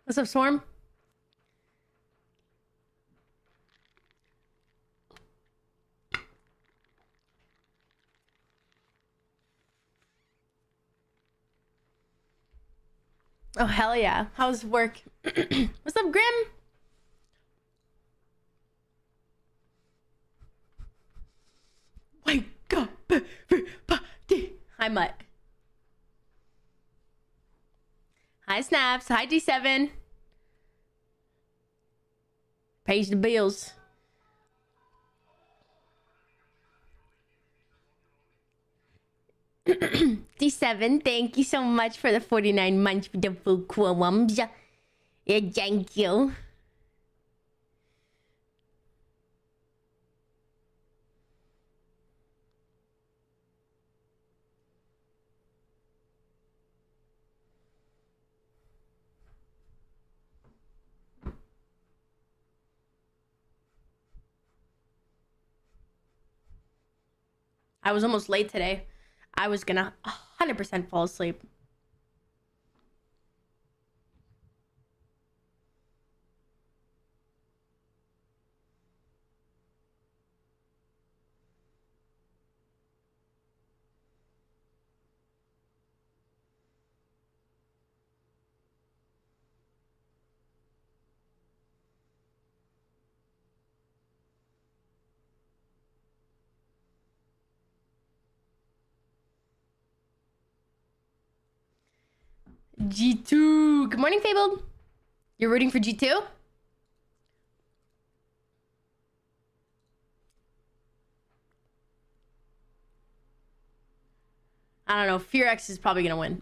What's up, Swarm? Oh, hell yeah. How's work? What's up, Grim? Wake up, everybody. Hi, Mutt. Hi, Snaps. Hi, D7. Pays the bills. D7, thank you so much for the 49 months with the full qualms. Yeah, thank you. I was almost late today. I was gonna 100% fall asleep. G2. Good morning, Fabled. You're rooting for G2? I don't know. FEARX is probably gonna win.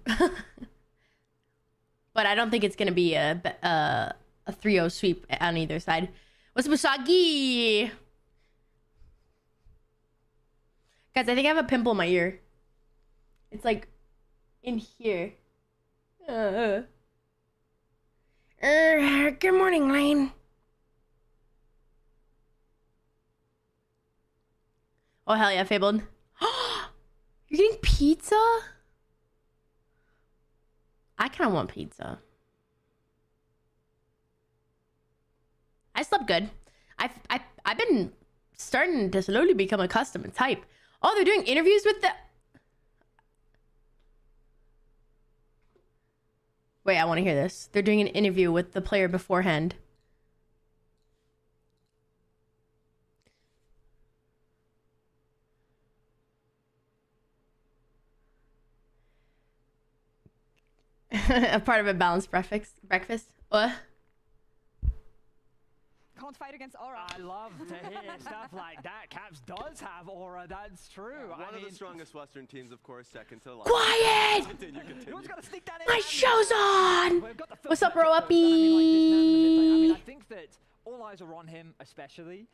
But I don't think it's gonna be a 3-0 sweep on either side. What's up, Usagi? Guys, I think I have a pimple in my ear. It's like in here. Good morning, Lane. Oh, hell yeah, Fabled. You're getting pizza? I kind of want pizza. I slept good. I've been starting to slowly become accustomed to type. Oh, they're doing interviews with the... Wait, I want to hear this. They're doing an interview with the player beforehand. A part of a balanced breakfast. What? Can't fight against aura. I love to hear stuff like that. Caps does have aura, that's true. One of the strongest Western teams, of course, second to last. Quiet! Continue. My show's on! What's up, bro? I mean, I think that all eyes are on him, especially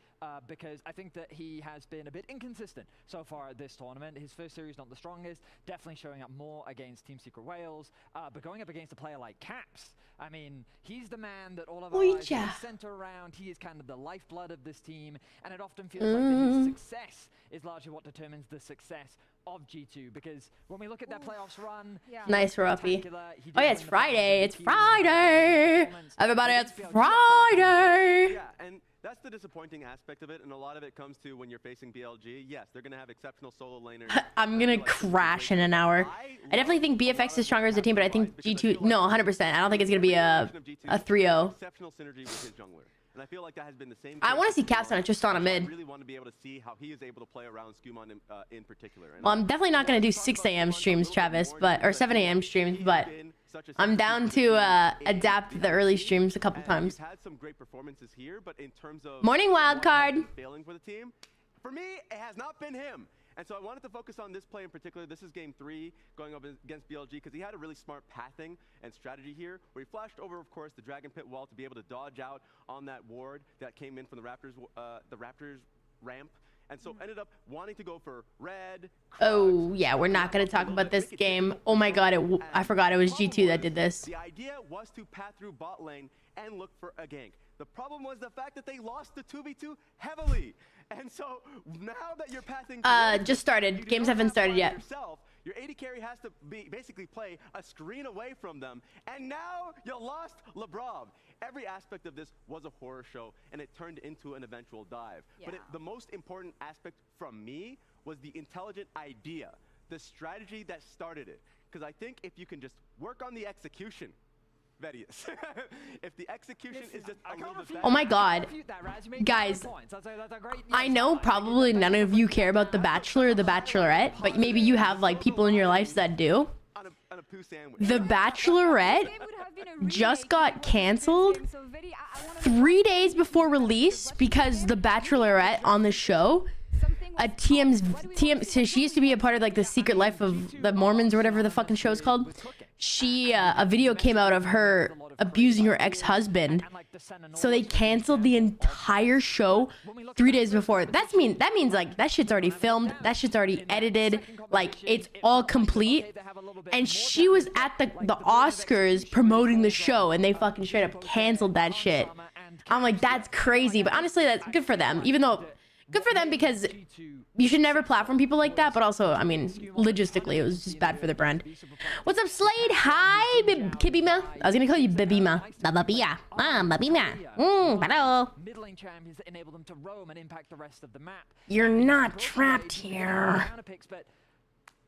because I think that he has been a bit inconsistent so far at this tournament. His first series not the strongest, definitely showing up more against Team Secret Wales, but going up against a player like Caps, I mean, he's the man that all of our eyes center around. He is kind of the lifeblood of this team, and it often feels like that his success is largely what determines the success of G2, because when we look at that playoffs run, nice, Ruffy. Oh yeah, it's Friday. It's Friday. Everybody, it's Friday. Yeah, and that's the disappointing aspect of it, and a lot of it comes to when you're facing BLG. Yes, they're going to have exceptional solo laners. I'm going to crash in an hour. I definitely think BFX is stronger as a team, but I think G2... No, 100%. I don't think it's going to be a 3-0. Exceptional synergy with his jungler. And I feel like that has been the same. I want to see Caps on it, just on a mid. I really want to be able to see how he is able to play around Skumon in particular. And well, I'm definitely not going to do 6 a.m. streams, Travis, or 7 a.m. streams, but I'm down to adapt the early streams a couple times. He's had some great performances here, but in terms of morning wildcard failing for the team, for me, it has not been him. And so I wanted to focus on this play in particular. This is game 3 going up against BLG because he had a really smart pathing and strategy here where he flashed over, of course, the Dragon Pit wall to be able to dodge out on that ward that came in from the Raptors ramp. And so ended up wanting to go for red. Oh, yeah, we're not going to talk about this game. Oh my god, I forgot it was G2 that did this. The idea was to path through bot lane and look for a gank. The problem was the fact that they lost the 2v2 heavily. And so now that you're passing just started. Games haven't started yet. Your AD carry has to basically play a screen away from them, and now you lost Labrov. Every aspect of this was a horror show, and it turned into an eventual dive. But the most important aspect from me was the intelligent idea, the strategy that started it. Because I think if you can just work on the execution, Vedius. If the execution is just a little bit better. Oh my god. Guys, I know probably none of you care about The Bachelor or The Bachelorette, but maybe you have like people in your lives that do. On a poo sandwich. The Bachelorette just got canceled 3 days before release because The Bachelorette on the show, so she used to be a part of like the Secret Life of the Mormons or whatever the fucking show's called. She a video came out of her abusing her ex-husband, so they canceled the entire show 3 days before. That means like that shit's already filmed, that shit's already edited, like it's all complete. And she was at the Oscars promoting the show, and they fucking straight up canceled that shit. I'm like, that's crazy, but honestly, that's good for them. Even though, good for them because you should never platform people like that, but also, I mean, logistically, it was just bad for the brand. What's up, Slade? Hi, Kibima. I was gonna call you Bibima. Bababia. Babima. Hello. Middling champions that enable them to roam and impact the rest of the map. You're not trapped here. But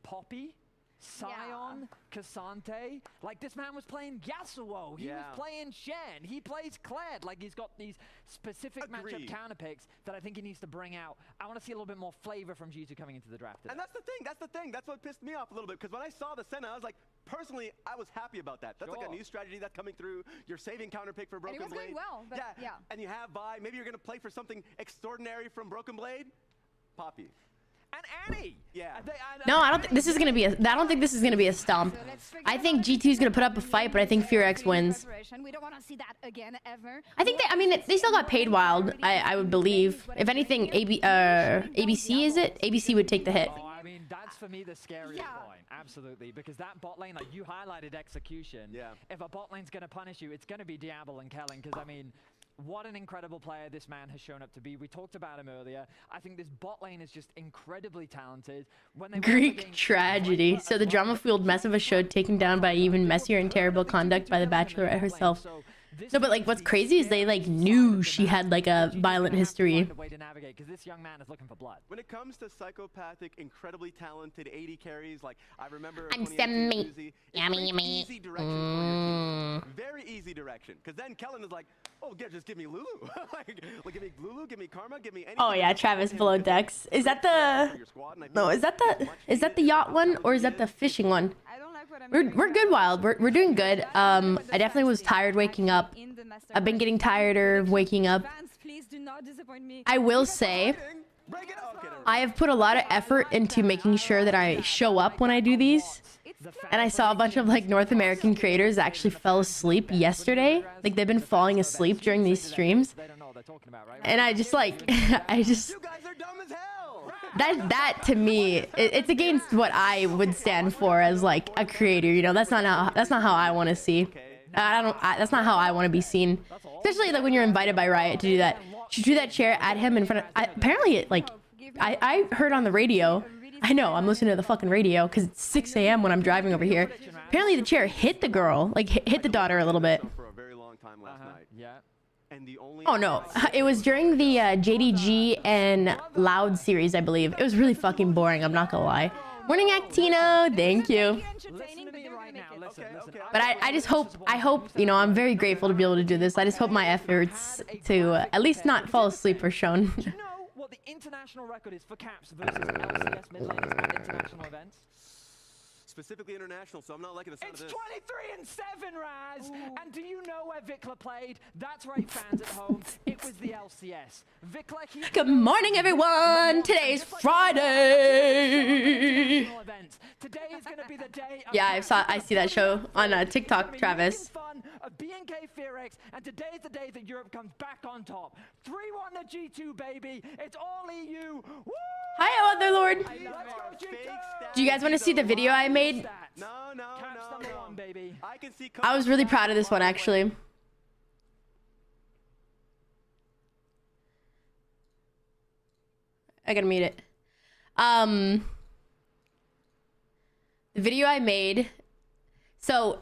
Poppy, Sion, Cassante, like this man was playing Yasuo, he was playing Shen, he plays Kled, like he's got these specific matchup counter picks that I think he needs to bring out. I want to see a little bit more flavor from G2 coming into the draft today. And that's the thing, that's what pissed me off a little bit, because when I saw the Senna, I was like, personally, I was happy about that. That's like a new strategy that's coming through. You're saving counter pick for Broken Blade. Going well, but and you have Vi, maybe you're going to play for something extraordinary from Broken Blade. Poppy. And Annie. No, I don't think this is gonna be a. I don't think this is gonna be a stomp. I think G2 is gonna put up a fight, but I think FEARX wins. We don't want to see that again ever. I think they. I mean, they still got paid wild. I would believe. If anything, ABC is it? ABC would take the hit. Oh, I mean, that's for me the scariest point. Absolutely, because that bot lane, like you highlighted execution. If a bot lane's gonna punish you, it's gonna be Diablo and Kellen. Because I mean, what an incredible player this man has shown up to be. We talked about him earlier. I think this bot lane is just incredibly talented. When they Greek tragedy. So the drama-fueled mess of a show taken down by even messier and terrible conduct by the Bachelorette herself. No, but like what's crazy is they like knew she had like a violent history. This young man is looking for blood. When it comes to psychopathic, incredibly talented AD carries, like I remember I'm Semi. Yummy, yummy. Easy direction for your team. Very easy direction. Because then Kellen is like, oh, just give me Lulu. like, give me Lulu, give me Karma, give me anything. Oh yeah, Travis below decks. Is that the? No, is that the yacht one or is that the fishing one? We're good, Wild. We're doing good. I definitely was tired waking up. I've been getting tireder of waking up. I will say, I have put a lot of effort into making sure that I show up when I do these. And I saw a bunch of like North American creators actually fell asleep yesterday. Like they've been falling asleep during these streams. And I just like, that to me, it's against what I would stand for as like a creator. You know, that's not how I want to see. That's not how I want to be seen. Especially like when you're invited by Riot to do that. She threw that chair at him in front of. Apparently, like, I heard on the radio. I know I'm listening to the fucking radio because it's 6 a.m. when I'm driving over here. Apparently, the chair hit the girl, like hit the daughter a little bit. For a very long time last night. And the only Oh no, it was during the JDG and Loud series, I believe. It was really fucking boring. I'm not gonna lie. Morning, Actino. Thank you. But I just hope, you know, I'm very grateful to be able to do this. I just hope my efforts to at least not fall asleep are shown. Do you know what the international record is for caps versus LCS mid laners at international events? Specifically international, so I'm not liking the sound of this. It's 23-7, Raz! Ooh. And do you know where Vikla played? That's right, fans at home. It was the LCS. Vikla, good morning, everyone! Today's Friday! Today is going to be the day. Yeah, I see that show on TikTok, Travis. Of BNK FEARX, and today is the day that Europe comes back on top. 3-1 to G2, baby. It's all EU. Woo! Hi, Otherlord. Do you guys want to see the video I made? No. One, baby. I was really proud of this one, actually. I gotta mute it. The video I made. So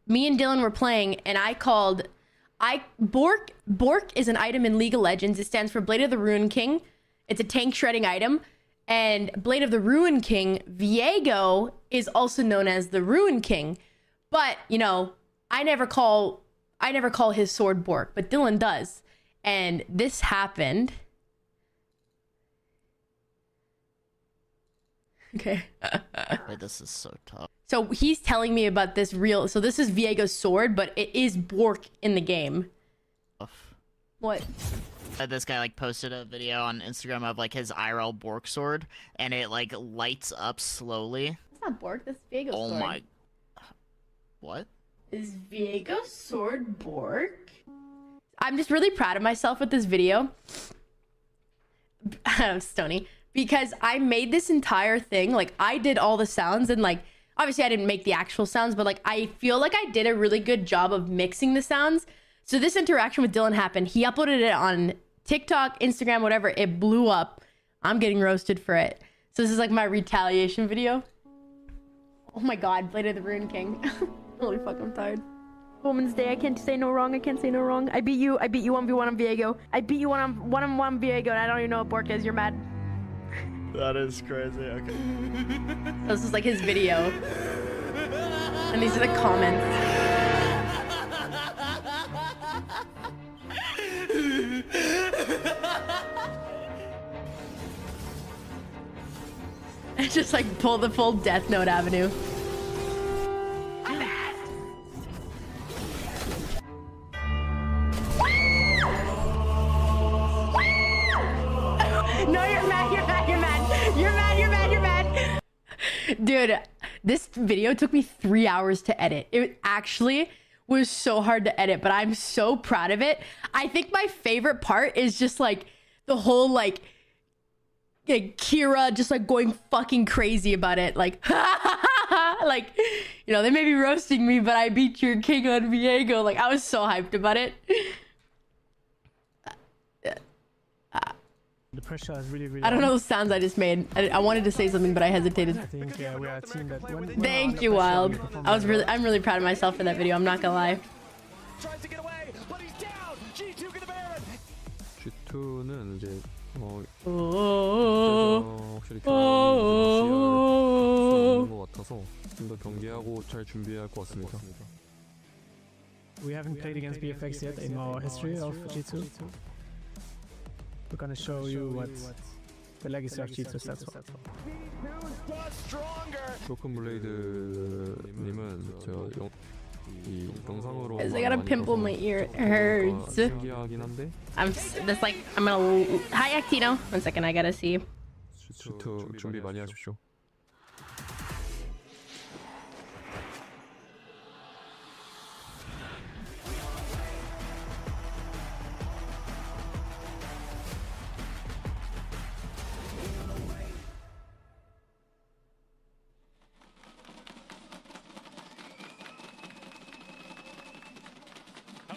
me and Dylan were playing, and I called. Bork is an item in League of Legends. It stands for Blade of the Ruin King. It's a tank shredding item. And Blade of the Ruin King, Viego, is also known as the Ruin King. But, you know, I never call his sword Bork, but Dylan does. And this happened. Okay. Wait, this is so tough. So he's telling me about this real. So this is Viego's sword, but it is Bork in the game. What? This guy like posted a video on Instagram of like his IRL Bork sword, and it like lights up slowly. It's not Bork. That's Viego's sword. Oh my. What? Is Viego's sword Bork? I'm just really proud of myself with this video. Stony. Because I made this entire thing, like I did all the sounds, and like obviously I didn't make the actual sounds, but like I feel like I did a really good job of mixing the sounds. So this interaction with Dylan happened. He uploaded it on TikTok, Instagram, whatever. It blew up. I'm getting roasted for it. So this is like my retaliation video. Oh my God, Blade of the Ruin King. Holy fuck, I'm tired. Woman's Day, I can't say no wrong. I can't say no wrong. I beat you 1v1 on Viego. I beat you 1v1 on Viego, and I don't even know what Bork is. You're mad. That is crazy. Okay. This is like his video. And these are the comments. I just like pull the full Death Note avenue. No, you're mad, you're mad, you're mad. You're mad, you're mad, you're mad. Dude, this video took me 3 hours to edit. It actually was so hard to edit, but I'm so proud of it. I think my favorite part is just like the whole like Kira just like going fucking crazy about it. Like, like, you know, they may be roasting me, but I beat your king on Viego. Like, I was so hyped about it. The pressure is really, really. I don't know the sounds I just made. I wanted to say something, but I hesitated. I think we are a team that when Thank you, Wild. I'm really proud of myself for that video. I'm not gonna lie. Tries to get away, but he's down. G2 gonna bear it. G2는 이제 Oh, 확실히 경험이 것 같아서 좀 더 경기하고 잘 준비해야 할 것 같습니다. we haven't played against BFX yet in our history of G2. We're gonna show you what the legacy of G2 stands for. 브로큰 블레이드님은 제가 이 영상으로 I got a pimple in my ear. It hurts. 신기하긴 한데 That's like, I'm gonna. Hi, Actino. 1 second, I gotta see. G2 준비 많이 하십시오.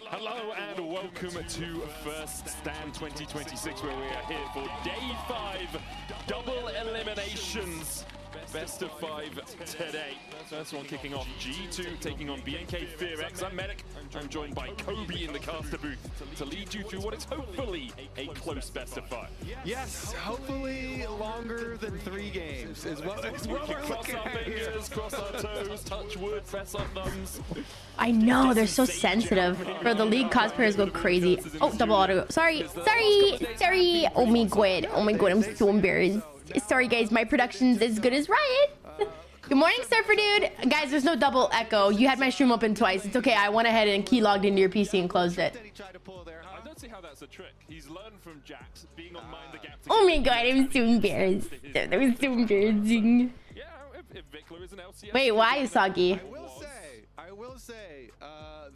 Hello and welcome to First Stand 2026, where we are here for Day 5, double eliminations. Best of 5 today. First one kicking off, G2 taking on BNK FEARX. I'm Medic. I'm joined by Kobe in the caster booth to lead you through what is hopefully a close best of 5. Yes, hopefully longer than 3 games is what We we're can cross looking our at here. fingers, cross our toes, touch wood, press our thumbs. I know, they're so sensitive. For the League cosplayers go crazy. Oh, double auto. Sorry. Oh my god, I'm so embarrassed. Sorry guys, my production's as good as Riot. Good morning, Surfer Dude. Guys, there's no double echo. You had my stream open twice. It's okay, I went ahead and key logged into your PC and closed it. I don't see how that's a trick. He's learned from Jax, being on Mind the Gap. Oh my god, I'm so embarrassed. That was so embarrassing. Yeah, if Vikla is an LCS. Wait, why, Soggy? I will say,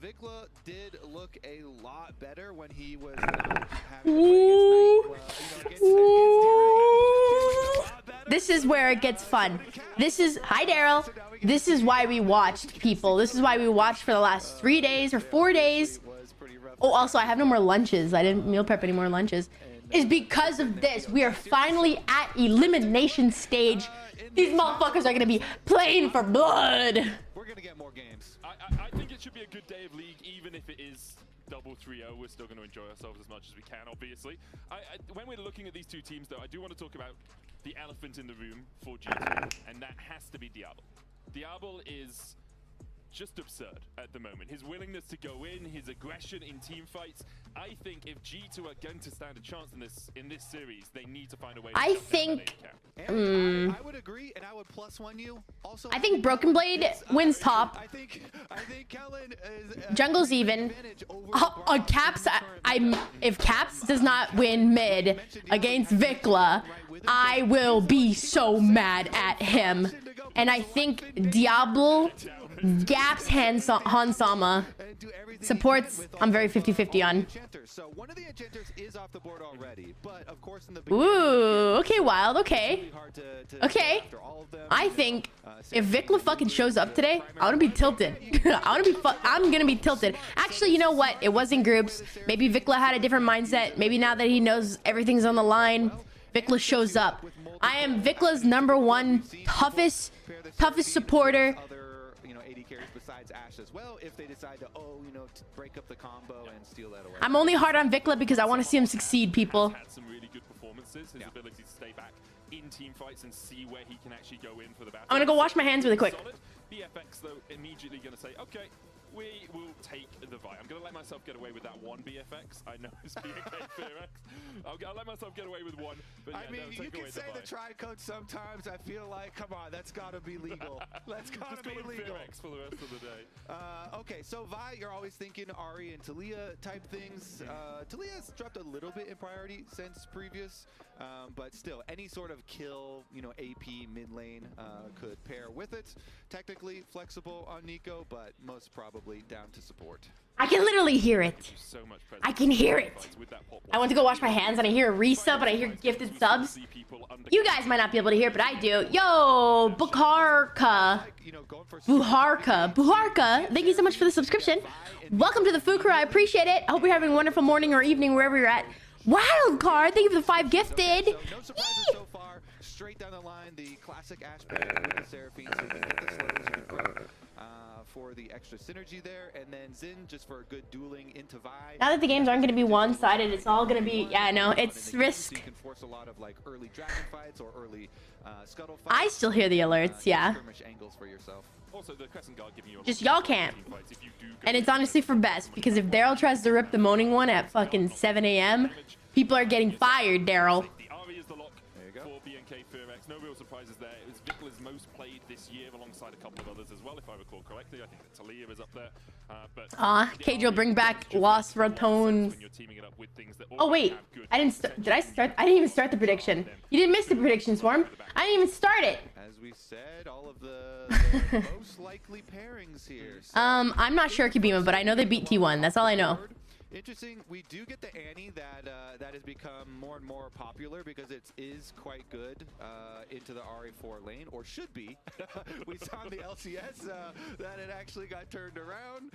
Vikla did look a lot better when he was not having to play against Knight. This is where it gets fun. Hi Daryl. This is why we watched, people. This is why we watched for the last 3 days or 4 days. Oh, also I have no more lunches. I didn't meal prep any more lunches. is because of this. We are finally at elimination stage. These motherfuckers are gonna be playing for blood. We're gonna get more games. I think it should be a good day of League, even if it is double 3-0. We're still going to enjoy ourselves as much as we can, obviously. When we're looking at these two teams, though, I do want to talk about the elephant in the room for G2, and that has to be Diablo. Diablo is just absurd at the moment. His willingness to go in, his aggression in team fights. I think if G2 are going to stand a chance in this series, they need to find a way to I think I would agree, and I would +1 you. Also, I think Broken Blade wins top. I think Kellen is Jungle's even. On Caps, if Caps does not win mid against Vikla, I will be so mad at him. And I think Diablo gaps Hansama supports. I'm very 50-50 on. So one of the enchanters is off the board already, but of course in the Ooh, okay, Wild, okay. Okay. I think if Vikla fucking shows up today, I want to be tilted. I'm gonna be tilted. Actually, you know what? It was in groups. Maybe Vikla had a different mindset. Maybe now that he knows everything's on the line, Vikla shows up. I am Vikla's #1 toughest supporter. Besides Ashe as well, if they decide to break up the combo and steal that away. I'm only hard on Vikla because I want to see him succeed, people. Had some really good performances. His ability to stay back in team fights and see where he can actually go in for the battle. I'm gonna go wash my hands really quick. Solid. BFX though immediately gonna say, okay, we will take the Vi. I'm gonna let myself get away with that one BFX. I know it's BNK FEARX. I'll let myself get away with one. But yeah, I mean, no, you can say the try code sometimes. I feel like, come on, that's gotta be legal. That's gotta be legal. FEARX for the rest of the day. Okay, so Vi, you're always thinking Ari and Talia type things. Talia's dropped a little bit in priority since previous, but still, any sort of kill, AP mid lane could pair with it. Technically flexible on Nico, but most probably down to support. I can literally hear it. I can hear it. I went to go wash my hands and I hear a resub and I hear gifted subs. You guys might not be able to hear it, but I do. Yo, Buharka. Buharka, thank you so much for the subscription. Welcome to the food crew. I appreciate it. I hope you're having a wonderful morning or evening wherever you're at. Wild card, thank you for the 5 gifted. So no surprises so far. Straight down the line, the classic Ashe pair with the Seraphine, so you can get the slows for the extra synergy there, and then Xin just for good dueling into Vi. Now that the games aren't going to be one-sided, it's all going to be, yeah, no, it's risk. You can force a lot of like early dragon fights or early scuttle fights. I still hear the alerts, yeah. Angles for yourself. Also, the Crescent Guard giving you just y'all can't. And it's honestly for best, because if Daryl tries to rip the moaning one at fucking 7 a.m., people are getting fired, Daryl. The Ari is the lock for BNK FEARX. No real surprises there. It was Vikla's most played this year alongside a couple of others as well, if I recall correctly. I think that Talia is up there. Cadriel bring back Lost Ratone. Oh wait, I didn't start. Did I start? I didn't even start the prediction. You didn't miss the prediction, Swarm. I didn't even start it. As we said, all of the most likely pairings here. So I'm not sure Kibima, but I know they beat T1. That's all I know. Interesting. We do get the Annie that has become more and more popular because it is quite good into the RE4 lane, or should be. We saw in the LCS that it actually got turned around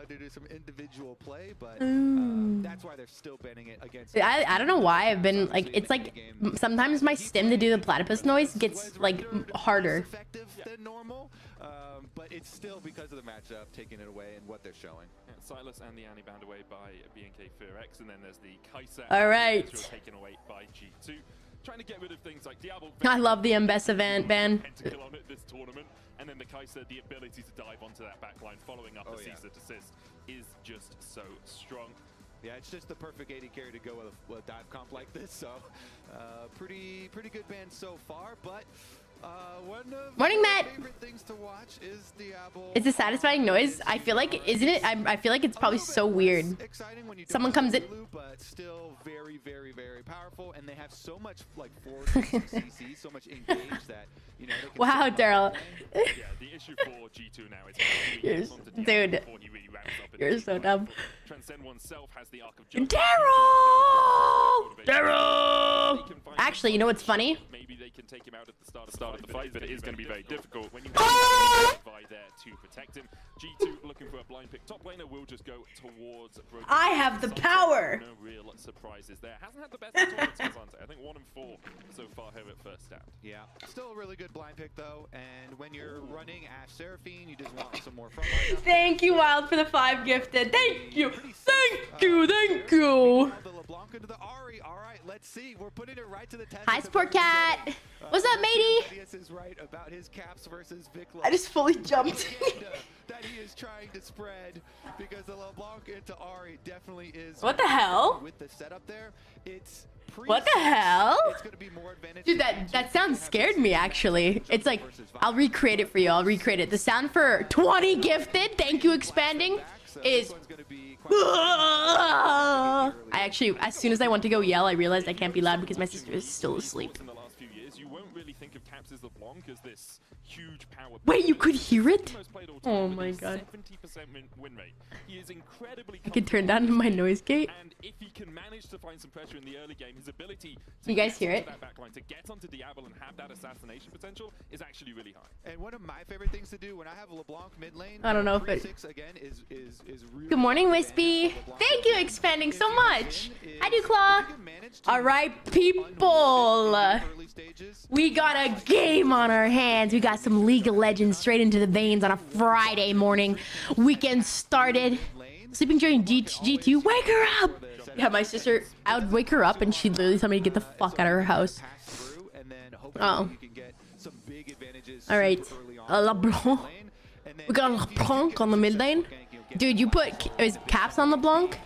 due to some individual play, but that's why they're still banning it against. I don't know why I've been like, it's like sometimes my stim to do the platypus noise gets like harder. Effective than normal, but it's still because of the matchup taking it away and what they're showing. Yeah, Silas and the Annie banned away by BNK FEARX, and then there's the Kai'Sa. All right. Who are taken away by G2. Trying to get rid of things like Diablo. I love the Mbes event ban. Pentakill on it this tournament, and then the Kai'Sa, the ability to dive onto that backline, following up a Caesar desist, is just so strong. Yeah, it's just the perfect AD carry to go with a dive comp like this. So, pretty good ban so far, but. One of Morning, my Matt. favorite things to watch is Diablo. It's a satisfying noise. I feel like, isn't it? I feel like it's probably so weird. Someone comes in. But still very, very, very powerful, and they have so much like force CC, so much engage that Wow, Daryl. Yeah, the issue for G2 now is dude. You're so dumb. Transcend oneself has the arc of Daryl! Actually, you know what's funny? Maybe they can take him out at the start of the fight, but it is going to be very difficult when you have Vi there to protect him. G2 looking for a blind pick. Top laner will just go towards Broken. I have the power. No real surprises there. Hasn't had the best tournaments, Hunter. I think 1 and 4 so far here at first stand. Yeah, still a really good blind pick though. And when you're running Ash Seraphine, you just want some more frontline. Thank you, Wild, for the 5 gifted. Thank you. Thank you. Thank you. The LeBlanc into the Ari. All right, let's see. We're putting it right to the test. Hi, Sport Cat. What's up, matey? This is right about his caps versus Vikla. I just fully jumped. That he is trying to spread because the LeBlanc into Ari definitely is. What the hell? With the setup there, it's what the hell? It's gonna be more advantage. Dude, that sound scared me, actually. It's like, I'll recreate it for you. I'll recreate it. The sound for 20 gifted, thank you, expanding, is... I actually, as soon as I went to go yell, I realized I can't be loud because my sister is still asleep. In the last few years, you won't really think of Caps as LeBlanc as this huge power. Wait, you could hear it? Oh my god. 70% win rate. He is incredibly. I can turn down my noise gate. And if he can manage to find some pressure in the early game, his ability you guys hear it? That backline, to get onto Diablo and have that assassination potential is actually really high. And one of my favorite things to do when I have LeBlanc mid lane, I don't know if it. Again, is really Good morning, Wispy. Thank you, expanding so much. I do, Claw. All right, people. We got a game on our hands. We got some League of Legends straight into the veins on a Friday morning. Weekend started. Sleeping during G2. Wake her up! Yeah, my sister, I would wake her up and she'd literally tell me to get the fuck out of her house. Oh. Alright. LeBlanc. We got LeBlanc on the mid lane. Dude, you put is Caps on LeBlanc?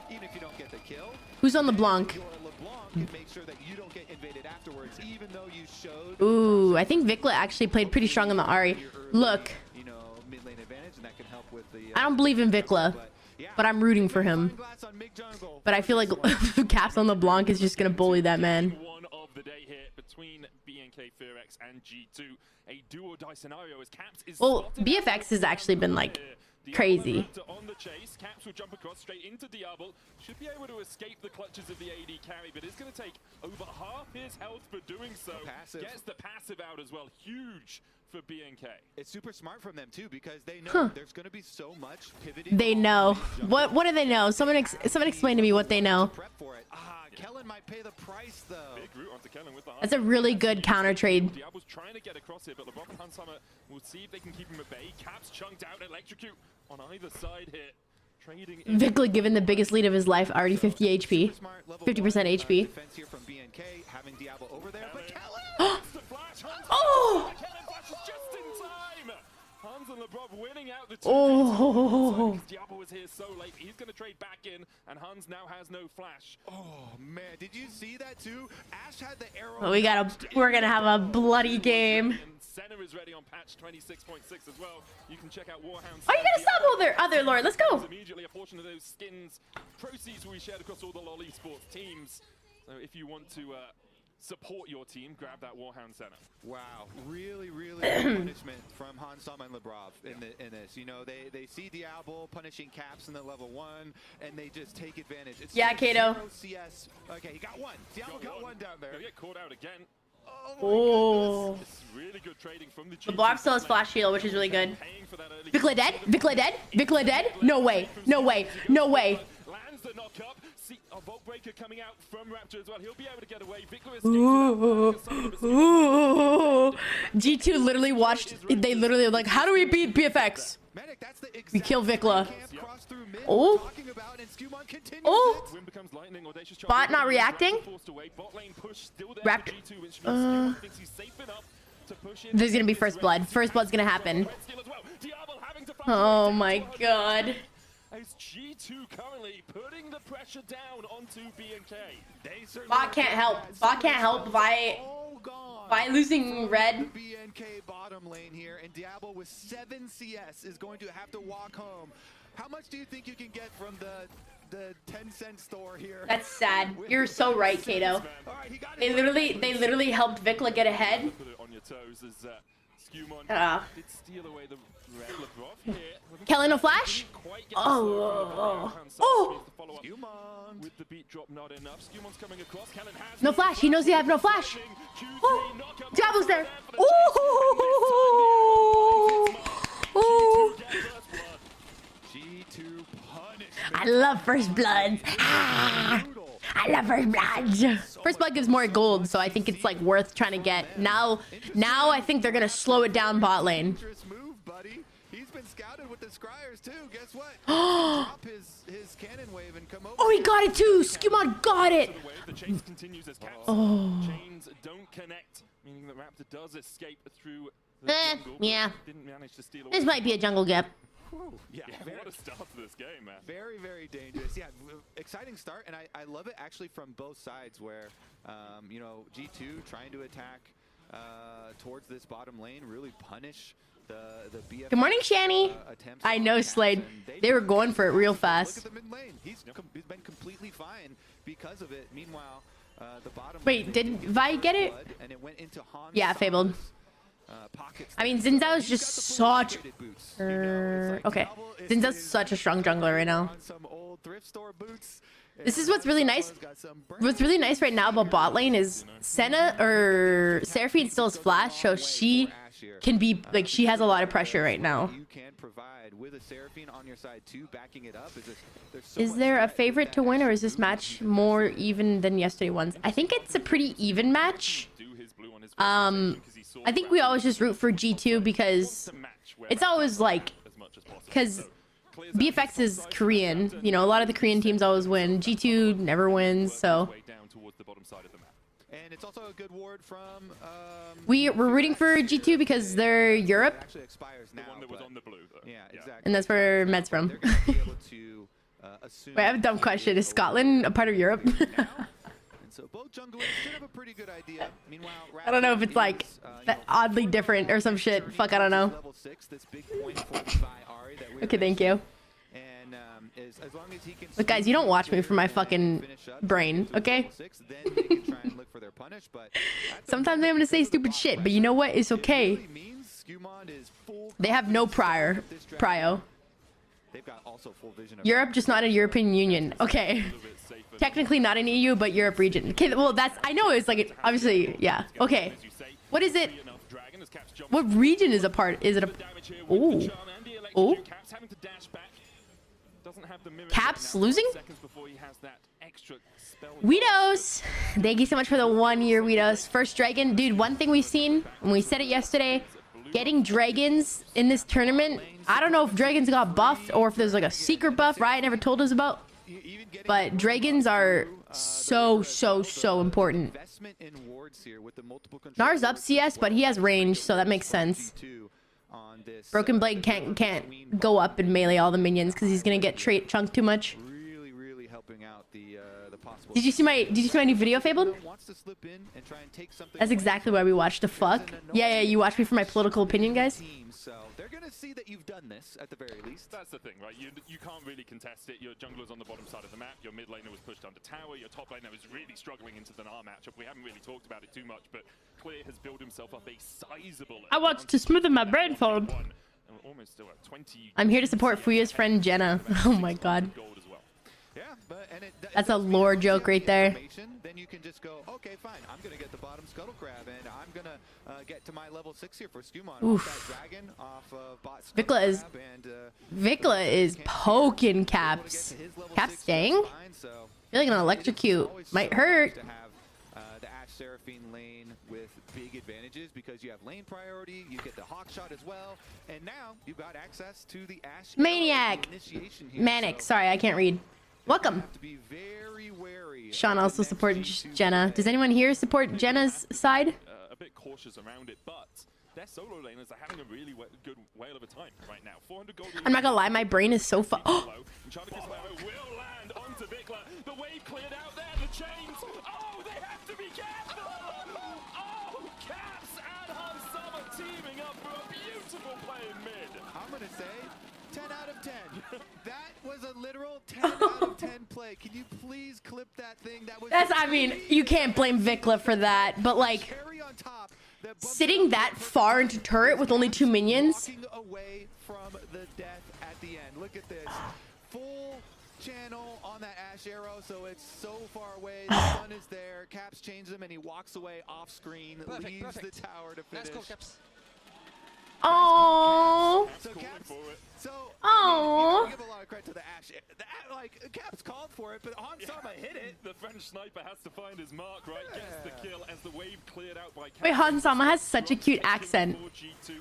Who's on LeBlanc? Ooh, I think Vikla actually played pretty strong on the Ari. Look. I don't believe in Vikla, but I'm rooting for him. But I feel like Caps on LeBlanc is just gonna bully that man. One of the day here between BNK, FEARX, and G2. A do-or-die scenario as Caps is. Well, BFX has actually been like crazy. On the chase, Caps will jump across straight into Diablo. Should be able to escape the clutches of the AD carry, but it's going to take over half his health for doing so. Gets the passive out as well. Huge for BNK. It's super smart from them too because they know there's going to be so much pivoting. They know. What do they know? Someone explain to me what they know. Kellen might pay the price though. Big route onto Kellen with the That's a really good counter trade. Diablo's trying to get across here, but LeBlanc and Hanshammer will see if they can keep him at bay. Caps chunked out, electrocute on either side here. Trading Vikla given the biggest lead of his life, already 50 HP. 50% HP. Defense here from BNK, having Diablo over there, but Kellen! Oh! Kellen flashes just in time! Hans and LeBlanc winning out the two. Oh! Diablo was here so late. He's going to trade back in, and Hans now has no flash. Oh man, did you see that too? Ash had the arrow. Well, we're gonna have a bloody game. Center is ready on patch 26.6 as well. You can check out Warhound's. Oh, you got a sub other Lord. Let's go. Immediately, a portion of those skins proceeds will be shared across all the LoL esports teams. So if you want to support your team, grab that Warhound center. Wow, really good punishment from Hanshammer and LeBlanc in this. You know, they see Diablo punishing Caps in the level 1, and they just take advantage. It's yeah, Kato. CS. Okay, he got one. Diablo got one down there. He'll get caught out again. Oh. It's really good trading from the LeBlanc still has flash heal, which is really good. Vikla dead? Vikla dead? Vikla dead? No way. No way. No way. Lands the knock up. See a Vault Breaker coming out from Raptor as well. He'll be able to get away. Vikla Ooh. G2 literally watched. They literally were like, how do we beat BFX? We kill Vikla. Oh. Oh. Bot not reacting. There's gonna be first blood. First blood's gonna happen. Oh my god. As G2 currently putting the pressure down onto BNK. Bot can't help. Bot can't help by losing red. BNK bottom lane here, and Diablo with 7 CS is going to have to walk home. How much do you think you can get from the 10-cent store here? That's sad. You're so right, Kato. They literally helped Vikla get ahead. Kelly no flash? Oh. With the beat drop not enough. Scumon's coming across. Kellen has No flash. He knows he have no flash. Oh, Diablo's there. Ooh. Ooh. G2 punish. I love first blood. Ah, I love first blood. First blood gives more gold, so I think it's like worth trying to get. Now I think they're gonna slow it down bot lane. Move, buddy. He's been scouted with the Scryers too. Guess what? Drop his cannon wave and come over. Oh, he got it too. Skewmon got it. The chase continues as Caps chains don't connect, meaning that Raptor does escape through the jungle. Yeah. Didn't manage to steal away. This might be a jungle gap. Yeah, What a start to this game, man. very, very dangerous. Yeah, exciting start, and I love it actually from both sides where, you know, G2 trying to attack towards this bottom lane, really punish the BF. Good morning, Shani. I know, Slade. They were going for it real fast. Look at the mid lane. He's been completely fine because of it. Meanwhile, the bottom Wait, lane did Vi get it? and it went into Han's Yeah, Fabled. pockets. I mean, Zinzao is just such... okay. Zinzao's such a strong jungler right now. Some old thrift store boots. This is what's really nice. What's really nice right now about bot lane is Senna or Seraphine still has flash, so she can be like, she has a lot of pressure right now. You can provide with a Seraphine on your side too, backing it up. Is there a favorite to win, or is this match more even than yesterday ones? I think it's a pretty even match. I think we always just root for G2 because it's always like, because BFX is Korean, you know, a lot of the Korean teams always win. G2 never wins, so and it's also a good ward from we're rooting for G2 because they're Europe, actually expires now. One that was on the blue, though. Yeah, exactly. and that's where Med's from. They're gonna be able to assume. Wait, I have a dumb question. Is Scotland a part of Europe? And so both junglers should have a pretty good idea. Meanwhile, I don't know if it's like that oddly different or some shit. Fuck, I don't know. Level 6, this big point for the Vi Ahri that we're Okay, thank you. And as long as he can Look, guys, you don't watch me for my fucking brain, okay? then they can try and look for their punish, but Sometimes I'm gonna say stupid shit, but you know what? It's okay. They have no prio. They've got also full vision of Europe, just not a European Union. Okay. Technically not an EU, but Europe region. Okay, well, that's, I know it's like, obviously, yeah. Okay. What is it? What region is a part? Is it a... Ooh. Ooh. Caps losing? Weedos! Thank you so much for the 1 year, Weedos. First dragon. Dude, one thing we've seen, and we said it yesterday, getting dragons in this tournament, I don't know if dragons got buffed or if there's like a secret buff Riot never told us about, but dragons are so important. Nar's up CS, but he has range, so that makes sense. Broken Blade can't go up and melee all the minions because he's gonna get trait chunked too much. really helping out the possible. Did you see my new video, Fabled? That's exactly why we watched. The fuck? Yeah, you watched me for my political opinion, guys. So they're gonna see that you've done this at the very least. That's the thing, right? You can't really contest it. Your jungler's on the bottom side of the map. Your mid laner was pushed under tower. Your top laner was really struggling into the Gnar matchup. We haven't really talked about it too much, but Clear has built himself up a sizable. I want to smoothen my brain fold. Almost still at 20. I'm here to support Fuya's friend Jenna. Oh my god. Yeah, That's a lore joke right there. Then you can just go, okay, fine. I'm gonna get the bottom scuttle crab, and I'm gonna get to my level 6 here for Skewmon. Oof. That dragon off of bot Vikla is poking Caps. Caps staying? Feeling an electrocute might hurt. To have the Ashe Seraphine lane with big advantages because you have lane priority, you get the hawk shot as well, and now you've got access to the Ashe Maniac. initiation here. Manic. Sorry, I can't read. Welcome. To be very wary. Sean also supports Jenna. Does anyone here support Jenna's side? A bit cautious around it, but their solo laners are having a really good whale of a time right now. 400 gold. I'm not gonna lie, my brain is so will land onto Vikla. The wave cleared out there. The chains. Oh, they have to be careful. Oh, Caps and Hansama teaming up for a beautiful play in mid. I'm gonna say 10 out of 10. That was a literal 10 out of 10 play. Can you please clip that thing? That was. That's, I mean, you can't blame Vikla for that, but like, cherry on top, sitting that far into turret with only 2 minions. Walking away from the death at the end. Look at this. Full channel on that Ash arrow, so it's so far away. The sun is there. Caps change them, and he walks away off screen, leaves the tower to finish. Oh. So Caps, Oh. give a lot of credit to the Ash. Like Caps called for it, but Hansama hit it. The French sniper has to find his mark, right? Gets the kill as the wave cleared out by Caps. Wait, Hansama has such a cute accent. G2.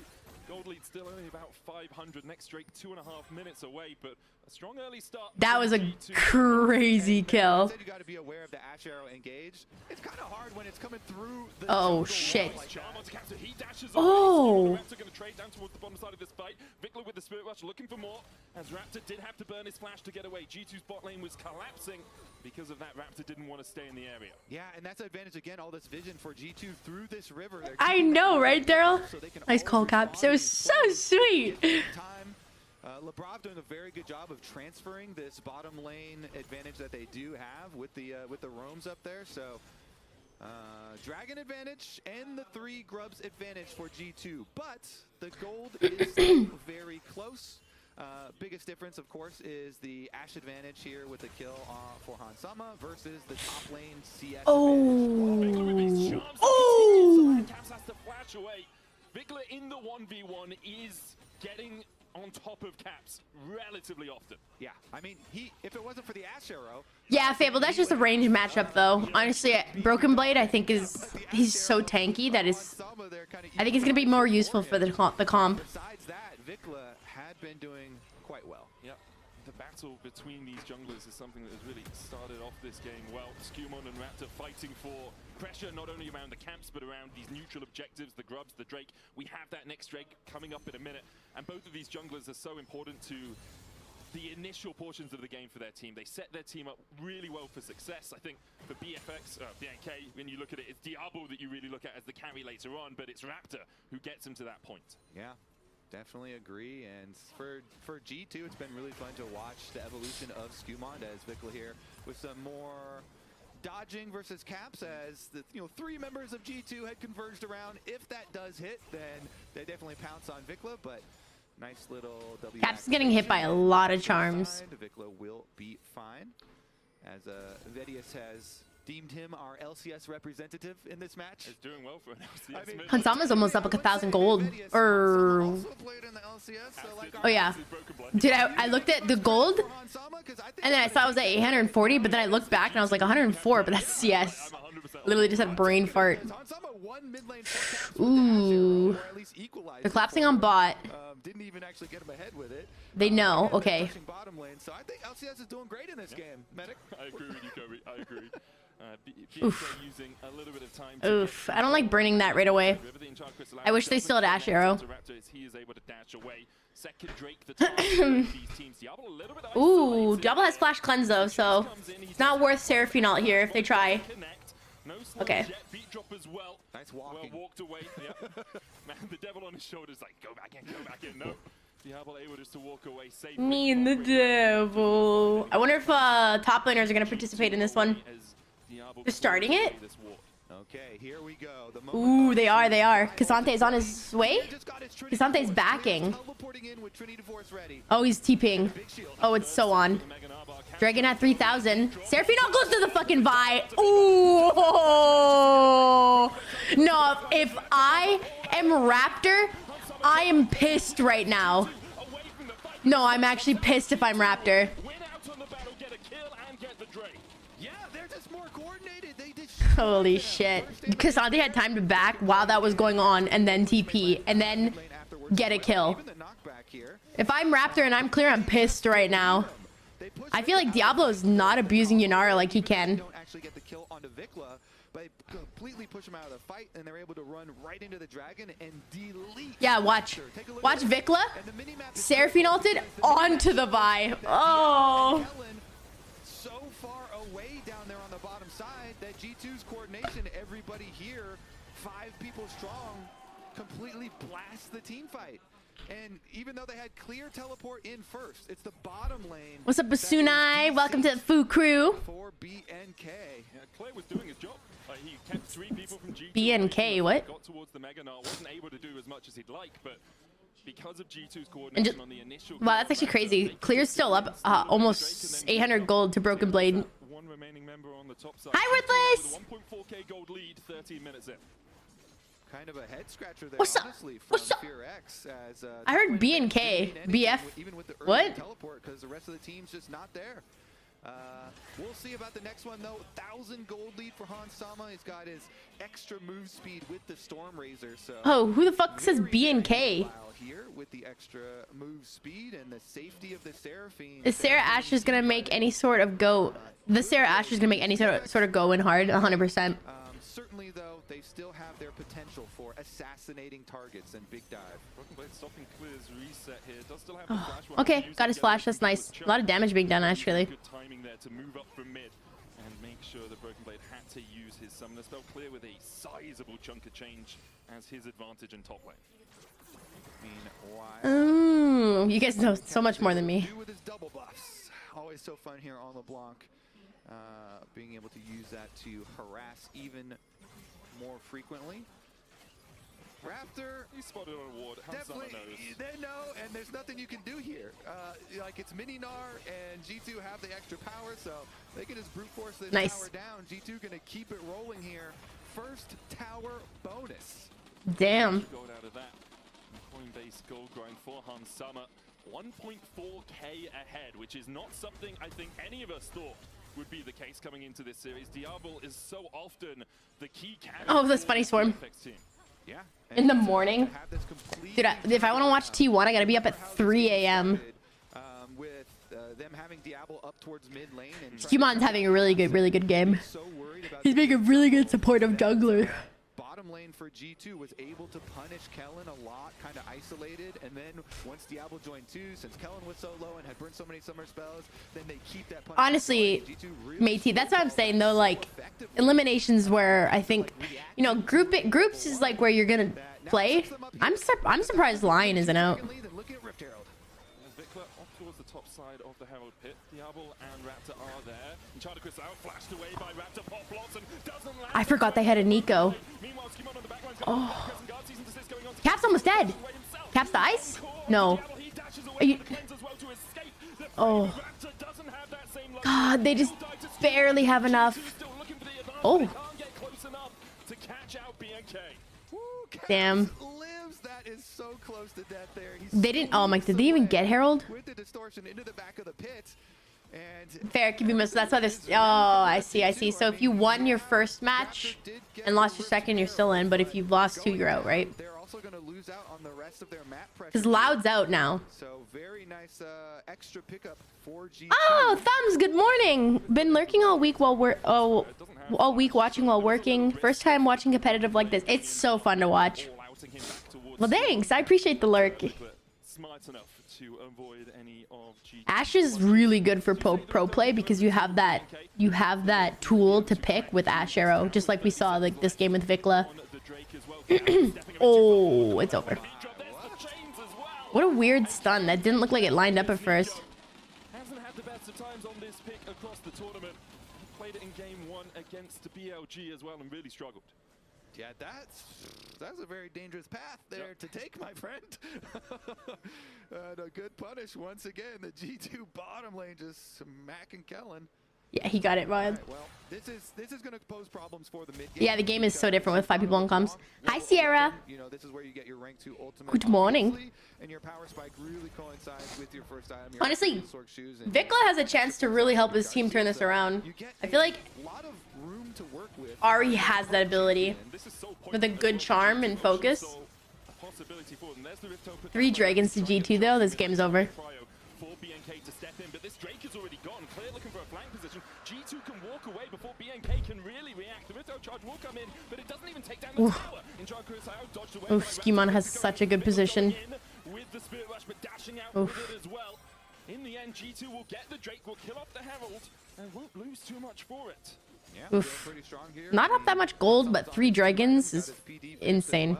Gold lead still only about 500. Next Drake 2.5 minutes away, but a strong early start. That was a G2. crazy kill. Said you got to be aware of the Ash arrow engaged. It's kind of hard when it's coming through the Oh jungle shit. wall like that. He dashes Oh. Raptor going to trade down towards the bottom side of this fight. Vikla with the Spirit Rush looking for more, as Raptor did have to burn his flash to get away. G2's bot lane was collapsing. Because of that, Raptor didn't want to stay in the area. Yeah, and that's the advantage again, all this vision for G2 through this river. They're I keeping know, that right, Daryl? so they can Nice always call, Caps. It respond was to so plays. sweet. Time. Labrov doing a very good job of transferring this bottom lane advantage that they do have with the roams up there. So Dragon advantage and the 3 grubs advantage for G2, but the gold is still very close. Biggest difference, of course, is the Ash advantage here with the kill for Hansama versus the top lane CS advantage. Oh! Caps has to flash away. Vikla in the 1v1 is getting on top of Caps relatively often. Yeah, I mean, if it wasn't for the Ash arrow... Yeah, Fable, that's just a range matchup, though. Honestly, Broken Blade, I think he's so tanky that I think he's gonna be more useful for the comp. Besides that, Vikla had been doing quite well. Yep. The battle between these junglers is something that has really started off this game well. Skumon and Raptor fighting for pressure not only around the camps but around these neutral objectives, the grubs, the Drake. We have that next Drake coming up in a minute, and both of these junglers are so important to the initial portions of the game for their team. They set their team up really well for success. I think for BNK, when you look at it, it's Diablo that you really look at as the carry later on, but it's Raptor who gets him to that point. Yeah, definitely agree. And for G2, it's been really fun to watch the evolution of Skumon as Vikla here with some more dodging versus Caps, as the 3 members of G2 had converged around. If that does hit, then they definitely pounce on Vikla, but nice little W. Caps is getting hit by a lot of charms. Vikla will be fine, as Vedius has deemed him our LCS representative in this match. He's doing well for an LCS. I mean, Hansama's almost up like 1,000 gold. Or... Also played in the LCS, so like Oh yeah. Dude, I looked at the gold, and then I saw it was at 840, but then I looked back and I was like 104, but that's CS. Literally just had a brain fart. Ooh. They're collapsing on bot. Didn't even actually get him ahead with it. They know, okay. Bottom lane, so I think LCS is doing great in this game. Medic. I agree with you, Kobe. I agree. Oof. Using a little bit of time Oof. I don't like burning that right away. I wish they still had Ash Arrow. He is able to dash away. Second Drake, the Ooh, Diablo has Flash Cleanse though, so it's not worth Seraphine ult here if they try. Okay. Nice walking. Well walked away. Yep. Man, the devil on his shoulders like, go back in. No. Diablo able just to walk away safely. Me and the devil. I wonder if top laners are going to participate in this one. They're starting it? Okay, here we go. Ooh, they are. Kasante is on his way? Kasante's backing. Oh, he's TPing. Oh, it's so on. Dragon at 3,000. Seraphine goes to the fucking Vi. Ooh. No, if I am Raptor, I am pissed right now. No, I'm actually pissed if I'm Raptor. Holy shit. Kasante had time to back while that was going on and then TP and then get a kill. If I'm Raptor and I'm clear, I'm pissed right now. I feel like Diablo is not abusing Yunara like he can. Don't actually get the kill onto Vikla, but completely push him out of the fight, and they're able to run right into the dragon and delete. Yeah, watch Vikla. Seraphine ulted onto the Vi. Oh. So far away down there on the bottom side that G2's coordination, everybody here, 5 people strong, completely blasts the team fight. And even though they had clear teleport in first, it's the bottom lane. What's up, Basunai? Welcome to the Foo Crew. For BNK. Yeah, Clay was doing his job. He kept 3 people from G2. BNK, what? Got towards the Mega Gnar, wasn't able to do as much as he'd like, but because of G2's And coordination just, on the initial. wow, that's actually crazy. Clear's still up almost 800 gold to Broken Blade. One remaining member on the top side. Hi, Worthless! With a 1.4k gold lead, 13 minutes in. Kind of a head scratcher there, What's up? honestly, from What's up? FEARX, as I heard B and K, BF. even with the early What? teleport, because the rest of the team's just not there. We'll see about the next one though. 1,000 gold lead for Hans Sama. He's got his extra move speed with the Storm Razor. So Oh, who the fuck says B and K? here with the extra move speed and the safety of the Seraphine. Is Sarah Asher's gonna make any sort of go? The Sarah Asher's gonna make any sort of go in hard, 100%. Certainly though, they still have their potential for assassinating targets and big dive. Broken Blade stopping Clear's reset here. Does still have the flash. Okay, got his flash. That's nice. A lot of damage being done actually. Good timing there to move up from mid and make sure that Broken Blade had to use his summoner spell. Clear with a sizable chunk of change as his advantage in top lane. Ooh, you guys know so much more than me. With his double buffs. Always so fun here on LeBlanc. Being able to use that to harass even more frequently. Raptor, He spotted on a ward. definitely, knows. they know, and there's nothing you can do here. Like it's Mini-Gnar and G2 have the extra power, so they can just brute force this Nice. tower down. G2 gonna keep it rolling here. First tower bonus. Damn. Gold out of that. Coinbase gold grind for Hans Sama. 1.4k ahead, which is not something I think any of us thought would be the case coming into this series. Diablo is so often the key candidate. Oh, that's funny, Swarm. Yeah. In the morning? Dude, if I want to watch T1, I gotta be up at 3 a.m. With them having Diablo up towards mid lane and Scumon's having a really good game. He's being a really good supportive jungler. bottom lane for G2 was able to punish Kellen a lot, kind of isolated, and then once Diablo joined too, since Kellen was so low and had burned so many summer spells, then they keep that punish. Honestly, matey, that's what I'm saying though, like, eliminations where I think, you know, groups is like where you're gonna play. I'm surprised Lion isn't out. Vikla off towards the top side of the Herald pit. Diablo and Raptor are there. And Chardicus out, flashed away by Raptor. Pop blocks and doesn't land. I forgot they had a Nico. Meanwhile, Skimon on the back line's got Oh. guard season assist going on. Cap's almost dead. Caps dies? No. Are you... Oh. God, they just barely have enough. Oh. Damn. That is so close to death there. They didn't. Oh my! Did they even get Herald? With the distortion into the back of the pit. And Fair, keep you missed. That's why this. Oh, I see. I see. So if you won your first match and lost your second, you're still in. But if you've lost two, you're out, right? They're also going to lose out on the rest of their map pressure. Because Loud's out now. So very nice extra pickup for G2. Oh, Thumbs. Good morning. Been lurking all week while we're all week watching while working. First time watching competitive like this. It's so fun to watch. Well, thanks. I appreciate the lurk. Smart enough to avoid any of G2. Ash is really good for pro play because you have that tool to pick with Ash Arrow, just like we saw like this game with Vikla. Oh, it's over. What a weird stun. That didn't look like it lined up at first. Hasn't had the best of times on this pick across the tournament. Played it in game 1 against BLG as well and really struggled. Yeah, that's a very dangerous path there to take, my friend. And a good punish once again. The G2 bottom lane just smacking Kellen. Yeah, he got it, Ryan. Right, well, this is going to pose problems for the mid game. Yeah, the game is so different with 5 people on comms. Hi, Sierra. You know, this is where you get your rank 2 ultimate. Good morning. And your power spike really coincides with your first item. Honestly, Vikla has a chance to really help his team turn this around. I feel like Ari has that ability with a good charm and focus. 3 dragons to G2 though. This game's over. For BNK to step in, but this Drake is already gone. Clear looking for a flank position. G2 can walk away before BNK can really react. The Ripto charge will come in, but it doesn't even take down the tower. Dodged away. Oof, Skimon has such a good position. With the Spirit Rush, but dashing out with it as well. In the end, G2 will get the Drake, will kill off the Herald, and won't lose too much for it. Yeah, oof. pretty strong here. Not up that much gold, but 3 dragons is insane.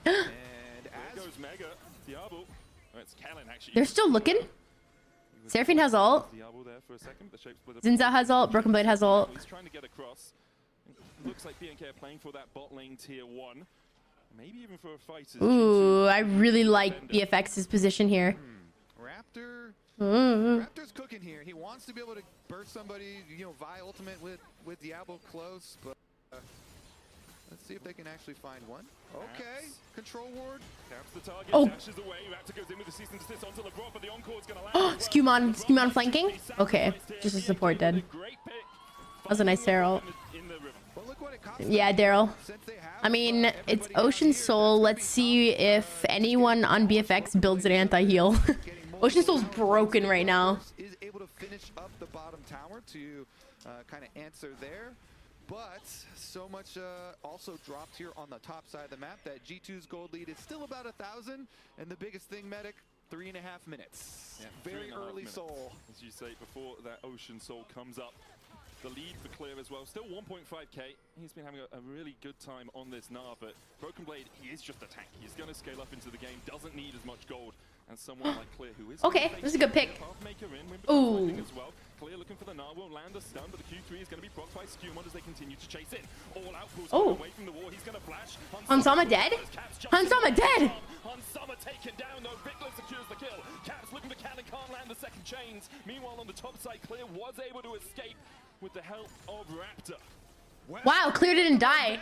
And there goes Mega. Diablo. Oh, it's Kellen, actually. They're still looking. Seraphine has ult. Diablo there for a second. The shape split. Zinza has ult. Broken Blade has ult. He's trying to get across. Looks like BNK are playing for that bot lane tier 1. Maybe even for a fight. Ooh, I really like BFX's position here. Raptor's cooking here. He wants to be able to burst somebody, you know, via ultimate with Diablo close, but let's see if they can actually find one. Okay, control ward. Caps the target, Oh. dashes away. Raptor goes in with the cease and desist onto LeBron, but the encore's gonna land. Skewmon flanking? Okay, just a support dead. That was a nice Daryl. Yeah, Daryl. I mean, it's Ocean Soul. Let's see if anyone on BFX builds an anti-heal. Ocean Soul's broken right now. Is able to finish up the bottom tower to kind of answer there. But so much also dropped here on the top side of the map that G2's gold lead is still about 1,000. And the biggest thing, Medic, 3.5 minutes. Yeah, Very 3.5 early minutes. Soul. As you say, before that Ocean Soul comes up. The lead for Clear as well, still 1.5k. He's been having a really good time on this Gnar, but Broken Blade, he is just a tank. He's going to scale up into the game, doesn't need as much gold as someone like Clear, who is... Okay, this is a good pick. Ooh. As well. Clear looking for the Gnar, won't land a stun, but the Q3 is going to be procced by Skewmon as they continue to chase in. All outputs away from the wall, he's going to flash. Hansama dead? Hansama dead! Hansama taken down though, Vickler secures the kill. Caps looking for cannon, can't land the second chains. Meanwhile on the top side, Clear was able to escape with the help of Raptor. Wow, Clear didn't die.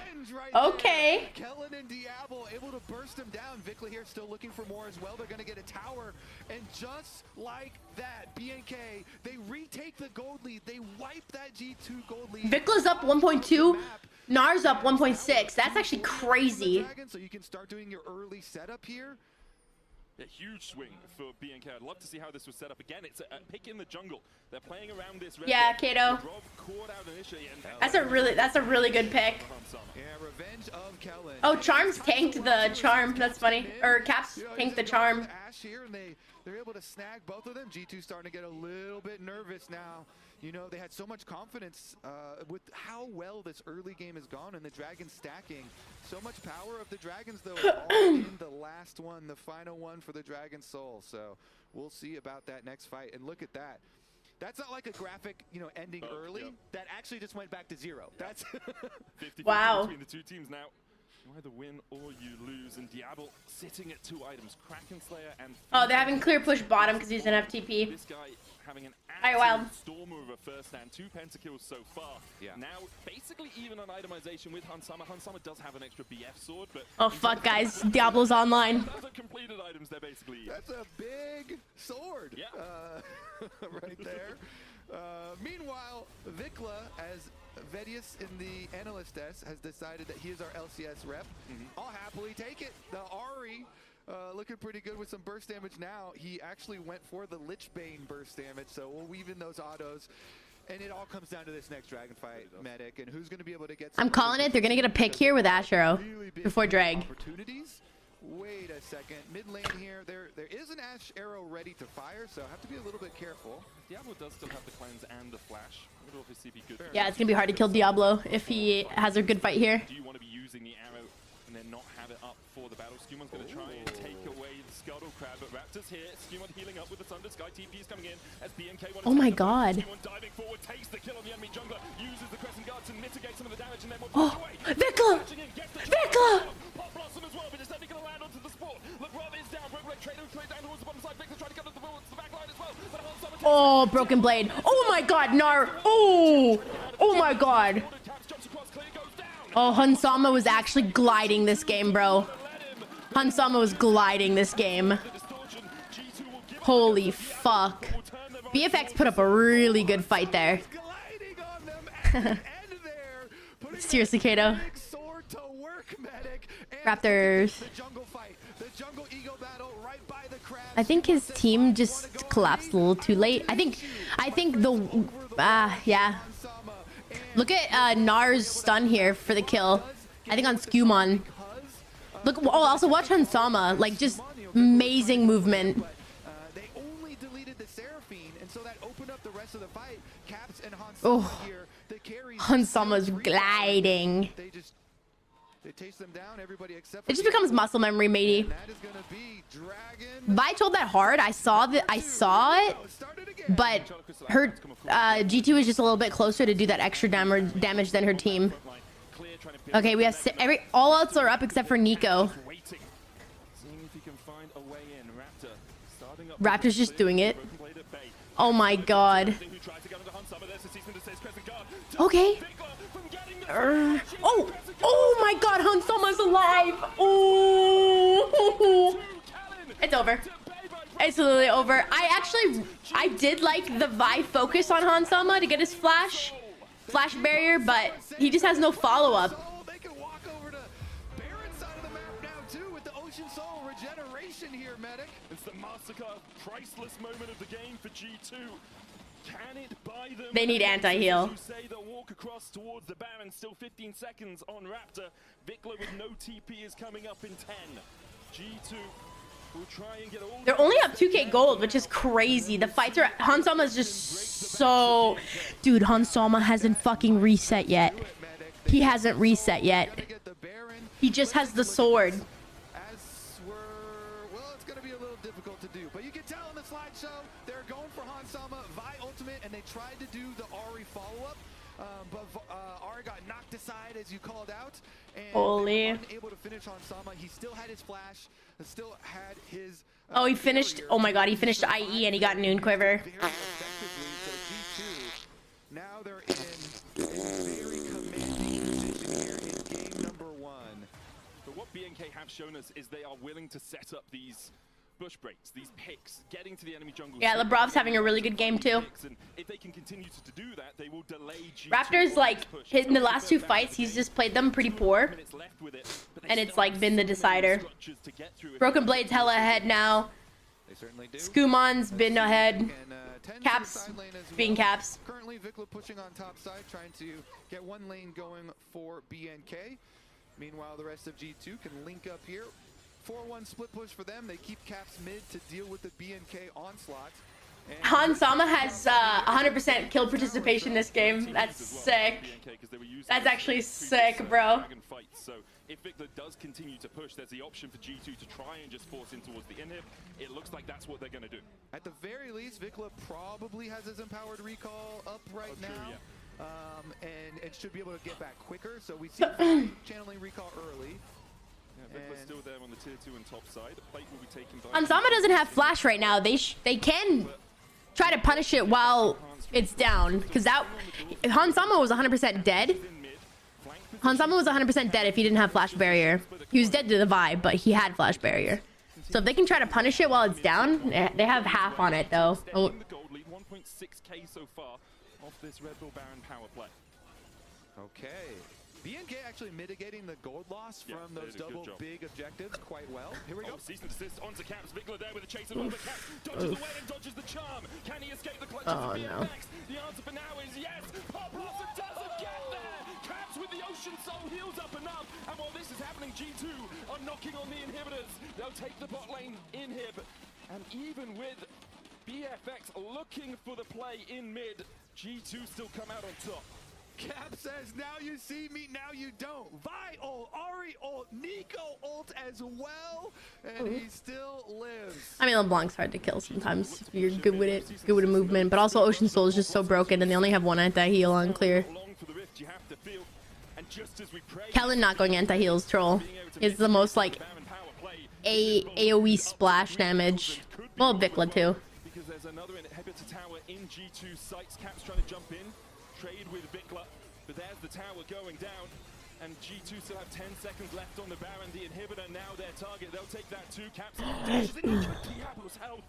Okay. Kellen and Diablo able to burst him down. Vickler here still looking for more as well. They're going to get a tower. And just like that, BNK, they retake the gold lead. They wipe that G2 gold lead. Vickler's up 1.2. Gnar's up 1.6. That's actually crazy. So you can start doing your early setup here. A huge swing for BNK. I'd love to see how this was set up again. It's a pick in the jungle. They're playing around this. Yeah, Kato. That's a really good pick. Yeah, revenge of Kellen. Oh, Charms tanked the charm. That's funny. Or Caps tanked the charm. Ash here, and they're able to snag both of them. G2 starting to get a little bit nervous now. You know, they had so much confidence with how well this early game has gone and the Dragons stacking. So much power of the Dragons, though, all in the last one, the final one for the Dragon Soul. So we'll see about that next fight. And look at that. That's not like a graphic, you know, ending early. Yep. That actually just went back to 0. That's 50-50 wow. between the two teams now. You either win or you lose, and Diablo sitting at 2 items, Kraken Slayer and... Oh, they're having Clear push bottom because he's an FTP. This guy having an Wild. stormer of a first stand, 2 pentakills so far. Yeah. Now, basically even on itemization with Hansama. Hansama does have an extra BF sword, but... Oh, fuck, guys. Diablo's online. Those are completed items there, basically. That's a big sword. Yeah. Right there. Meanwhile, Vikla, as Vedius in the analyst desk, has decided that he is our LCS rep. I'll happily take it. The Ahri looking pretty good with some burst damage now. He actually went for the Lichbane burst damage, so we'll weave in those autos. And it all comes down to this next dragon fight, Medic, and who's going to be able to get... I'm calling it. They're going to get a pick here with Ash Arrow before Drag. Opportunities. Wait a second. Mid lane here. There is an Ash Arrow ready to fire, so I have to be a little bit careful. Diablo does still have the cleanse and the flash. I would obviously be good. Yeah, it's going to be hard to kill Diablo if he has a good fight here. Do you want to be using the arrow and then not have it up for the battle? Skewmon's going to try and take away the Scuttle Crab, but Raptor's here. Skewmon healing up with the Thunder Sky. TP is coming in as BNK... Oh my god. Skewmon diving forward, takes the kill on the enemy jungler, uses the Crescent Guard to mitigate some of the damage, and then Oh, Vikla! Vikla! Pop Blossom as well, but it's never going to land onto the sport. LeBron is down. Broken Blade Trader straight down towards the bottom side. Vikla trying to get to the back line as well. But Oh, Broken Blade. Oh my god, Gnar. Oh! Oh my god. Oh, Hansama was actually gliding this game, bro. Hansama was gliding this game. Holy fuck. BFX put up a really good fight there. Seriously, Kato. Raptors. I think his team just collapsed a little too late. I think the yeah. Look at Gnar's stun here for the kill. I think on Skewmon. Look, oh, also watch Hansama, like just amazing movement. They only deleted the Seraphine, and so that opened up the rest of the fight. Caps and Hansama Oh, here. The carries Hansama's gliding. They taste them down, everybody except It just becomes muscle memory, matey. that is gonna be Dragon. Vi told that hard. I saw it, but her G2 is just a little bit closer to do that extra damage than her team. trying to build Okay, we have all outs are up except for Nico. just waiting. Seeing if he can find a way in. Raptor starting up. Raptor's just doing it. Broken blade at bay. Oh my god. Who tried to get onto Hunt Summer. There's the cease and desist crescent guard. Okay. Vickler from getting the Oh my god, Hansama's alive. Oh. It's over. It's literally over. I did like the Vi focus on Hansama to get his flash barrier, but he just has no follow-up. They can walk over to Baron's side of the map now too with the Ocean Soul regeneration here, Medic. It's the massacre, priceless moment of the game for G2. Can it buy them? They need anti-heal. Who say they'll walk across towards the Baron. Still 15 seconds on Raptor. Vickler with no TP is coming up in 10. G2 will try and get all. They're only up 2k gold, which is crazy. The fights are Hansama is just so, dude. Hansama hasn't fucking reset yet. He hasn't reset yet. He just has the sword. It's going to be a little difficult to do, but you can tell in the slideshow they're going for Hansama, Vi ultimate, and they tried to do the Ahri follow-up, but Ahri got knocked aside as you called out, and Holy. they were unable to finish Hansama. He still had his flash, still had his. Oh, he finished. Oh my god, he finished IE and he got Noon Quiver. Very effectively, so G2, now they're in a very commanding position here in game number 1. But what BNK have shown us is they are willing to set up these bush breaks, these picks, getting to the enemy jungle. Yeah, Lebrov's having a really good game too. And if they can continue to do that, they will delay G2 Raptor's like in the last 2 fights, he's just played them pretty poor, and it's like been the decider. Broken Blade's hella ahead now. They certainly do. Skumon's been ahead. And, Tens Caps to the side lane as being well. Caps. Currently, Vickler pushing on top side, trying to get one lane going for BNK. Meanwhile, the rest of G2 can link up here. 4-1 split push for them. They keep Caps mid to deal with the BNK onslaught. Hansama has 100% kill participation this game. That's sick. That's actually sick, bro. So if Vickler does continue to push, there's the option for G2 to try and just force in towards the inhib. It looks like that's what they're going to do. At the very least, Vickler probably has his empowered recall up right now. True, yeah. And should be able to get back quicker. So we see channeling recall early. Yeah, Vickler's still there on the tier 2 and top side. The plate will be taken by. Hansama doesn't have flash right now. They can try to punish it while it's down, because that Hansama was 100% dead. Hansama was 100% dead if he didn't have flash barrier. He was dead to the vibe, but he had flash barrier. So if they can try to punish it while it's down, they have half on it though. Oh. The gold lead, 1.6k so far off this Red Bull Baron power play. Okay. BNK actually mitigating the gold loss from those double big objectives quite well. Here we go. Cease and desist onto Caps. Vickler there with a chase of over Caps. Dodges away and dodges the charm. Can he escape the clutches of BFX? The answer for now is yes. Pop Blossom doesn't get there. Caps with the Ocean Soul heals up enough. And while this is happening, G2 are knocking on the inhibitors. They'll take the bot lane inhib. And even with BFX looking for the play in mid, G2 still come out on top. Cap says, now you see me, now you don't. Vi ult, Ahri ult, Nico ult as well, and he still lives. I mean, LeBlanc's hard to kill sometimes. You're good with it, good with a movement, but also Ocean Soul is just so broken, and they only have one anti-heal on clear. Kellen not going anti-heal is troll. It's the most like AoE splash damage. Well, Vickler too. Because there's another inhibitor tower in G2 sights. Caps trying to jump in. Trade with Vickler, but there's the tower going down, and G2 still have 10 seconds left on the Baron. The inhibitor now their target. They'll take that too. Caps dashes into Diablo's health.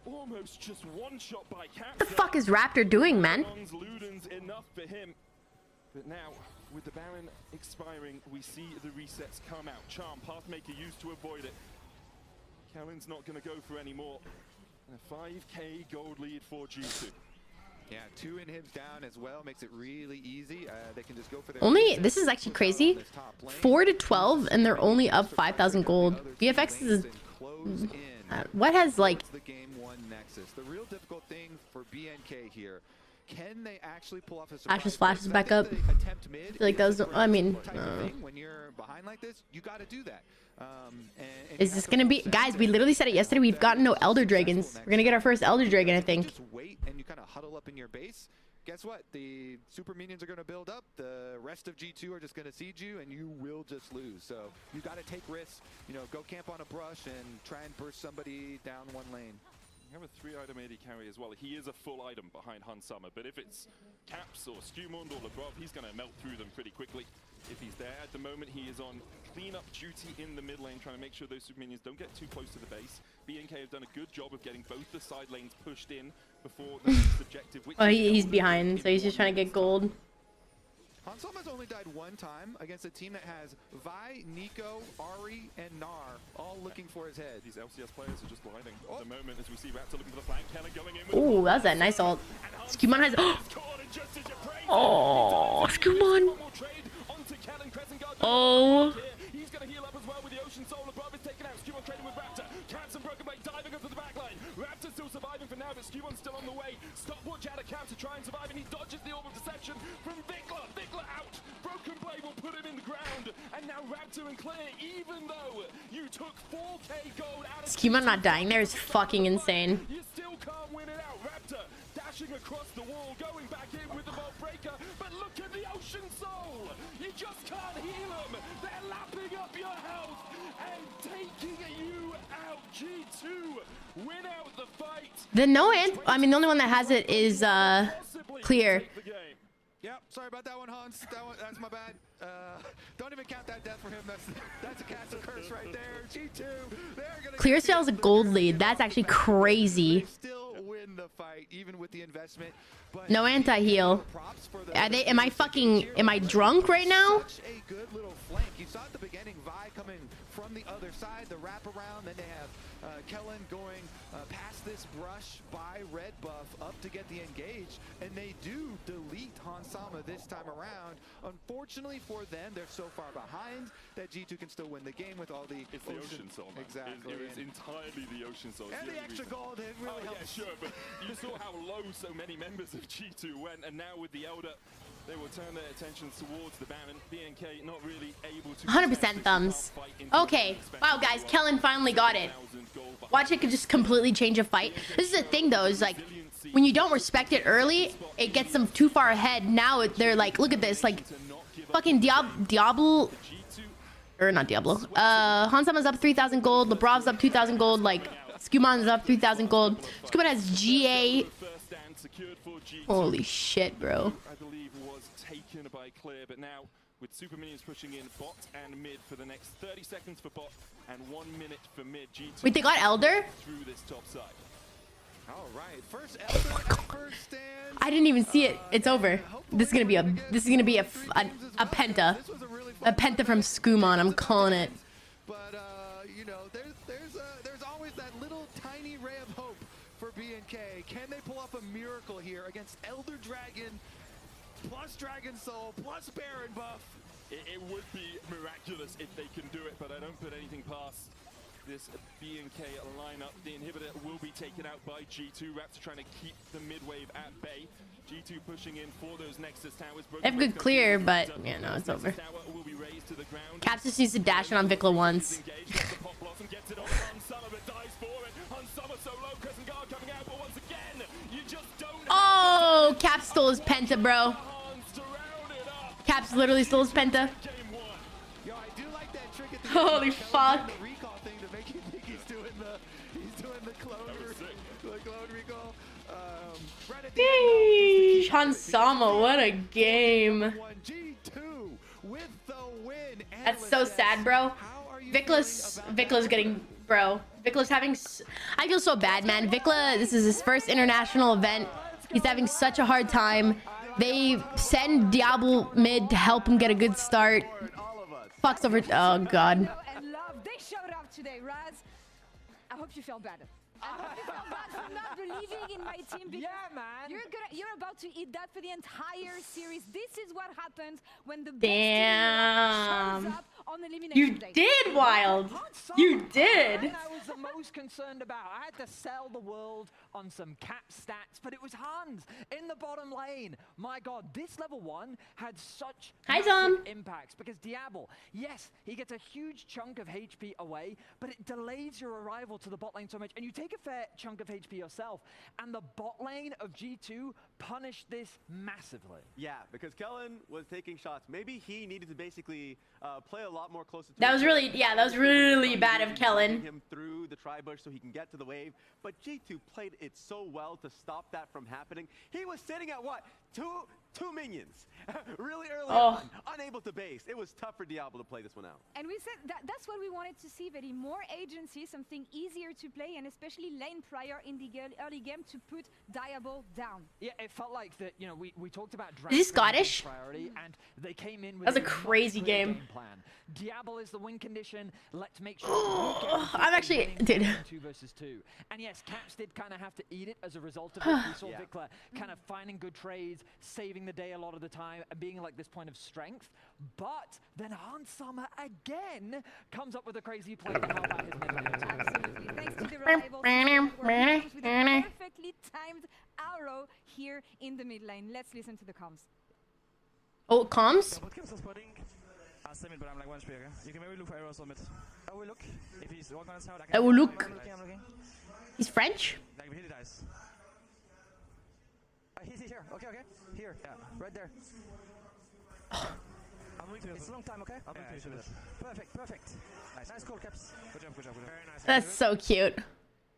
Almost just one shot by Caps. What the fuck is Raptor doing, man? Ludens enough for him. But now, with the Baron expiring, we see the resets come out. Charm, Pathmaker used to avoid it. Kellen's not going to go for any more. And a 5k gold lead for G2. Yeah, 2 inhibs down as well makes it really easy. They can just go for their only. This is actually crazy. 4 to 12, and they're only up 5,000 gold. VFX is. What has like? The game 1 nexus. The real difficult thing for BNK here. Can they actually pull off a surprise? Ashes flashes back up. Attempt mid. I feel like those. I mean. When you're behind like this, you got to do that. Is this gonna be, guys? We literally said it yesterday. We've gotten no Elder Dragons. We're gonna get our first Elder Dragon, I think. Just wait and you kind of huddle up in your base. guess what? The super minions are going to build up. The rest of G2 are just going to siege you, and you will just lose. So you got to take risks. You know, go camp on a brush and try and burst somebody down one lane. We have a 3-item AD carry as well. He is a full item behind Hansama, but if it's Caps or Skewmund or Lebrov, he's going to melt through them pretty quickly. If he's there at the moment, he is on cleanup duty in the mid lane, trying to make sure those super minions don't get too close to the base. BNK have done a good job of getting both the side lanes pushed in before the next objective. Oh, he's behind, so he's just trying to get gold. Hansama's only died one time against a team that has Vi, Nico, Ari, and Gnar all looking for his head. These LCS players are just blinding at the moment as we see Raptor looking for the flank. Kellen going in with Ooh, that was a nice ult. Skewmund has. Oh, Skewmund. Oh. He's going to heal up as well with the Ocean Soul. Above is taken out. Skewmund trading with Raptor. Caps and Broken Blade diving into the backline. Raptor still surviving for now, but Skewmund's still on the way. Stopwatch out of Caps to try and survive, and he dodges the Orb of Deception from Vikla. Vikla out. Broken Blade will put him in the ground. And now Raptor and Clear, even though you took 4k gold out of Skewmund not dying there is fucking insane. you still can't win it out. Raptor dashing across the wall, going back in with the Vault Breaker. But look at the Ocean Soul. You just can't heal them. They're lapping up your health and taking you out. G2 win out the fight. The I mean, the only one that has it is Clear. Yep, sorry about that one, Hans. That's my bad. Don't even count that death for him. That's a castle curse right there. G2, they're gonna Clear still has a gold lead. That's actually crazy. They still win the fight, even with the investment. But No anti-heal. Am I drunk right now? Such a good little flank. You saw at the beginning Vi coming from the other side, the wraparound. Then they have Kellen going past this brush by Red Buff up to get the engage, and they do delete Hansama this time around. Unfortunately for them, they're so far behind that G2 can still win the game with all the It's the Ocean Soul, man. Exactly. It was entirely the Ocean Soul. And the extra gold, it really yeah, helps. sure, but you saw how low so many members of G2 went, and now with the Elder, they will turn their attentions towards the Baron. BNK not really able to 100% thumbs. Okay, wow, guys, Kellen finally got it. Watch it could just completely change a fight. This is the thing, though, is like, when you don't respect it early, it gets them too far ahead. Now they're like, look at this, like, fucking Diablo, or not Diablo. Hansama's up 3,000 gold, Lebrov's up 2,000 gold, like, Skewmund's up 3,000 gold. Skewmund has GA. Holy shit, bro. I believe was taken by Clear, but now with super minions pushing in bot and mid for the next 30 seconds for bot and 1 minute for mid. G2 Wait, they got Elder? through this top side. All right, first Elder stands. I didn't even see it. It's over. This is gonna be a penta. A penta from Skewmund. I'm calling it. But you know, there's always that little tiny ray of hope for BNK. Can they pull off a miracle here against Elder Dragon plus Dragon Soul plus Baron buff? It would be miraculous if they can do it, but I don't put anything past this BNK lineup. The inhibitor will be taken out by G2. Raptor trying to keep the mid wave at bay. G2 pushing in for those Nexus towers. They have good clear, but yeah, no, it's over. Caps just needs to dash it on Vikla once. Oh, Caps stole his penta, bro. Caps literally stole his penta. Holy fuck. Sheesh, Hansama, what a game. That's so sad, bro. Vikla's getting, bro. Vikla's having, I feel so bad, man. Vikla, this is his first international event. He's having such a hard time. They send Diablo mid to help him get a good start. Fucks over, oh god. And love, they showed up today, Raz. I hope you feel better. I hope you feel bad for not believing in my team because you're about to eat that for the entire series. This is what happens when the best team shows up on elimination day. You did, Wild. You did. I was the most concerned about. I had to sell the world on some cap stats, but it was Hans in the bottom lane. My God, this level 1 had such massive impacts because Diablo, yes, he gets a huge chunk of HP away, but it delays your arrival to the bot lane so much, and you take a fair chunk of HP yourself, and the bot lane of G2 punished this massively. Yeah, because Kellen was taking shots. Maybe he needed to basically play a lot more closer to that was really bad of Kellen. Him through the tri-bush so he can get to the wave, but G2 played it so well to stop that from happening. He was sitting at what? Two minions really early on, unable to base. It was tough for Diablo to play this one out. And we said that's what we wanted to see, Veli. More agency, something easier to play, and especially lane prior in the early game to put Diablo down. Yeah, it felt like that, you know, we talked about Is he Scottish? priority, and they came in with That's a crazy game. plan. Diablo is the win condition. Let's make sure I'm actually, dude. 2 versus 2. And yes, Caps did kind of have to eat it as a result of it. We saw Vikla kind of finding good trades, saving the day a lot of the time, and being like this point of strength. But then Hans Sommer again comes up with a crazy play to help out his mid lane. Absolutely. Thanks to the rivals, with a perfectly timed arrow here in the mid lane. Let's listen to the comms. Oh, comms? But I'm like one speaker. You can maybe look for arrows on it. I will look. If he's walking on his side, I will look. I'm looking. He's French? Like we hit the dice. He's here. Okay. Here. Yeah. Right there. It's a long time, okay? Perfect. Nice call, Caps. Good job. Very nice. That's so cute.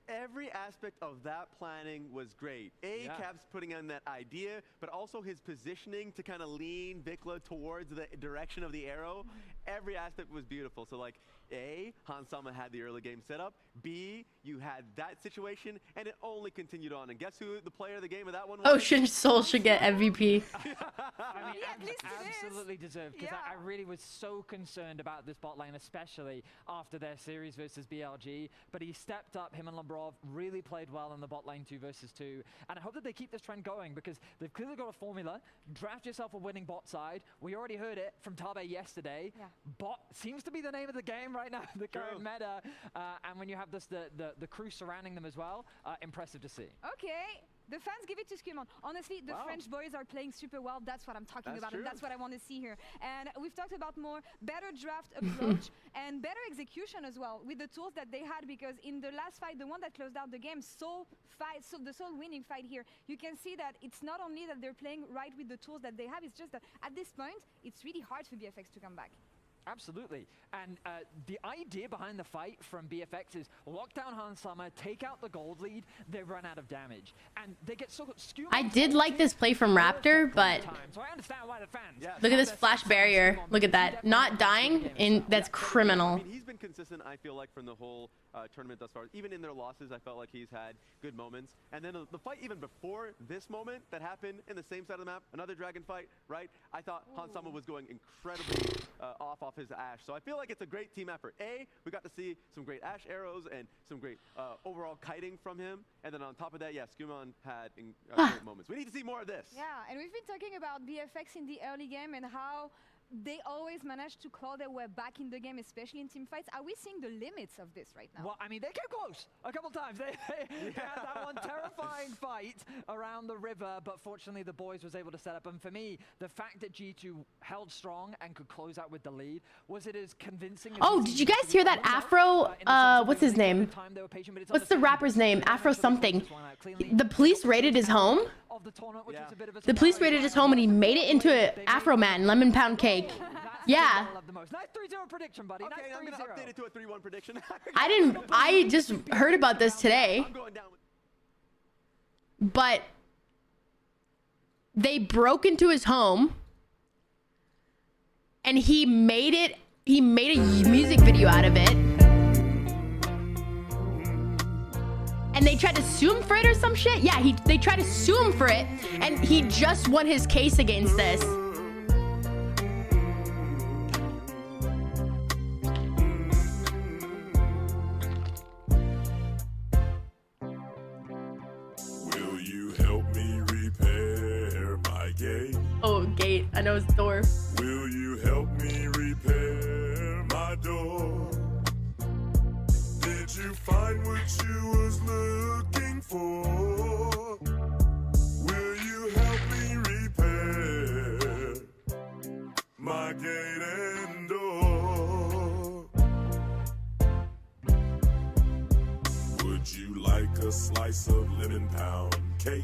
Every aspect of that planning was great. Caps putting in that idea, but also his positioning to kind of lean Vikla towards the direction of the arrow. Every aspect was beautiful. So like, A, Hans Sommer had the early game set up. B, you had that situation, and it only continued on. And guess who the player of the game of that one was? Ocean Soul should get MVP. I mean, absolutely deserved, because I really was so concerned about this bot lane, especially after their series versus BLG. But he stepped up, him and Lombrov really played well in the bot lane 2 versus 2. And I hope that they keep this trend going, because they've clearly got a formula. Draft yourself a winning bot side. We already heard it from Tabe yesterday. Bot seems to be the name of the game right now, the current meta. And when you have this, the crew surrounding them as well, impressive to see. Okay. The fans give it to Skumon. Honestly, the French boys are playing super well. That's what I'm talking about, and that's what I want to see here. And we've talked about better draft approach and better execution as well with the tools that they had, because in the last fight, the one that closed out the game, the sole winning fight here, you can see that it's not only that they're playing right with the tools that they have, it's just that at this point, it's really hard for BFX to come back. Absolutely. And the idea behind the fight from BFX is lock down Hans Sommer, take out the gold lead, they run out of damage. And they get so skewed. I did like this play from Raptor, but so I understand why the fans. look at this flash barrier. Look at that. Not dying, that's criminal. I mean, he's been consistent, I feel like, from the whole tournament thus far. Even in their losses, I felt like he's had good moments. And then the fight even before this moment that happened in the same side of the map, another dragon fight, right? I thought Hans Sommer was going incredibly off his Ashe. So I feel like it's a great team effort. We got to see some great Ashe arrows and some great overall kiting from him. And then on top of that, Skumon had great moments. We need to see more of this. Yeah, and we've been talking about BFX in the early game and how they always manage to claw their way back in the game, especially in team fights. Are we seeing the limits of this right now? Well, I mean, they came close a couple times. They had that one terrifying fight around the river, but fortunately the boys was able to set up. And for me, the fact that G2 held strong and could close out with the lead, was it as convincing as did you guys hear that Afro, what's his name? What's the rapper's name? Afro something. The police raided his home. The police raided his home and he made it into an Afro Man, lemon pound cake. Yeah. Nice 3-0 prediction, buddy. Okay, I'm gonna update it to a 3-1 prediction. I just heard about this today. But they broke into his home and he made a music video out of it. And they tried to sue him for it or some shit? Yeah, they tried to sue him for it, and he just won his case against this. Will you help me repair my gate? Oh, gate. I know it's door. Will you help me repair my door? Did you find what you was looking for? my gate and door. Would you like a slice of lemon pound cake?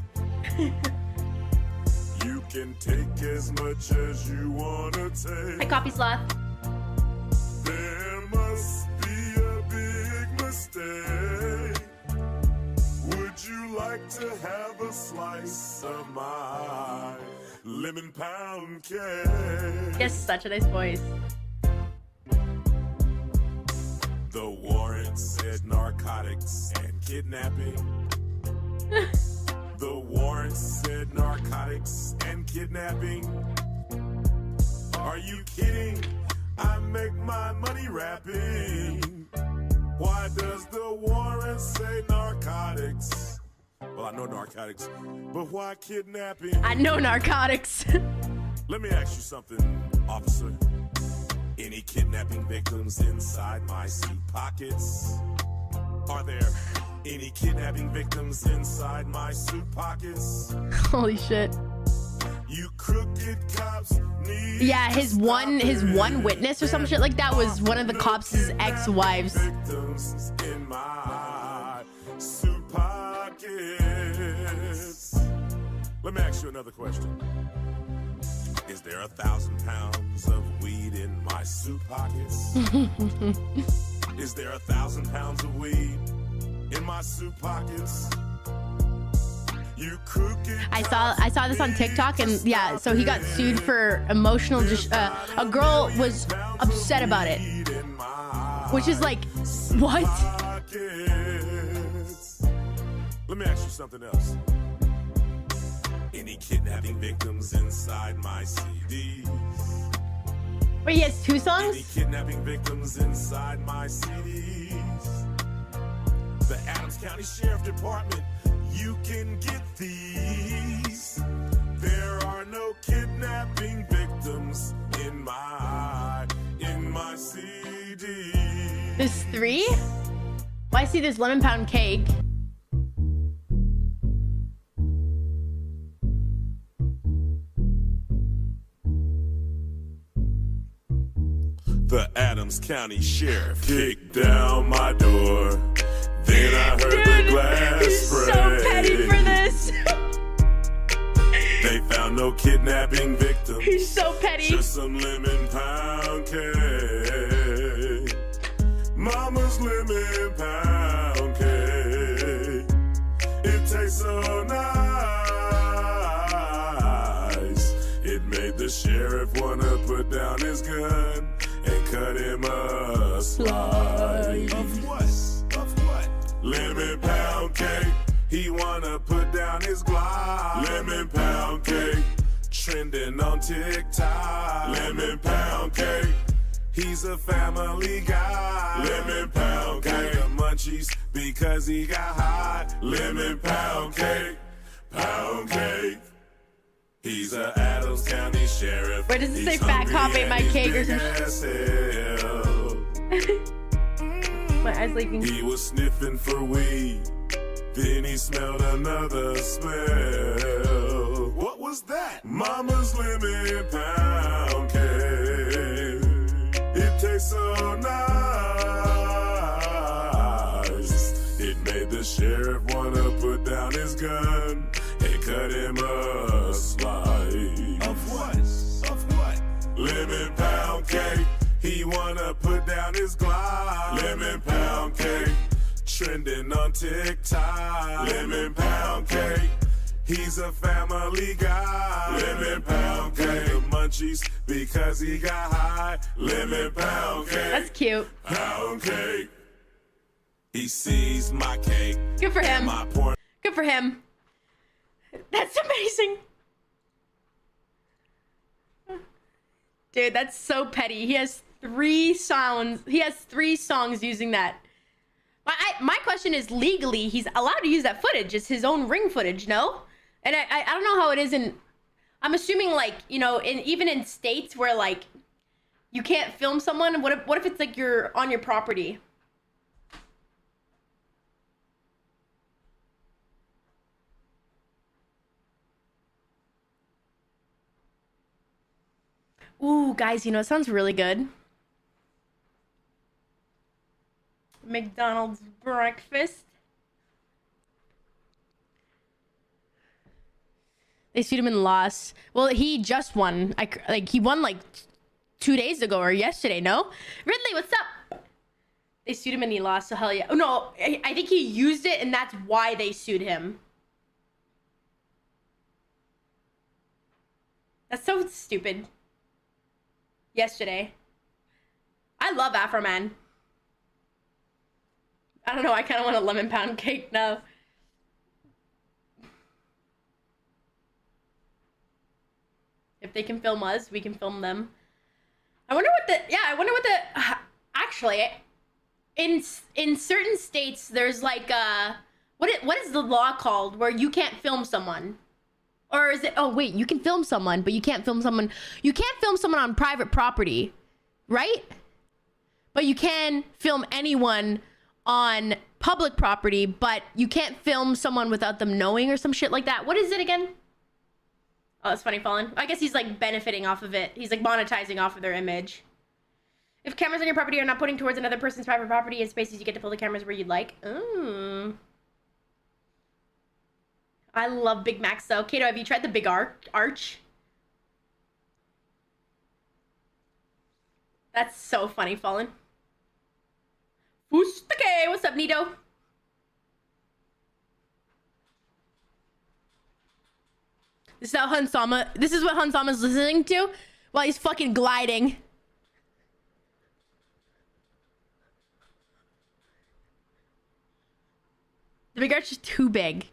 You can take as much as you wanna take. Hi, Coffee Sloth. There must be a big mistake. Would you like to have a slice of my lemon pound cake? He has such a nice voice. The warrant said narcotics and kidnapping. The warrant said narcotics and kidnapping. Are you kidding? I make my money rapping. Why does the warrant say narcotics? Well, I know narcotics, but why kidnapping? I know narcotics. Let me ask you something, officer. Any kidnapping victims inside my suit pockets? Are there any kidnapping victims inside my suit pockets? Holy shit. You crooked cops need. Yeah, his one witness or some shit like that was one of the cops' ex-wives. Victims in my suit pockets. Let me ask you another question. Is there 1,000 pounds of weed in my suit pockets? Is there 1,000 pounds of weed in my suit pockets? You crooked. I saw this on TikTok, and yeah, so he got sued for emotional. A girl was upset about it, which is like, what? Let me ask you something else. Any kidnapping victims inside my CDs? Wait, he has 2 songs? Any kidnapping victims inside my CDs? The Adams County Sheriff Department, you can get these. There are no kidnapping victims in my CD. There's 3? Well, I see there's lemon pound cake. The Adams County Sheriff kicked down my door. Then I heard the glass He's break. so petty for this. They found no kidnapping victims. He's so petty. Just some lemon pound cake. Mama's lemon pound cake. It tastes so nice. It made the sheriff wanna put down his gun and cut him a slice. Of what? Of what? Lemon pound cake. He wanna put down his Glock. Lemon pound cake. Trending on TikTok. Lemon pound cake. He's a family guy. Lemon pound cake. The munchies because he got hot. Lemon pound cake. Pound cake. He's a Adams County Sheriff. Where does it say fat cop ate my cake or some shit? My eyes leaking. He was sniffing for weed. Then he smelled another smell. What was that? Mama's lemon pound cake. It tastes so nice. It made the sheriff wanna put down his gun and cut him a slice. Of what? Of what? Lemon pound cake. He wanna put down his Glock. Lemon pound cake. Trending on TikTok. Lemon pound cake. He's a family guy. Lemon pound cake. The munchies because he got high. Lemon pound cake. That's cute. Pound cake. He sees my cake. Good for him. My porn. Good for him. That's amazing. Dude, that's so petty. He has 3 songs. He has 3 songs using that. My question is, legally, he's allowed to use that footage. It's his own ring footage, no? And I don't know how it is in... I'm assuming, like, you know, even in states where, like, you can't film someone. What if it's, like, you're on your property? Ooh, guys, you know, it sounds really good. McDonald's breakfast. They sued him and lost. Well, he just won. He won like 2 days ago or yesterday, no? Ridley, what's up? They sued him and he lost, so hell yeah. Oh, no, I think he used it and that's why they sued him. That's so stupid. Yesterday. I love Afro Man. I don't know, I kind of want a lemon pound cake now. If they can film us, we can film them. I wonder what the, actually, in certain states, there's like, what is the law called where you can't film someone? Or is it, oh wait, you can film someone, but you can't film someone on private property, right? But you can film anyone on public property, but you can't film someone without them knowing or some shit like that. What is it again? Oh, that's funny, Fallen. I guess he's like benefiting off of it. He's like monetizing off of their image. If cameras on your property are not pointing towards another person's private property in spaces, you get to pull the cameras where you'd like. Ooh. I love Big Macs though. Kato, have you tried the big arch? That's so funny, Fallen. Okay, what's up, Nito? This is what Hansama's listening to while he's fucking gliding. The big arch is too big.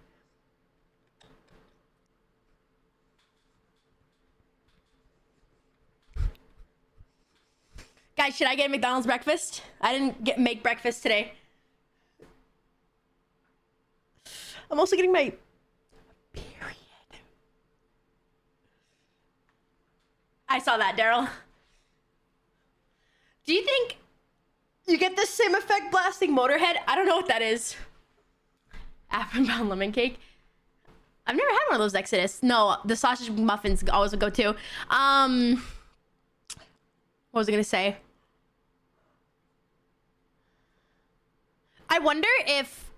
Guys, should I get McDonald's breakfast? I didn't make breakfast today. I'm also getting my period. I saw that, Daryl. Do you think you get the same effect blasting Motorhead? I don't know what that is. Afro pound lemon cake. I've never had one of those Exodus. No, the sausage muffins always would go too. What was I gonna say? I wonder if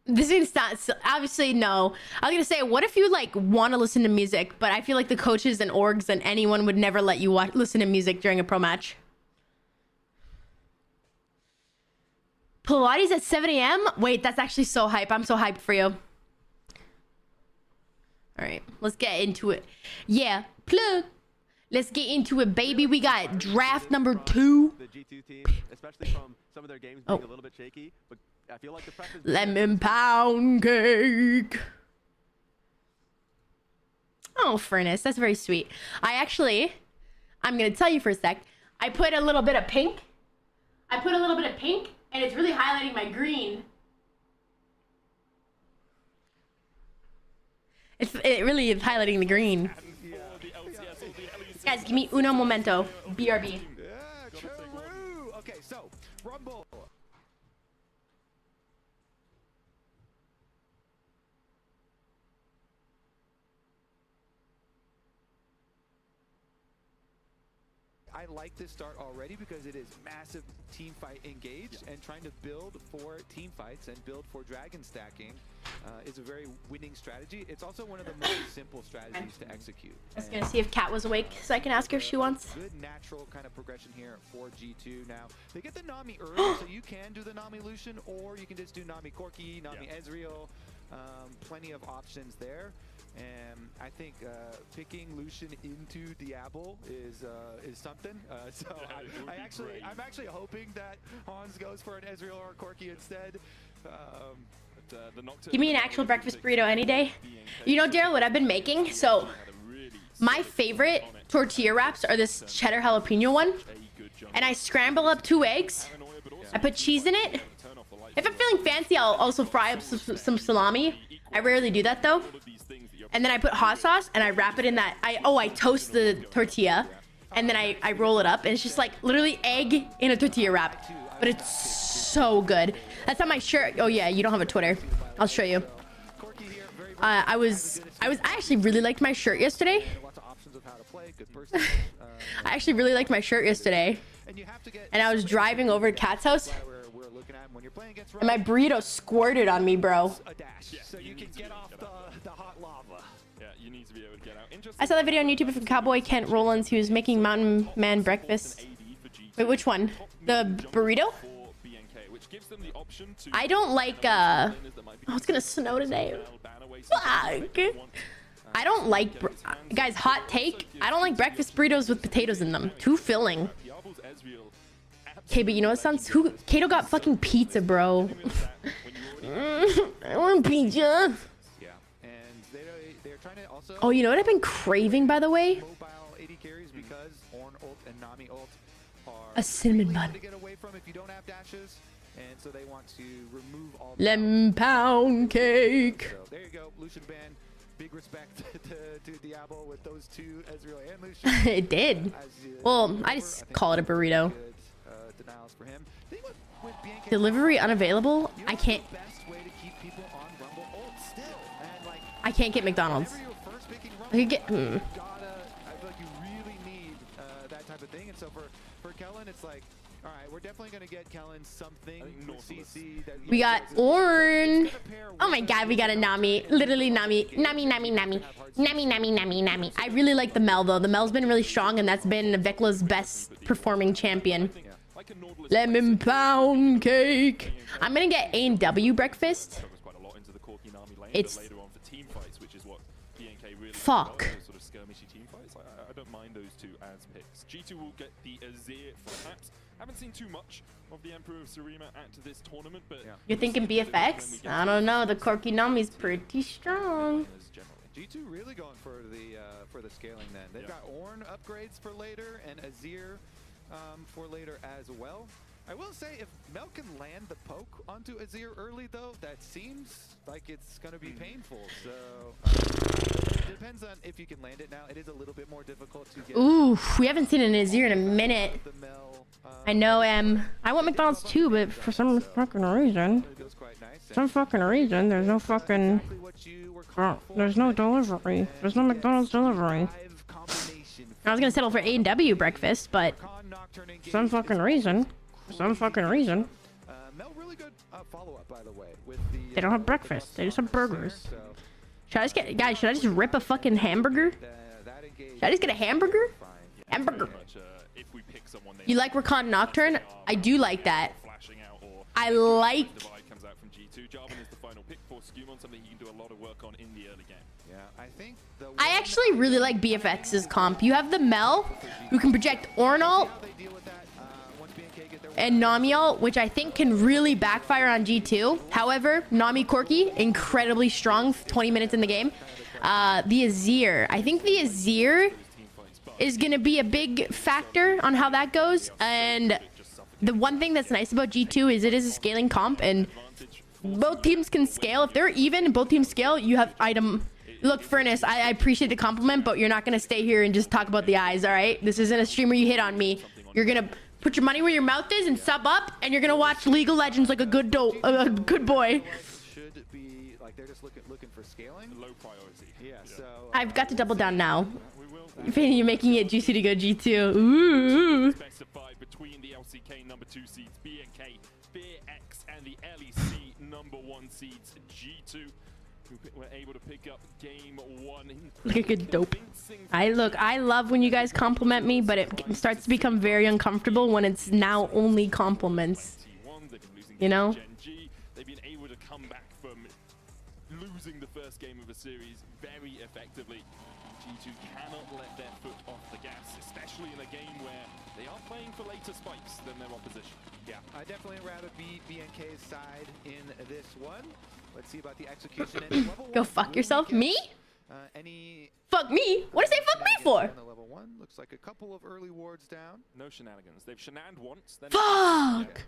this is not, obviously no. I was gonna say, what if you like want to listen to music, but I feel like the coaches and orgs and anyone would never let you listen to music during a pro match. Pilates at 7 a.m? Wait, that's actually so hype. I'm so hyped for you. All right, let's get into it. Yeah, plug. Let's get into it, baby. We got draft number 2. The G2 team, especially from some of their games being a little bit shaky, but I feel like the prep is lemon pound cake. Oh, Furnace, that's very sweet. I'm gonna tell you for a sec. I put a little bit of pink. And it's really highlighting my green. It really is highlighting the green. Guys, give me uno momento. BRB. Yeah, true. Okay, so Rumble. I like this start already because it is massive team fight engaged, and trying to build for team fights and build for dragon stacking is a very winning strategy. It's also one of the most simple strategies to execute. I was gonna see if Kat was awake so I can ask her if she wants. Good natural kind of progression here for G2. Now they get the Nami early, so you can do the Nami Lucian, or you can just do Nami Corki, Nami Ezreal. Plenty of options there. And I think picking Lucian into Diablo is something. So I'm actually hoping that Hans goes for an Ezreal or a Corki instead. Give me an actual breakfast burrito any day. You know, Daryl, what I've been making? So my favorite tortilla wraps are this cheddar jalapeno one. And I scramble up 2 eggs. I put cheese in it. If I'm feeling fancy, I'll also fry up some salami. I rarely do that though. And then I put hot sauce and I wrap it in that. I toast the tortilla and then I roll it up, and it's just like literally egg in a tortilla wrap. But it's so good. That's on my shirt. Oh yeah, you don't have a Twitter. I'll show you. I actually really liked my shirt yesterday. of how to play, good person. I actually really liked my shirt yesterday. And I was driving over to Kat's house. And my burrito squirted on me, bro. So you can get off the hot lava. Yeah, you need to be able to get out. I saw that video on YouTube from Cowboy Kent Rollins who was making Mountain Man breakfast. Wait, which one? The burrito? I don't like, oh, it's gonna snow today. Fuck. I don't like, guys, hot take. I don't like breakfast burritos with potatoes in them. Too filling. Okay, but you know what sounds? Kato got fucking pizza, bro. I want pizza. Yeah, and they're trying to also. Oh, you know what I've been craving, by the way? Mobile AD carries because Ornn ult and Nami ult are a cinnamon bun. to get away from if you don't have dashes, and so they want to remove all. Lemon pound cake. So there you go, Lucian ban. Big respect to Diablo with those two, Ezreal and Lucian. It did. Well, I just call it a burrito. Denials for him. Delivery unavailable? I can't. I can't get McDonald's. I could get. I feel like you really need that type of thing, and so for Kellen, it's like, all right, we're definitely gonna get Kellen something with CC. We got Ornn. Oh my god, we got a Nami. Literally Nami. Nami. I really like the Mel though. The Mel's been really strong, and that's been Vecla's best performing champion. Lemon pound cake. I'm gonna get A&W breakfast. It's fuck. I don't mind those two as picks. G2 will get the Azir perhaps. Haven't seen too much of the Emperor of Sarima at this tournament, but You're thinking BFX? I don't know. The Corki Nami's pretty strong. G2 really going for the scaling then. They've got Ornn upgrades for later and Azir for later as well. I will say, if Mel can land the poke onto Azir early though, that seems like it's going to be painful. So it depends on if you can land it now. It is a little bit more difficult to get. Ooh, we haven't seen an Azir in a minute. I know, I want McDonald's too, but for some fucking reason, there's no fucking, there's no delivery. There's no McDonald's delivery. I was gonna settle for A&W breakfast, but some fucking reason. Mel really good follow-up, by the way, with the, They don't have breakfast. They just have burgers. Should I just get, guys? Should I just rip a fucking hamburger? Should I just get a hamburger? Hamburger. You like Recon Nocturne? I do like that. I like. I actually really like BFX's comp. You have the Mel, who can project Ornn ult and Nami ult, which I think can really backfire on G2. However, Nami Corki, incredibly strong, 20 minutes in the game. The Azir. I think the Azir is going to be a big factor on how that goes. And the one thing that's nice about G2 is it is a scaling comp, and both teams can scale. If they're even, both teams scale, you have item. Look, Furnace, I appreciate the compliment, but you're not going to stay here and just talk about the eyes, all right? This isn't a stream where you hit on me. You're going to put your money where your mouth is and sub up, and you're going to watch League of Legends like a good boy. Should be like they're just looking for scaling. Low priority. Yeah, so I've got to double down now. You're making it juicy to go G2. Ooh. Specified between the LCK number 2 seeds, BNK, FEARX, and the LEC number 1 seeds, G2, who were able to pick up game 1. Look at good dope. I love when you guys compliment me, but it starts to become very uncomfortable when it's now only compliments. You know? They've been able to come back from losing the first game of a series very effectively. G2 cannot let their foot off the gas, especially in a game where they are playing for later spikes than their opposition. Yeah, I definitely rather be BNK's side in this one. Let's see about the execution. Go fuck yourself. Me? Any Fuck me? What did I say fuck me for? Level 1 looks like a couple of early wards down. No shenanigans. They've shenaned once. Then fuck.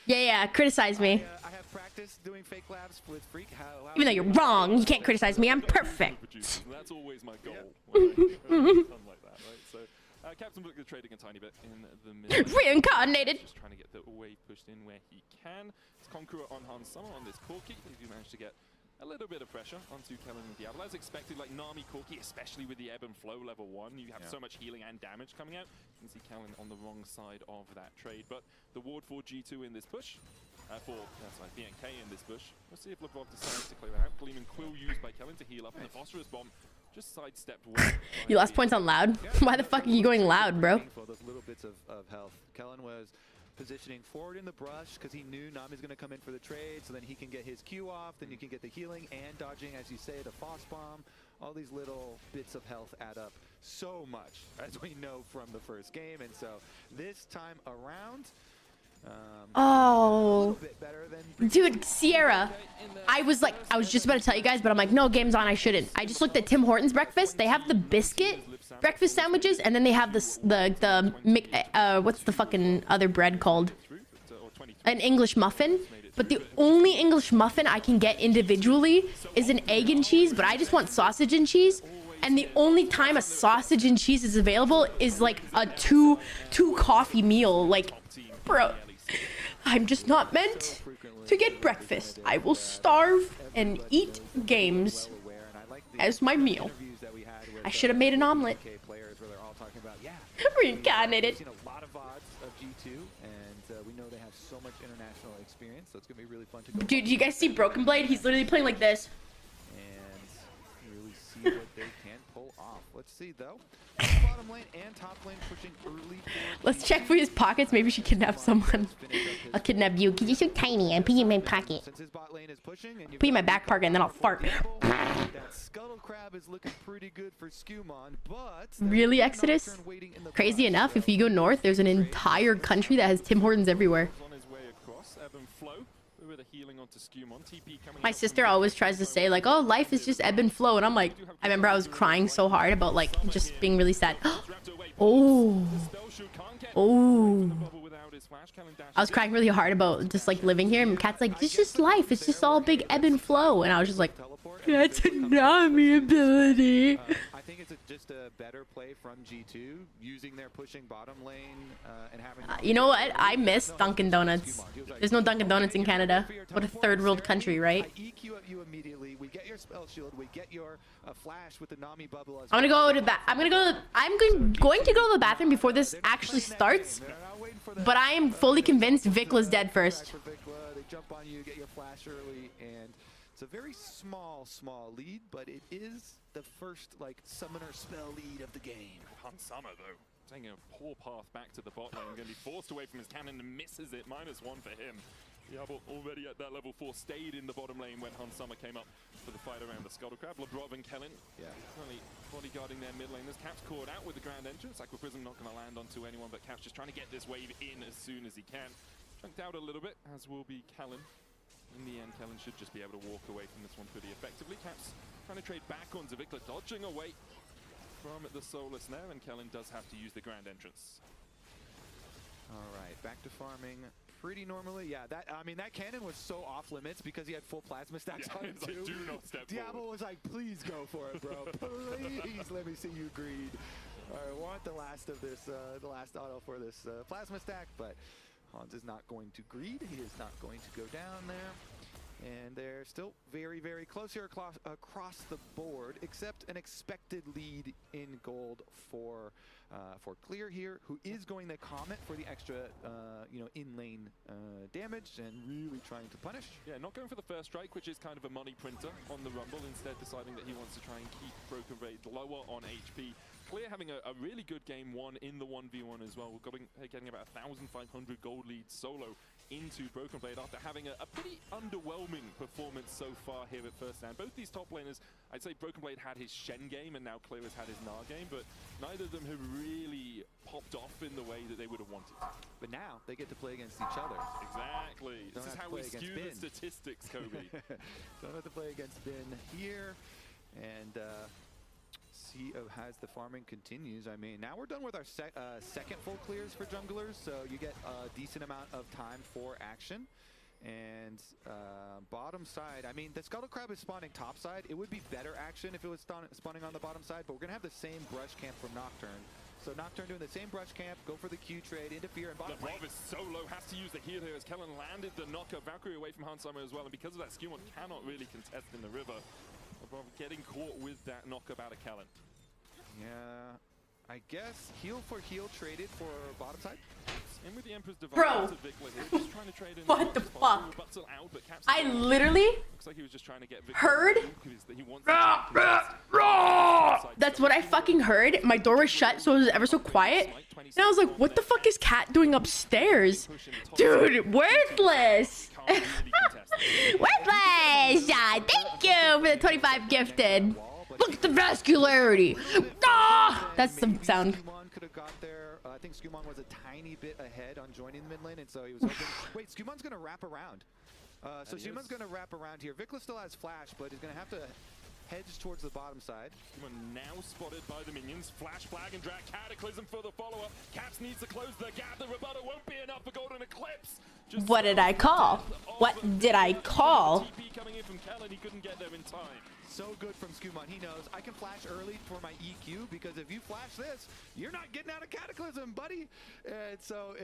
Yeah, criticize me. I have practiced doing fake labs with Freak. Even though you're wrong, you can't criticize me. I'm perfect. That's always my goal. Something like that, right? So, Captain Book is trading a tiny bit in the middle. Reincarnated. Just trying to get the wave pushed in where he can. It's Conqueror on Han Summer on this Corki. They do manage to get a little bit of pressure onto Kellen and Diablo. As expected, like Nami, Corki, especially with the ebb and flow level 1, you have so much healing and damage coming out. You can see Kellen on the wrong side of that trade. But the ward for G2 in this push, BNK in this push. We'll see if Lebrov decides to clear that out. Gleam and Quill used by Kellen to heal up, and the Phosphorus Bomb just sidestepped well. You lost points on loud? Why the fuck are you going loud, bro? Those little bits of health. Kellen was positioning forward in the brush because he knew Nami's going to come in for the trade, so then he can get his Q off, then you can get the healing and dodging, as you say, the Phos Bomb. All these little bits of health add up so much, as we know from the first game, and so this time around, oh, dude, Sierra. I was just about to tell you guys, but I'm like, no, game's on, I shouldn't. I just looked at Tim Hortons breakfast. They have the biscuit breakfast sandwiches, and then they have what's the fucking other bread called? An English muffin. But the only English muffin I can get individually is an egg and cheese, but I just want sausage and cheese. And the only time a sausage and cheese is available is like a two coffee meal. Like, bro, I'm just not meant to get breakfast. I will starve and eat games as my meal. I should have made an omelet. Reincarnated. A lot of VODs of G2, and we know they have so much international experience, so it's gonna be really fun to go. Dude, you guys see Broken Blade? He's literally playing like this. And really see what they can pull off. Let's see though. Bottom lane and top lane pushing early. Let's check for his pockets. Maybe she kidnapped someone. I'll kidnap you because you're so tiny and put you in my pocket. Put you in my back pocket and then I'll fart. That Scuttle Crab is looking pretty good for Skumon, but really, Exodus? Crazy enough, if you go north, there's an entire country that has Tim Hortons everywhere. My sister always tries to say like, oh, life is just ebb and flow, and I'm like, I remember I was crying so hard about like just being really sad. Oh, I was crying really hard about just like living here, and Kat's like, it's just life, it's just all a big ebb and flow, and I was just like, that's a Nami ability. I think it's just a better play from G2 using their pushing bottom lane and having. You know what? I miss Dunkin' Donuts. There's no Dunkin' Donuts in Canada. What a third world country, right? EQ up you immediately. We get your spell shield. We get your flash with the Nami bubble. I'm gonna go to I'm going to go to the bathroom before this actually starts. But I am fully convinced Vicla's dead first. They jump on you, get your flash early, and it's a very small lead, but it is the first like summoner spell lead of the game. Hansama though, taking a poor path back to the bot lane, going to be forced away from his cannon and misses it. -1 for him. Diablo already at that level 4 stayed in the bottom lane when Hansama came up for the fight around the Scuttle Crab. Lebrov and Kellen currently bodyguarding their mid lane. There's Caps caught out with the Grand Entrance. Aqua Prism not going to land onto anyone, but Caps just trying to get this wave in as soon as he can. Chunked out a little bit, as will be Kellen. In the end, Kellen should just be able to walk away from this one pretty effectively. Caps trying to trade back on Vikla, dodging away from the Soulless now, and Kellen does have to use the Grand Entrance. All right, back to farming pretty normally. Yeah, that cannon was so off limits because he had full plasma stacks on it too. Like, do not step Diablo forward. was like, please go for it, bro. Please let me see you greed. All right, want the last of this, the last auto for this plasma stack, but Hans is not going to greed. He is not going to go down there. And they're still very, very close here across the board, except an expected lead in gold for Clear here, who is going to Comet for the extra, in-lane damage and really trying to punish. Yeah, not going for the first strike, which is kind of a money printer on the Rumble, instead deciding that he wants to try and keep Broken Blade lower on HP. Clear having a really good game 1 in the 1v1 as well. We're getting about 1,500 gold lead solo into Broken Blade after having a pretty underwhelming performance so far here at first stand. Both these top laners, I'd say Broken Blade had his Shen game and now Clear has had his Gnar game, but neither of them have really popped off in the way that they would have wanted. But now they get to play against each other. Exactly. This is how we skew the statistics, Kobe. Don't have to play against Bin here. And as the farming continues, I mean, now we're done with our second full clears for junglers, so you get a decent amount of time for action. And bottom side, I mean, the Scuttle Crab is spawning top side. It would be better action if it was spawning on the bottom side, but we're going to have the same brush camp from Nocturne So Nocturne doing the same brush camp, go for the Q trade into Fear and bottom lane. Labrov is so low, has to use the heal here as Kellen landed the knocker. Valkyrie away from Hansheimer as well, and because of that, Skewmon cannot really contest in the river. Labrov getting caught with that knockup out of Kellen. Yeah, I guess heal for heal traded for bottom side. In with the Emperor's Divide. Bro. Just trying to trade in What the fuck? Out, but Caps I literally looks like he was just trying to get heard. He wants That's what I fucking heard. My door was shut, so it was ever so quiet. And I was like, what the fuck is Cat doing upstairs? Dude, worthless. Worthless. Yeah, thank you for the 25 gifted. Look at the vascularity. Ah! That's the sound. Skewmon could have got there. I think Skewmon was a tiny bit ahead on joining the mid lane, and so he was hoping. Wait, Skewmon's going to wrap around. So Skewmon's going to wrap around here. Vikla still has flash, but he's going to have to hedge towards the bottom side. Now spotted by the minions. Flash, flag, and drag. Cataclysm for the follower. Caps needs to close the gap. The rebuttal won't be enough for Golden Eclipse. What did I call? What did I call? TP coming in from Kellen. He couldn't get there in time. So good from Skewmon. He knows I can flash early for my EQ, because if you flash this, you're not getting out of Cataclysm, buddy. And so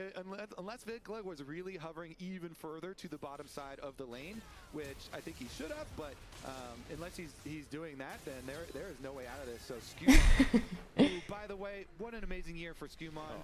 unless Vikla was really hovering even further to the bottom side of the lane, which I think he should have, but unless he's doing that, then there is no way out of this. So Skewmon, who, by the way, what an amazing year for Skewmon.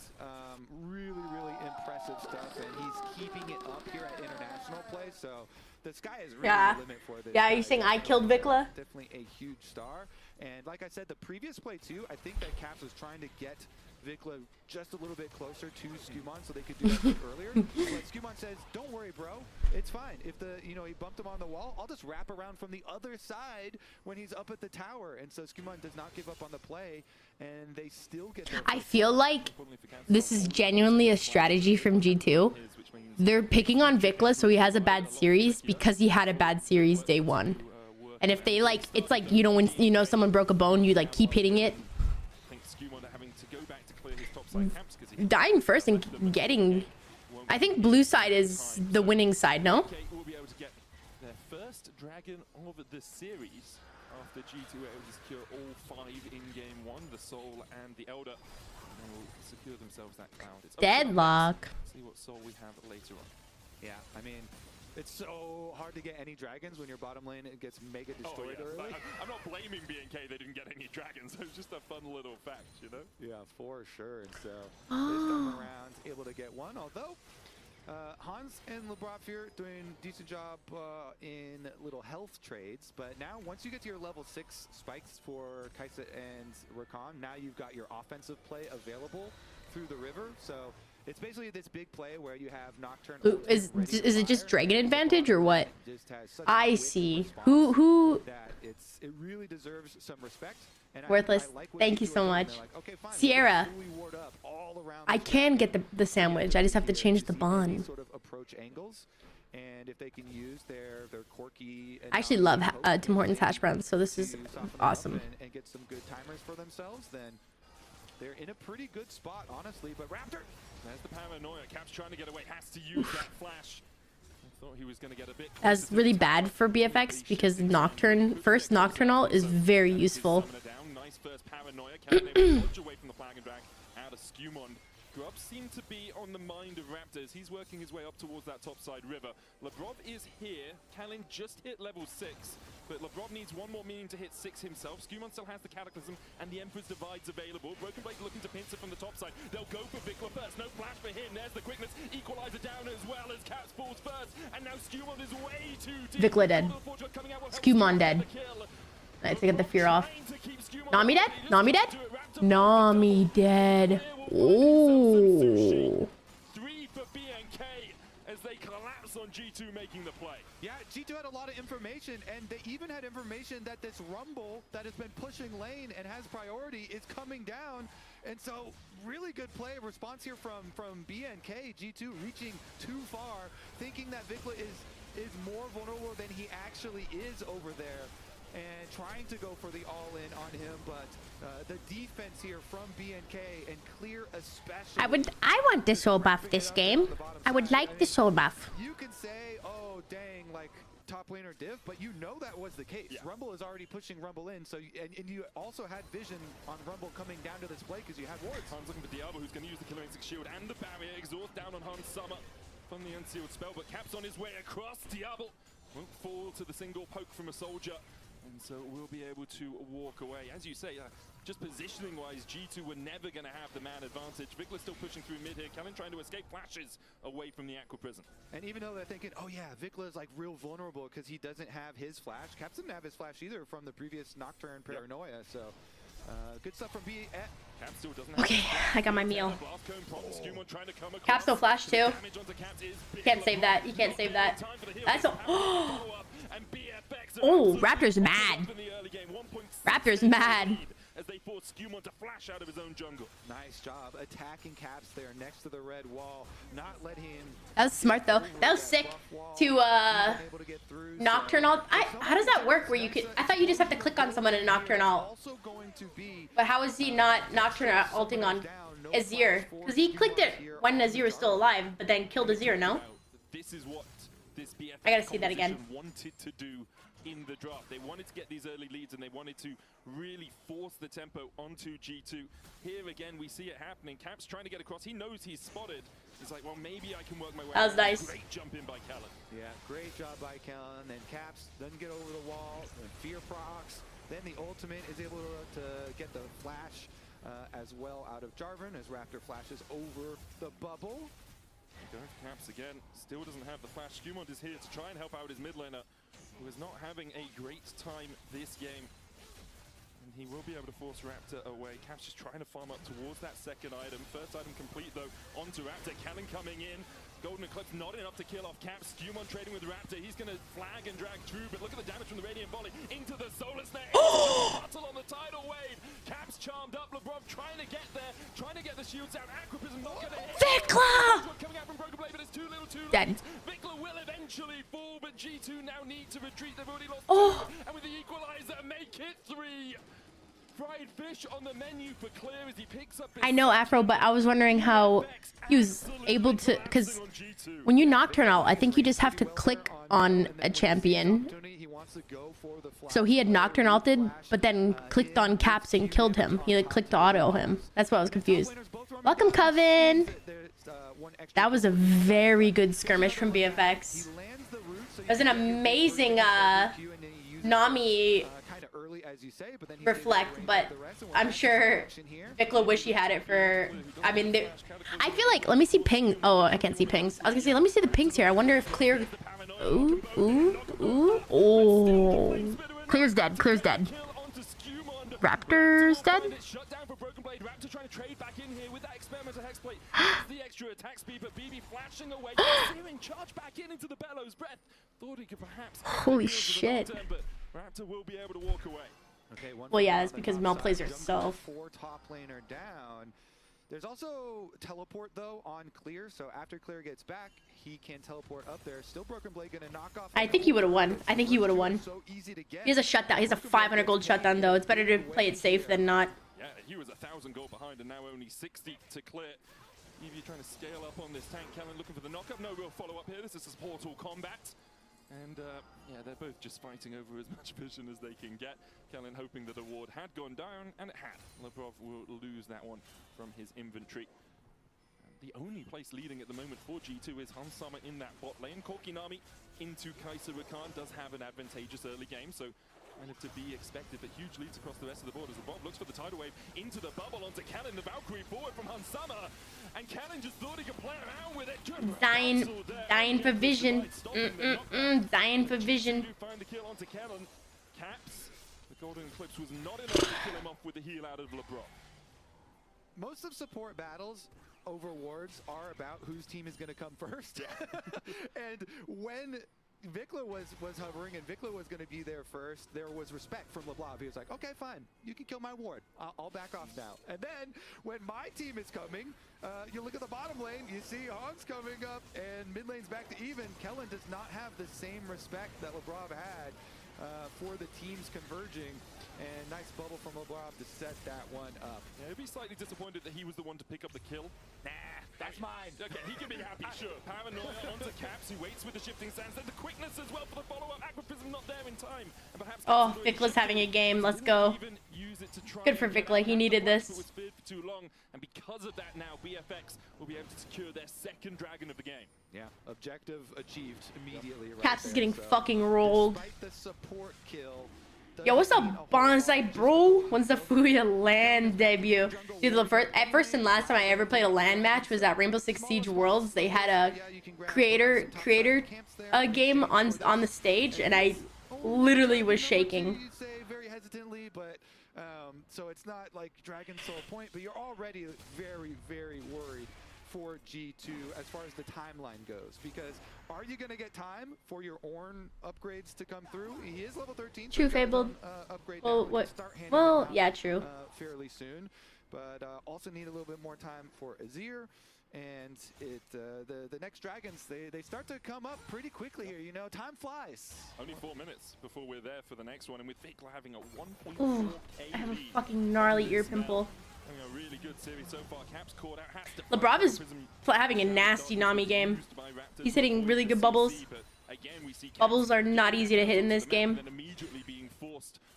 Really, really impressive stuff, and he's keeping it up here at international play. So the sky is really the limit for this. Yeah, are you saying I killed Vikla? Definitely a huge star. And like I said, the previous play too, I think that Caps was trying to get Vikla just a little bit closer to Skewmon so they could do that earlier. But Skewmon says, don't worry, bro. It's fine. If he bumped him on the wall, I'll just wrap around from the other side when he's up at the tower. And so Skewmon does not give up on the play, and they still get their I feel like this is genuinely a strategy from G2. They're picking on Vikla so he has a bad series because he had a bad series day one. And if they it's like, when someone broke a bone, you keep hitting it. Dying first and getting, I think blue side is the winning side, no? Will be able to get their first dragon of the series after G2 were able to secure all 5 in game 1, the Soul and the Elder. And they will secure themselves that cloud. It's Deadlock. See what Soul we have later on. Yeah, I mean, it's so hard to get any dragons when your bottom lane gets mega destroyed early. I'm not blaming BNK they didn't get any dragons. It was just a fun little fact, Yeah, for sure. And so this time around, able to get one. Although Hans and Labrov here doing a decent job in little health trades. But now, once you get to your level 6 spikes for Kaisa and Rakan, now you've got your offensive play available through the river. So it's basically this big play where you have Nocturne. Is it just dragon advantage or what? I see. Who? It really deserves some respect. And Worthless. Thank you so much. Sierra. I can get the sandwich. I just have to change the bond. Sort of approach angles, and if they can use their quirky. I actually love Tim Hortons hash browns, so this is awesome. And get some good timers for themselves, then they're in a pretty good spot, honestly. But Raptor. There's the paranoia. Caps trying to get away. Has to use that flash. I thought he was going to get a bit. That's really bad for BFX because first Nocturnal is very useful. Nice first paranoia. Can away from the flag and drag out of Skewmon. Grubs seem to be on the mind of Raptors. He's working his way up towards that topside river. Labrov is here. Kalen just hit level 6, but Labrov needs one more minion to hit 6 himself. Skewmon still has the Cataclysm and the Emperor's Divide's available. Broken Blade looking to pincer from the top side. They'll go for Vikla first. No flash for him. There's the quickness. Equalizer down as well as Caps falls first. And now Skewmon is way too deep. Vikla dead. Skewmon dead. Nice to get the fear off. Nami dead? Nami dead? Nami dead. Oh. 3 for BNK as they collapse on G2 making the play. Yeah, G2 had a lot of information, and they even had information that this Rumble that has been pushing lane and has priority is coming down. And so, really good play response here from BNK. G2 reaching too far, thinking that Vikla is more vulnerable than he actually is over there, and trying to go for the all-in on him, but the defense here from BNK and Clear especially. I want the soul buff this game. I would like the soul buff. You can say, oh dang, like top laner div, but you know that was the case. Rumble is already pushing Rumble in, so and you also had vision on Rumble coming down to this play because you had wards. Han's looking for Diablo, who's going to use the Killer Instinct shield and the barrier. Exhaust down on Hans Summer from the unsealed spell, but Cap's on his way across. Diablo won't fall to the single poke from a soldier, and so we'll be able to walk away. As you say, just positioning-wise, G2 were never going to have the man advantage. Vikler's still pushing through mid here. Kellen trying to escape flashes away from the Aqua Prison. And even though they're thinking, oh yeah, Vikler's like real vulnerable because he doesn't have his flash. Caps didn't have his flash either from the previous Nocturne Paranoia, so good stuff from B. Cap still doesn't Okay, I got my meal. Cap's no flash too. You can't save that. You can't save that. That's a oh, Raptor's mad. Raptor's mad. As they force Skewmon to flash out of his own jungle. Nice job attacking Caps there next to the red wall, not letting him. That was smart though. That was sick to Nocturne ult. How does that work where you could, I thought you just have to click on someone and Nocturne ult. But how is he not Nocturne ulting on Azir? Because he clicked it when Azir was still alive, but then killed Azir, no? This is what this BFF I gotta see that again. wanted to do in the draft. They wanted to get these early leads and they wanted to really force the tempo onto G2. Here again, we see it happening. Cap's trying to get across. He knows he's spotted. He's like, well, maybe I can work my way. That was nice. Great jump in by Kellen. Yeah, great job by Kellen. And Caps doesn't get over the wall. And Fear procs. Then the ultimate is able to get the flash as well out of Jarvan as Raptor flashes over the bubble. Going for Caps again. Still doesn't have the flash. Skewmon is here to try and help out his mid laner, who is not having a great time this game. And he will be able to force Raptor away. Cap's just trying to farm up towards that second item. First item complete though, onto Raptor. Cannon coming in. Golden Eclipse not enough to kill off Caps. Skewmon trading with Raptor. He's going to flag and drag through, but look at the damage from the Radiant Volley into the Solar Snake. Battle on the tidal wave. Caps charmed up. LeBron trying to get there, trying to get the shields out. Aqua Prison not going to hit. Vikler! Coming out from Broken Blade, but it's too little, too Dead. late. Vikler will eventually fall, but G2 now need to retreat. They've already lost Oh. two, and with the equalizer, make it 3. Fried fish on the menu for Clear as he picks up his I know Afro, but I was wondering how he was able to, because when you Nocturne ult, I think you just have to click on a champion. So he had Nocturne ulted, but then clicked on Caps and killed him. He like clicked to auto him. That's why I was confused. Welcome, Coven. That was a very good skirmish from BFX. It was an amazing Nami reflect, but I'm sure Vikler wish he had it for, I mean, I feel like, let me see ping. Oh, I can't see pings. I was gonna say, let me see the pings here. I wonder if Clear, oh, Clear's dead, Clear's dead. Raptor's dead? Raptor trying to trade back in here with that experimental hexplate. The extra attack speed, but BB flashing away, steering charge back into the bellows breath. Thought he could perhaps. Holy shit. But Raptor will be able to walk away. Okay, Well, yeah, that's because Mel plays herself. 4 top laner down. There's also teleport though on Clear, so after Clear gets back, he can teleport up there. Still Broken Blade gonna knock off. I think he would have won. I think he would have won. So easy to get. He has a shutdown. He has a 500 gold shutdown though. It's better to play it safe than not. Yeah, he was 1,000 gold behind and now only 60 to clear. Evie trying to scale up on this tank. Kellen looking for the knockup. No real follow-up here. This is Portal combat. And yeah, they're both just fighting over as much vision as they can get. Kellen hoping that a ward had gone down, and it had. Lebrov will lose that one from his inventory. The only place leading at the moment for G2 is Hansama in that bot lane. Korkinami into Kaiser Rakan does have an advantageous early game, so kind of to be expected, but huge leads across the rest of the board as the Bob looks for the tidal wave into the bubble onto Cannon, the Valkyrie forward from Hansama, and Cannon just thought he could play around with it. Dying for vision. Dying for vision. Find the kill onto Cannon. Caps, the Golden Eclipse was not enough to kill him off with the heal out of LeBron. Most of support battles over wards are about whose team is going to come first. And when Vikler was hovering and Vikler was going to be there first, there was respect from LeBlanc. He was like, okay, fine, you can kill my ward. I'll back off now. And then when my team is coming, you look at the bottom lane, you see Hans coming up and mid lane's back to even. Kellen does not have the same respect that LeBlanc had for the teams converging. And nice bubble from LeBlanc to set that one up. Yeah, he'd be slightly disappointed that he was the one to pick up the kill. Nah, That's mine. Okay, he can be happy, sure. Paranoia onto Caps, who waits with the shifting sands. And the quickness as well for the follow-up. Aquaprism not there in time. And perhaps Oh, Vicla's having a game. Let's go. Good for Vicla. He needed this. For too long, and because of that now, BFX will be able to secure their second dragon of the game. Yeah, objective achieved immediately. Right Caps is there, getting so fucking rolled. despite the support kill, Yo, what's up, Bonsai bro? When's the Fuya LAN debut? Dude, at first and last time I ever played a LAN match was at Rainbow Six Siege Worlds. They had a creator game on the stage, and I literally was shaking. Say very hesitantly, but so it's not like Dragon Soul point, but you're already very, very worried for G2 as far as the timeline goes, because are you going to get time for your Ornn upgrades to come through? He is level 13. True, Fabled. Upgrade Well, now. what? Start handing Well, them out, yeah, true. fairly soon, but also need a little bit more time for Azir. And the next dragons, they start to come up pretty quickly here. You know, time flies. Only 4 minutes before we're there for the next one, and with Vicla having a 1.4K Ooh, I have a fucking gnarly ear pimple. Having a really good series so far. Caps caught out. Has to Lebrov is having a nasty Nami game. He's hitting really good bubbles. Bubbles are not easy to hit in this game.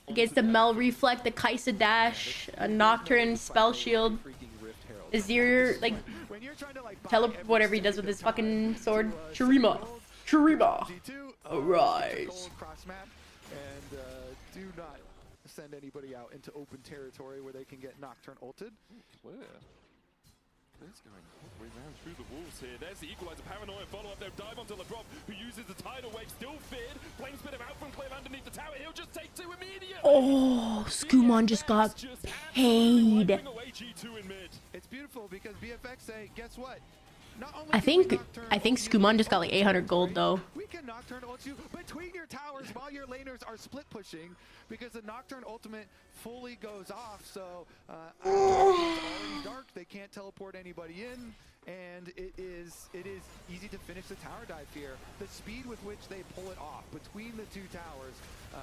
Against the Mel Reflect, the Kaisa Dash, a Nocturne, Spell Shield, Azir, like, whatever he does with his fucking sword. Shurima. Arise. And do not send anybody out into open territory where they can get Nocturne ulted. Where? It's going all the way around through the walls here. There's the equalizer. Paranoia follow-up. They'll dive onto Lebrov, who uses the tidal wave. Still feared. Flame spit him out from Cliff underneath the tower. He'll just take 2 immediately. Oh, Skumon just got paid. It's beautiful because BFX say, guess what? I think Skumon just got like 800 gold though. We can Nocturne ult you between your towers while your laners are split pushing, because the Nocturne ultimate fully goes off. So it's already dark. They can't teleport anybody in, and it is easy to finish the tower dive here. The speed with which they pull it off between the two towers,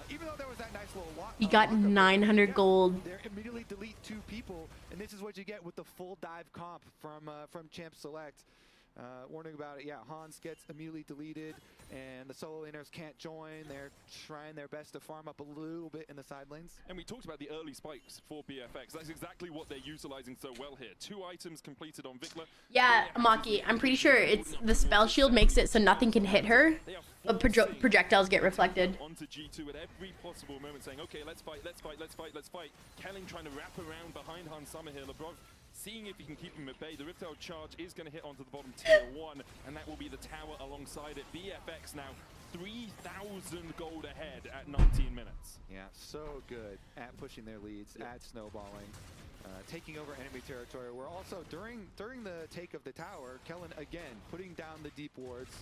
even though there was that nice little lock. He got 900 gold. They immediately delete 2 people, and this is what you get with the full dive comp from Champ Select. Warning about it, yeah, Hans gets immediately deleted, and the solo laners can't join. They're trying their best to farm up a little bit in the side lanes. And we talked about the early spikes for BFX. That's exactly what they're utilizing so well here. 2 items completed on Vicla. Yeah, Maki, I'm pretty sure it's the spell shield makes it so nothing can hit her, but projectiles get reflected. Onto G2 at every possible moment, saying, okay, let's fight. Kelling trying to wrap around behind Hans Summer here. Lebrov seeing if he can keep him at bay. The Riptide charge is going to hit onto the bottom tier 1, and that will be the tower alongside it. BFX now 3,000 gold ahead at 19 minutes. Yeah, so good at pushing their leads, at snowballing, taking over enemy territory. We're also, during the take of the tower, Kellen again putting down the deep wards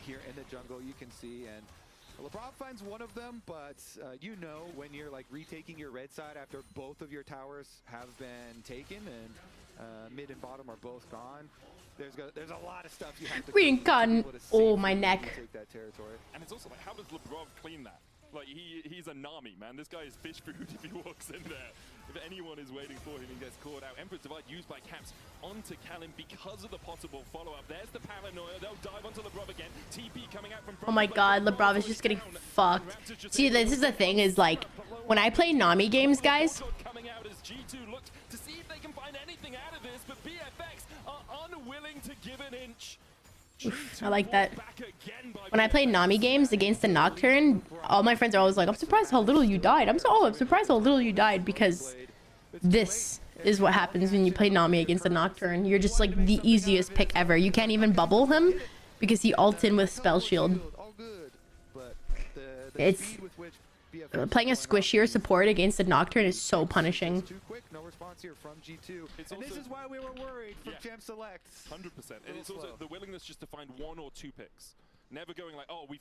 here in the jungle, you can see, and Lebrov finds one of them, but you know when you're like retaking your red side after both of your towers have been taken and mid and bottom are both gone, there's a lot of stuff you have to Reincarn. Oh, my neck. Take that territory. And it's also like, how does Lebrov clean that? Like, he's a Nami, man. This guy is fish food if he walks in there. If anyone is waiting for him, he gets caught out. Emperor's Divide used by Caps onto Callum because of the possible follow-up. There's the Paranoia. They'll dive onto Lebrov again. TP coming out from... Oh my god, Lebrov is just getting fucked. See, this is the thing, is like, when I play Nami games, guys... Coming out as G2 looked to see if they can find anything out of this, but BFX are unwilling to give an inch. Oof, I like that. When I play Nami games against the Nocturne, all my friends are always like, I'm surprised how little you died. I'm surprised how little you died, because this is what happens when you play Nami against the Nocturne. You're just like the easiest pick ever. You can't even bubble him because he ults in with Spell Shield. It's... Playing a squishier support against the Nocturne is so punishing. Too quick, no response here from G2. And this is why we were worried from Champ Select. 100%. And it's also the willingness just to find 1 or 2 picks. Never going like, oh, we've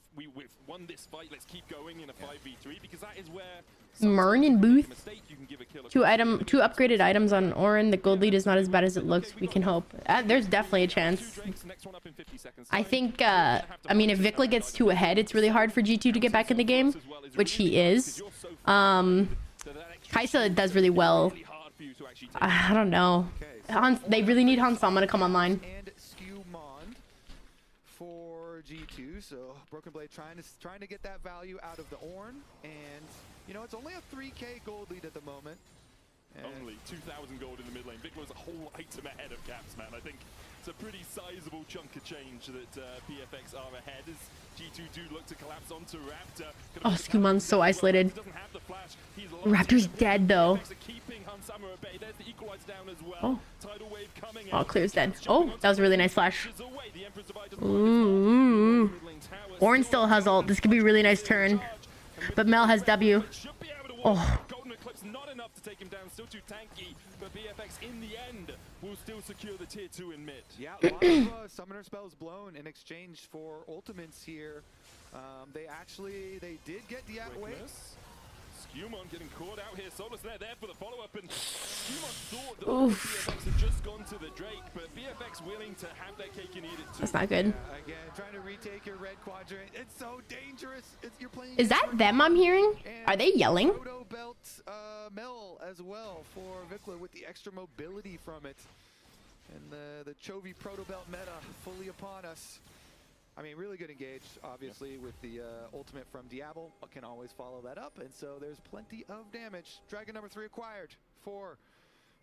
won this fight, let's keep going in a 5v3, because that is where... Mern and Booth. 2 upgraded items on Ornn. The gold lead is not as bad as it looks. We can hope. There's definitely a chance. I think, I mean, if Vicla gets 2 ahead, it's really hard for G2 to get back in the game, which he is. Kaisa does really well. I don't know. Okay, They really need Hansama to come online. And Skewmond for G2. So Broken Blade trying to get that value out of the Ornn, and you know it's only a 3K gold lead at the moment. And only 2,000 gold in the mid lane. Viktor's a whole item ahead of Caps, man. I think it's a pretty sizable chunk of change that BFX are ahead as G2 do look to collapse onto Raptor. Oh, Skewmond's so isolated. Raptor's dead though. Oh. Oh, Clear's dead. Oh, that was a really nice flash. Ooh. Ornn still has ult. This could be a really nice turn. But Mel has W. Oh. Not enough to take him down, still too tanky, but BFX in the end will still secure the tier 2 in mid. Yeah, a lot of summoner spells blown in exchange for ultimates here. They did get Diablo. Skewmon getting caught out here. Solus there for the follow-up, and Skewmon thought that BFX had just gone to the Drake, but BFX willing to have their cake and eat it too. That's not good. Yeah, again, trying to retake your red quadrant. It's so dangerous. You're playing. Is that them I'm hearing? Are they yelling? Proto belt Mel as well for Vikla with the extra mobility from it, and the Chovy Proto belt meta fully upon us. I mean, really good engage, obviously, with the ultimate from Diablo. Can always follow that up, and so there's plenty of damage. Dragon number 3 acquired for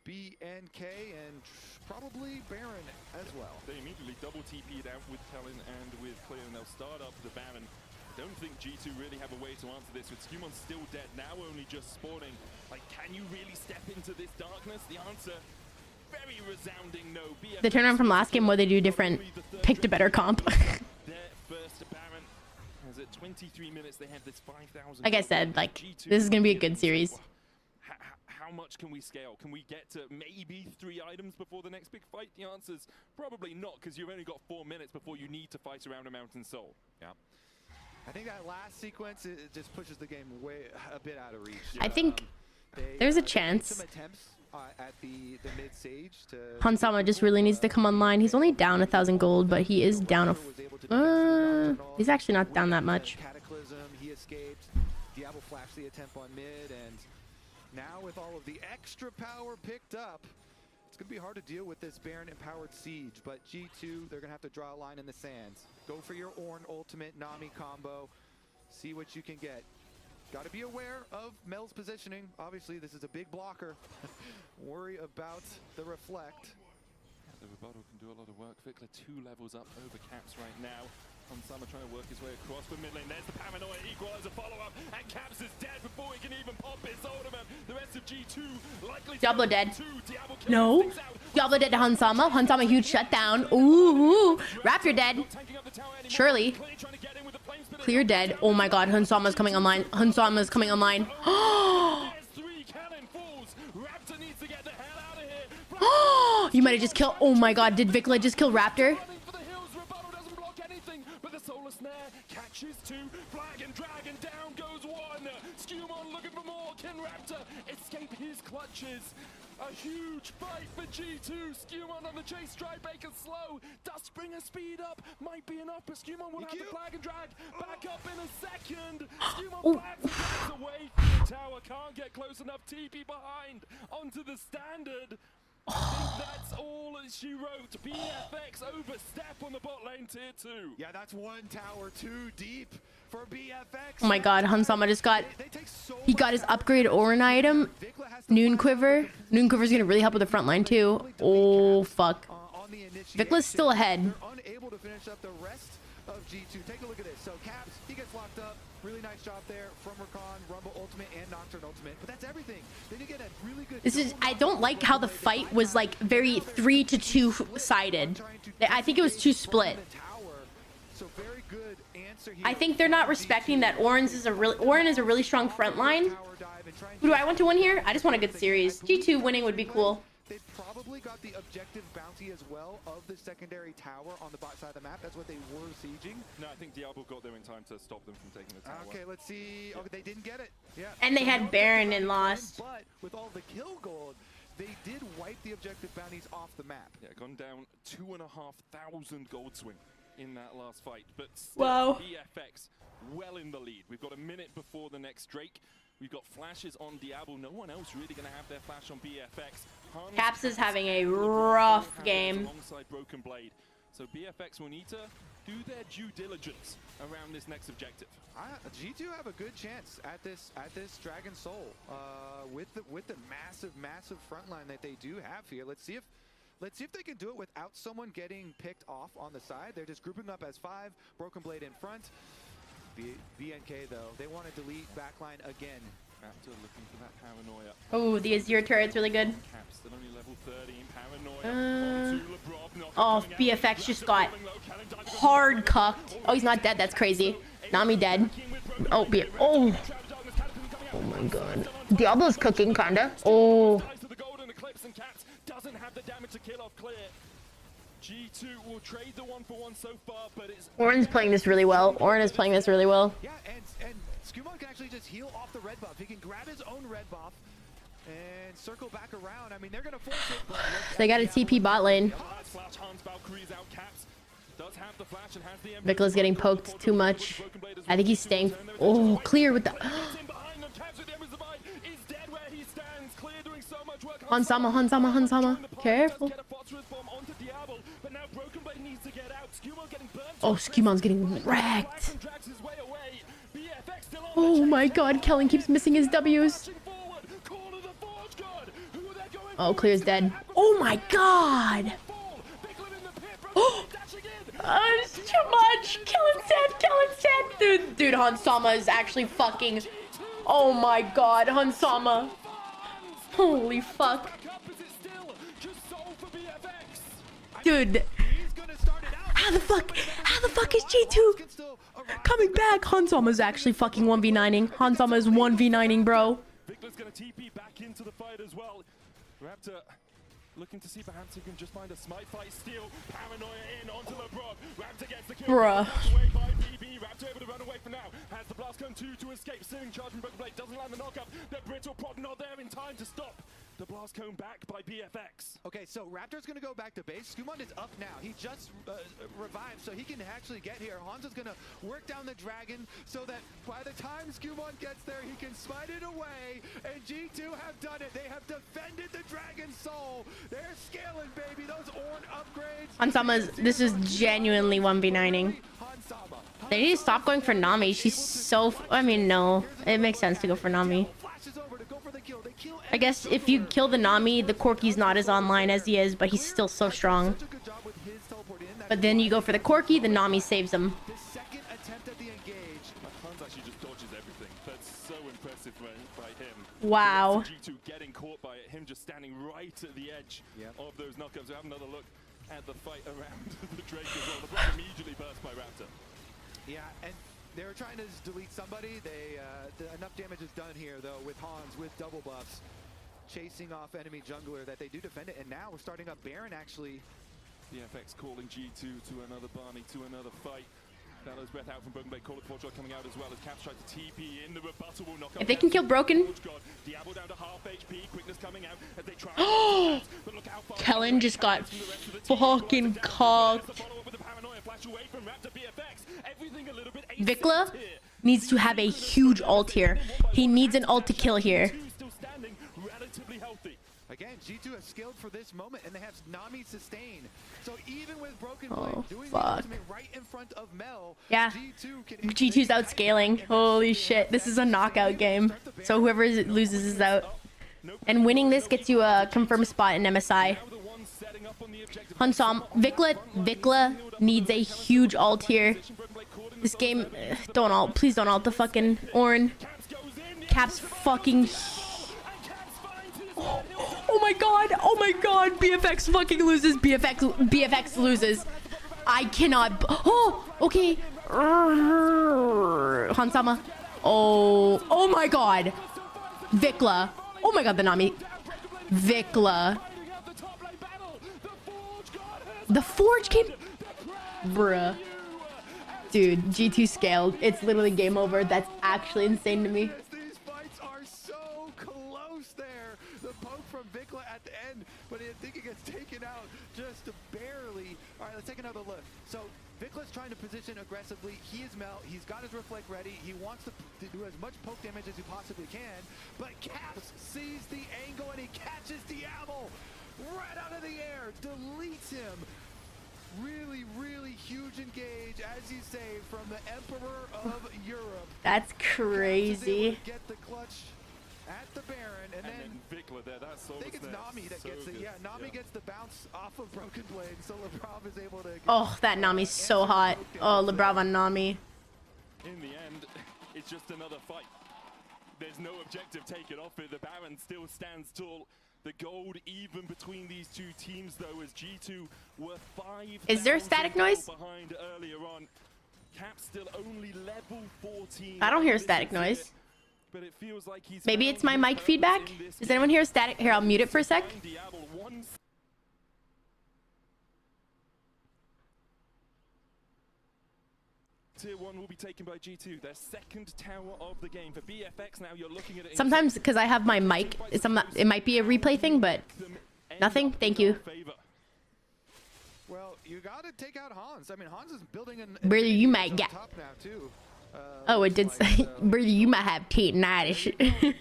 BNK and probably Baron as well. They immediately double TP'd out with Talon and with Clear, and they'll start up the Baron. I don't think G2 really have a way to answer this. With Skewmon still dead, now only just spawning. Like, can you really step into this darkness? The answer, very resounding no. The turnaround from last game, what they do different, picked a better comp. First Baron has at 23 minutes they have this 5,000. Like I said, like, this is gonna be a good series. How much can we scale? Can we get to maybe 3 items before the next big fight? The answer's probably not, because you've only got 4 minutes before you need to fight around a Mountain Soul. Yeah. I think that last sequence, it just pushes the game a bit out of reach. I think there's a chance. Some attempts at the mid sage to Hansama just really needs to come online. He's only down 1,000 gold, but he is down he's actually not down that much. Cataclysm, he escaped. Diablo flashed the attempt on mid, and now with all of the extra power picked up, it's going to be hard to deal with this Baron empowered siege. But G2, they're going to have to draw a line in the sands. Go for your Ornn ultimate Nami combo. See what you can get. Got to be aware of Mel's positioning. Obviously, this is a big blocker. Worry about the reflect. The rebuttal can do a lot of work. Vikla 2 levels up over Caps right now. Hansama trying to work his way across for mid lane. There's the Paranoia equalizer follow-up, and Caps is dead before he can even pop his ultimate. The rest of G2 likely Diablo dead. No. Diablo dead to Hansama. Hansama huge shutdown. Ooh. Raptor dead. Surely. Clear dead. Oh my god, Hansama's coming online. Hansama's coming online. You might have just killed. Oh my god, did Vikla just kill Raptor? Catches 2, flag and dragon, down goes 1. Skewmon looking for more. Can Raptor escape his clutches? A huge fight for G2. Skewmon on the chase. Stridebaker slow. Dustbringer speed up. Might be enough, but Skewmon will have the flag and drag back up in a second. Skewmon flags and drags away from the tower. Can't get close enough. TP behind onto the standard. I think that's all she wrote. BFX overstep on the bot lane tier 2. Yeah, that's 1 tower too deep for BFX. Oh my god, Hansama just got... He got his upgrade Ornn item. Noon Quiver. Noon Quiver's gonna really help with the front line too. Oh, fuck. Vikla's still ahead. Unable to finish up the rest of G2. Take a look at this. So Caps, he gets locked up. Really nice job there from Rakan, Rumble ultimate, and Nocturne ultimate. But that's everything. Then you get a really good... This is... I don't like how the fight was like very 3-2 sided. I think it was too split. So very good answer here. I think they're not respecting that Ornn is a really strong front line. Who do I want to win here? I just want a good series. G2 winning would be cool. They probably got the objective bounty as well of the secondary tower on the bot side of the map. That's what they were sieging. No, I think Diablo got there in time to stop them from taking the tower. Okay, let's see. Okay, they didn't get it. Yeah. And they had Baron and lost. But with all the kill gold, they did wipe the objective bounties off the map. Yeah, gone down 2,500 gold swing in that last fight. But still, BFX well in the lead. We've got a minute before the next Drake. We've got flashes on Diablo. No one else really going to have their flash on BFX. Caps is having a rough game. Alongside Broken Blade. So BFX will need to do their due diligence around this next objective. G2 have a good chance at this Dragon Soul with the massive front line that they do have here. Let's see if they can do it without someone getting picked off on the side. They're just grouping up as 5, Broken Blade in front. BNK though, they want to delete backline again. Raptor looking for that paranoia. Oh, the Azure turret's really good. Caps still only level 13, paranoia. Oh, BFX just got hard cucked. Oh, he's not dead. That's crazy. Nami dead. Oh, oh. Oh my god. Diablo's cooking, kinda. Oh. Doesn't have the damage to kill off Clear. G2 will trade the 1-for-1 so far, but it's Oren's playing this really well. Oren is playing this really well. Yeah, and Skumon can actually just heal off the red buff. He can grab his own red buff and circle back around. I mean, they're gonna force it. But They got a TP bot lane. Vicla's getting poked too much. I think he's staying. Oh, Clear with the. Hansama. Careful. Oh, Skumon's getting wrecked. Oh my god, Kellen keeps missing his W's. Oh, Clear's dead. Oh my god! Oh! It's too much! Kellen's dead! Dude, Hansama is actually fucking... Oh my god, Hansama. Holy fuck. Dude. How the fuck is G2 coming back? Hansama's actually fucking 1v9ing. Hansama is 1v9ing, bro. Victor's gonna TP back into the fight as well. Raptor looking to see perhaps he can just find a smite fight, steal, paranoia in onto LeBron. Raptor gets the kill. Bruh. Away by BB. Raptor able to run away for now. Has the blast cone 2 to escape. Sitting charge from Broken Blade. Doesn't land the knockup. The brittle prod not there in time to stop the blast cone back by BFX. Okay, so Raptor's gonna go back to base. Skumon is up now. He just revived, so he can actually get here. Hanzo's gonna work down the dragon so that by the time Skumon gets there, he can smite it away. And G2 have done it. They have defended the Dragon Soul. They're scaling, baby. Those Ornn upgrades. Hansama's. This is genuinely 1v9ing. They need to stop going for Nami. She's so. I mean, no. It makes sense to go for Nami. I guess if you kill the Nami, the Corki's not as online as he is, but he's still so strong. But then you go for the Corki, the Nami saves him. Hans actually just dodges everything. That's so impressive by him. Wow. G2 getting caught by it. Him just standing right at the edge of those knockups. We have another look at the fight around the Drake as well. The block immediately burst by Raptor. Yeah, and they were trying to delete somebody. Enough damage is done here, though, with Hans, with double buffs, chasing off enemy jungler that they do defend it. And now we're starting up Baron, actually. BFX calling G2 to another Barney, to another fight. Fellow's breath out from Broken Blade. Call it Forge coming out as well as Caps tried to TP in. The rebuttal will knock. If they can kill Broken. Diablo down to half HP. Quickness coming out as they try. But look how far Kellen just got fucking cocked. Vikla needs to have a huge ult here. He needs an ult to kill here. Again, G2 has scaled for this moment, and they have Nami sustain. So even with Broken Blade doing the ultimate right in front of Mel, yeah, G2's outscaling. Holy shit, this is a knockout game. So whoever loses is out. And winning this gets you a confirmed spot in MSI. Hansam, Vikla needs a huge ult here. This game, don't ult, please don't ult the fucking Ornn. Caps fucking. Oh my god, BFX fucking loses. BFX loses. I cannot. Oh, okay. Hansama. Oh my god. Vikla. Oh my god, the Nami. Vikla. The Forge came. Bruh. Dude, G2 scaled. It's literally game over. That's actually insane to me. These fights are so close there. The poke from Vikla at the end, but I think it gets taken out just just barely. All right, let's take another look. So Vikla's trying to position aggressively. He is Mel. He's got his reflect ready. He wants to do as much poke damage as he possibly can. But Caps sees the angle and he catches Diablo right out of the air, deletes him. Really, really huge engage, as you say, from the Emperor of Europe. That's crazy. Get the clutch at the Baron, and then Vikla there. That's so. I think it's Nami that gets it. Yeah, Nami gets the bounce off of Broken Blade, so Lebrov is able to. Oh, that Nami's so hot. Oh, Lebrov on Nami. In the end, it's just another fight. There's no objective taken off it. The Baron still stands tall. The gold even between these two teams, though, as G2 were 5. Is there a static noise? Behind earlier on. Cap still only level 14. I don't hear a static noise. But it feels like he's Maybe it's my mic feedback. Does anyone hear a static? Here, I'll mute it for a sec. Tier 1 will be taken by G2, their second tower of the game. For BFX now, you're looking at it. Sometimes, because I have my mic, it might be a replay thing, but nothing. Thank you. Well, you got to take out Hans. I mean, Hans is building an. Brother, you might get. Top now too. Oh, it did say, brother, you might have tendinitis.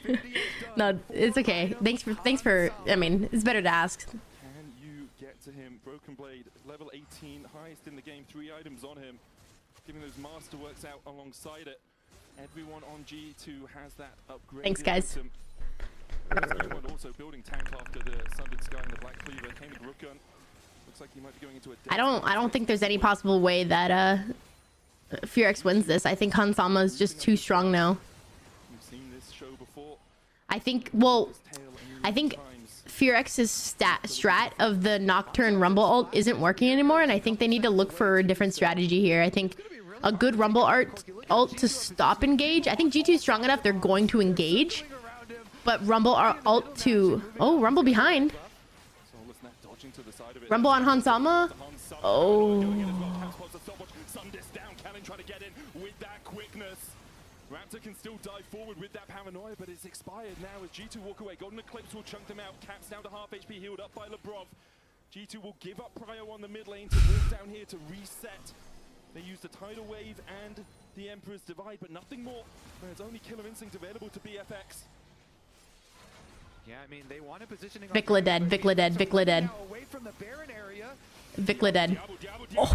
No, it's okay. Thanks for. I mean, it's better to ask. Can you get to him? Broken Blade, level 18, highest in the game. 3 items on him. Giving those masterworks out alongside it. Everyone on G2 has that upgrade. Thanks, guys. Everyone also building tank after the Sundered Sky and the Black Cleaver. Came with Rookgun. Looks like he might be going into a. I don't think there's any possible way that FEARX wins this. I think Hansama is just too strong now. We've seen this show before. I think FEARX's strat of the Nocturne Rumble ult isn't working anymore, and I think they need to look for a different strategy here. I think a good Rumble ult to stop engage. I think G2 is strong enough, they're going to engage. But Rumble ult to... Oh, Rumble behind. Rumble on Hansama. Oh. Raptor can still dive forward with that paranoia, but it's expired now as G2 walk away. Golden Eclipse will chunk them out. Caps down to half HP, healed up by Lebrov. G2 will give up Prio on the mid lane to walk down here to reset. They use the Tidal Wave and the Emperor's Divide, but nothing more. There's only Killer Instinct available to BFX. Yeah, I mean, they wanted positioning. Vikla dead, Vikla dead, Vikla dead. Away from the Baron area. Vikla dead. Oh.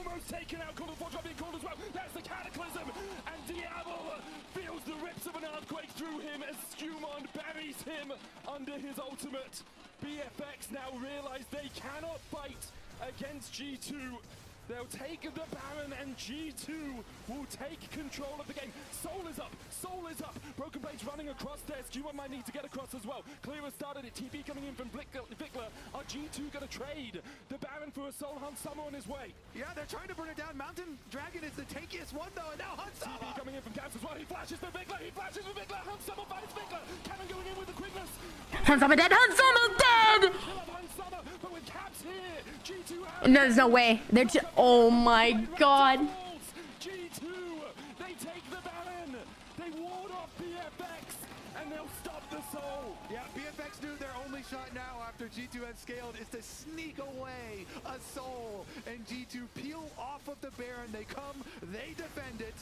Almost taken out. Call of being called as well. That's the Cataclysm. And Diablo feels the rips of an earthquake through him as Skumon buries him under his ultimate. BFX now realize they cannot fight against G2. They'll take the Baron and G2 will take control of the game. Soul is up, Soul is up. Broken Blade's running across there. Skumon might need to get across as well. Clearer started it, TP coming in from Vikla. Are G2 gonna trade the Baron for a Soul Hansama on his way? Yeah, they're trying to burn it down. Mountain Dragon is the tankiest one though, and now Hansama! TP coming in from Caps as well. He flashes for Vikla, Hansama finds Vikla. Cannon going in with the quickness. Hansama dead, Hansama dead! But with Caps here, G2 No, there's no way. They're just... Oh my god. G2, they take the Baron. They ward off BFX, and they'll stop the Soul. Yeah, BFX knew their only shot now after G2 had scaled is to sneak away a Soul, and G2 peel off of the Baron. They come, they defend it.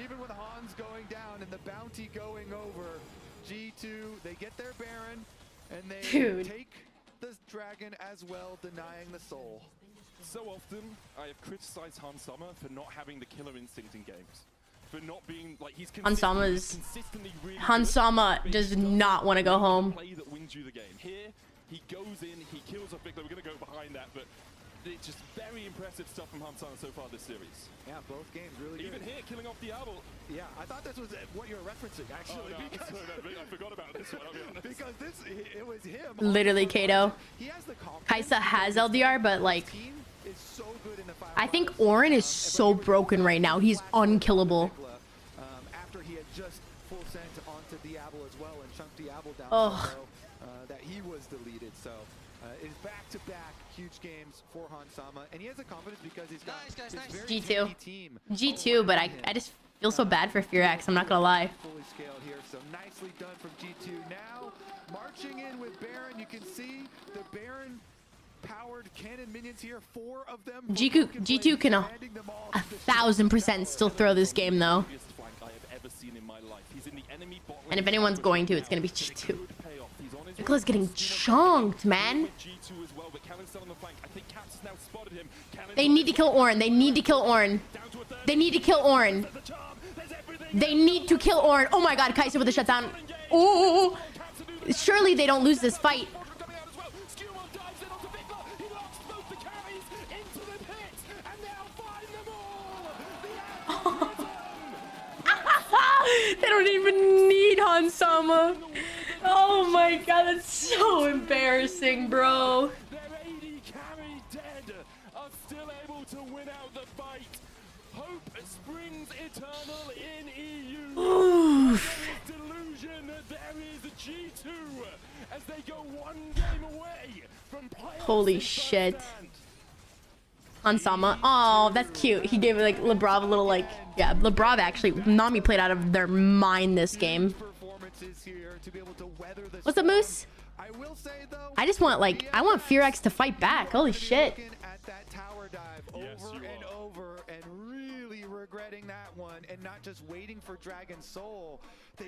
Even with Hans going down and the bounty going over, G2, they get their Baron, and they take the Dragon as well, denying the Soul. So often, I have criticized Hansama for not having the killer instinct in games. For not being, like, he's consistently really Hansama does not want to go home. Play that wins you the game. Here, he goes in, he kills off Vikla. We're going to go behind that, but it's just very impressive stuff from Hansama so far this series. Yeah, both games really Even good. here, killing off Diablo. Yeah, I thought this was what you were referencing, actually. Oh, no, I forgot about this one, I'll be honest. Because it was him. Literally, Kato. He has the Kaisa has LDR, but like... is so good in the I think Orin is so broken right now. He's unkillable. After he had just full sent onto Diablo as well and chunked Diablo down that he was deleted. So it's back-to-back huge games for Hansama, and he has the confidence because he's got this very G2. team. G2, but I just feel so bad for FEARX. I'm not gonna lie. Fully scaled here, so nicely done from G2. Now marching in with Baron, you can see the Baron powered cannon minions here, 4 of them. G2 can 1,000% still throw this game though. And if anyone's going to, it's gonna be G2. Nicola's getting chonked, man. They need to kill Ornn. They need to kill Ornn. They need to kill Ornn. They need to kill Ornn. Oh my god, Kai'Sa with the shutdown. Oh, surely they don't lose this fight. They don't even need Hans Sama. Oh my god, that's so embarrassing, bro. Their AD carry dead are still able to win out the fight. Hope springs eternal in EU. Oof. Delusion that there is G2 as they go 1 game away from playoffs. Holy shit. Hans Sama. Oh, that's cute. He gave like Lebrov a little like, yeah, Lebrov actually, Nami played out of their mind this game. What's up, Moose? I just want like, I want FEARX to fight back. Holy shit. Regretting that one and not just waiting for Dragon Soul.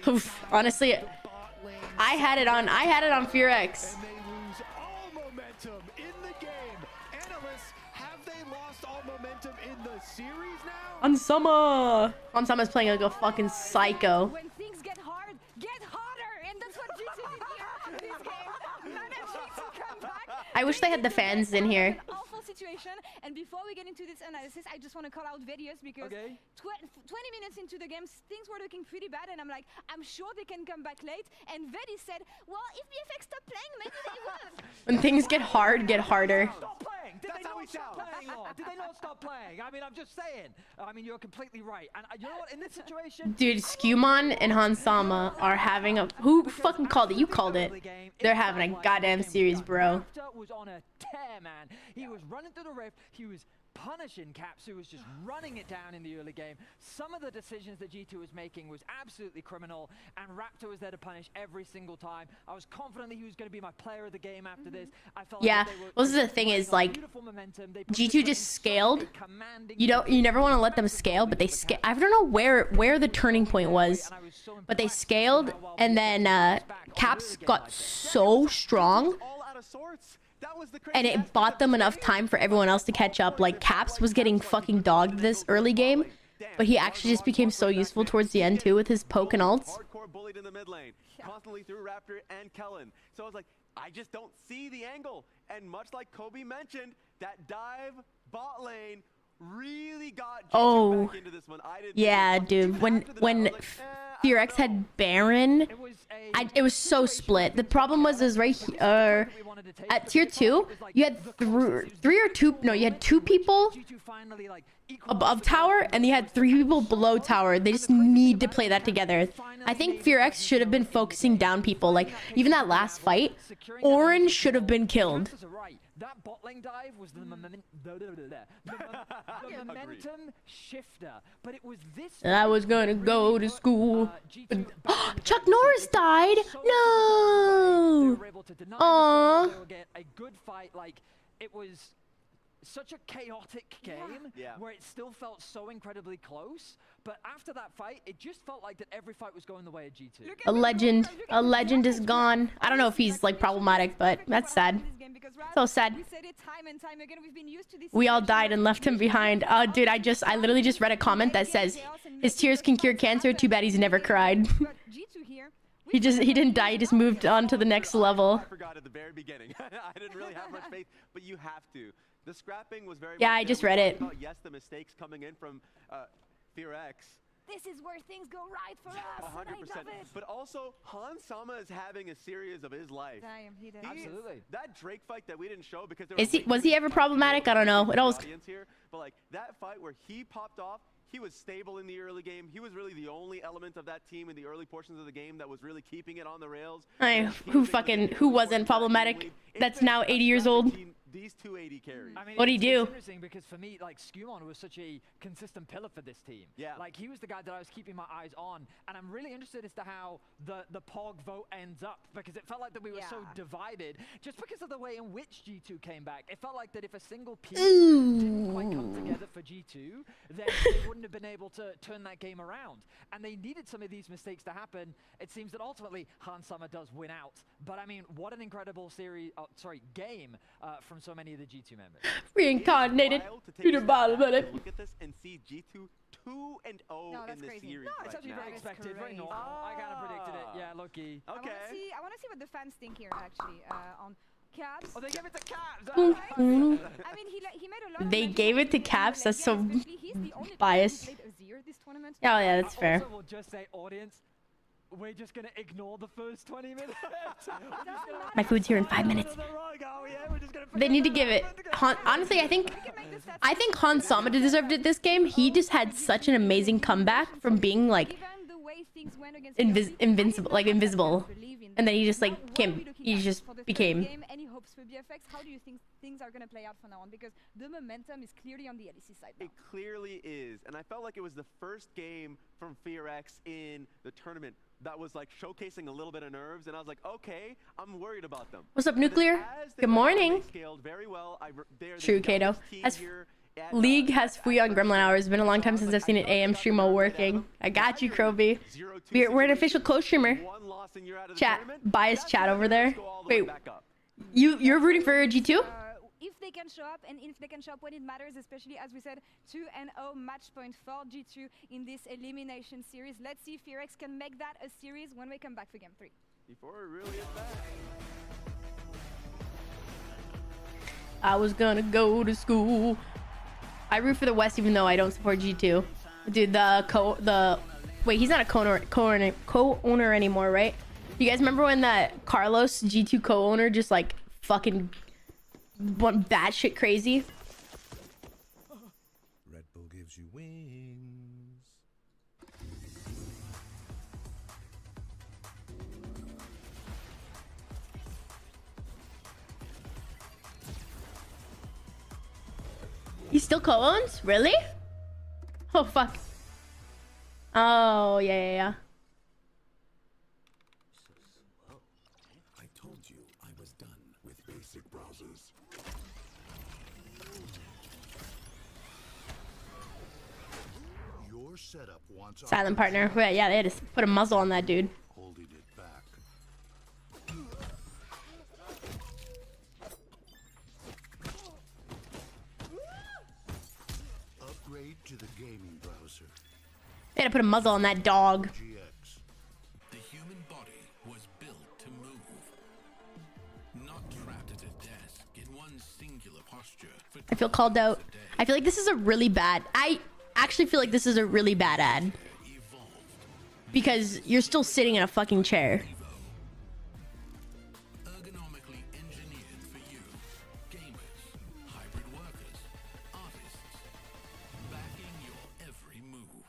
Oof, honestly, I had it on FEARX. And they lose all momentum in the game. Analysts, have they lost all momentum in the series now? Ansama. Ansama's playing like a fucking psycho. When things get hard, get harder, and that's what G2 did here this game. Managing to come back. I wish they had the fans in here. Awful situation. And before we get into this analysis, I just want to call out Vedius because 20 minutes into the game, things were looking pretty bad, and I'm like, I'm sure they can come back late. And Vedi said, well, if BFX stop playing, maybe they would. When things get hard, get harder. Stop playing. Did they not stop playing, Lord? Did they not stop playing? I mean, I'm just saying. I mean, you're completely right. And you know what? In this situation, Dude, Skewmon and Hans Sama are having a... Who fucking called it? You called it. They're having a goddamn series, bro. Raptor was on a tear, man. He was running through the rift. He was punishing Caps, who was just running it down in the early game. Some of the decisions that G2 was making was absolutely criminal, and Raptor was there to punish every single time. I was confident that he was going to be my player of the game after this. I felt Yeah, like they were well, this is the thing is, like, G2 just scaled. You never want to let them scale, but they scale. I don't know where the turning point was, but they scaled, and then Caps got so strong, and it bought them enough time for everyone else to catch up. Like, Caps was getting fucking dogged this early game, but he actually just became so useful towards the end too with his poke and ults. Hardcore bullied in the mid lane, constantly through Raptor and Kellen. So I was like, I just don't see the angle. And much like Kobe mentioned, that dive bot lane really got Oh, back into this one. yeah, dude. When FEARX had Baron, it was so split. The problem was right here at tier 2, you had you had 2 people above tower, and you had 3 people below tower. They just need to play that together. I think FEARX should have been focusing down people. Like, even that last fight, Ornn should have been killed. That bot lane dive was the momentum shifter, but it was this. I was gonna go to school. Chuck Norris died. No. Aww. They will get a good fight. Like, it was such a chaotic game where it still felt so incredibly close. But after that fight, it just felt like that every fight was going the way of G2. A legend is gone. I don't know if he's like problematic, but that's sad. So sad. We all died and left him behind. Oh, dude, I literally just read a comment that says his tears can cure cancer. Too bad he's never cried. He didn't die. He just moved on to the next level. I forgot at the very beginning. I didn't really have much faith, but you have to. The scrapping was very. Yeah, I just read it. Yes, the mistakes coming in from FEARX. This is where things go right for us. 100%. But also, Hans Sama is having a series of his life. Damn, he did. Absolutely. That Drake fight that we didn't show because there was he ever problematic? I don't know. It always. Here, but like that fight where he popped off, he was stable in the early game. He was really the only element of that team in the early portions of the game that was really keeping it on the rails. Who wasn't problematic? That's now 80 years old. these two AD carries. I mean, What'd he do? It's interesting because for me, like, Skumon was such a consistent pillar for this team. Yeah. Like, he was the guy that I was keeping my eyes on, and I'm really interested as to how the POG vote ends up, because it felt like that we were so divided just because of the way in which G2 came back. It felt like that if a single piece didn't quite come together for G2, then they wouldn't have been able to turn that game around. And they needed some of these mistakes to happen. It seems that ultimately Hans Sommer does win out. But I mean, what an incredible game from so many of the G2 members. Reincarnated. Peter Bottle, Look at this and see G2 2-0 in this series. No, it's actually very expected, very normal. I kind of predicted it. Yeah, lucky. Okay. I want to see what the fans think here, actually, on Caps. Oh, they gave it to Caps. I mean, he made a lot. They gave it to Caps. That's so biased. Oh yeah, that's fair. Also, we'll just say, audience, we're just gonna ignore the first 20 minutes. My food's here in 5 minutes. They need to give it. Honestly, I think Hans Sommer deserved it this game. He just had such an amazing comeback from being like invisible, and then he just like became. Any hopes for BFX? How do you think things are gonna play out from now on? Because the momentum is clearly on the LEC side now. It clearly is, and I felt like it was the first game from FEARX in the tournament that was like showcasing a little bit of nerves, and I was like, okay, I'm worried about them. What's up, Nuclear? Good morning. Very well. True, Kato. League has FEARX Gremlin hours. It's been a long time since I've seen an AM stream while working. I got you, Kroby. We're an official co-streamer. Chat, biased chat over there. Wait, you're rooting for G2? If they can show up, and if they can show up when it matters, especially as we said, 2-0 match point for G2 in this elimination series. Let's see if FEARX can make that a series when we come back for game 3. Before it really is back. I was gonna go to school. I root for the West even though I don't support G2. Dude, wait, he's not a co-owner anymore, right? You guys remember when that Carlos G2 co-owner just like fucking went batshit crazy? Red Bull gives you wings. He still co-owns? Really? Oh fuck. Oh yeah. I told you I was done with basic browsers. Your setup wants Silent partner. Wait, yeah, they had to put a muzzle on that dude. holding it back. Upgrade to the gaming browser. They had to put a muzzle on that dog. GX. The human body was built to move, not trapped at a desk in one singular posture. I feel called out. I feel like this is a really bad. I actually feel like this is a really bad ad. Because you're still sitting in a fucking chair. Ergonomically engineered for you, gamers, hybrid workers, artists, backing your every move.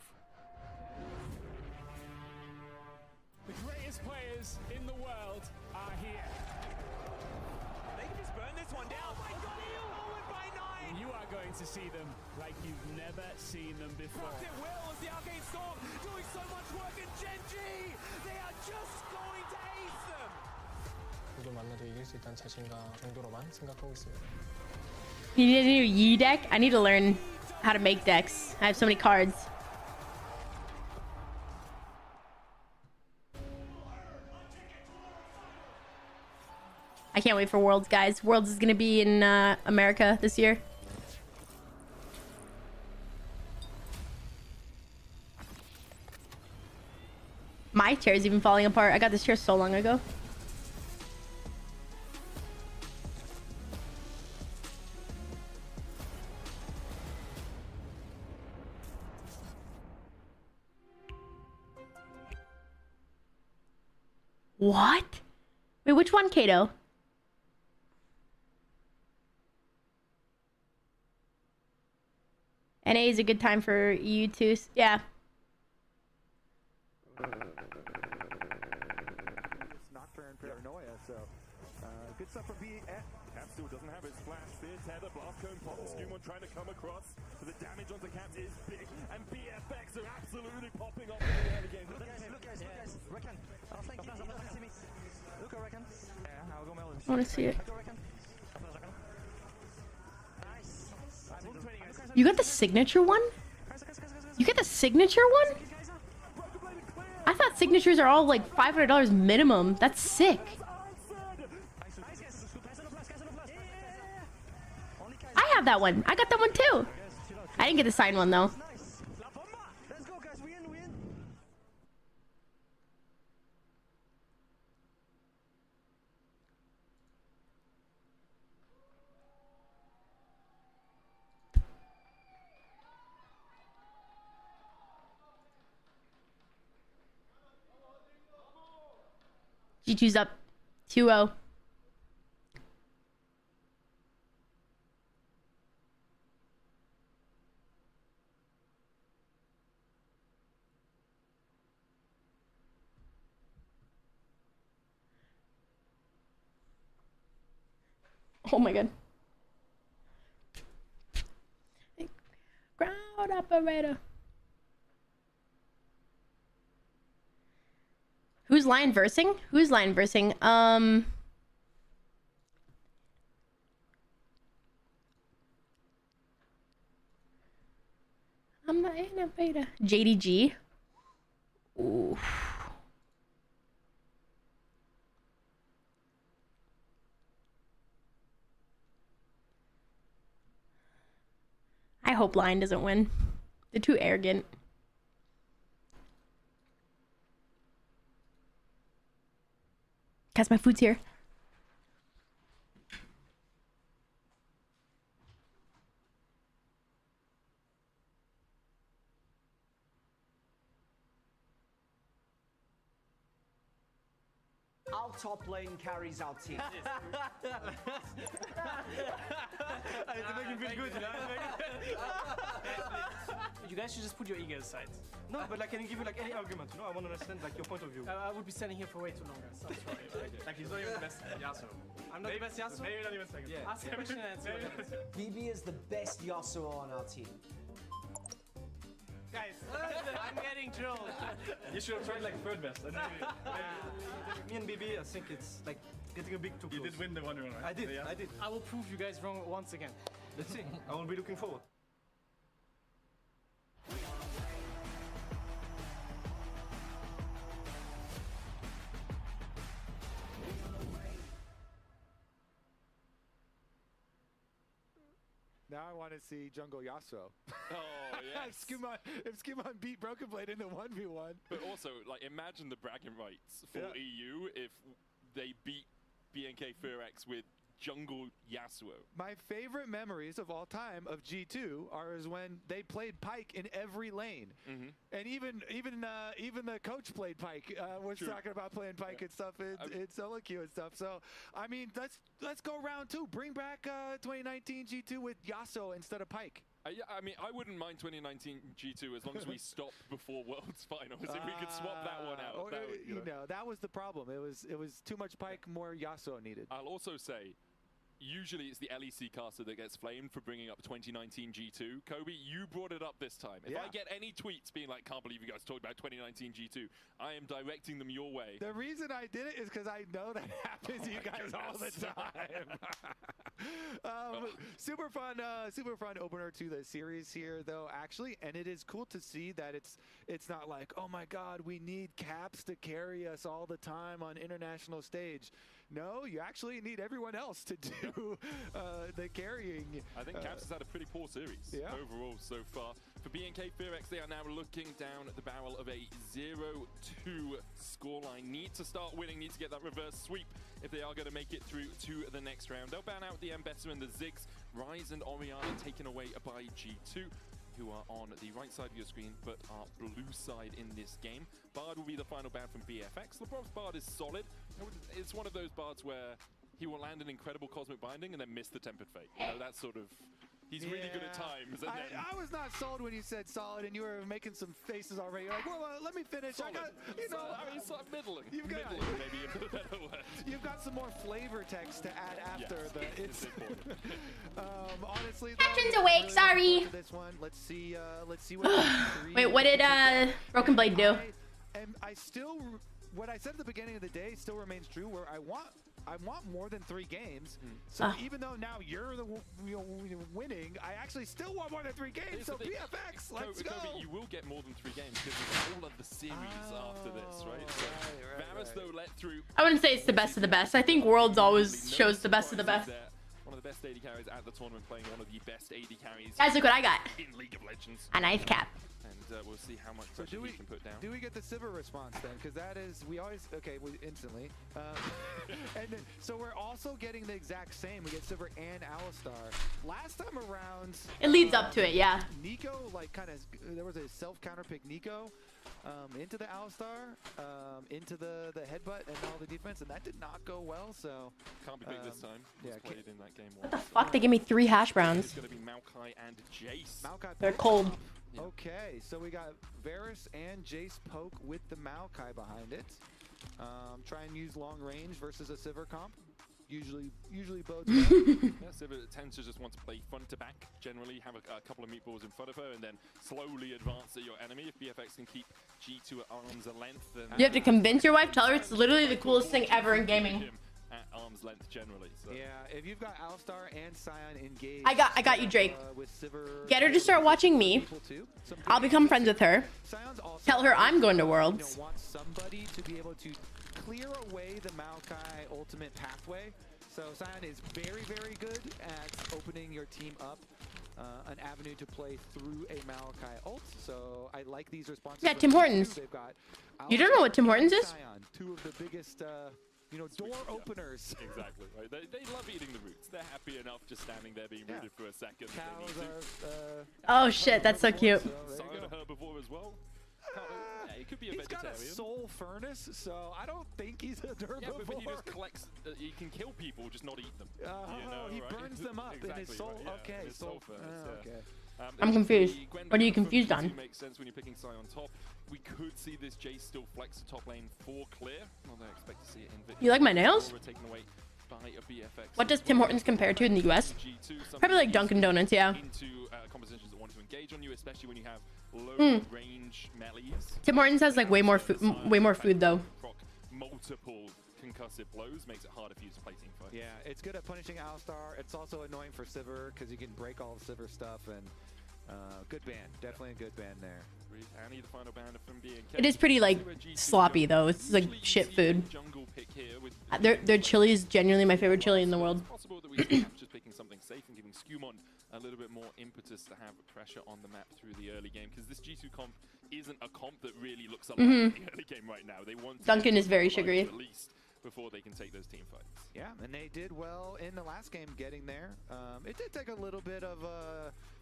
The greatest players in the world are here. They can just burn this one down. Oh my god, by 9! You are going to see them like you've never seen them before. Rocket Will as the Arcade Storm doing so much work, and Genji! They are just going to ace them! 누굴 만나도 이길 수 있다는 자신감 정도로만 생각하고 있습니다. You need a new Yi deck? I need to learn how to make decks. I have so many cards. I can't wait for Worlds, guys. Worlds is gonna be in America this year. My chair's even falling apart. I got this chair so long ago. What? Wait, which one, Kato? NA is a good time for you too. Yeah. It's Nocturne Paranoia, so good stuff from B. still doesn't have his flash. Fear tether, blast cone pops. Skumon trying to come across, but the damage on the Caps is big, and BFX are absolutely popping off in the early game. Look guys. Reckon. I'll flank him. He doesn't see me. Look, Reckon. Yeah, I'll go Melon. I want to see it. Go Reckon. Nice. You got the signature one? You get the signature one? I thought signatures are all like $500 minimum. That's sick. I have that one. I got that one too. I didn't get the signed one though. Let's go, guys. We in. G2's up 2-0. Oh my god. Ground operator. Who's line versing? Who's line versing? I'm the innovator. JDG. Ooh. I hope line doesn't win. They're too arrogant. Guys, my food's here. Our top lane carries our team. I need to make him feel good, you know? You guys should just put your ego aside. No, but like, can you give you like any argument? You know, I want to understand like your point of view. I would be standing here for way too long, guys. I'm sorry. Like, he's not even the best Yasuo. I'm not the best Yasuo? Maybe not even second. Yeah. Ask a question and answer. BB is the best Yasuo on our team. Guys, I'm getting trolled. You should have tried like third best. Me and BB, I think it's like getting a bit too close. You did win the 1-1, right? I did, yeah. I did. I will prove you guys wrong once again. Let's see. I will be looking forward. Now I want to see Jungle Yasuo. Oh, yes. if Skumon beat Broken Blade in the 1v1. But also, like, imagine the bragging rights for EU if they beat BNK FEARX with Jungle Yasuo. My favorite memories of all time of G2 are when they played Pyke in every lane, and even the coach played Pyke. Was talking about playing Pyke and stuff in solo queue and stuff. So I mean, let's go round 2. Bring back 2019 G2 with Yasuo instead of Pyke. Yeah, I mean, I wouldn't mind 2019 G2 as long as we stopped before Worlds Finals. If we could swap that one out, that would, you know, that was the problem. It was too much Pyke, more Yasuo needed. I'll also say, usually it's the LEC caster that gets flamed for bringing up 2019 G2. Kobe, you brought it up this time. If I get any tweets being like, can't believe you guys talked about 2019 G2, I am directing them your way. The reason I did it is because I know that happens to you guys all the time. Super fun opener to the series here, though, actually. And it is cool to see that it's not like, oh my God, we need Caps to carry us all the time on international stage. No, you actually need everyone else to do the carrying. I think Caps has had a pretty poor series overall so far. For BNK FEARX, they are now looking down the barrel of a 0-2 scoreline. Need to start winning, need to get that reverse sweep if they are going to make it through to the next round. They'll ban out the Mbessa and the Ziggs. Ryze and Orianna taken away by G2, who are on the right side of your screen, but are blue side in this game. Bard will be the final ban from BFX. LeBron's Bard is solid. It's one of those Bards where he will land an incredible Cosmic Binding and then miss the Tempered Fate. You know, that's sort of... He's really good at times. And then... I was not sold when you said solid, and you were making some faces already. You're like, well, let me finish. Solid. I got, you know, I mean, it's like middling. You've got, middling, maybe a better word. You've got some more flavor text to add after the. It's important. Honestly, Captain's awake. Sorry. This one, let's see what. Wait, what did Broken Blade do? And I still, what I said at the beginning of the day still remains true. Where I want more than 3 games. So even though now you're the winning, I actually still want more than 3 games. So BFX, let's go. Kobe, you will get more than 3 games because there's all of the series after this, right? So Varus, though, let through. I wouldn't say it's the best of the best. I think Worlds always shows the best of the best. One of the best AD carries at the tournament, playing one of the best AD carries. Guys, look what I got. In League of Legends. A nice cap. And we'll see how much pressure we can put down. Do we get the Sivir response then? Because that is, we always, okay, instantly. And then, so we're also getting the exact same. We get Sivir and Alistar. Last time around, it leads up to it, yeah. Nico, like, kind of, there was a self-counter pick Nico into the Alistar, into the headbutt and all the defense, and that did not go well, so. Can't be big this time. Yeah, played in that game. What the fuck? They give me 3 hash browns. It's going to be Maokai and Jace. They're cold. Yeah. Okay, so we got Varus and Jace poke with the Maokai behind it. Try and use long range versus a Sivir comp. Usually bodes well. Yeah, Sivir tends to just want to play front to back. Generally, have a couple of meatballs in front of her, and then slowly advance at your enemy. If BFX can keep G2 at arm's length, then you have to convince your wife. Tell her it's literally the coolest thing ever in gaming. At arm's length, generally. So. Yeah, if you've got Alistar and Sion engaged. I got you, Drake. Get her to start watching me. I'll become friends with her. Tell her I'm going to Worlds. Want somebody to be able to clear away the Maokai ultimate pathway. So Sion is very, very good at opening your team up an avenue to play through a Maokai ult. So I like these responses. Yeah, Tim Hortons. You don't know what Tim Hortons is? Sion, 2 of the biggest. You know, door openers. Exactly, right? They love eating the roots. They're happy enough just standing there being rooted for a second. Cows are, oh shit, that's so cute. Silent herbivore as well. Yeah, he could be a vegetarian. He's got a soul furnace, so I don't think he's a herbivore. Yeah, but he just collects, he can kill people, just not eat them. You know, he burns them up exactly, in his soul. Right, yeah, okay, his soul furnace. okay. I'm confused. What are you confused on? Makes sense when you're picking Sai on top. We could see this Jace still flex the top lane for clear. Although I expect to see it in You like my nails? By a BFX. What does Tim Hortons compare to in the US? Probably like Dunkin' Donuts, yeah. Into compositions that want to engage on you, especially when you have low range melees. Tim Hortons has like way more food though. Proc multiple concussive blows makes it harder for you to play team fight. Yeah, it's good at punishing Alistar. It's also annoying for Sivir because you can break all the Sivir stuff and good ban. Definitely a good ban there. Annie, the final ban from being it is pretty like sloppy though. It's like shit food. Their chili is genuinely my favorite chili in the world. It's possible that we see just picking something safe and giving Skumon a little bit more impetus to have pressure on the map through the early game, because this G2 comp isn't a comp that really looks a lot in the early game right now. They want Duncan is very sugary. At least before they can take those team fights. Yeah, and they did well in the last game getting there. It did take a little bit of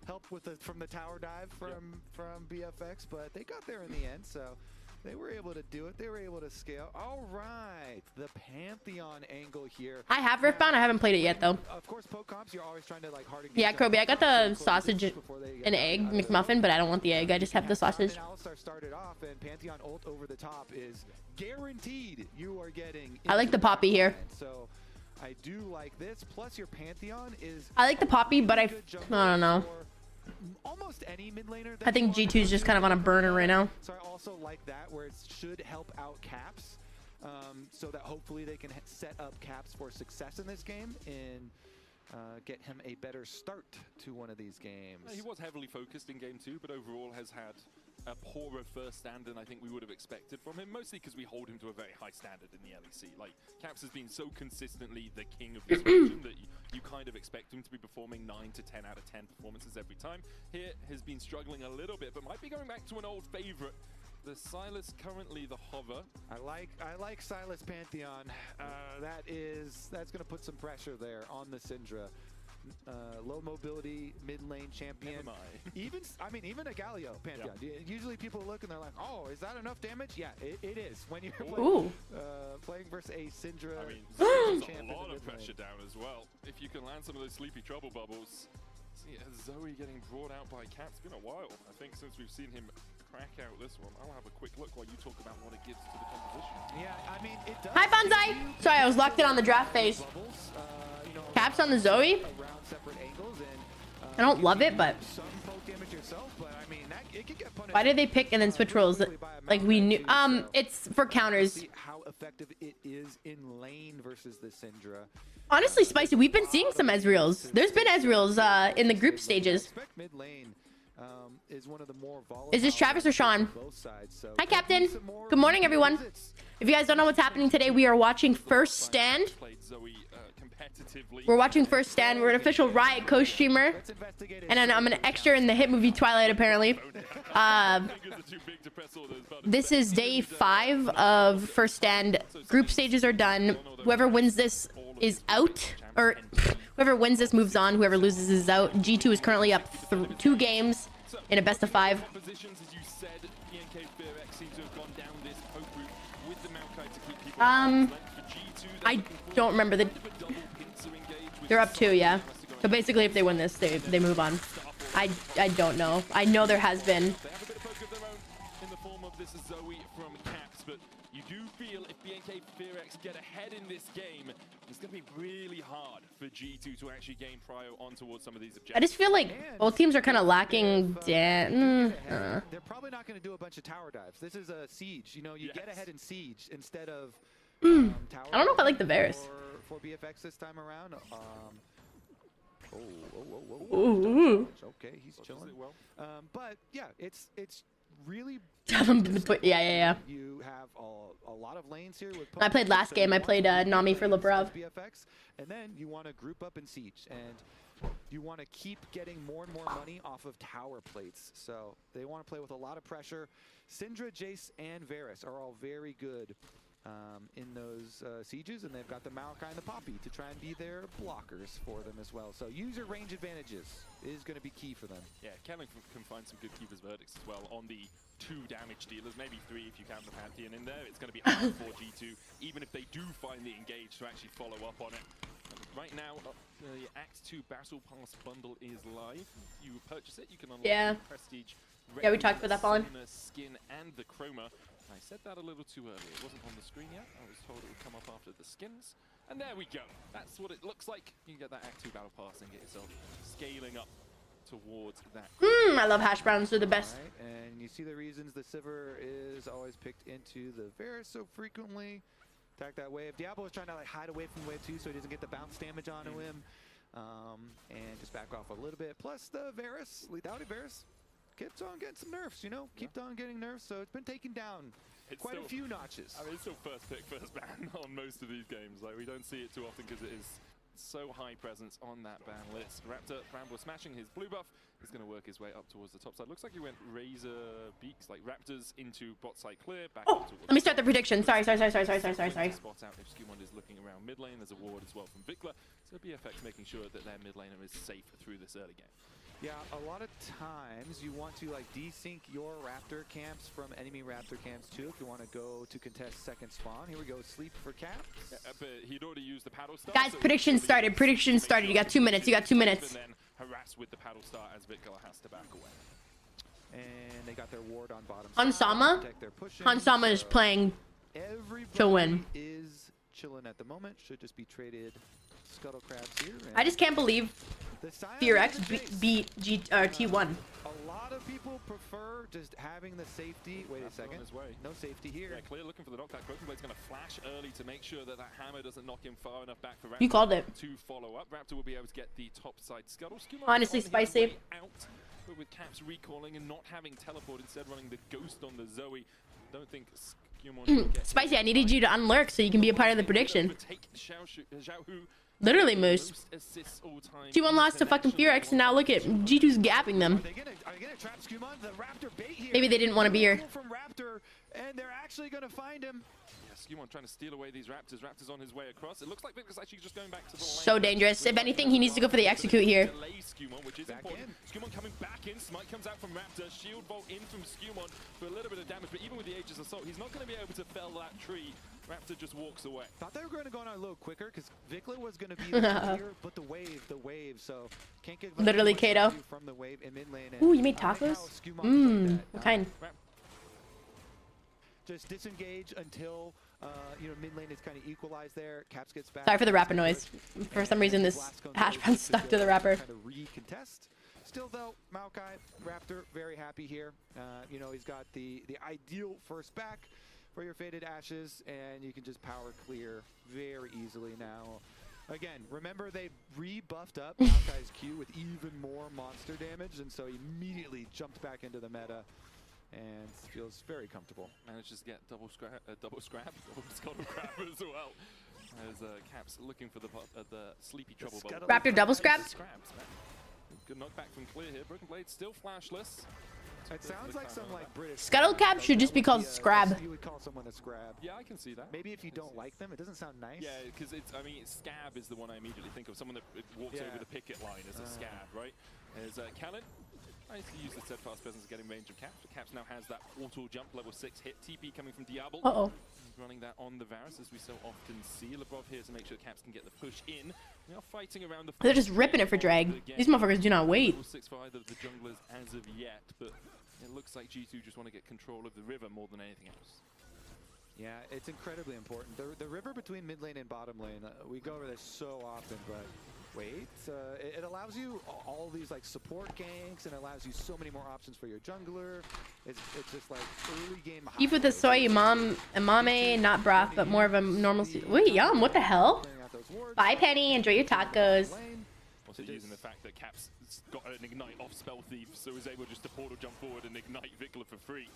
help with from the tower dive from BFX, but they got there in the end, so they were able to do it. They were able to scale. All right, the Pantheon angle here. I have Riftbound. I haven't played it yet though. Of course, poke comps, you're always trying to like hard. Yeah, Kobe, I got the sausage and egg McMuffin, but I don't want the egg. I just have the sausage. Alistar started off, and Pantheon ult over the top is guaranteed. You are getting. I like the Poppy here. So I do like this. Plus, your Pantheon is. I like the Poppy, but I don't know. Almost any mid laner. I think G2 is just kind of on a burner right now. So I also like that, where it should help out Caps, so that hopefully they can set up Caps for success in this game and get him a better start to one of these games. He was heavily focused in game 2, but overall has had a poorer first stand than I think we would have expected from him, mostly because we hold him to a very high standard in the LEC. Like, Caps has been so consistently the king of this region that you kind of expect him to be performing 9 to 10 out of 10 performances every time. Here has been struggling a little bit, but might be going back to an old favorite. The Sylas currently the hover. I like Sylas Pantheon. That's gonna put some pressure there on the Syndra. Low mobility mid lane champion. Even a Galio Pantheon. Yeah. Usually people look and they're like, oh, is that enough damage? Yeah, it is when you're playing versus a Syndra. I mean, there's a lot of pressure down as well. If you can land some of those sleepy trouble bubbles. See, Zoe getting brought out by Cat. It's been a while, I think, since we've seen him crack out this one. I'll have a quick look while you talk about what it gives to the composition. Yeah, I mean, it does. Hi, Bonsai. Sorry, I was locked in on the draft phase. Caps on the Zoe. I don't love it, but why did they pick and then switch roles? Like we knew. It's for counters. How effective it is in lane versus the Syndra. Honestly, Spicy, we've been seeing some Ezreals. There's been Ezreals in the group stages. Is this Travis or Sean? Hi, Captain. Good morning, everyone. If you guys don't know what's happening today, we are watching First Stand. We're watching First Stand. We're an official Riot co-streamer. And then I'm an extra in the hit movie Twilight, apparently. This is day 5 of First Stand. Group stages are done. Whoever wins this is out. Or whoever wins this moves on. Whoever loses is out. G2 is currently up 2 games in a best of 5. I don't remember the... They're up 2, yeah. So basically, if they win this, they move on. I don't know. I know there has been. They have a bit of poke of their own in the form of this Zoe from Caps, but you do feel if BNK FEARX get ahead in this game, it's going to be really hard for G2 to actually gain prio on towards some of these objectives. I just feel like both teams are kind of lacking. They're probably not going to do a bunch of tower dives. This is a siege. You know, you get ahead in siege instead of I don't know if I like the Varus. For BFX this time around. Ooh. Okay, he's chilling. But yeah, it's really. Yeah. You have a lot of lanes here. With I played last game. I played Nami for Labrov. BFX, and then you want to group up in siege, and you want to keep getting more and more money off of tower plates. So they want to play with a lot of pressure. Syndra, Jace, and Varus are all very good in those sieges, and they've got the Maokai and the Poppy to try and be their blockers for them as well. So user range advantages is going to be key for them. Yeah, Kellen can find some good keepers verdicts as well on the 2 damage dealers, maybe 3 if you count the Pantheon in there. It's going to be hard for G2, even if they do find the engage, to actually follow up on it. Right now, the Act 2 Battle Pass bundle is live. You purchase it, you can unlock the Prestige. Yeah, we talked about that, Fallen. Skin and the Chroma. I said that a little too early. It wasn't on the screen yet. I was told it would come up after the skins. And there we go. That's what it looks like. You can get that Act 2 Battle Pass and get yourself scaling up towards that. I love hash browns. They're the best. Right, and you see the reasons the Sivir is always picked into the Varus so frequently. Attack that wave. Diablo is trying to like hide away from wave 2 so he doesn't get the bounce damage onto him. And just back off a little bit. Plus the Varus, lethality Varus, keeps on getting some nerfs, you know? Keeps on getting nerfs, so it's been taken down quite a few notches. I mean, it's still first pick, first ban on most of these games. Like, we don't see it too often because it is so high presence on that ban list. Raptor, Bramble smashing his blue buff. He's going to work his way up towards the top side. Looks like he went Razor Beaks, like Raptors into bot side clear, back up towards. Let me start the prediction. Sorry. Spot out if Skewmon is looking around mid lane. There's a ward as well from Vikla. So BFX making sure that their mid laner is safe through this early game. Yeah, a lot of times you want to like desync your Raptor camps from enemy Raptor camps too if you want to go to contest second spawn. Here we go, sleep for Caps. But he'd already used the paddle star. Guys, prediction started. Prediction started. You got 2 minutes. You got 2 minutes. And then harass with the paddle star as Vikla has to back away. And they got their ward on bottom. Hansama is playing to win. Is chilling at the moment. Should just be traded Scuttle Crabs here. I just can't believe FEARX beat T1. A lot of people prefer just having the safety. Wait a second. No safety here. Yeah, clear looking for the knock. That Broken Blade's going to flash early to make sure that that hammer doesn't knock him far enough back for Raptor. You called it. To follow up. Raptor will be able to get the top side Scuttle. Honestly, Spicy. Out, but with Caps recalling and not having teleport, instead running the Ghost on the Zoe. Don't think Spicy, I needed you to unlurk so you can be a part of the prediction. Literally, Moose. T1 lost to fucking FEARX, and now look at G2's gapping them. Maybe they didn't want to be here. And they're actually going to find him. Skewmon trying to steal away these Raptors. Raptors on his way across. It looks like Victor's actually just going back to the lane. So dangerous. If anything, he needs to go for the execute here. Skewmon, which is important. Skewmon coming back in. Smite comes out from Raptor. Shield bolt in from Skewmon for a little bit of damage. But even with the Aegis Assault, he's not going to be able to fell that tree Raptor just walks away. Thought they were going to go on a little quicker because Vikla was going to be here, but the wave. So can't get Literally Kato. from the wave in mid lane. Ooh, you made tacos? Mmm, what kind? Just disengage until you know, mid lane is kind of equalized there. Caps gets back. Sorry for the rapper noise. For some reason, this hash brown's stuck to the rapper. Kind of recontest. Still though, Maokai, Raptor, very happy here. You know, he's got the ideal first back for your Faded Ashes, and you can just power clear very easily now. Again, remember they rebuffed up Maokai's Q with even more monster damage, and so he immediately jumped back into the meta and feels very comfortable. Manages to get double scuttle grab as well. As Caps looking for the sleepy trouble bubble. Raptor double scrap? Good knockback from Clear here. Broken Blade still flashless. It sounds like some like British. Scuttle cap should just be called scrab. You would call someone a scrab. Yeah, I can see that. Maybe if you don't like them, it doesn't sound nice. Yeah, because it's, I mean, scab is the one I immediately think of. Someone that walks over the picket line as a scab, right? As Callan, nicely used the steadfast presence getting range of Caps. But Caps now has that auto jump, level 6 hit. TP coming from Diablo. Uh-oh. Running that on the Varus, as we so often see. Labov here to make sure Caps can get the push in. We are fighting around the... They're just ripping it for drag. These motherfuckers do not wait. 6-5 of the junglers as of yet, but it looks like G2 just want to get control of the river more than anything else. Yeah, it's incredibly important. The river between mid lane and bottom lane, we go over this so often, but wait, it allows you all these like support ganks, and allows you so many more options for your jungler. It's just like early game. Beef with the soy imame, not broth, but more of a normal. Wait, yum! What the hell? Bye, Penny. Enjoy your tacos. Also using the fact that Caps got an ignite off Spell Thief, so is able just to portal jump forward and ignite Vikla for free.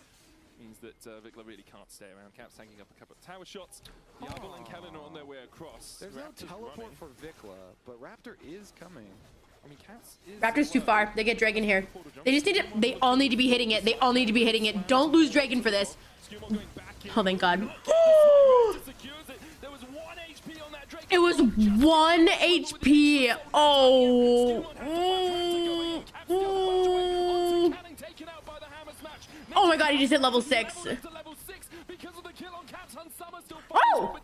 Means that Vikla really can't stay around. Caps taking up a couple of tower shots. Diablo and Callan are on their way across. There's no teleport for Vikla, but Raptor is coming. I mean, Caps is Raptor's too far. They get Dragon here. They just need to. They all need to be hitting it. They all need to be hitting it. Don't lose Dragon for this. Oh, thank God. It was 1 HP. Oh. Oh my God, he just hit level 6. Oh!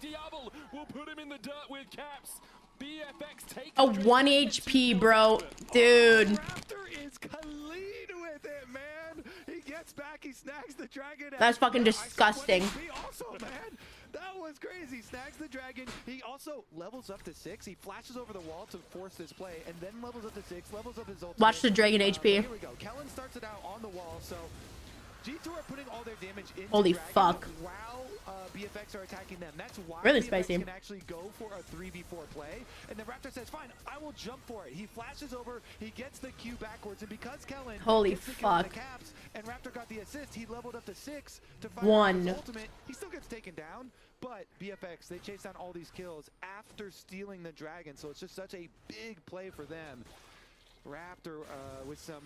A 1 HP, bro. Dude. Raptor is clean with it, man. He gets back, he snags the dragon. That's fucking disgusting. Also, man, that was crazy. Snags the dragon. He also levels up to 6. He flashes over the wall to force this play, and then levels up to 6, levels up his ultimate. Watch the dragon HP. Here we go. Kellen starts it out on the wall, so G2 are putting all their damage into Holy Dragon fuck. while BFX are attacking them. That's why Really BFX spicy. can actually go for a 3v4 play. And then Raptor says, fine, I will jump for it. He flashes over, he gets the Q backwards, and because Kellen Holy gets the kill on the fuck. Caps, and Raptor got the assist, he leveled up to 6 to fire 1. his ultimate. He still gets taken down, but BFX, they chase down all these kills after stealing the dragon, so it's just such a big play for them. Raptor with some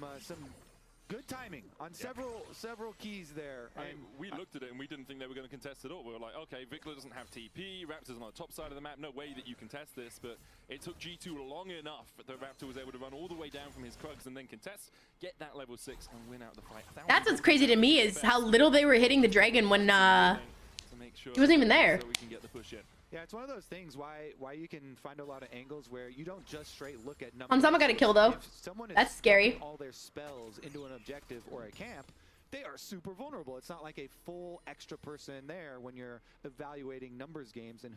good timing on several keys there. I mean, we looked at it and we didn't think they were going to contest at all. We were like, okay, Vikla doesn't have TP, Raptor's on the top side of the map, no way that you contest this, but it took G2 long enough that Raptor was able to run all the way down from his Krugs and then contest, get that level 6 and win out the fight. That's what's crazy to me is how little they were hitting the dragon when he wasn't even there. So we can get the push in. Yeah, it's one of those things why you can find a lot of angles where you don't just straight look at numbers. Hanzama got a kill though. If someone is That's scary. all their spells into an objective or a camp, they are super vulnerable. It's not like a full extra person there when you're evaluating numbers games and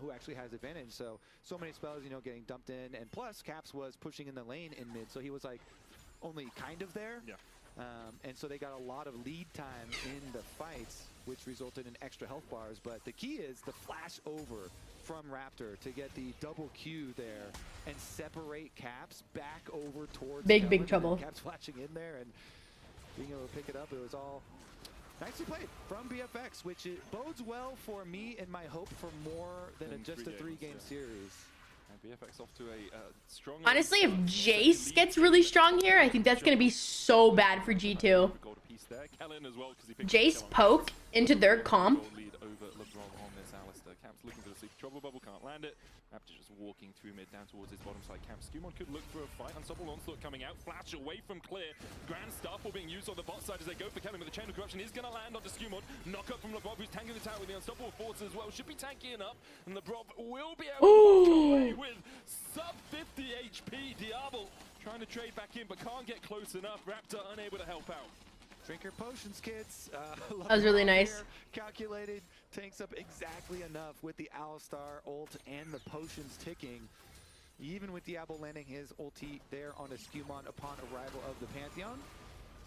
who actually has advantage. So many spells, you know, getting dumped in, and plus Caps was pushing in the lane in mid, so he was like only kind of there. Yeah. And so they got a lot of lead time in the fights, which resulted in extra health bars. But the key is the flash over from Raptor to get the double Q there and separate Caps back over towards big trouble. Caps flashing in there and being able to pick it up. It was all nicely played from BFX, which it bodes well for me and my hope for more than just a 3-game series. And BFX off to a strong... Honestly, if Jace gets really strong here, I think that's going to be so bad for G2. Jace poke into their comp. Lead over LeBron on this Alistair. Caps looking for the sleep trouble bubble, can't land it. Raptor just walking through mid down towards his bottom side camp. Skumon could look for a fight. Unstoppable Onslaught coming out. Flash away from Clear. Grand Starfall being used on the bot side as they go for Kellen, but the Chain of Corruption is going to land onto Skumon. Knock up from LeBron, who's tanking the tower with the Unstoppable Force as well. Should be tanky enough, and LeBron will be able to walk away with sub 50 HP. Diablo trying to trade back in, but can't get close enough. Raptor unable to help out. Drink your potions, kids. That was really nice. Calculated, tanks up exactly enough with the Alistar ult and the potions ticking. Even with Diablo landing his ulti there on a Skumon upon arrival of the Pantheon.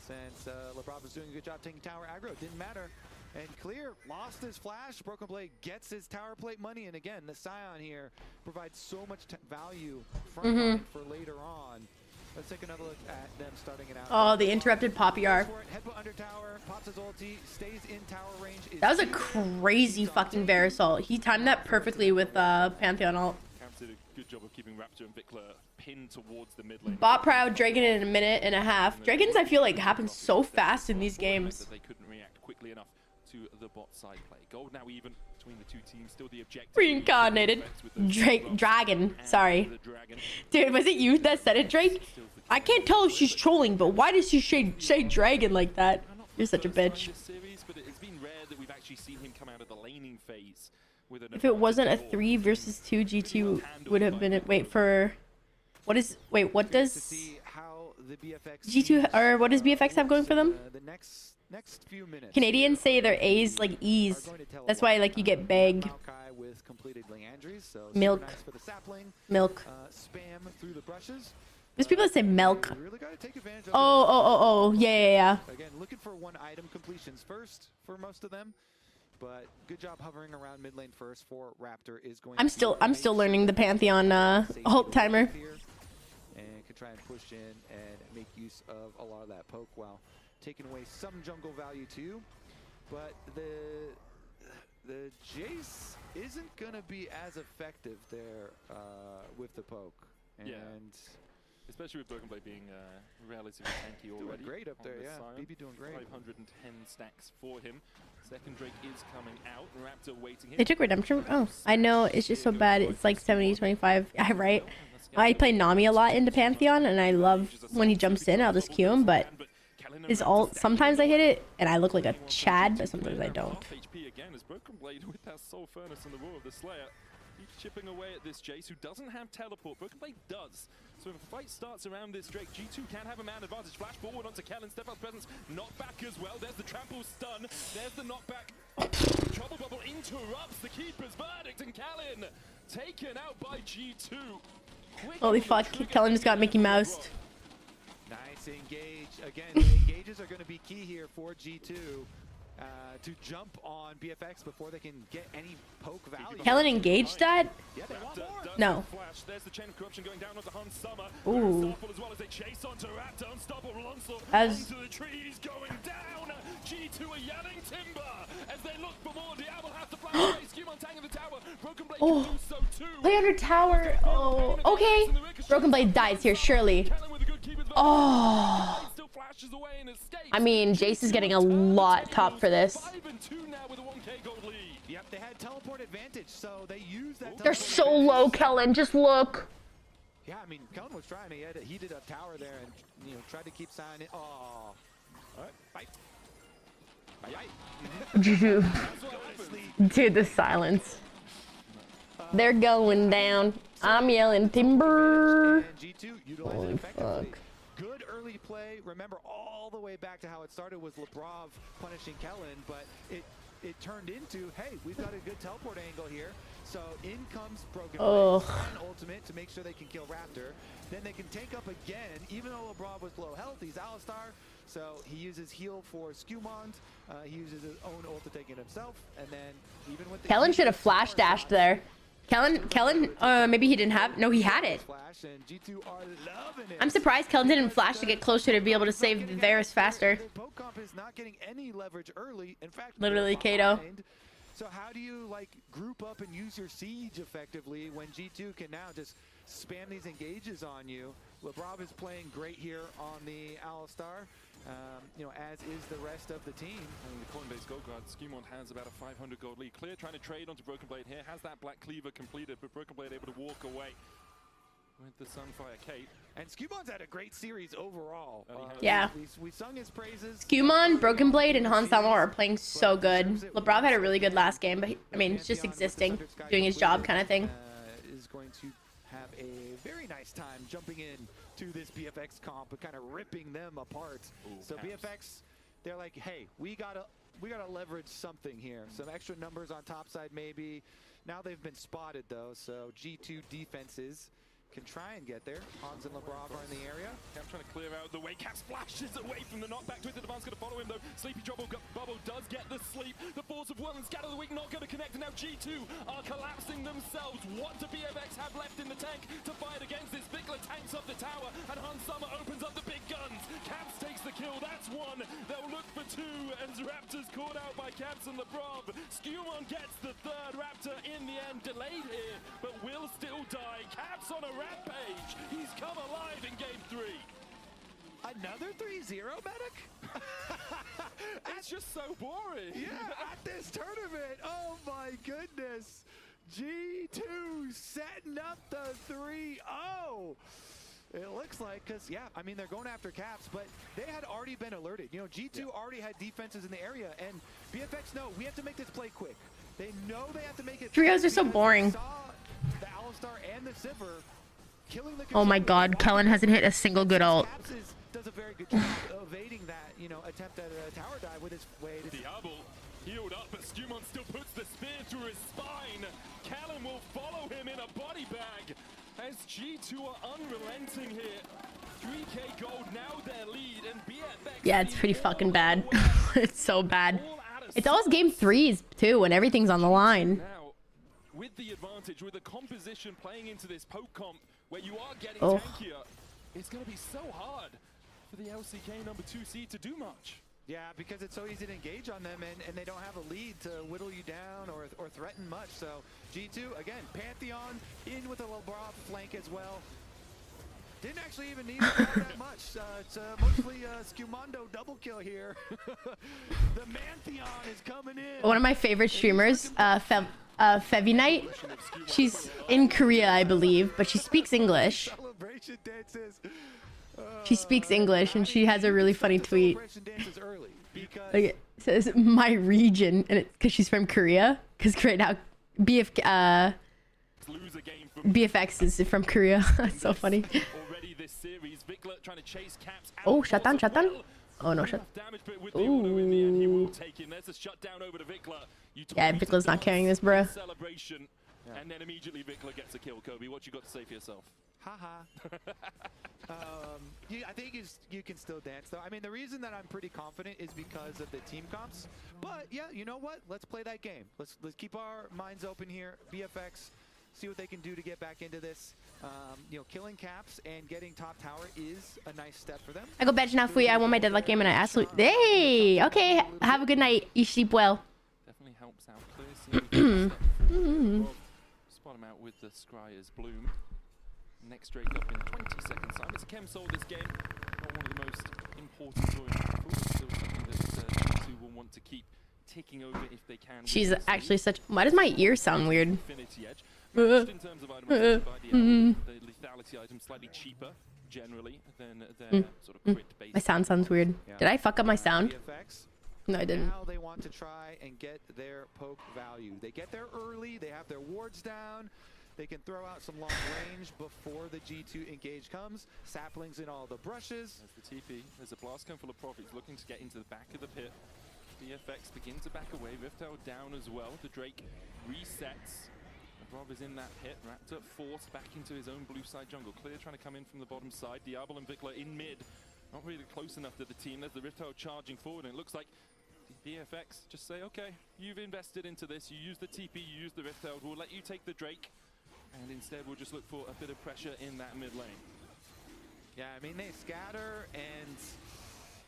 Since LeBron was doing a good job taking tower aggro, it didn't matter. And Clear lost his flash. Broken Blade gets his tower plate money. And again, the Scion here provides so much value front line for later on. Let's take another look at them starting it out. Oh, the interrupted Poppy R. Headbutt under tower, pops his ulti, stays in tower range. That was a crazy fucking Verisol. He timed that perfectly with Pantheon ult. Camps did a good job of keeping Raptor and Vikla pinned towards the mid lane. Bot Proud Dragon in a minute and a half. Dragons, I feel like, happen so fast in these games. They couldn't react quickly enough to the bot side play. Gold now even between the two teams. Still the objective. Reincarnated Dragon. Sorry. Dude, was it you that said it, Drake? I can't tell if she's trolling, but why does she say dragon like that? You're such a bitch. If it wasn't a 3 versus 2, G2 would have been. Wait for. What is? Wait, what does G2 or what does BFX have going for them? Next few minutes. Canadians say their A's like E's. That's why like you get bag. Milk. Milk. Spam through the brushes. There's people that say milk. Oh. Yeah. Again, looking for one item completions first for most of them. But good job hovering around mid lane first for Raptor is going. I'm still learning the Pantheon ult timer. And can try and push in and make use of a lot of that poke while taking away some jungle value too. But the Jace isn't gonna be as effective there with the poke. And especially with Broken Blade being relatively tanky already. Doing great up there, yeah. Scion. BB doing great. 510 stacks for him. Second Drake is coming out. Raptor waiting. They took Redemption. Oh, I know. It's just so bad. It's like 70-25. Yeah, right. I play Nami a lot into Pantheon, and I love when he jumps in. I'll just Q him, but his ult, sometimes I hit it, and I look like a Chad, but sometimes I don't. HP again as Broken Blade with that Soul Furnace and the Roar of the Slayer. He's chipping away at this Jace, who doesn't have teleport. Broken Blade does. So if a fight starts around this Drake, G2 can have a man advantage. Flash forward onto Kellen, step up presence, knockback as well. There's the trample stun. There's the knockback. Trouble Bubble interrupts the Keeper's verdict, and Kellen taken out by G2. Holy fuck, Kellen just got Mickey Mouse. Nice engage. Again, the engages are going to be key here for G2 to jump on BFX before they can get any poke value. Kellen engaged that? Yeah, they want more. No. There's the Chain of Corruption going down onto Han Summer. Ooh. As well as they chase onto Raptor. Unstoppable Onslaught As into the trees going down. G2 are yelling timber as they look for more. Diablo has to flash away. Skumon tagging the tower. Broken Blade can do so too. Play under tower. Oh, okay. Broken Blade dies here, surely. Oh. I mean, Jace is getting a lot top for this. Yep, they had teleport advantage, so they used that. They're so low, Kellen. Just look. Yeah, I mean, Kellen was trying. He did a tower there and tried to keep signing. Oh. All right, bye. Dude, the silence. They're going down. I'm yelling timber. Holy fuck. Good early play. Remember all the way back to how it started was Lebrov punishing Kellen, but it turned into, hey, we've got a good teleport angle here. So in comes Broken Blade and ultimate to make sure they can kill Raptor. Then they can tank up again, even though Lebrov was low health. He's Alistar, so he uses heal for Skumon. He uses his own ult to take it himself, and then even with the Kellen should have flash dashed there. Kellen, maybe he didn't have. No, he had it. I'm surprised Kellen didn't flash to get closer to be able to save Varus faster. Literally, Kato. So how do you group up and use your siege effectively when G2 can now just spam these engages on you LeBron is playing great here on the Alistar, you know, as is the rest of the team. And the coin-based gold guard, Skewmon has about a 500 gold lead. Clear trying to trade onto Broken Blade here, has that Black Cleaver completed, but Broken Blade able to walk away with the Sunfire Cape. And Skewmon's had a great series overall. Yeah. We sung his praises. Skewmon, Broken Blade, and Hansama are playing so good. Lebrov had a really good last game, but I mean, it's just existing, doing his job kind of thing. Is going to have a very nice time jumping in to this BFX comp and kind of ripping them apart. So BFX, they're like, hey, we gotta leverage something here. Some extra numbers on top side maybe. Now they've been spotted though, so G2 defenses can try and get there. Hans and Lebrov are in the area. Cap trying to clear out the way. Cap splashes away from the knockback. Twisted Advance going to follow him though. Sleepy Bubble does get the sleep. The Force of Will and Scatter the Weak not going to connect. And now G2 are collapsing themselves. What do BFX have left in the tank to fight against this? Vikla tanks up the tower and Hans Summer opens up the big guns. Caps takes the kill. That's one. They'll look for two. And Raptor's caught out by Caps and Lebrov. Skewmon gets the third. Raptor in the end delayed here, but will still die. Caps on a rampage. He's come alive in game 3. Another 3-0 medic? It's just so boring. Yeah, at this tournament. Oh my goodness. G2 setting up the 3-0. It looks like, because, yeah, I mean, they're going after Caps, but they had already been alerted. You know, G2 already had defenses in the area, and BFX know we have to make this play quick. They know they have to make it. 3-0s are so boring. The Alistar and the Sivir killing the Oh my god, Kellen hasn't hit a single good ult. Caps does a very good job evading that, you know, attempt at a tower dive with his way. Diablo healed up, but Skewmon still puts the spear through his spine. Callan will follow him in a body bag as G2 are unrelenting here. 3k gold, now their lead, and BFX. Yeah, it's pretty fucking bad. It's so bad. It's always game 3s too, when everything's on the line. Now, with the advantage, with the composition playing into this poke comp, where you are getting tankier, it's going to be so hard for the LCK number 2 seed to do much. Yeah, because it's so easy to engage on them, and they don't have a lead to whittle you down or threaten much. So G2, again, Pantheon in with a Lebrov flank as well. Didn't actually even need that much. It's mostly Skewmondo double kill here. The Pantheon is coming in. One of my favorite streamers, Fevy Knight. She's in Korea, I believe, but she speaks English. Celebration dances. She speaks English, and she has a really funny tweet. Like, it says my region, and it's because she's from Korea. Because right now, BFX is from Korea. That's so funny. Oh, shut down, shut down. Oh no, shut. Ooh. Yeah, Vikla's not carrying this, bro. And then immediately Vikla gets a kill. Kobe, what you got to say for yourself? Haha. I think you can still dance though. I mean, the reason that I'm pretty confident is because of the team comps. But yeah, you know what? Let's play that game. Let's keep our minds open here. BFX, see what they can do to get back into this. You know, killing Caps and getting top tower is a nice step for them. I go bed now for you. I won my deadlock game and I absolutely. Hey, okay. Have a good night. You sleep well. Definitely helps out. Clear. Spot him out with the Scryer's Bloom. Next Drake up in 20 seconds time. It's a chem soul this game. Not one of the most important or impactful. Still something that G2 will want to keep ticking over if they can. She's actually such. Why does my ear sound weird? Infinity Edge. In terms of item the lethality item slightly cheaper generally than their sort of crit base. My sound sounds weird. Did I fuck up my sound? No, I didn't. Now they want to try and get their poke value. They get there early. They have their wards down. They can throw out some long range before the G2 engage comes. Saplings in all the brushes. There's the TP. There's a blast cone full of profits looking to get into the back of the pit. BFX begin to back away. Riftel down as well. The Drake resets. Rob is in that pit. Raptor forced back into his own blue side jungle. Clear trying to come in from the bottom side. Diablo and Vikla in mid. Not really close enough to the team. There's the Riftel charging forward, and it looks like BFX just say, okay, you've invested into this. You use the TP, you use the Riftel. We'll let you take the Drake. And instead, we'll just look for a bit of pressure in that mid lane. Yeah, I mean, they scatter and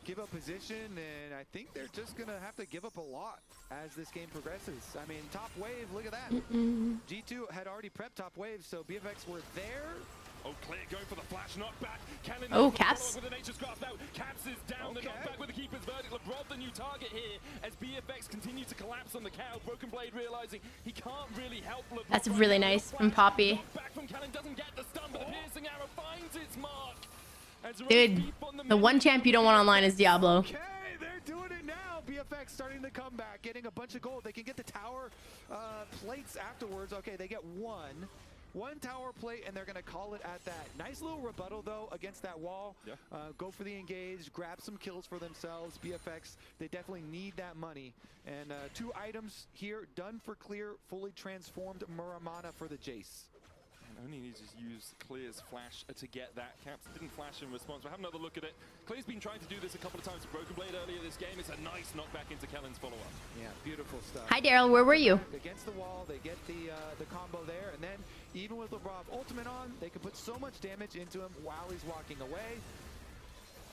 give up position, and I think they're just going to have to give up a lot as this game progresses. I mean, top wave, look at that. G2 had already prepped top wave, so BFX were there, Oh, Clear going for the flash knockback. Oh, Caps. With the nature's graph now. Caps is down. The knockback with the keeper's verdict. LeBron the new target here as BFX continue to collapse on the cow. Broken Blade realizing he can't really help LeBron. That's really nice from Poppy. Back from Cannon doesn't get the stun, but the piercing arrow finds its mark. Dude, the one champ you don't want online is Diablo. Okay, they're doing it now. BFX starting to come back, getting a bunch of gold. They can get the tower plates afterwards. Okay, they get one tower plate, and they're going to call it at that. Nice little rebuttal, though, against that wall. Yeah. Go for the engage, grab some kills for themselves. BFX, they definitely need that money. And 2 items here, done for Clear, fully transformed Muramana for the Jace. And only needs to use Clear's flash to get that. Caps didn't flash in response, but have another look at it. Clear's been trying to do this a couple of times with Broken Blade earlier this game. It's a nice knockback into Kellen's follow-up. Yeah, beautiful stuff. Hi, Daryl. Where were you? Against the wall, they get the combo there, and then even with LeBron ultimate on, they can put so much damage into him while he's walking away.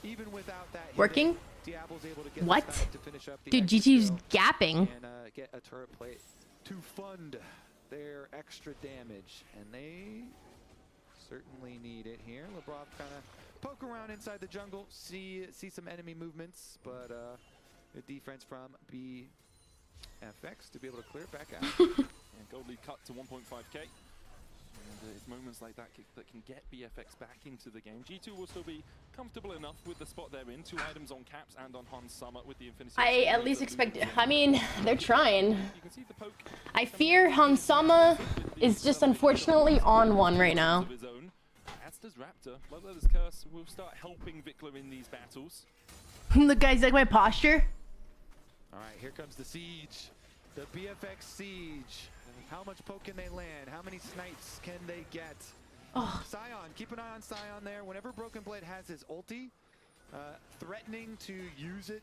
Even without that working? Diablo's able to get what? To finish up the dude, GG's gapping. And get a turret plate to fund their extra damage, and they certainly need it here. LeBron kind of poke around inside the jungle, see some enemy movements, but the defense from BFX to be able to clear it back out. And gold lead cut to 1.5k. And it's moments like that that can get BFX back into the game. G2 will still be comfortable enough with the spot they're in. 2 items on Caps and on Hans Summer with the Infinity. I at least expect it. I mean, they're trying. I fear Hans Summer is just unfortunately on one right now. As does Raptor. Bloodletter's Curse will start helping Vikla in these battles. Look, guys, like my posture. All right, here comes the siege. The BFX siege. How much poke can they land? How many snipes can they get? Oh. Sion, keep an eye on Sion there. Whenever Broken Blade has his ulti, threatening to use it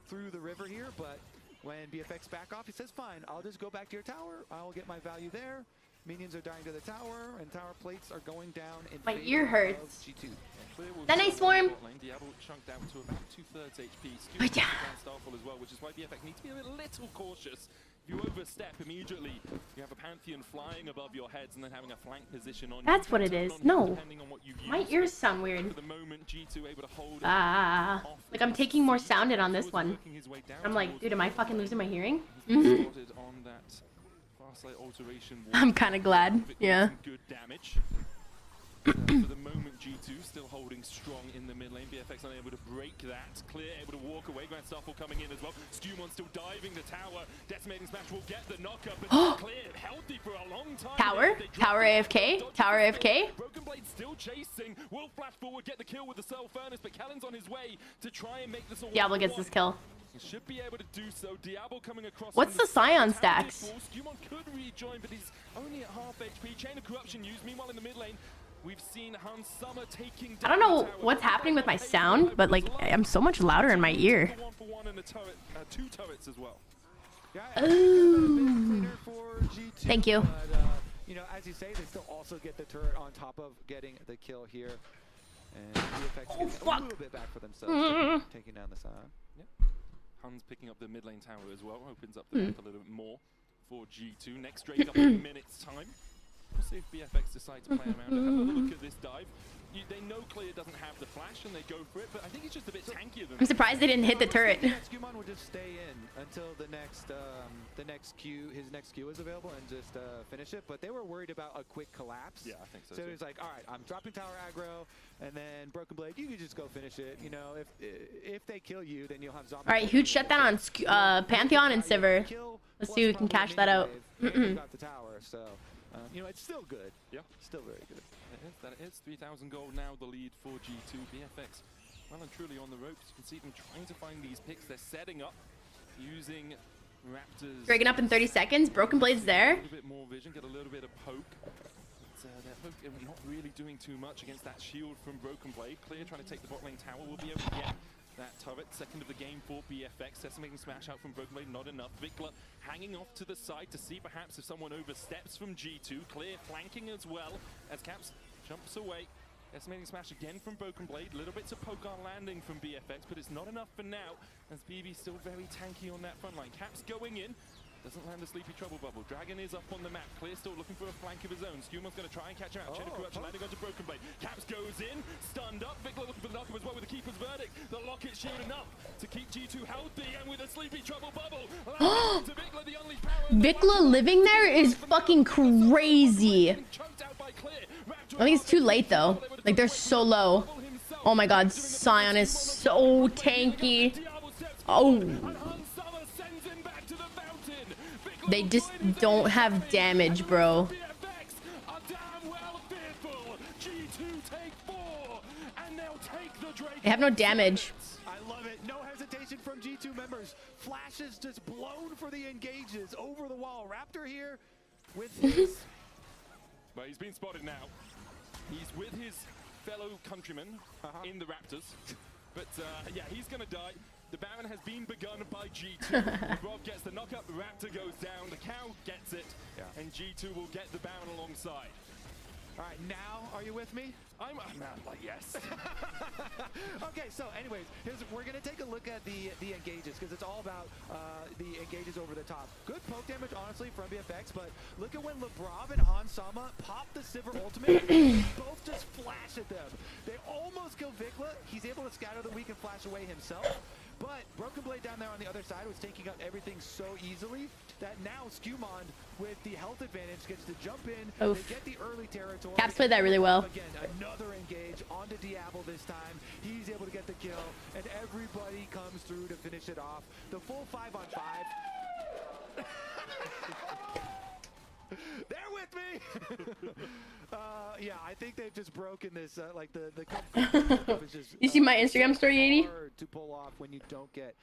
through the river here, but when BFX back off, he says, fine, I'll just go back to your tower. I'll get my value there. Minions are dying to the tower, and tower plates are going down in my ear hurts. G2. That nice swarm. Diablo chunked down to about 2/3 HP. Skewed down Starfall as well, which is why BFX needs to be a little cautious. If you overstep immediately, you have a Pantheon flying above your heads and then having a flank position on. That's what it is. No, my ears sound weird. For the moment, G2 able to hold like I'm taking more sound in on this one. I'm like, dude, am I fucking losing my hearing? I'm kind of glad. Yeah. Good damage. For the moment, G2 still holding strong in the mid lane. BFX unable to break that. Clear able to walk away. Grand Starfall coming in as well. Stumon still diving the tower. Decimating Smash will get the knockup. But Clear healthy for a long time. Tower AFK. Tower AFK. Broken Blade still chasing. Will flash forward, get the kill with the Cell Furnace, but Kellen's on his way to try and make this all. Diablo gets this kill. He should be able to do so. Diablo coming across. What's the Sion stacks? Stumon could rejoin, but he's only at half HP. Chain of Corruption used. Meanwhile, in the mid lane, we've seen Hans Summer taking down. I don't know what's happening with my sound, but like I'm so much louder in my ear. 1-for-1 and a turret, 2 turrets as well. Ooh. Thank you. But, you know, as you say, they still also get the turret on top of getting the kill here. And BFX gets a little bit back for themselves, taking down the side. Yep. Hans picking up the mid lane tower as well, opens up the map a little bit more for G2. Next Drake up in a minute's time. We'll see if BFX decide to play around and have a look at this dive. They know Clear doesn't have the flash and they go for it, but I think it's just a bit tankier than. I'm surprised they didn't hit the turret. Skumon will just stay in until the next Q, his next Q is available, and just finish it. But they were worried about a quick collapse. Yeah, I think so. So he's like, all right, I'm dropping tower aggro, and then Broken Blade, you can just go finish it. You know, if they kill you, then you'll have zombies. All right, huge shutdown on Pantheon and Sivir. Let's see who can cash that out. Got the tower, so. You know, it's still good. Yeah. Still very good. That is 3,000 gold now, the lead for G2. BFX well and truly on the ropes. You can see them trying to find these picks. They're setting up using Raptors. Breaking up in 30 seconds. Broken Blade's there. A little bit more vision, get a little bit of poke. But that poke not really doing too much against that shield from Broken Blade. Clear trying to take the bot lane tower. Will be able to get that turret. Second of the game for BFX. Decimating Smash out from Broken Blade, not enough. Vikla hanging off to the side to see perhaps if someone oversteps from G2. Clear flanking as well as Caps jumps away. Decimating Smash again from Broken Blade. Little bits of poke on landing from BFX, but it's not enough for now as BB still very tanky on that front line. Caps going in. Doesn't land the sleepy trouble bubble. Dragon is up on the map. Clear still looking for a flank of his own. Scuma's going to try and catch him out. Chain of corruption landing onto Broken Blade. Caps goes in, stunned up. Vikla looking for the knockup as well with the keeper's verdict. The locket shielding up to keep G2 healthy, and with a sleepy trouble bubble. Vikla, the unleashed power. Vikla living there is fucking crazy. I think it's too late though. Like they're so low. Oh my god, Sion is so tanky. Oh. They just don't have damage, bro. They have no damage. I love it. No hesitation from G2 members. Flashes just blown for the engages over the wall. Raptor here with his... Well, he's been spotted now. He's with his fellow countrymen in the Raptors. But yeah, he's going to die. The Baron has been begun by G2. Rob gets the knockup, the Raptor goes down, the cow gets it, and G2 will get the Baron alongside. All right, now, are you with me? I'm like, yes. Okay, so anyways, we're going to take a look at the engages, because it's all about the engages over the top. Good poke damage, honestly, from BFX, but look at when Lebrov and Han Sama pop the Sivir ultimate, both just flash at them. They almost kill Vikla. He's able to scatter the weak and flash away himself. But Broken Blade down there on the other side was taking out everything so easily that now Scumond, with the health advantage, gets to jump in. Oof. They get the early territory. Caps played that really well. Again, another engage onto Diablo this time. He's able to get the kill, and everybody comes through to finish it off. The full 5-on-5. They're with me. Yeah, I think they've just broken this. Like the is just, you see my Instagram story, 80? hard to pull off when you don't get.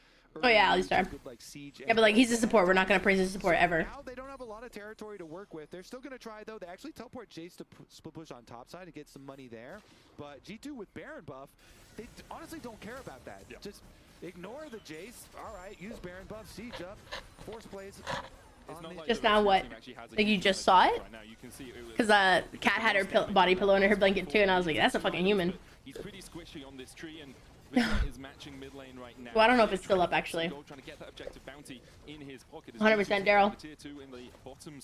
Oh yeah, Alistar. Like siege. Yeah, but like he's a support. We're not gonna praise his support ever. Now they don't have a lot of territory to work with. They're still gonna try though. They actually teleport Jace to split push on top side to get some money there. But G2 with Baron buff, they honestly don't care about that. Yeah. Just ignore the Jace. All right, use Baron buff, siege up, force plays. Just now what? Like you just saw it? Because Kat had her body pillow under her blanket too, and I was like, that's a fucking human. He's pretty squishy on this tree, and is matching mid lane right now. Well, I don't know if it's still up actually. 100% Daryl.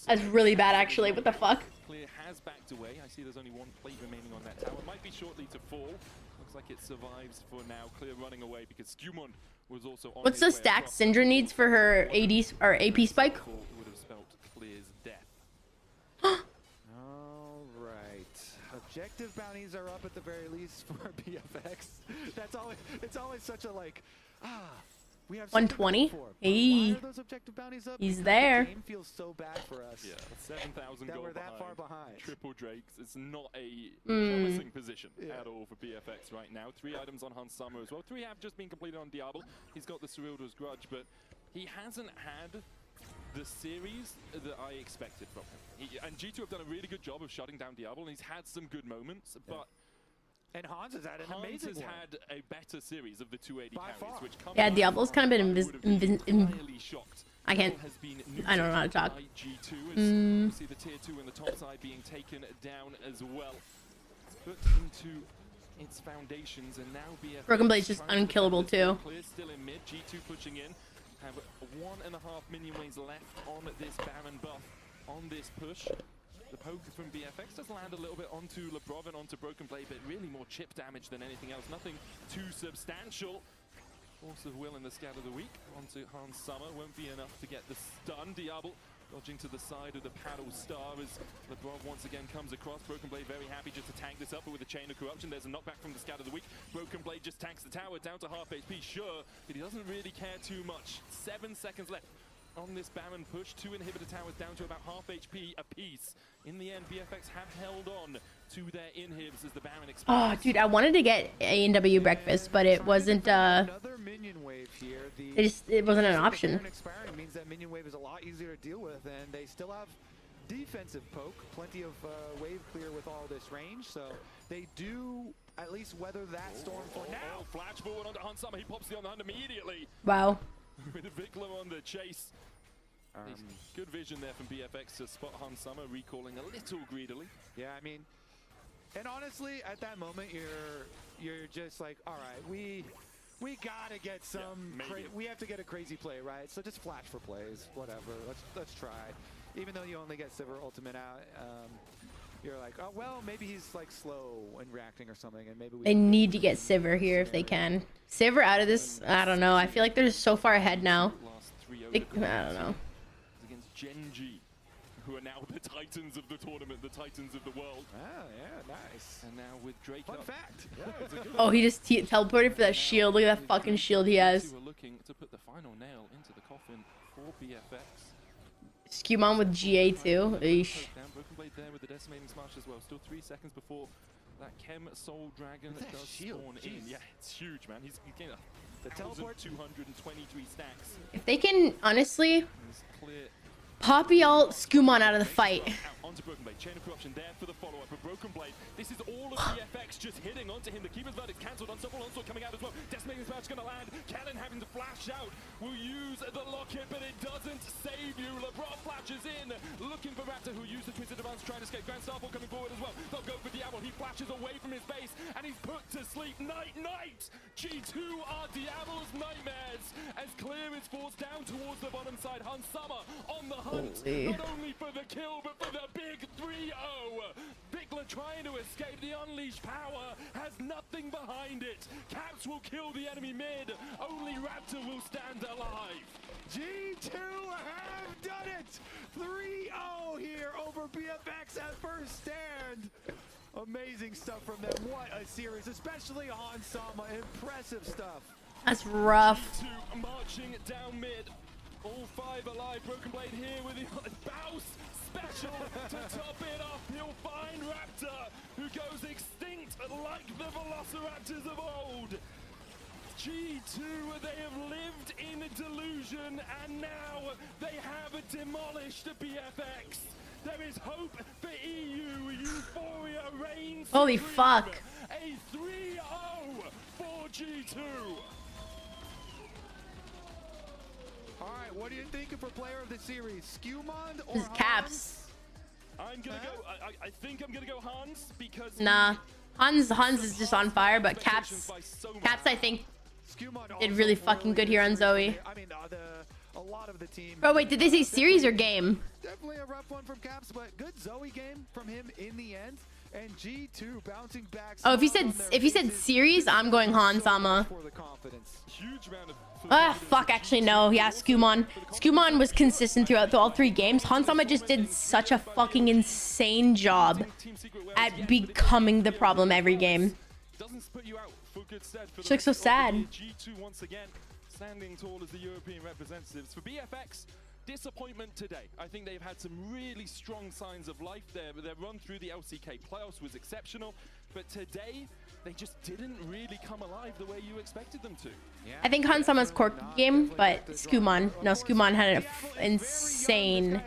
That's really bad actually. What the fuck? Clear has backed away. I see there's only one plate remaining on that tower. Might be shortly to fall. Looks like it survives for now. Clear running away because Scumond was also on. What's the stack Syndra needs for her AD or AP spike? Would have spelt Clear's death. All right. Objective bounties are up at the very least for BFX. It's always such a like, we have 120. Hey, why are those objective bounties up? He's Because there. The game feels so bad for us. Yeah, 7,000 that gold we're that far behind. Triple Drakes. It's not a promising position at all for BFX right now. 3 items on Hans Sama as well. 3 have just been completed on Diablo. He's got the Cyrilda's Grudge, but he hasn't had the series that I expected from him. And G2 have done a really good job of shutting down Diablo, and he's had some good moments, but and Hans has had an amazing has had a better series of the 280 carries, which comes Yeah, Diablo's kind of been shocked. I can't. I don't know how to talk. G2 you see the tier 2 in the top side being taken down as well. Put into its foundations, and now BFX Broken Blade's just unkillable too. Clear still in mid. G2 pushing in. Have 1.5 minion waves left on this Baron buff on this push. The poke from BFX does land a little bit onto Lebrov and onto Broken Blade, but really more chip damage than anything else. Nothing too substantial. Force of Will in the scat of the week onto Hans Summer. Won't be enough to get the stun. Diablo dodging to the side of the paddle star as Lebrov once again comes across. Broken Blade very happy just to tank this up, but with a chain of corruption, there's a knockback from the scat of the week. Broken Blade just tanks the tower down to half HP, sure, but he doesn't really care too much. 7 seconds left on this Baron push. 2 inhibitor towers down to about half HP apiece. In the end, BFX have held on to their inhibs as the Baron expands. Oh, dude, I wanted to get A&W breakfast, but it wasn't. Another minion wave here. It wasn't an option. Expiring means that minion wave is a lot easier to deal with, and they still have defensive poke, plenty of wave clear with all this range, so they do at least weather that storm for now. Flash forward onto Hans Summer. He pops the on the hand immediately. Wow. With Vikla on the chase. Good vision there from BFX to spot Hans Summer, recalling a little greedily. Yeah, I mean, and honestly, at that moment, you're just like, all right, we We gotta get some. We have to get a crazy play, right? So just flash for plays, whatever. Let's try. Even though you only get Sivir ultimate out, you're like, oh well, maybe he's like slow in reacting or something, and maybe we. They need to get Sivir here if they can. Sivir out of this, I don't know. I feel like they're so far ahead now. I don't know. Against Genji, who are now the titans of the tournament, the titans of the world. Ah, yeah, nice. And now with Drake. Fun fact. Oh, he just teleported for that shield. Look at that fucking shield he has. We're looking to put the final nail into the coffin for BFX. Skumon with GA too. Eesh. Broken Blade there with the decimating smash as well. Still 3 seconds before that Chem Soul Dragon does spawn in. Yeah, it's huge, man. He's getting the teleport 223 stacks. If they can honestly Poppy ult Skumon out of the fight. Onto Broken Blade, Chain of Corruption there for the follow-up of Broken Blade. This is all of BFX just hitting onto him. The Keeper's Verdict cancelled, Unstoppable Onslaught coming out as well. Decimating Smash gonna land. Cannon having to flash out. Will use the locket, but it doesn't save you. LeBron flashes in, looking for Raptor, who used the Twisted Advance trying to escape. Grand Starfall coming forward as well. They'll go for Diablo. He flashes away from his base, and he's put to sleep. Night! G2 are Diablo's nightmares, as Clear is forced down towards the bottom side. Summer on the hunt, not only for the kill, but for the big 3-0. Bigler trying to escape. The unleashed power has nothing behind it. Caps will kill the enemy mid. Only Raptor will stand alive. G2 have done it! 3-0 here over BFX at first stand. Amazing stuff from them. What a series, especially on Sama. Impressive stuff. That's rough. G2 marching down mid. All 5 alive. Broken Blade here with the Bouse special to top it off. He'll find Raptor, who goes extinct like the Velociraptors of old. G2, they have lived in delusion, and now they have demolished BFX. There is hope for EU. Euphoria reigns. Holy supreme. fuck. A 3-0 for G2. All right, what are you thinking for player of the series? Skumon or This is Caps. I'm gonna go. I think I'm gonna go Hans because. Nah. Hans is just on fire, but Caps I think did really fucking good here on Zoe. I mean, a lot of the team. Oh wait, did they say series or game? Definitely a rough one from Caps, but good Zoe game from him in the end. And G2 bouncing back. Oh, if he said series, I'm going Hansama. Huge amount of. Ah, fuck, actually no. Yeah, Skumon. Skumon was consistent throughout all 3 games. Hansama just did such a fucking insane job at becoming the problem every game. She looks so sad. G2 once again standing tall as the European representatives. For BFX, disappointment today. I think they've had some really strong signs of life there. Their run through the LCK playoffs was exceptional, but today they just didn't really come alive the way you expected them to. I think Hansama's core game, but Skumon. No, Skumon had an insane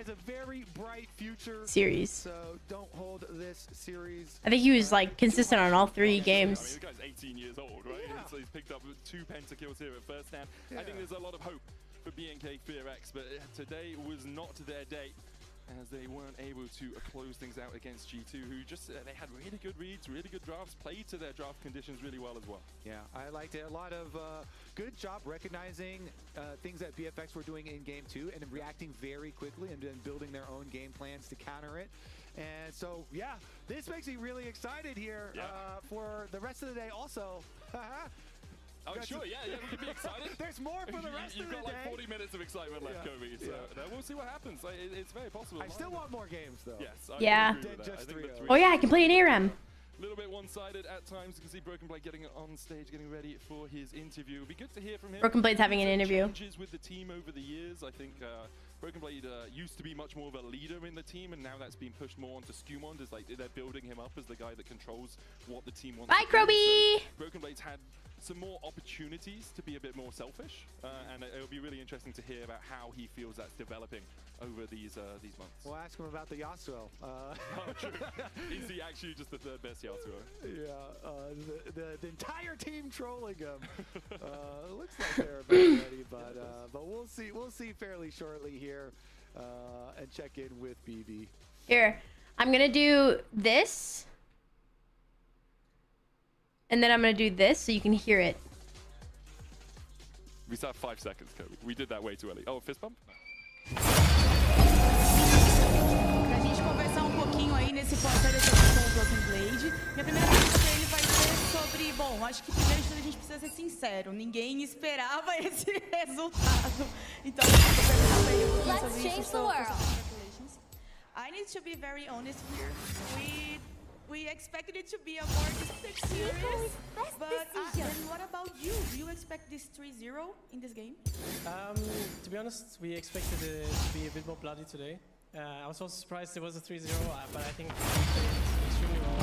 series. So don't hold this series. I think he was like consistent on all 3 games. I mean, this guy's 18 years old, right? Yeah. So he's picked up 2 pentakills here at first stand. I think there's a lot of hope for BNK FEARX, but today was not their day, as they weren't able to close things out against G2, who just, they had really good reads, really good drafts, played to their draft conditions really well as well. Yeah, I liked it. A lot of good job recognizing things that BFX were doing in game 2 and reacting very quickly and then building their own game plans to counter it. And so, yeah, this makes me really excited here for the rest of the day also. Oh, sure, yeah, we can be excited. There's more for the rest of the day. You've got like 40 minutes of excitement left, Kobe, so we'll see what happens. Like, it's very possible. I still want more games, though. Yes, yeah. Just 3-0. Oh yeah, I can play an ARAM. A little bit one-sided at times. You can see Broken Blade getting on stage, getting ready for his interview. It'll be good to hear from him. Broken Blade's having an interview. Changes with the team over the years. I think Broken Blade used to be much more of a leader in the team, and now that's been pushed more onto Skumon. There's like they're building him up as the guy that controls what the team wants. Bye, Kroby. So Broken Blade's had some more opportunities to be a bit more selfish, and it'll be really interesting to hear about how he feels that's developing over these months. We'll ask him about the Yasuo. Oh, true. Is he actually just the 3rd best Yasuo? Yeah, the entire team trolling him. Looks like they're about ready, but we'll see. We'll see fairly shortly here, and check in with BB. Here, I'm gonna do this. And then I'm gonna do this so you can hear it. We still have 5 seconds, Kobe. We did that way too early. Oh, fist bump? Pra gente conversar um pouquinho aí nesse pós-seleção com o Broken Blade. Minha primeira pergunta pra ele vai ser sobre, bom, acho que primeiro de tudo a gente precisa ser sincero, ninguém esperava esse resultado. Então, eu vou perguntar pra ele um pouquinho sobre isso. So, congratulations. I need to be very honest here. We expected it to be a more distinct series, but then what about you? Do you expect this 3-0 in this game? To be honest, we expected it to be a bit more bloody today. I was also surprised it was a 3-0, but I think we played extremely well.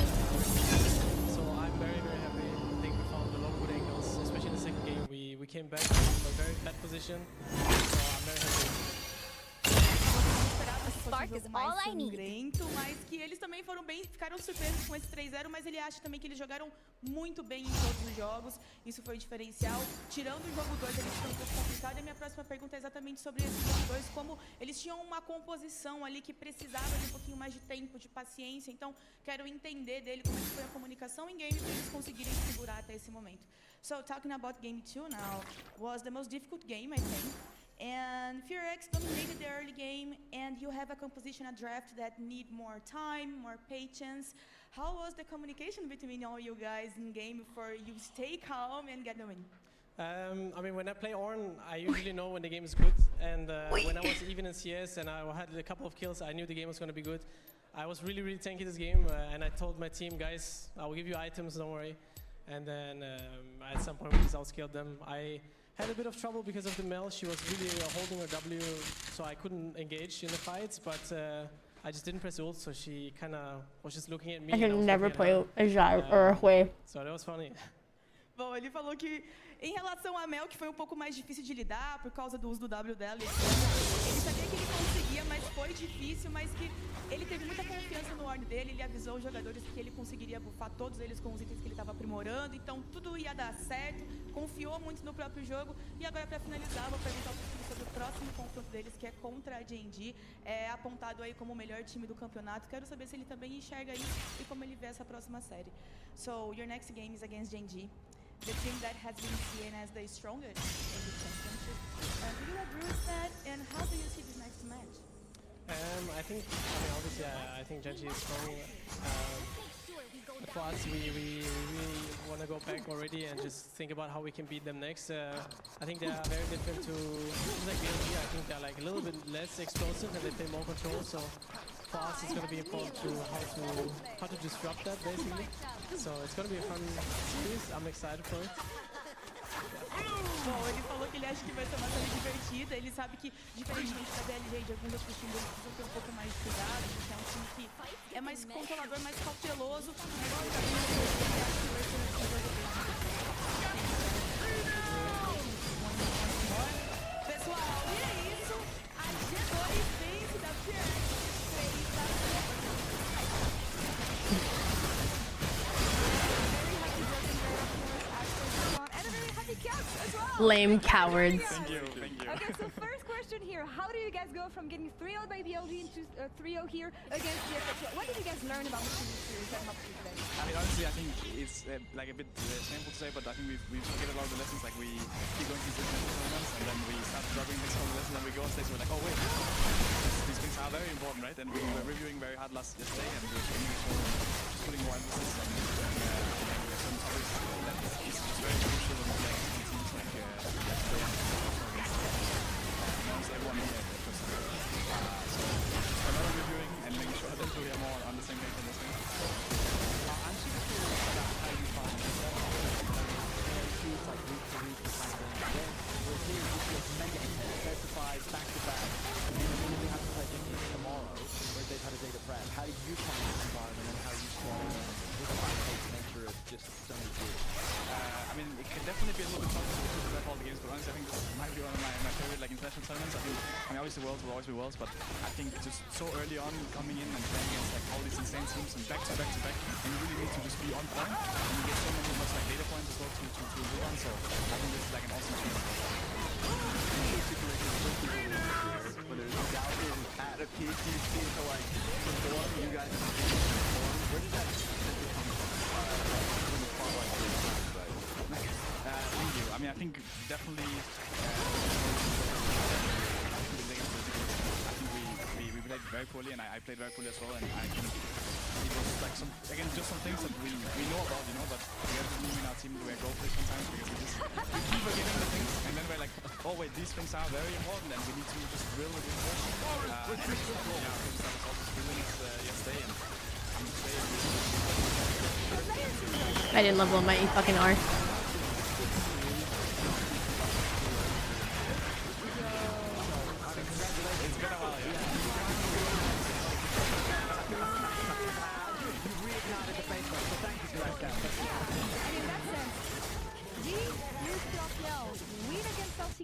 So I'm very, very happy. I think we found a lot of good angles, especially in the second game. We came back from a very flat position, so I'm very happy. Spark is all I need. Mas que eles também foram bem, ficaram surpresos com esse 3-0, mas ele acha também que eles jogaram muito bem em todos os jogos. Isso foi o diferencial. Tirando o jogo 2, ele foi um pouco complicado. E a minha próxima pergunta é exatamente sobre esse jogo 2, como eles tinham uma composição ali que precisava de um pouquinho mais de tempo, de paciência. Então, quero entender dele como foi a comunicação em game para eles conseguirem segurar até esse momento. So, talking about game 2 now, was the most difficult game, I think. And FEARX dominated the early game, and you have a composition, a draft that need more time, more patience. How was the communication between all you guys in game for you stay calm and get the win? I mean, when I play Ornn, I usually know when the game is good. And when I was even in CS and I had a couple of kills, I knew the game was going to be good. I was really, really tanky this game, and I told my team, guys, I will give you items, don't worry. And then at some point we just outscaled them. I had a bit of trouble because of the Mel. She was really holding her W, so I couldn't engage in the fights, but I just didn't press ult, so she kind of was just looking at me. I can never play a Jar or a Hui. So that was funny. Bom, ele falou que em relação a Mel, que foi um pouco mais difícil de lidar por causa do uso do W dela, ele sabia que ele conseguia, mas foi difícil, mas que ele teve muita confiança no Ornn dele, ele avisou os jogadores que ele conseguiria buffar todos eles com os itens que ele estava aprimorando, então tudo ia dar certo, confiou muito no próprio jogo. E agora, para finalizar, vou perguntar um pouquinho sobre o próximo confronto deles, que é contra a Gen.G, apontado aí como o melhor time do campeonato. Quero saber se ele também enxerga isso e como ele vê essa próxima série. So, your next game is against Gen.G, the team that has been seen as the strongest in the championship. Do you agree with that, and how do you see this next match? I think, obviously, I think Gen.G is strong. But for us, we really want to go back already and just think about how we can beat them next. I think they are very different to like BLG. I think they're like a little bit less explosive and they play more control. So for us, it's going to be important to how to disrupt that basically. So it's going to be a fun series. I'm excited for it. Bom, ele falou que ele acha que vai ser uma série divertida. Ele sabe que, diferentemente da BLG e de alguns outros times, eles precisam ter um pouco mais de cuidado, porque é um time que é mais controlador, mais cauteloso. Mas obviamente ele acha que vai ser um jogo bem. Pessoal, e é isso. A G2 vence da FEARX 3-0. Lame cowards. Thank you. Okay, so first question here. How do you guys go from getting 3-0 by BLG into 3-0 here against the FEARX? What did you guys learn about the series that helped you today? I mean, honestly, I think it's like a bit shameful to say, but I think we've forget a lot of the lessons. Like we keep going to these tournaments, and then we start dropping these lessons, and we go on stage, we're like, oh wait, these things are very important, right? And we were reviewing very hard yesterday, and we're just putting more emphasis on some topics that is very crucial in playing teams like everyone here. So a lot of reviewing and making sure that we are more on the same page on this thing. I'm super curious about how you find shoots like week to week, then we're seeing this mega intensified back-to-back, and then we have to play England tomorrow, where they've had a day to prep. How do you find this environment, and how you slot in with the fast-paced nature of just so many teams? I mean, it can definitely be a little bit tough to rep all the games, but honestly, I think this might be one of my favorite like international tournaments. I mean, obviously Worlds will always be Worlds, but I think just so early on coming in and playing against like all these insane teams and back to back, and you really need to just be on point, and you get so much like data points as well to improve on. So I think this is like an awesome tournament. When there's Galvin at a peak, you see to like perform, you guys perform. Where did that come from? When the spotlight Thank you. I mean, I think think definitely. We played very poorly, and I played very poorly as well. And I think it was like just some things that we know about, you know. But we have to move in our team to where goal plays sometimes because we keep forgetting the things, and then we're like, oh wait, these things are very important, and we need to just drill it in more. I think that was also drilling us yesterday, and I'm saying. I didn't level up my fucking R.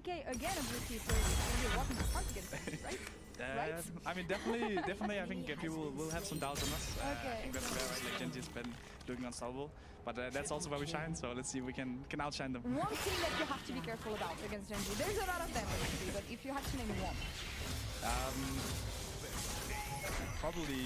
Again, a blue team, so you're walking the park against us, right? Right? I mean, definitely. I think people will have some doubts on us. I think that's fair, right? Like Genji's been looking unstoppable, but that's also where we shine. So let's see if we can outshine them. One thing that you have to be careful about against Genji. There's a lot of them, obviously, but if you had to name one, probably.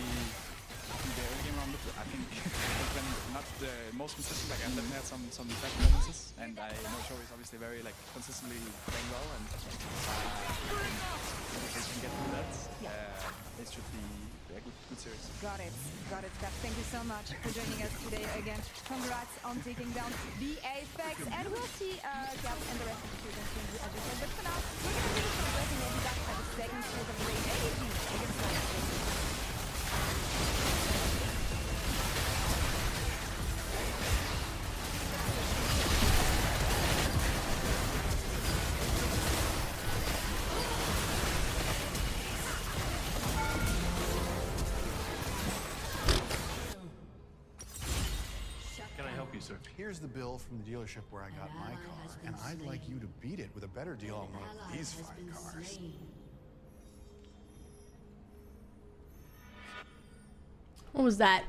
The early game round, I think, has been not the most consistent. Like, I've definitely had some bad performances, and I know Show is obviously very consistently playing well, and if they can get through that, it should be a good series. Got it, Steph. Thank you so much for joining us today again. Congrats on taking down the FEARX, and we'll see Gab and the rest of the season soon, as you said. But for now, we're going to finish our break, and we'll be back for the second series of the race against Gab. Sir. Here's the bill from the dealership where I got my car, and I'd like you to beat it with a better deal on one of these fine cars. What was that?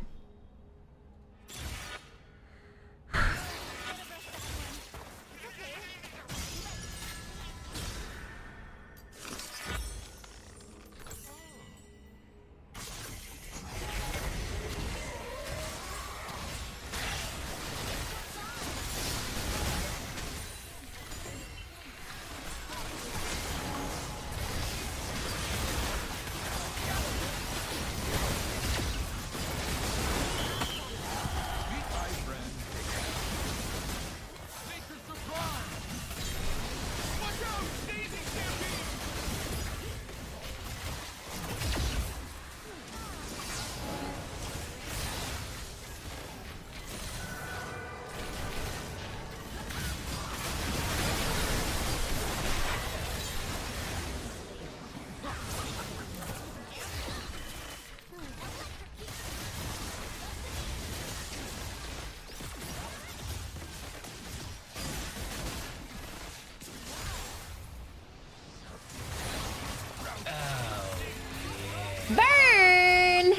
Burn!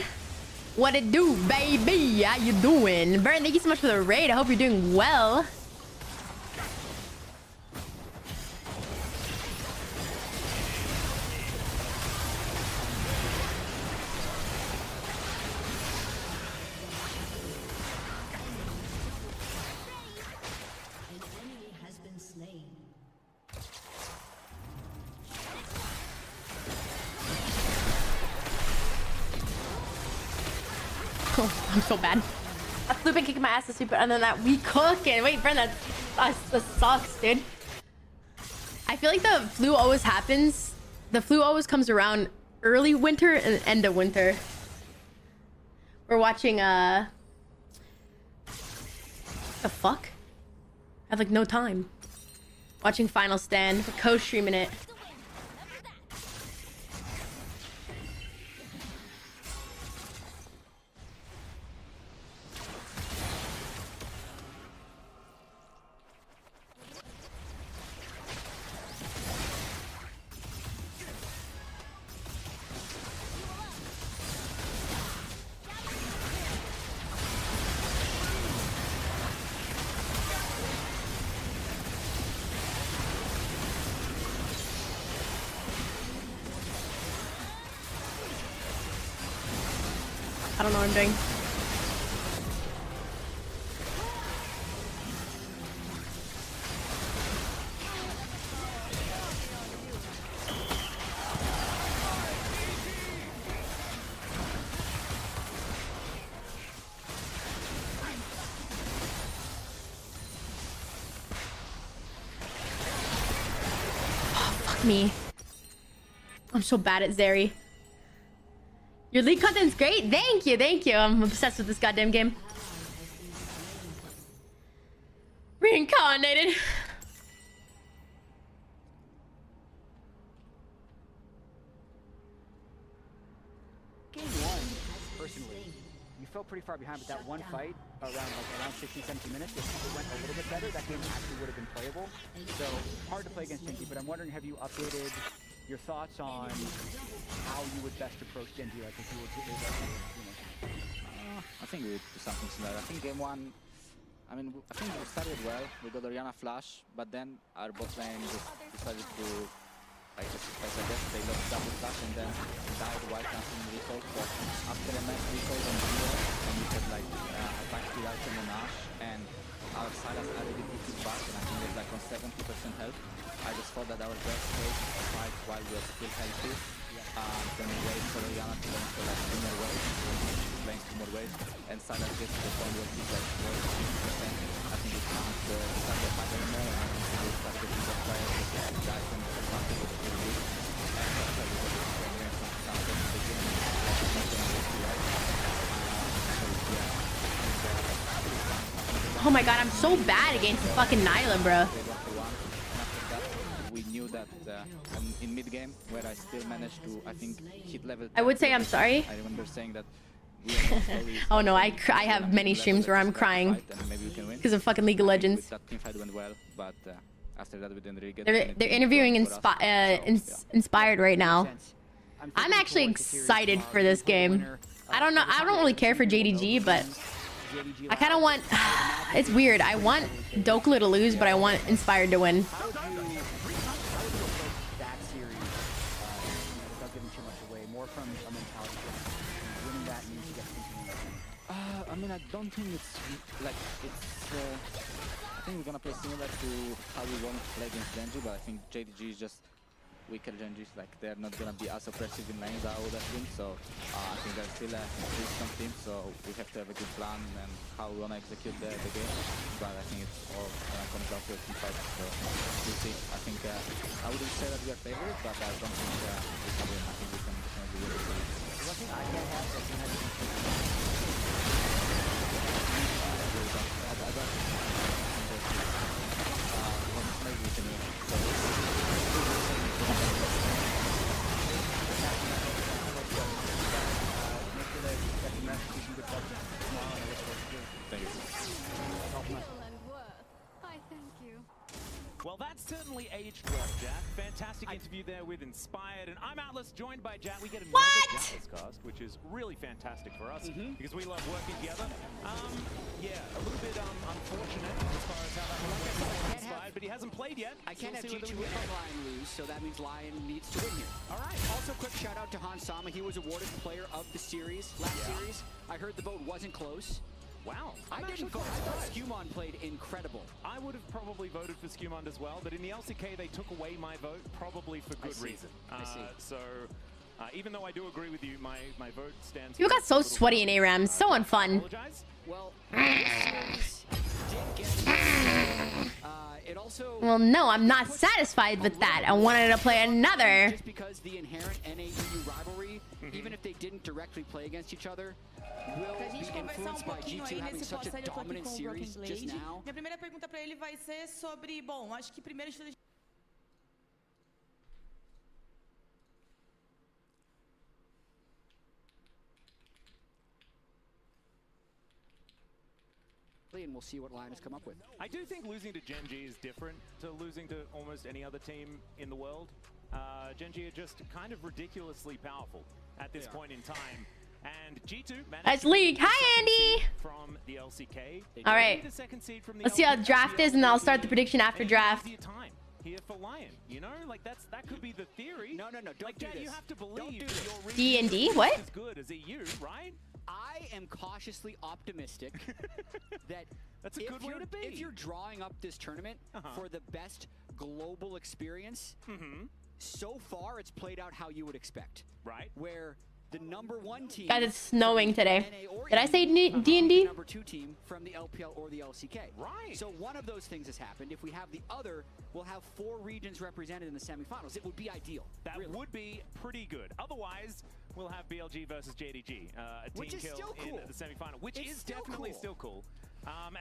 What it do, baby? How you doing? Burn, thank you so much for the raid. I hope you're doing well. I'm so bad. That's looping kicking my ass to super, and then that we cooking. Wait, Brent, that sucks, dude. I feel like the flu always happens. The flu always comes around early winter and end of winter. We're watching the fuck? I have like no time. Watching Final Stand, co-streaming it. I don't know what I'm doing. me. I'm so bad at Zeri. Your league content's great. Thank you, thank you. I'm obsessed with this goddamn game. Reincarnated. Game 1, personally, you felt pretty far behind, but that one fight around 16, 17 minutes, if it went a little bit better, that game actually would have been playable. So hard to play against Genji, but I'm wondering, have you updated your thoughts on how you would best approach Genji, like if you were to I think we do something similar. I think game 1, I mean, I think we started well. We got Orianna flash, but then our bot lane just decided to, like, I guess they lost double flash and then died while canceling recall. So after a nice recall on Zero, and we had like a backfield item on Ash, and our Sylas already put it back, and I think it was like on 70% health. I just thought that our best case was to fight while we were still healthy. Then we wait for Orianna to lane for like 2 more waves, lanes 2 more waves, and Sylas gets to the point where he's like 40%. I think it can't start the fight anymore, and we start getting the fire with the item for something with the weak. And that's why we got this experience from something at the beginning, like not gonna work right. Oh my god, I'm so bad against fucking Nyla, bro. We knew that in mid game, where I still managed to, I think, hit level 10. I would say I'm sorry. I remember saying that. Oh no, I have many streams where I'm crying because of fucking League of Legends. That team fight went well, but after that we didn't really get. They're interviewing Inspired right now. I'm actually excited for this game. I don't know. I don't really care for JDG, but I kind of want. It's weird. I want Dokla to lose, but I want Inspired to win. I mean, I don't think it's like I think we're gonna play similar to how we want to play against Genji, but I think JDG is just weaker Genjis. Like they're not gonna be as oppressive in lanes, I would assume. So I think they're still a strong team. So we have to have a good plan and how we wanna execute the game. But I think it's all comes down to a team fight. So we'll see. I think I wouldn't say that we are favored, but I don't think we can win. I think we can definitely win. One thing I can't have that can Well, that's certainly aged well, Jack. Fantastic interview there with Inspired. And I'm Atlas, joined by Jack. We get another Atlas cast, which is really fantastic for us because we love working together. Yeah, a little bit unfortunate as far as how that one went for Inspired, but he hasn't played yet. I can't have G2 win on Lion lose, so that means Lion needs to win here. All right. Also, quick shout out to Han Sama. He was awarded Player of the Series last series. I heard the vote wasn't close. Wow. I didn't vote. I thought Skumon played incredible. I would have probably voted for Skumon as well, but in the LCK they took away my vote, probably for good reason. I see. So, even though I do agree with you, my vote stands. You got so sweaty in ARAM. So unfun. Well, Well, no, I'm not satisfied with that. I wanted to play another. Just because the inherent NA-EU rivalry, even if they didn't directly play against each other, will be influenced by G2 having such a dominant series just now. Minha primeira pergunta para ele vai ser sobre, bom, acho que primeiro de tudo and we'll see what Lion has come up with. I do think losing to Genji is different to losing to almost any other team in the world. Genji are just kind of ridiculously powerful at this point in time. And G2 That's League. Hi, Andy. From the LCK. All right. Let's see how the draft is, and I'll start the prediction after draft. Here for Lion, you know, like that could be the theory. No, don't like, do Jack, this. You have to believe your D&D? What? as good as EU, right? I am cautiously optimistic that that's a good way to be. If you're drawing up this tournament for the best global experience, so far it's played out how you would expect. Right. Where the #1 team. Guys, it's snowing today. Did I say D&D? #2 team from the LPL or the LCK. Right. So one of those things has happened. If we have the other, we'll have 4 regions represented in the semifinals. It would be ideal. That would be pretty good. Otherwise, we'll have BLG versus JDG, a Which team is kill still cool. in the semifinal, which It's is still definitely cool. still cool. And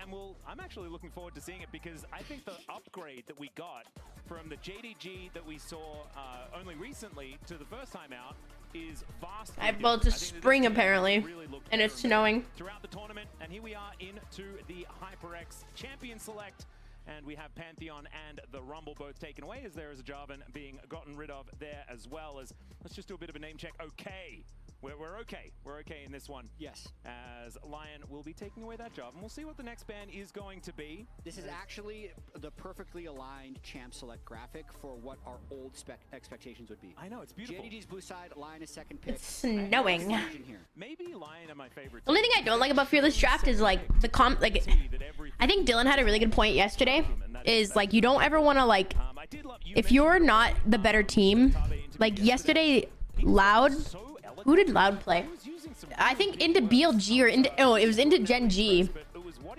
I'm actually looking forward to seeing it because I think the upgrade that we got from the JDG that we saw only recently to the first time out is vast. Well, it's a spring apparently, and it's snowing. Throughout the tournament, and here we are into the HyperX Champion Select, and we have Pantheon and the Rumble both taken away as there is a Jarvan being gotten rid of there as well. As let's just do a bit of a name check. Okay. We're okay. We're okay in this one. Yes. As Lion will be taking away that job, and we'll see what the next ban is going to be. This is actually the perfectly aligned champ select graphic for what our old expectations would be. I know, it's beautiful. JDG's blue side, Lion is second pick. It's snowing. Maybe Lion are my favorite. The only thing I don't like about Fearless Draft is like the I think Dylan had a really good point yesterday. Is like you don't ever want to like if you're not the better team. Like yesterday, Loud. Who did Loud play? I think into BLG or into it was into Gen G.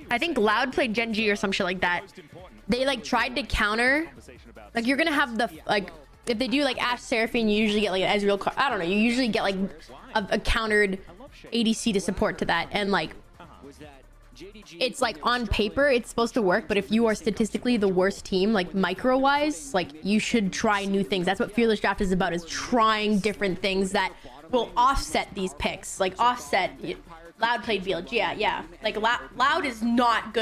I think Loud played Gen G or some shit like that. They like tried to counter. Like you're gonna have the like if they do like Ash Seraphine, you usually get like an Ezreal. I don't know. You usually get like a countered ADC to support to that, and like it's like on paper it's supposed to work, but if you are statistically the worst team, like micro wise, like you should try new things. That's what Fearless Draft is about, is trying different things that will offset these picks. Like offset. Loud played BLG. Yeah. Like Loud is not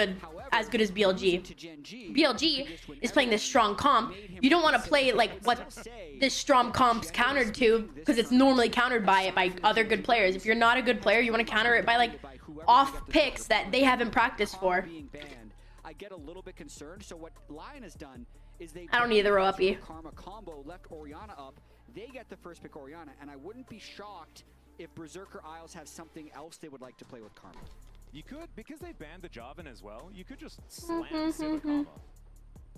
as good as BLG. BLG is playing this strong comp. You don't want to play like what this strong comp's countered to, because it's normally countered by other good players. If you're not a good player, you want to counter it by like off picks that they haven't practiced for. I get a little bit concerned. So what Lion has done is they I don't need the row uppy. Karma combo left Orianna up. They get the first pick Orianna, and I wouldn't be shocked if Berserker Isles have something else they would like to play with Karma. You could, because they banned the Jarvan as well, you could just slam Sivir Karma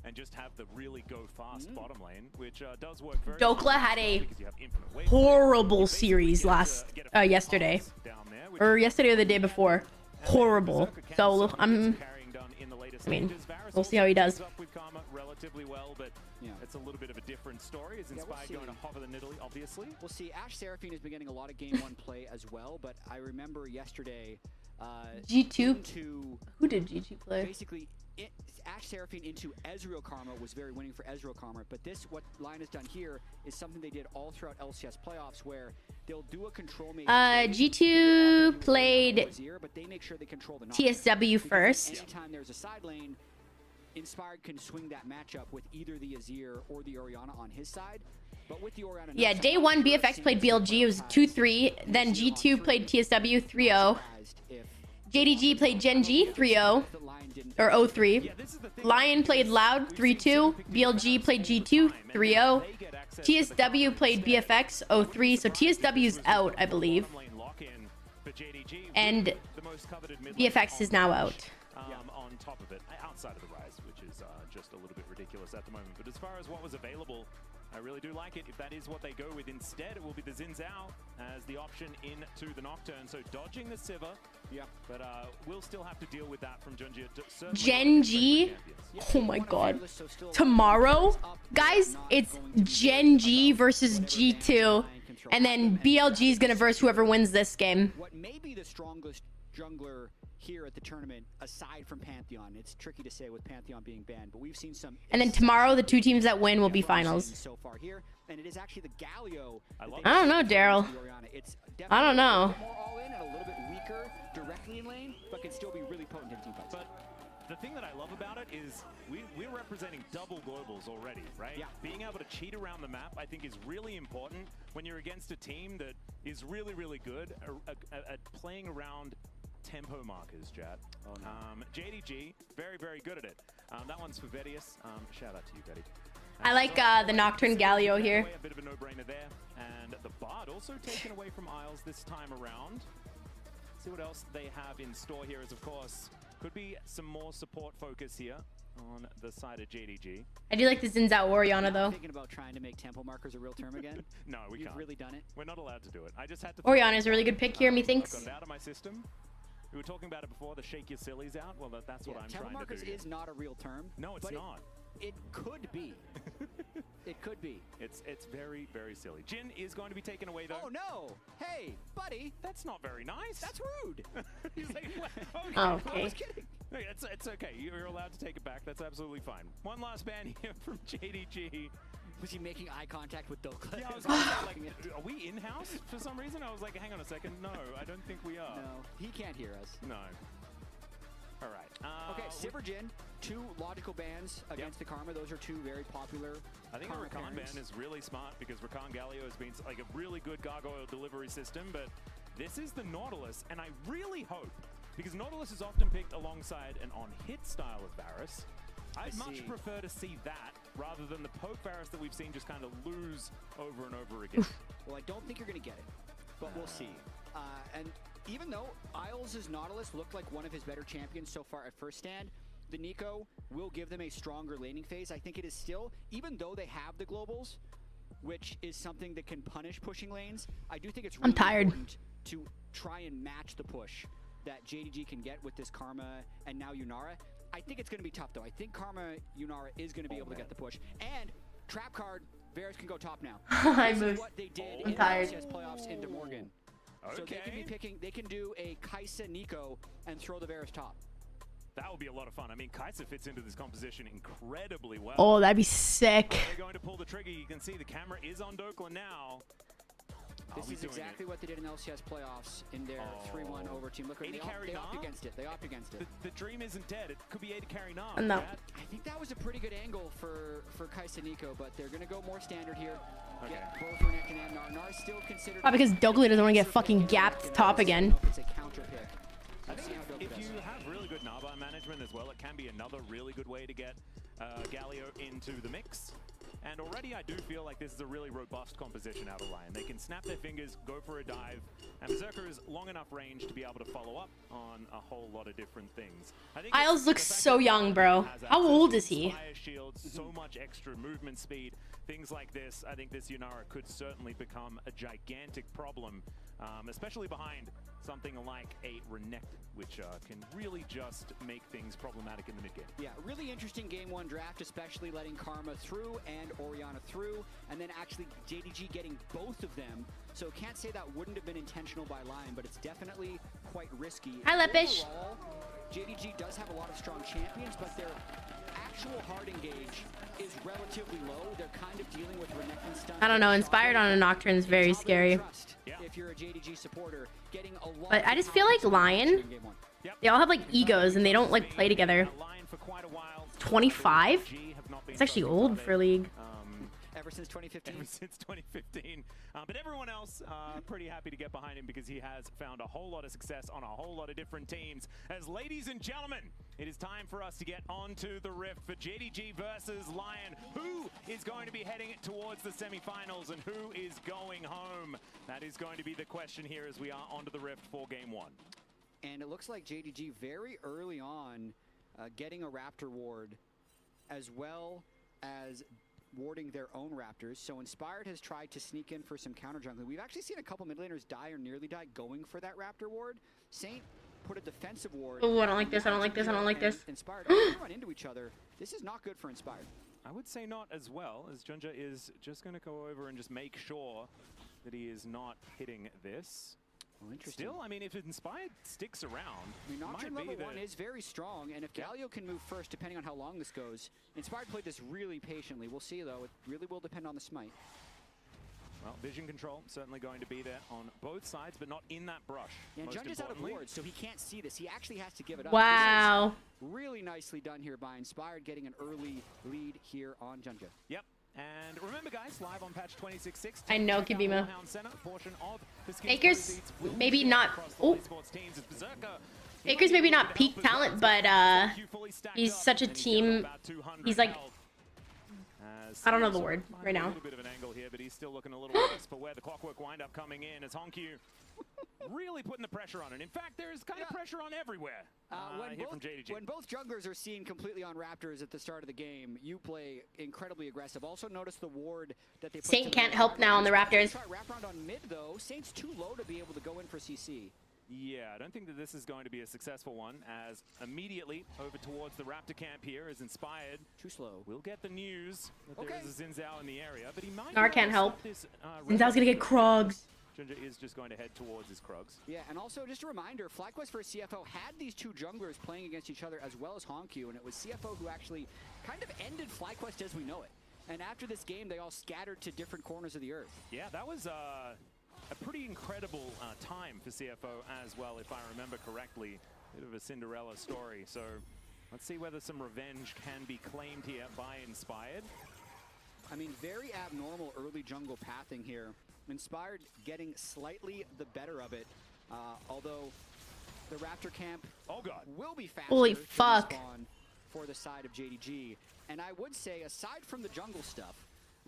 and just have the really go fast bottom lane, which does work very well. Dokla had a horrible series yesterday. Or yesterday or the day before. Horrible. So I mean, we'll see how he does. Relatively well, but it's a little bit of a different story. Is Inspired going to hover the Nidalee, obviously? We'll see. Ash Seraphine has been getting a lot of game 1 play as well, but I remember yesterday G2. Who did G2 play? Basically, Ash Seraphine into Ezreal Karma was very winning for Ezreal Karma, but what Lion has done here is something they did all throughout LCS playoffs, where they'll do a control mage. G2 played but they make sure they control the TSW first. Anytime there's a side lane, Inspired can swing that matchup with either the Azir or the Orianna on his side. But with the Orianna, yeah, day 1 BFX played BLG. It was 2-3. Then G2 played TSW 3-0. JDG played Gen G 3-0 or 0-3. Lion played Loud 3-2. BLG played G2 3-0. TSW played BFX 0-3. So TSW's out, I believe. And BFX is now out. On top of it, outside of the Rise, which is just a little bit ridiculous at the moment. But as far as what was available, I really do like it. If that is what they go with instead, it will be the Xin Zhao as the option into the Nocturne. So dodging the Sivir, but we'll still have to deal with that from Gen G. Gen G? Oh my god. Tomorrow, guys, it's Gen G versus G2. And then BLG is going to verse whoever wins this game. What may be the strongest jungler here at the tournament, aside from Pantheon. It's tricky to say with Pantheon being banned, but we've seen some. And then tomorrow, the 2 teams that win will be finals. So far here, and it is actually the Galio. I don't know, Daryl. I don't know. More all in and a little bit weaker directly in lane, but can still be really potent in team fights. But the thing that I love about it is we're representing double globals already, right? Yeah. Being able to cheat around the map, I think, is really important when you're against a team that is really, really good at playing around tempo markers, Jad. Oh, no. JDG, very, very good at it. That one's for Vedius. Shout out to you, Betty. I like the Nocturne Galio here. A bit of a no-brainer there. And the Bard also taken away from Isles this time around. See what else they have in store here is, of course, could be some more support focus here on the side of JDG. I do like the Zin's out Oriana though. Thinking about trying to make tempo markers a real term again? No, we can't. You've really done it? We're not allowed to do it. I just had to. Oriana is a really good pick here, methinks. I've got it out of my system. We were talking about it before, the shake your sillies out. Well, that's what I'm trying to do. Tempo markers is not a real term. No, it's not. It could be. It could be. It's very, very silly. Jin is going to be taken away, though. Oh, no. Hey, buddy. That's not very nice. That's rude. He's like, okay. Okay. I was kidding. Hey, it's okay. You're allowed to take it back. That's absolutely fine. One last ban here from JDG. Was he making eye contact with Dokla? Yeah, I was like, are we in-house for some reason? I was like, hang on a second. No, I don't think we are. No, he can't hear us. No. All right. Okay, Sivir Jin, 2 logical bans against the Karma. Those are 2 very popular I think the Karma Rakan pairings. ban is really smart because Rakan Galio has been like a really good gargoyle delivery system, but this is the Nautilus, and I really hope, because Nautilus is often picked alongside an on-hit style of Varus, I'd much prefer to see that rather than the poke Varus that we've seen just kind of lose over and over again. Well, I don't think you're going to get it, but we'll see. And even though Isles' Nautilus looked like one of his better champions so far at first stand, the Nico will give them a stronger laning phase. I think it is still, even though they have the globals, which is something that can punish pushing lanes, I do think it's really important to try and match the push that JDG can get with this Karma and now Yunara. I think it's going to be tough, though. I think Karma Yunara is going to be able to get the push. And trap card, Varus can go top now. This is what they did in the LCS playoffs into Morgan. So they can be picking, they can do a Kai'Sa Nico and throw the Varus top. That would be a lot of fun. I mean, Kai'Sa fits into this composition incredibly well. Oh, that'd be sick. They're going to pull the trigger. You can see the camera is on Dokla now. This is exactly what they did in LCS playoffs in their 3-1 over team. Look, they opt against it. They opt against it. The dream isn't dead. It could be 8 carry Nam. No. I think that was a pretty good angle for Kai'Sa Nico, but they're going to go more standard here. Get both Renekton and Nar. Still considered. Oh, because Dokla doesn't want to get fucking gapped top again. It's a counter pick. I think if you have really good Naba management as well, it can be another really good way to get Galio into the mix. And already I do feel like this is a really robust composition out of Lion. They can snap their fingers, go for a dive, and Berserker is long enough range to be able to follow up on a whole lot of different things. Isles looks so young, bro. How old is he? Fire shields, so much extra movement speed, things like this. I think this Yunara could certainly become a gigantic problem, especially behind something like a Renekton, which can really just make things problematic in the mid game. Yeah, really interesting game 1 draft, especially letting Karma through and Oriana through, and then actually JDG getting both of them. So can't say that wouldn't have been intentional by Lion, but it's definitely quite risky. Hi, Lepish. Overall, JDG does have a lot of strong champions, but their actual hard engage is relatively low. They're kind of dealing with Renekton stun. I don't know. Inspired on a Nocturne is very scary. If you're a JDG supporter, getting a lot. But I just feel like Lion, they all have like egos and they don't like play together. 25? It's actually old for League. Ever since 2015. Ever since 2015. But everyone else pretty happy to get behind him because he has found a whole lot of success on a whole lot of different teams. As ladies and gentlemen, it is time for us to get onto the Rift for JDG versus Lion. Who is going to be heading towards the semifinals and who is going home? That is going to be the question here as we are onto the Rift for game 1. And it looks like JDG very early on getting a Raptor ward as well as warding their own Raptors. So Inspired has tried to sneak in for some counter jungling. We've actually seen a couple mid laners die or nearly die going for that Raptor ward. Saint put a defensive ward. Oh, I don't like this. I don't like this. I don't like this. Inspired run into each other. This is not good for Inspired. I would say not as well, as Junja is just going to go over and just make sure that he is not hitting this. Oh, interesting. Still, I mean, if Inspired sticks around, I mean, Nocturne level 1 is very strong, and if Galio can move first, depending on how long this goes, Inspired played this really patiently. We'll see, though. It really will depend on the smite. Well, vision control certainly going to be there on both sides, but not in that brush. Yeah, and Junja's out of wards, so he can't see this. He actually has to give it up. Wow. Really nicely done here by Inspired, getting an early lead here on Junja. Yep. And remember, guys, live on patch 26.6. I know, Kibima. Faker's maybe not. Oh. Faker's maybe not peak talent, but he's such a team. He's like I don't know the word right A now. little bit of an angle here, but he's still looking a little worse for where the clockwork wind up coming in as Honkyu really putting the pressure on it. In fact, there's kind of pressure on everywhere here from JDG. When both junglers are seen completely on Raptors at the start of the game, you play incredibly aggressive. Also notice the ward that they put Saint can't help now on the Raptors. Try wrap around on mid though. Saint's too low to be able to go in for CC. Yeah, I don't think that this is going to be a successful one, as immediately over towards the Raptor camp here is Inspired. Too slow. We'll get the news that there is a Zinzao in the area, but he might Nar be can't able to help. stop this, Zinzao's gonna get Krogs. Ginger is just going to head towards his Krugs. Yeah, and also just a reminder, FlyQuest vs CFO had these two junglers playing against each other as well as Honkyu, and it was CFO who actually kind of ended FlyQuest as we know it. And after this game, they all scattered to different corners of the earth. Yeah, that was a pretty incredible time for CFO as well, if I remember correctly. Bit of a Cinderella story. So let's see whether some revenge can be claimed here by Inspired. I mean, very abnormal early jungle pathing here. Inspired getting slightly the better of it, although the Raptor camp will be faster Holy to fuck. respawn for the side of JDG. And I would say, aside from the jungle stuff,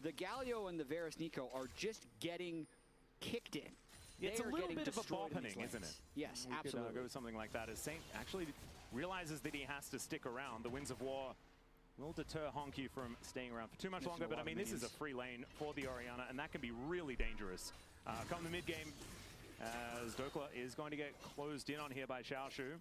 the Galio and the Varus Nico are just getting kicked in. It's a They are little getting bit of a destroyed in bopping, these isn't lanes. it? Yes, We absolutely. could go with something like that, as Saint actually realizes that he has to stick around. The Winds of War will deter Honkyu from staying around for too much longer, but I mean, this is a free lane for the Orianna, and that can be really dangerous. Come the mid game, as Dokla is going to get closed in on here by Xiaoshu.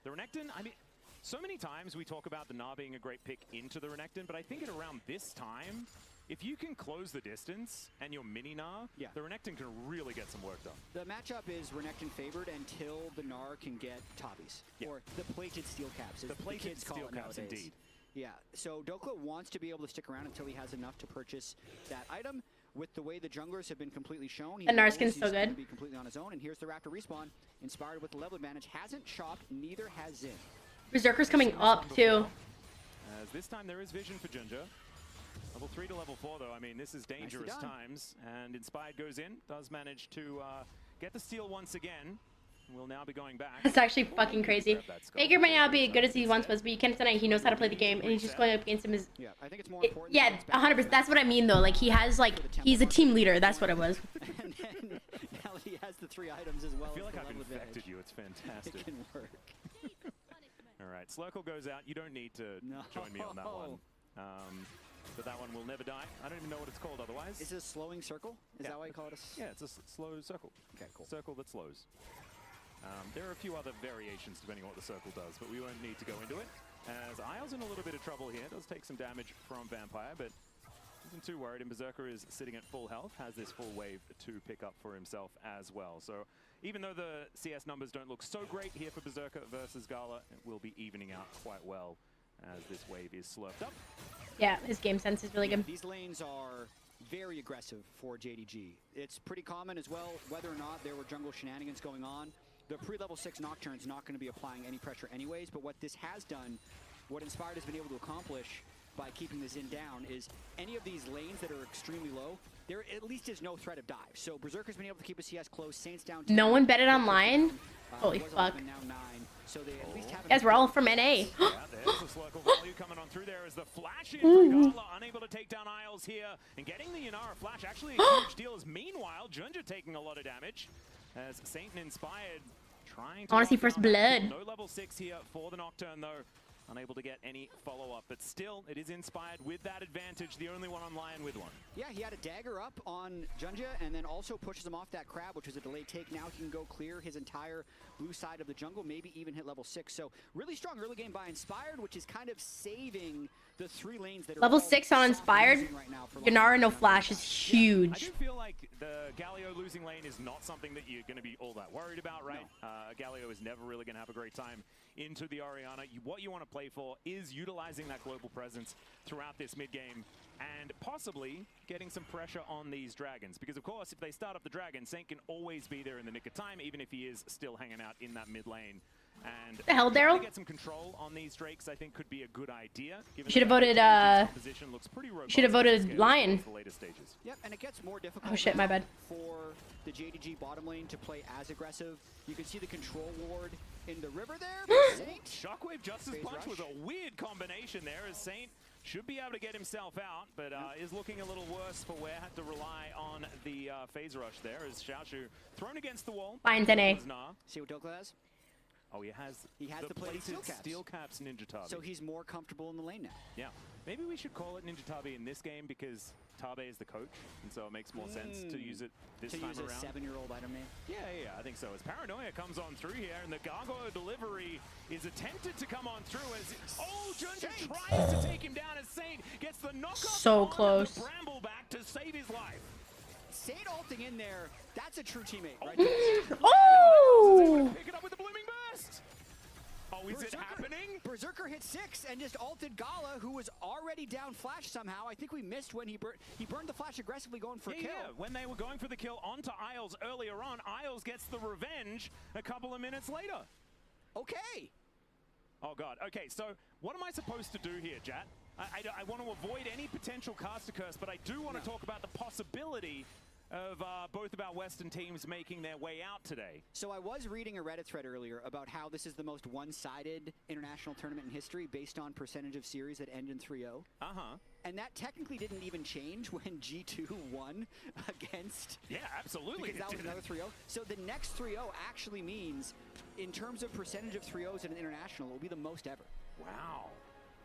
The Renekton, I mean, so many times we talk about the Gnar being a great pick into the Renekton, but I think at around this time, if you can close the distance and you're mini Gnar, the Renekton can really get some work done. The matchup is Renekton favored until the Gnar can get Tobbies, or the plated steel caps, as The plated kids call steel it caps, nowadays. indeed. Yeah, so Dokla wants to be able to stick around until he has enough to purchase that item. With the way the junglers have been completely shown, And Narskin's so he's going to good. be completely on his own. And here's the Raptor respawn, Inspired with the level advantage. Hasn't chopped, neither has Zin. Berserker's coming up too. As this time there is vision for Ginger. Level 3 to level 4 though, I mean, this is dangerous done. times. And Inspired goes in, does manage to get the steal once again. Will now be going back. That's actually fucking crazy. Faker might not be as good as he once was, but you can't deny he knows how to play the game, and he's just going up against him as... Yeah, I think it's more important. Yeah, 100%. That's what I mean, though. Like, he has, like, he's a team leader. That's what it was. And then now he has the 3 items as well. I feel like as I've the level infected advantage. you, it's fantastic. It can work. Alright, Slurkle goes out. You don't need to join me on that one. But that one will never die. I don't even know what it's called otherwise. Is it a slowing circle? Is that why you call it a... Yeah, it's a slow circle. Okay, cool. Circle that slows. There are a few other variations depending on what the circle does, but we won't need to go into it. As Isle's in a little bit of trouble here. Does take some damage from Vampire, but isn't too worried. And Berserker is sitting at full health, has this full wave to pick up for himself as well. So even though the CS numbers don't look so great here for Berserker versus Gala, it will be evening out quite well as this wave is slurped up. Yeah, his game sense is really good. These lanes are very aggressive for JDG. It's pretty common as well, whether or not there were jungle shenanigans going on. The pre-level 6 Nocturne's not going to be applying any pressure anyways, but what this has done, what Inspired has been able to accomplish by keeping the Zin down is any of these lanes that are extremely low, there at least is no threat of dive. So Berserker's been able to keep his CS close, Saints down 10. No one betted online? Holy fuck. Now 9, so they at least have Guys, we're all from NA. Yeah, there's the Slurkle value coming on through there as the flash in for Gala, unable to take down Isles here. And getting the Yanara flash, actually a huge deal, as meanwhile, Junja taking a lot of damage. As Saint and Inspired trying to... I want to see first blood. No level 6 here for the Nocturne, though. Unable to get any follow-up, but still, it is Inspired with that advantage, the only one on Lion with one. Yeah, he had a dagger up on Junja and then also pushes him off that crab, which was a delayed take. Now he can go clear his entire blue side of the jungle, maybe even hit level 6. So really strong early game by Inspired, which is kind of saving the 3 lanes that are Level all 6 on Inspired. right now for Yanara no flash is I huge. do feel like the Galio losing lane is not something that you're going to be all that worried about, right? Galio is never really going to have a great time into the Orianna. What you want to play for is utilizing that global presence throughout this mid-game and possibly getting some pressure on these dragons. Because, of course, if they start up the dragon, Saint can always be there in the nick of time, even if he is still hanging out in that mid lane. And the hell, trying Daryl? to get some control on these Drakes, I think, could be a good idea. Should have voted, should have voted Lion. The later stages. Yep, and it gets more difficult. Oh shit, my bad. For the JDG bottom lane to play as aggressive. You can see the control ward in the river there. Saint Shockwave Justice Punch was a weird combination there as Saint should be able to get himself out, but is looking a little worse for wear. Had to rely on the phase rush there as Xiaoshu thrown against the wall. Fine, NA. See what Dokla has? Oh, he has the plated steel caps Ninja Tabi. So he's more comfortable in the lane now. Yeah. Maybe we should call it Ninja Tabi in this game because Tabe is the coach, and so it makes more sense to use it this time around. To use a 7-year-old item name? Yeah, I think so. As Paranoia comes on through here, and the Gargoyle delivery is attempted to come on through as... Oh, Junja tries to take him down as Saint gets the knockoff so close. The Bramble back to save his life. Saint ulting in there, that's a true teammate right there. Oh! Pick it up with the blooming burst. Oh, is it happening? Berserker hit 6 and just ulted Gala, who was already down flash somehow. I think we missed when he burned the flash aggressively going for a kill. Yeah, when they were going for the kill onto Isles earlier on, Isles gets the revenge a couple of minutes later. Okay. Oh, God. Okay, so what am I supposed to do here, Jat? I want to avoid any potential caster curse, but I do want to talk about the possibility of both of our Western teams making their way out today. So I was reading a Reddit thread earlier about how this is the most one-sided international tournament in history based on percentage of series that end in 3-0. And that technically didn't even change when G2 won against... Yeah, absolutely. Because that was another 3-0. So the next 3-0 actually means, in terms of percentage of 3-0s in an international, it will be the most ever. Wow.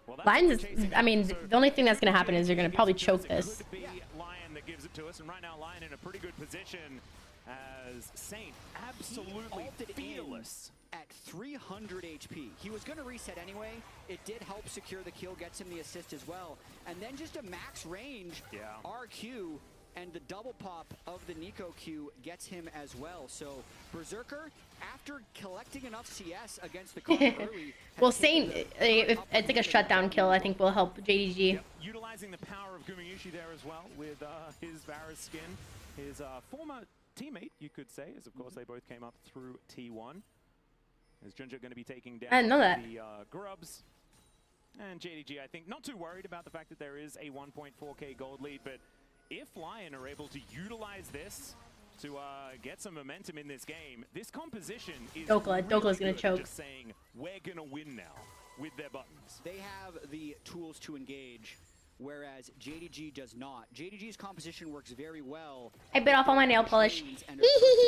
Well, Lions is, I mean, the only thing that's going to happen is you're going to probably choke this. Could be Lion that gives it to us, and right now Lion in a pretty good position as Saint absolutely fearless. At 300 HP. He was going to reset anyway. It did help secure the kill, gets him the assist as well. And then just a max range RQ, and the double pop of the Nico Q gets him as well. So Berserker, after collecting enough CS against the Kong early... Well, Saint, if it's like a shutdown kill, I think will help JDG. Yep. Utilizing the power of Gumayushi there as well with his Varus skin. His former teammate, you could say, as of course they both came up through T1. Is Junja going to be taking down I didn't know that. The Grubs? And JDG, I think, not too worried about the fact that there is a 1.4k gold lead, but if Lion are able to utilize this to get some momentum in this game, this composition is Dokla's going to choke. Just saying, we're going to win now with their buttons. They have the tools to engage, whereas JDG does not. JDG's composition works very well. I bit off all my nail polish. And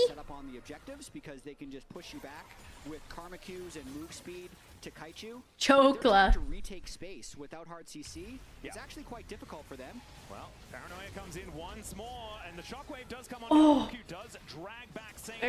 set up on the objectives because they can just push you back with karma Qs and move speed to kite you. Chokla. To retake space without hard CC, it's actually quite difficult for them. Well, Paranoia comes in once more, and the shockwave does come on. Oh. Q does drag back Saint.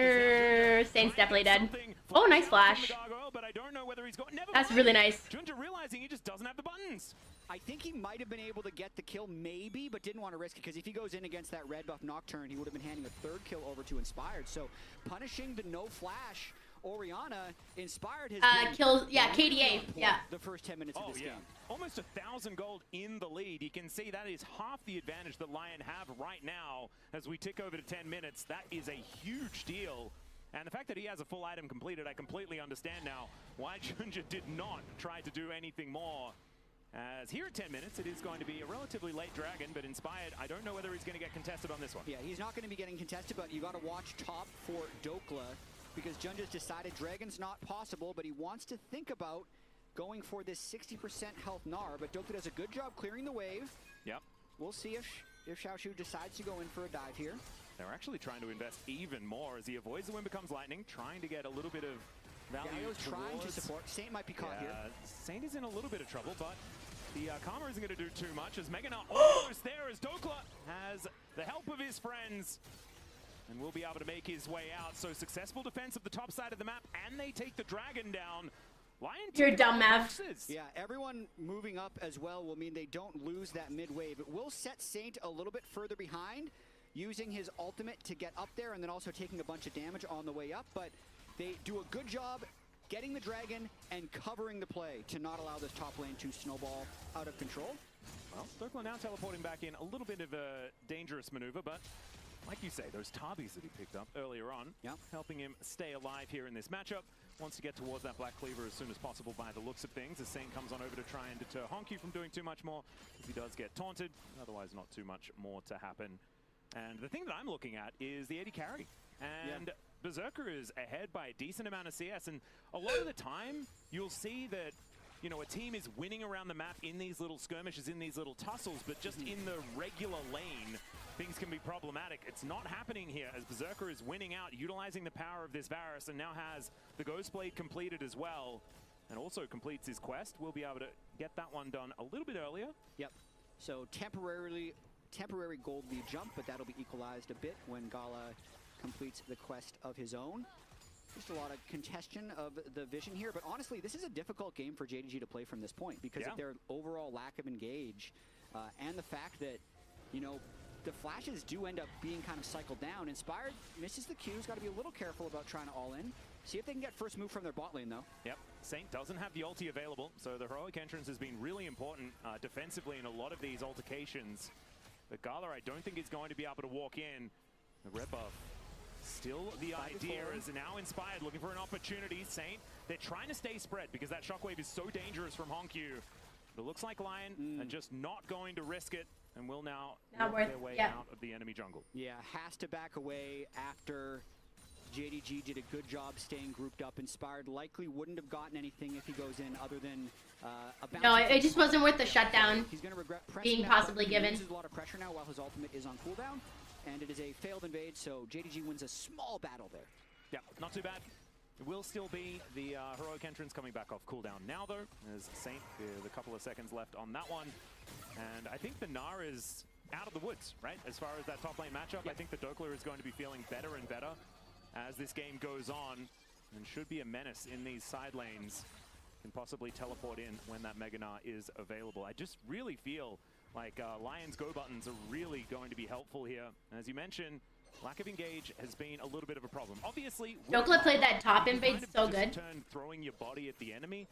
Saint's definitely dead. Oh, nice flash. But I don't know whether he's got. That's really nice. Junja realizing he just doesn't have the buttons. I think he might have been able to get the kill, maybe, but didn't want to risk it, because if he goes in against that red buff Nocturne, he would have been handing a third kill over to Inspired. So punishing the no flash Orianna, Inspired has kills, KDA, the first 10 minutes of this game. Almost 1,000 gold in the lead. You can see that is half the advantage that Lion have right now as we tick over to 10 minutes. That is a huge deal. And the fact that he has a full item completed, I completely understand now why Junja did not try to do anything more. As here at 10 minutes, it is going to be a relatively late dragon, but Inspired, I don't know whether he's going to get contested on this one. Yeah, he's not going to be getting contested, but you got to watch top for Dokla, because Junja's decided Dragon's not possible, but he wants to think about going for this 60% health Gnar, but Dokla does a good job clearing the wave. Yep. We'll see if Xiaoshu decides to go in for a dive here. They're actually trying to invest even more as he avoids the Wind Becomes Lightning, trying to get a little bit of value. Galio's trying to support. Saint might be caught here. Saint is in a little bit of trouble, but the Karma isn't going to do too much as Megan almost there as Dokla has the help of his friends and will be able to make his way out. So successful defense of the top side of the map, and they take the dragon down. Lion, you're dumb, Mav. Yeah, everyone moving up as well will mean they don't lose that mid wave. It will set Saint a little bit further behind, using his ultimate to get up there and then also taking a bunch of damage on the way up. But they do a good job getting the dragon and covering the play to not allow this top lane to snowball out of control. Well, Dokla now teleporting back in, a little bit of a dangerous maneuver, but like you say, those Tabis that he picked up earlier on, helping him stay alive here in this matchup. Wants to get towards that Black Cleaver as soon as possible by the looks of things, as Saint comes on over to try and deter Honky from doing too much more, as he does get taunted. Otherwise, not too much more to happen. And the thing that I'm looking at is the AD carry. And Berserker is ahead by a decent amount of CS, and a lot of the time, you'll see that you know, a team is winning around the map in these little skirmishes, in these little tussles, but just in the regular lane, things can be problematic. It's not happening here as Berserker is winning out, utilizing the power of this Varus, and now has the Ghost Blade completed as well, and also completes his quest. We'll be able to get that one done a little bit earlier. Yep. So temporary gold lead jump, but that'll be equalized a bit when Gala completes the quest of his own. Just a lot of congestion of the vision here, but honestly, this is a difficult game for JDG to play from this point because of their overall lack of engage and the fact that, you know, the flashes do end up being kind of cycled down. Inspired misses the Q's, got to be a little careful about trying to all in. See if they can get first move from their bot lane, though. Yep, Saint doesn't have the ulti available, so the heroic entrance has been really important defensively in a lot of these altercations. But Gala, I don't think is going to be able to walk in. The red buff, still the idea is now Inspired, looking for an opportunity. Saint, they're trying to stay spread because that shockwave is so dangerous from Honkyu. But it looks like Lion are just not going to risk it and will now work their way out of the enemy jungle. Yeah, has to back away after JDG did a good job staying grouped up. Inspired likely wouldn't have gotten anything if he goes in other than a bounce. No, it just wasn't worth the shutdown. He's going to regret being possibly given. He uses a lot of pressure now while his ultimate is on cooldown, and it is a failed invade, so JDG wins a small battle there. Yeah, not too bad. It will still be the heroic entrance coming back off cooldown now, though, as Saint, the couple of seconds left on that one. And I think the Gnar is out of the woods, right? As far as that top lane matchup, I think the Dokler is going to be feeling better and better as this game goes on, and should be a menace in these side lanes. Can possibly teleport in when that Mega Gnar is available. I just really feel like Lion's go buttons are really going to be helpful here. And as you mentioned, lack of engage has been a little bit of a problem. Obviously, Dokler played that top invade so good. Turn throwing your body at the enemy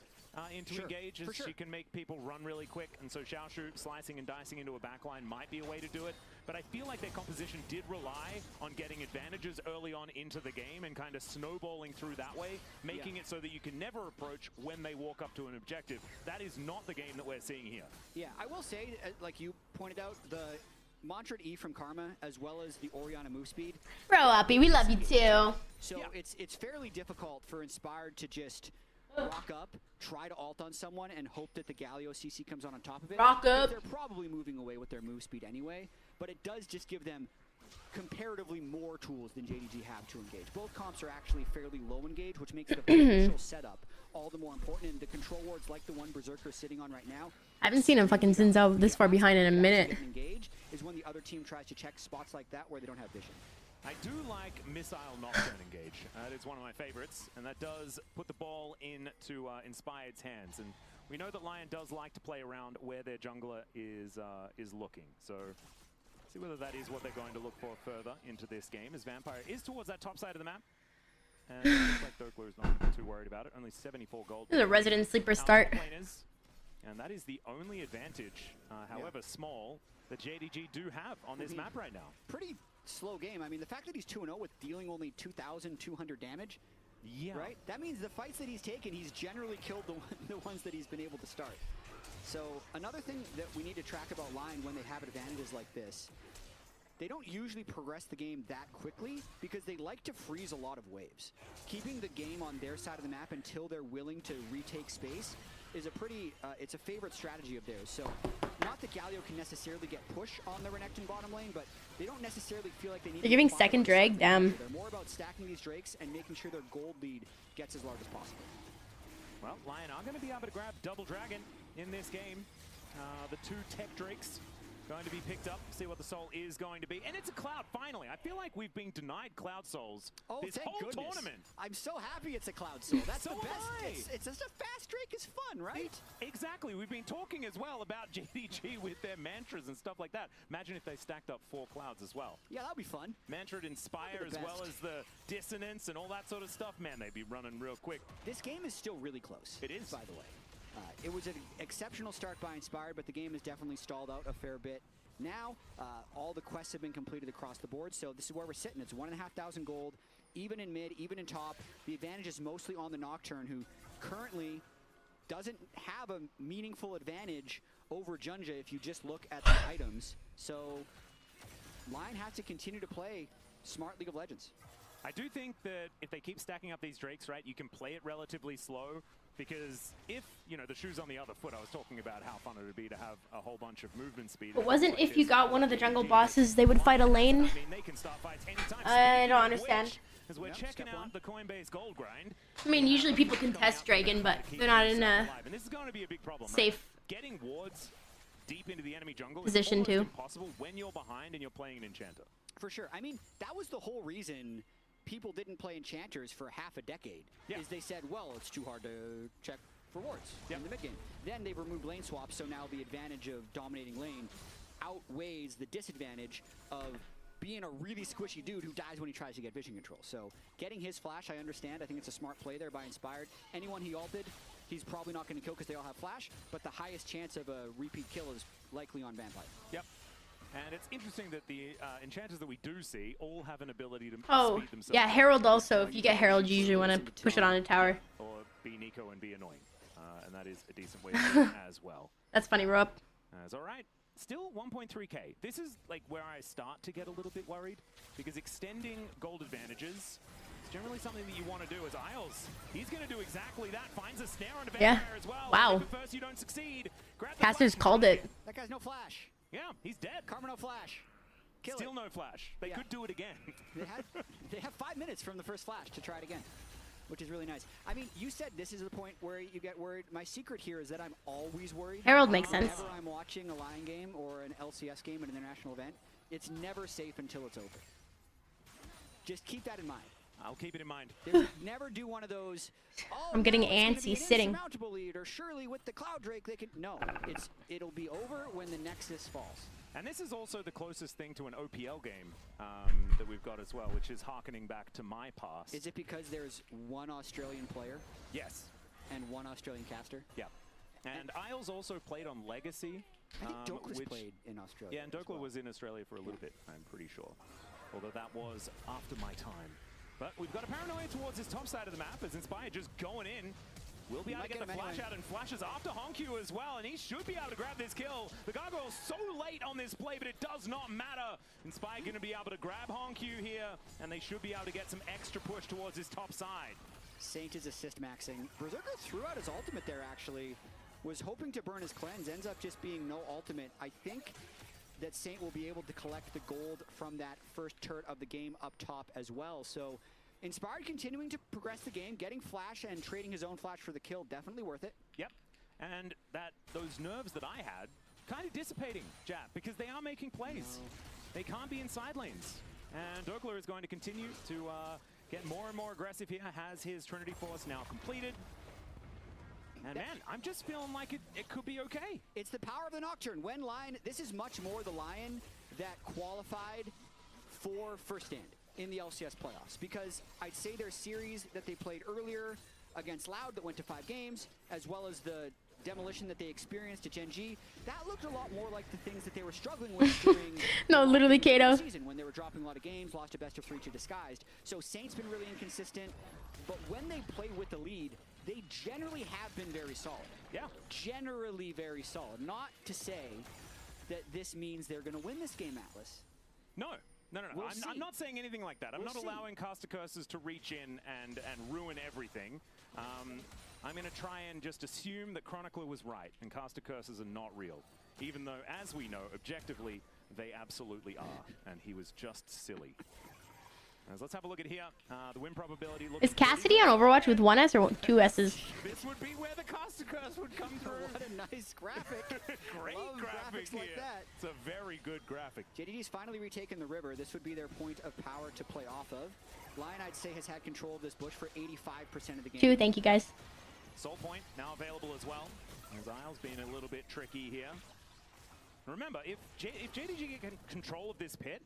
into engage, as she can make people run really quick, and so Xiaoshu slicing and dicing into a backline might be a way to do it. But I feel like their composition did rely on getting advantages early on into the game and kind of snowballing through that way, making it so that you can never approach when they walk up to an objective. That is not the game that we're seeing here. Yeah, I will say, like you pointed out, the Mantra E from Karma, as well as the Orianna move speed. Bro, Uppy, we love you too. So it's fairly difficult for Inspired to just rock up, try to ult on someone, and hope that the Galio CC comes on top of it. Rock up! They're probably moving away with their move speed anyway, but it does just give them comparatively more tools than JDG have to engage. Both comps are actually fairly low engage, which makes the initial setup all the more important. And the control wards like the one Berserker is sitting on right now, I haven't seen him fucking since out this far behind in a minute. Engage is when the other team tries to check spots like that where they don't have vision. I do like Missile Nocturne engage. That is one of my favorites, and that does put the ball into Inspired's hands. And we know that Lion does like to play around where their jungler is looking. So see whether that is what they're going to look for further into this game, as Vampire is towards that top side of the map. And it looks like Dokler is not too worried about it. Only 74 gold. This is a resident sleeper start. And that is the only advantage, however small, that JDG do have on this map right now. Pretty slow game. I mean, the fact that he's 2-0 with dealing only 2,200 damage, right? That means the fights that he's taken, he's generally killed the ones that he's been able to start. So another thing that we need to track about Lion when they have advantages like this, they don't usually progress the game that quickly because they like to freeze a lot of waves. Keeping the game on their side of the map until they're willing to retake space is a pretty, it's a favorite strategy of theirs. So not that Galio can necessarily get push on the Renekton bottom lane, but they don't necessarily feel like they need They're giving second drag, damn. They're more about stacking these drakes and making sure their gold lead gets as large as possible. Well, Lion are going to be able to grab double dragon in this game. The two tech drakes going to be picked up, see what the soul is going to be. And it's a Cloud, finally. I feel like we've been denied Cloud souls this whole tournament. I'm so happy it's a Cloud soul. That's the best. It's just a fast drake is fun, right? Exactly. We've been talking as well about JDG with their mantras and stuff like that. Imagine if they stacked up 4 Clouds as well. Yeah, that'd be fun. Mantra Inspire as well as the dissonance and all that sort of stuff. Man, they'd be running real quick. This game is still really close. It is. By the way. It was an exceptional start by Inspired, but the game has definitely stalled out a fair bit. Now, all the quests have been completed across the board, so this is where we're sitting. It's 1,500 gold, even in mid, even in top. The advantage is mostly on the Nocturne, who currently doesn't have a meaningful advantage over Junja if you just look at the items. So, Lion has to continue to play smart League of Legends. I do think that if they keep stacking up these drakes, right, you can play it relatively slow, Because if, you know, the shoe's on the other foot, I was talking about how fun it would be to have a whole bunch of movement speed. But wasn't if you got one of the jungle bosses, they would fight a lane? I mean, they can start fights anytime. I don't understand. As we're checking out the Coinbase gold grind. I mean, usually people can test Dragon, but they're not in a And this is going to be a big problem. safe Getting wards deep into the enemy jungle position is too. impossible when you're behind and you're playing an enchanter. For sure. I mean, that was the whole reason people didn't play enchanters for half a decade. Is they said, well, it's too hard to check for wards in the mid game. Then they removed lane swaps, so now the advantage of dominating lane outweighs the disadvantage of being a really squishy dude who dies when he tries to get vision control. So getting his flash, I understand. I think it's a smart play there by Inspired. Anyone he ulted, he's probably not going to kill because they all have flash, but the highest chance of a repeat kill is likely on Vampire. Yep. And it's interesting that the enchanters that we do see all have an ability to Oh, speed themselves. yeah, Herald also. If you get Herald, you usually want to push it on a tower. Or be Nico and be annoying. And that is a decent way to do it as well. That's funny, we're up. That's all right. Still 1.3k. This is like where I start to get a little bit worried, because extending gold advantages is generally something that you want to do. As Isles, he's going to do exactly that. Finds a snare on a Vampire as well. Wow. If at first you don't succeed, grab the Casters flash. called it. That guy's no flash. Yeah, he's dead. Karma no flash. Kill Still it. no flash. They could do it again. They have 5 minutes from the first flash to try it again, which is really nice. I mean, you said this is the point where you get worried. My secret here is that I'm always worried. Herald makes sense. Whenever I'm watching a Lion game or an LCS game, an international event, it's never safe until it's over. Just keep that in mind. I'll keep it in mind. They would never do one of those. Oh, I'm getting no, it's gonna antsy be an sitting. insurmountable lead, or surely with the Cloud Drake they could. No, it'll be over when the Nexus falls. And this is also the closest thing to an OPL game that we've got as well, which is harkening back to my past. Is it because there's one Australian player? Yes. And one Australian caster? Yeah. And Isles also played on Legacy. I think Doklas played in Australia. Yeah, and Doklas was in Australia for a little bit, I'm pretty sure. Although that was after my time. But we've got a Paranoia towards this top side of the map as Inspired just going in. We'll be able to get the flash out, and flashes after Honku as well, and he should be able to grab this kill. The Gargoyle's so late on this play, but it does not matter. Inspired going to be able to grab Honku here, and they should be able to get some extra push towards his top side. Saint is assist maxing. Berserker threw out his ultimate there, actually. Was hoping to burn his cleanse, ends up just being no ultimate. I think that Saint will be able to collect the gold from that first turret of the game up top as well. So Inspired continuing to progress the game, getting flash and trading his own flash for the kill, definitely worth it. Yep, and those nerves that I had, kind of dissipating, Jap, because they are making plays. They can't be in side lanes. And Doklas is going to continue to get more and more aggressive here, has his Trinity Force now completed. And man, I'm just feeling like it could be okay. It's the power of the Nocturne. When Lion, this is much more the Lion that qualified for first stand in the LCS playoffs, because I'd say their series that they played earlier against Loud that went to 5 games, as well as the demolition that they experienced at Gen G, that looked a lot more like the things that they were struggling with during No, literally, Kato. the season when they were dropping a lot of games, lost a best of 3 to Disguised. So Saint's been really inconsistent, but when they play with the lead, they generally have been very solid. Yeah. Generally very solid. Not to say that this means they're going to win this game, Atlas. No. No. We'll I'm not saying anything like that. I'm We'll not see. allowing Caster Curses to reach in and ruin everything. I'm going to try and just assume that Chronicler was right and Caster Curses are not real. Even though, as we know, objectively, they absolutely are. And he was just silly. As let's have a look at here. The win probability looks... Is Cassidy on Overwatch with 1 S or 2 S's? This would be where the Caster Curse would come through. What a nice graphic. Great Love graphic graphics here. like that. It's a very good graphic. JDG's finally retaken the river. This would be their point of power to play off of. Lion, I'd say, has had control of this bush for 85% of the game. 2, thank you guys. Soul Point now available as well. As Isles being a little bit tricky here. Remember, if JDG get control of this pit,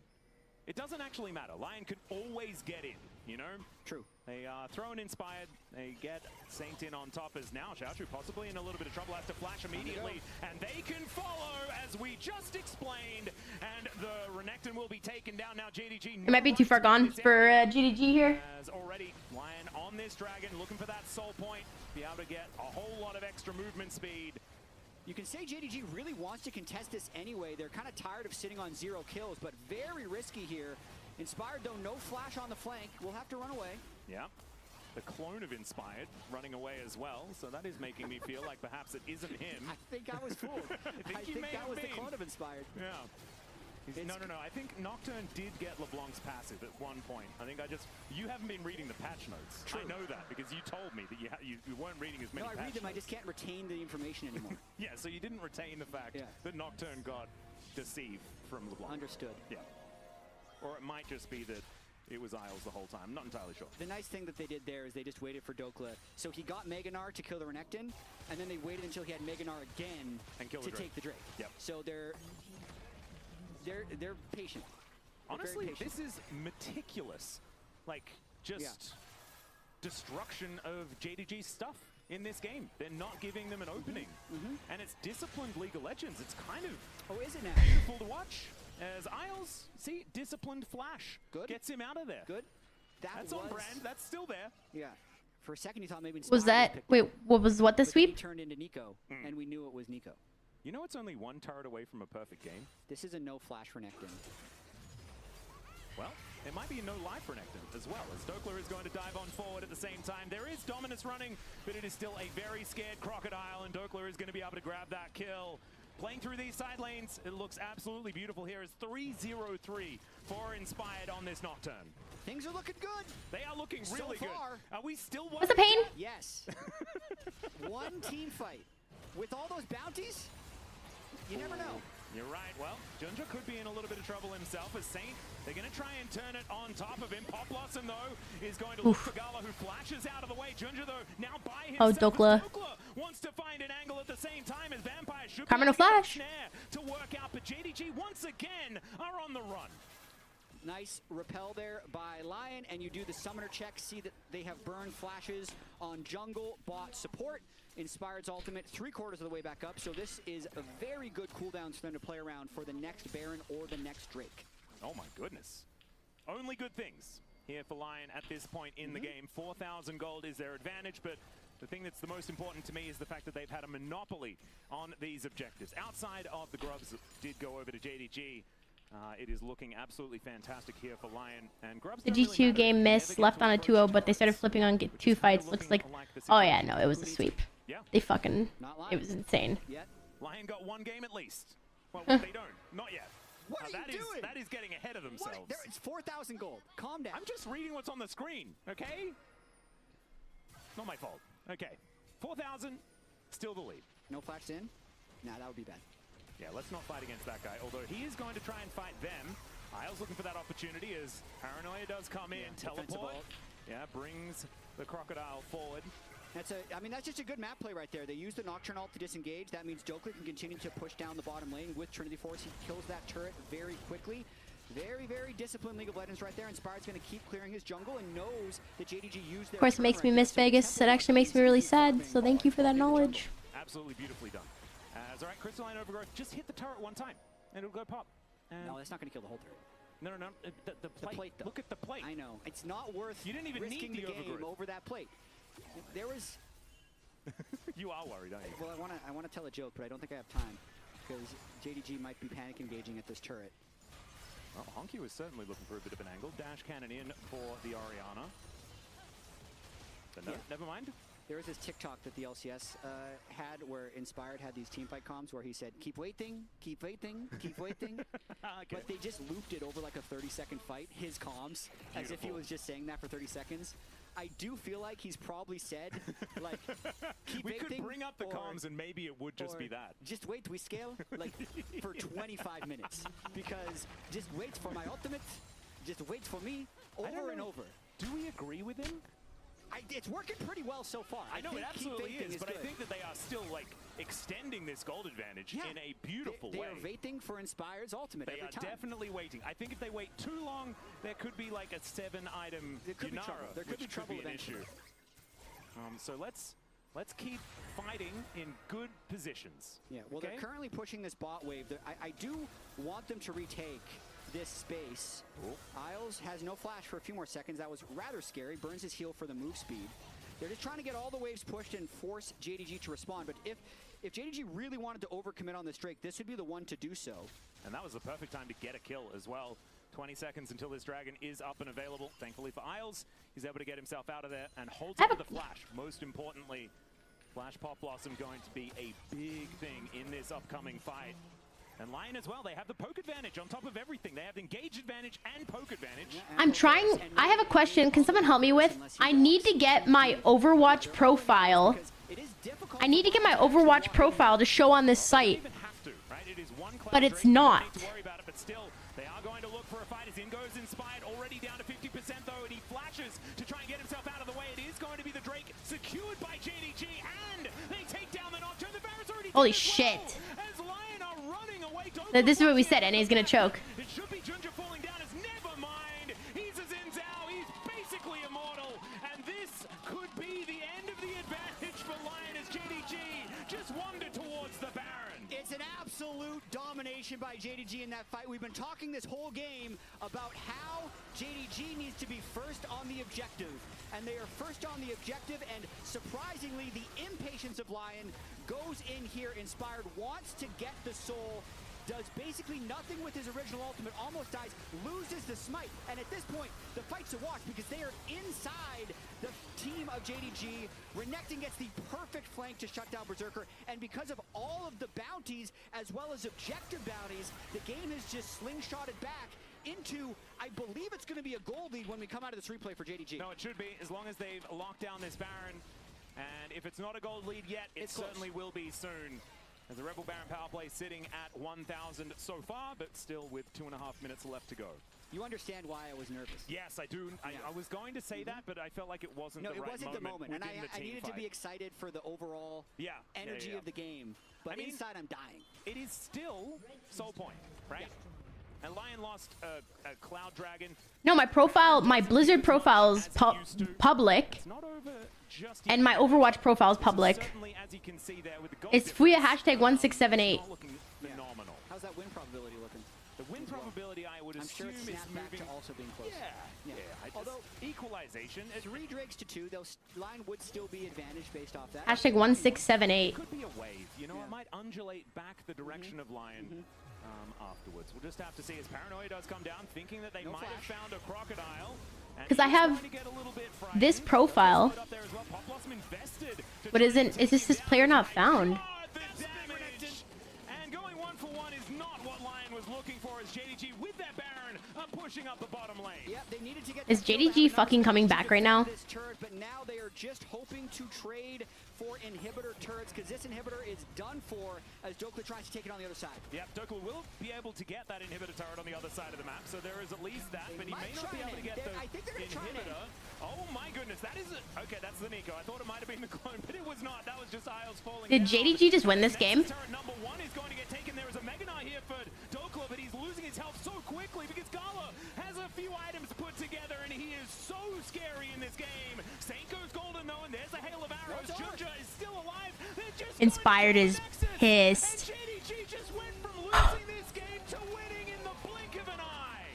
it doesn't actually matter. Lion can always get in, you know? True. They throw an Inspired. They get Saint in on top as now Xiaochu possibly in a little bit of trouble. Has to flash immediately. And they can follow, as we just explained. And the Renekton will be taken down now. JDG... It might be too far gone for GDG here. As already Lion on this dragon, looking for that soul point. Be able to get a whole lot of extra movement speed. You can say JDG really wants to contest this anyway. They're kind of tired of sitting on 0 kills, but very risky here. Inspired, though, no flash on the flank. We'll have to run away. Yeah. the clone of Inspired running away as well, so that is making me feel like perhaps it isn't him. I think I was fooled. I think that was the clone of Inspired. Yeah. No. I think Nocturne did get LeBlanc's passive at one point. I think you haven't been reading the patch notes. True. I know that because you told me that you weren't reading as many patch notes. No, I read them, I just can't retain the information anymore. Yeah, so you didn't retain the fact that Nocturne got deceived from LeBlanc. Understood. Yeah. Or it might just be that it was Isles the whole time. Not entirely sure. The nice thing that they did there is they just waited for Dokla. So he got Mega Gnar to kill the Renekton, and then they waited until he had Mega Gnar again to take the Drake. Yep. So they're patient. Honestly, this is meticulous. Like, just destruction of JDG's stuff in this game. They're not giving them an opening. And it's disciplined League of Legends. It's kind of is it now? Beautiful to watch. As Isles, see, disciplined Flash. Good. Gets him out of there. Good. That's on brand. That's still there. Yeah. For a second, you thought maybe Was that wait? What was the But sweep? he turned into Nico, and we knew it was Nico. You know it's only one turret away from a perfect game? This is a no flash Renekton. Well, it might be a no life Renekton as well, as Dokla is going to dive on forward at the same time. There is Dominus running, but it is still a very scared Crocodile, and Dokla is going to be able to grab that kill. Playing through these side lanes, it looks absolutely beautiful here as 3-0-3 for Inspired on this Nocturne. Things are looking good. They are looking really good. Are we still What's the pain? Yes. One team fight. With all those bounties, you never know. You're right. Well, Junja could be in a little bit of trouble himself as Saint. They're going to try and turn it on top of him. Pop Blossom, though, is going to look for Gala, who flashes out of the way. Junja, though, now by himself. Oh, Dokla. Dokla wants to find an angle at the same time as Vampire should Carmen no flash. To work out, but JDG once again are on the run. Nice repel there by Lion, and you do the summoner check. See that they have burned flashes on jungle, bot, support. Inspired's ultimate 3/4 of the way back up, so this is a very good cooldowns for them to play around for the next Baron or the next Drake. Oh my goodness. Only good things here for Lion at this point in the game. 4,000 gold is their advantage, but the thing that's the most important to me is the fact that they've had a monopoly on these objectives. Outside of the Grubs that did go over to JDG, it is looking absolutely fantastic here for Lion. And Grubs The G2 game missed, left on a 2-0, but they started flipping on 2 fights. Looks like, oh yeah, no, it was a sweep. Yeah. They fucking, it was insane. Lion got one game at least. Well, they don't. Not yet. What are you doing? That is getting ahead of themselves. It's 4,000 gold. Calm down. I'm just reading what's on the screen, okay? Not my fault. Okay. 4,000, still the lead. No flash in? Nah, that would be bad. Yeah, let's not fight against that guy, although he is going to try and fight them. Isles looking for that opportunity as Paranoia does come in. Teleport. Yeah, brings the Crocodile forward. That's just a good map play right there. They use the Nocturne ult to disengage. That means Dokla can continue to push down the bottom lane with Trinity Force. He kills that turret very quickly. Very, very disciplined League of Legends right there. Inspired's going to keep clearing his jungle and knows that JDG used their... Of course, it makes me miss Vegas. It actually makes me really sad, so thank you for that knowledge. Absolutely beautifully done. All right, Crystalline Overgrowth, just hit the turret one time, and it'll go pop. And no, that's not going to kill the whole turret. No. The plate. Though. Look at the plate. I know. It's not worth you didn't even risking need the game over that plate. There was... You are worried, aren't you? Well, I want to tell a joke, but I don't think I have time because JDG might be panic engaging at this turret. Well, Honky was certainly looking for a bit of an angle. Dash cannon in for the Orianna. But no, never mind. There was this TikTok that the LCS had where Inspired had these teamfight comms where he said, keep waiting, keep waiting, keep waiting. But they just looped it over like a 30-second fight, his comms, as if he was just saying that for 30 seconds. I do feel like he's probably said, like, keep we waiting. We could bring up the comms and maybe it would just be that. Just wait, we scale, like, for 25 minutes. Because just wait for my ultimate, just wait for me, over and over. Do we agree with him? It's working pretty well so far. I know it absolutely is, but good. I think that they are still like extending this gold advantage in a beautiful way. They are waiting for Inspired's ultimate every time. They are definitely waiting. I think if they wait too long, there could be like a 7-item Yunara, there could be trouble an issue. So let's keep fighting in good positions. Yeah. Well, they're currently pushing this bot wave. I do want them to retake this space. Isles has no flash for a few more seconds. That was rather scary. Burns his heal for the move speed. They're just trying to get all the waves pushed and force JDG to respond. But if JDG really wanted to overcommit on this Drake, this would be the one to do so. And that was the perfect time to get a kill as well. 20 seconds until this dragon is up and available. Thankfully for Isles, he's able to get himself out of there and holds on to the flash. Most importantly, Flash Pop Blossom going to be a big thing in this upcoming fight. And Lion as well, they have the poke advantage on top of everything. They have the engage advantage and poke advantage. I'm trying. I have a question. Can someone help me with? I need to get my Overwatch profile. I need to get my Overwatch profile to show on this site. But it's not. But still, they are going to look for a fight as in goes Inspired, already down to 50% though, and he flashes to try and get himself out of the way. It is going to be the Drake secured by JDG, and they take down the Nocturne. The Barret's already Holy shit. as Lion are running away. This is what we said, and he's gonna choke. It should be Junja falling down as never mind. He's a Xin Zhao. He's basically immortal, and this could be the end of the advantage for Lion as JDG just wander towards the Baron. It's an absolute domination by JDG in that fight. We've been talking this whole game about how JDG needs to be first on the objective. And they are first on the objective, and surprisingly, the impatience of Lion goes in here. Inspired wants to get the soul, does basically nothing with his original ultimate, almost dies, loses the smite. And at this point, the fight's a watch because they are inside the team of JDG. Renekton gets the perfect flank to shut down Berserker, and because of all of the bounties, as well as objective bounties, the game has just slingshotted back into, I believe it's going to be a gold lead when we come out of this replay for JDG. No, it should be, as long as they've locked down this Baron. And if it's not a gold lead yet, it certainly will be soon. As the Rebel Baron power play sitting at 1,000 so far, but still with 2.5 minutes left to go. You understand why I was nervous. Yes, I do. I was going to say that, but I felt like it wasn't the right moment. No, it wasn't the moment. And I needed to be excited for the overall energy of the game. But I mean, inside, I'm dying. It is still Soul Point, right? Yeah. And Lion lost a Cloud Dragon. No, my profile, my Blizzard profile is public. And my Overwatch profile is public. It's FEARX #1678. Phenomenal. How's that win probability looking? The win probability, I would assume, is moving back to also being close. Yeah. Although equalization, 3 Drakes to 2, Lion would still be advantaged based off that. #1678. Could be a wave. You know, it might undulate back the direction of Lion. Afterwards. We'll just have to see as Paranoia does come down, thinking that they might have found a crocodile. Because I have this profile, but is this player not found? And going 1-for-1 is not what Lion was looking for as JDG with that Baron pushing up the bottom lane. Yep, they needed to get Is JDG fucking coming back right now? But now they are just hoping to trade for inhibitor turrets, because this inhibitor is done for as Dokla tries to take it on the other side. Yep, Dokla will be able to get that inhibitor turret on the other side of the map, so there is at least that, but he may not be able to get the inhibitor. Oh my goodness, that is okay, that's the Nico. I thought it might have been the clone, but it was not. That was just Isles falling Did JDG just win this game? Turret number 1 is going to get taken. There is a Mega Knight here for Dokla, but he's losing his health so quickly because Gala has a few items put together, and he is so scary in this game. Saint goes golden though, and there's a hail of arrows. Junja is still alive. Inspired is pissed. JDG just went from losing this game to winning in the blink of an eye.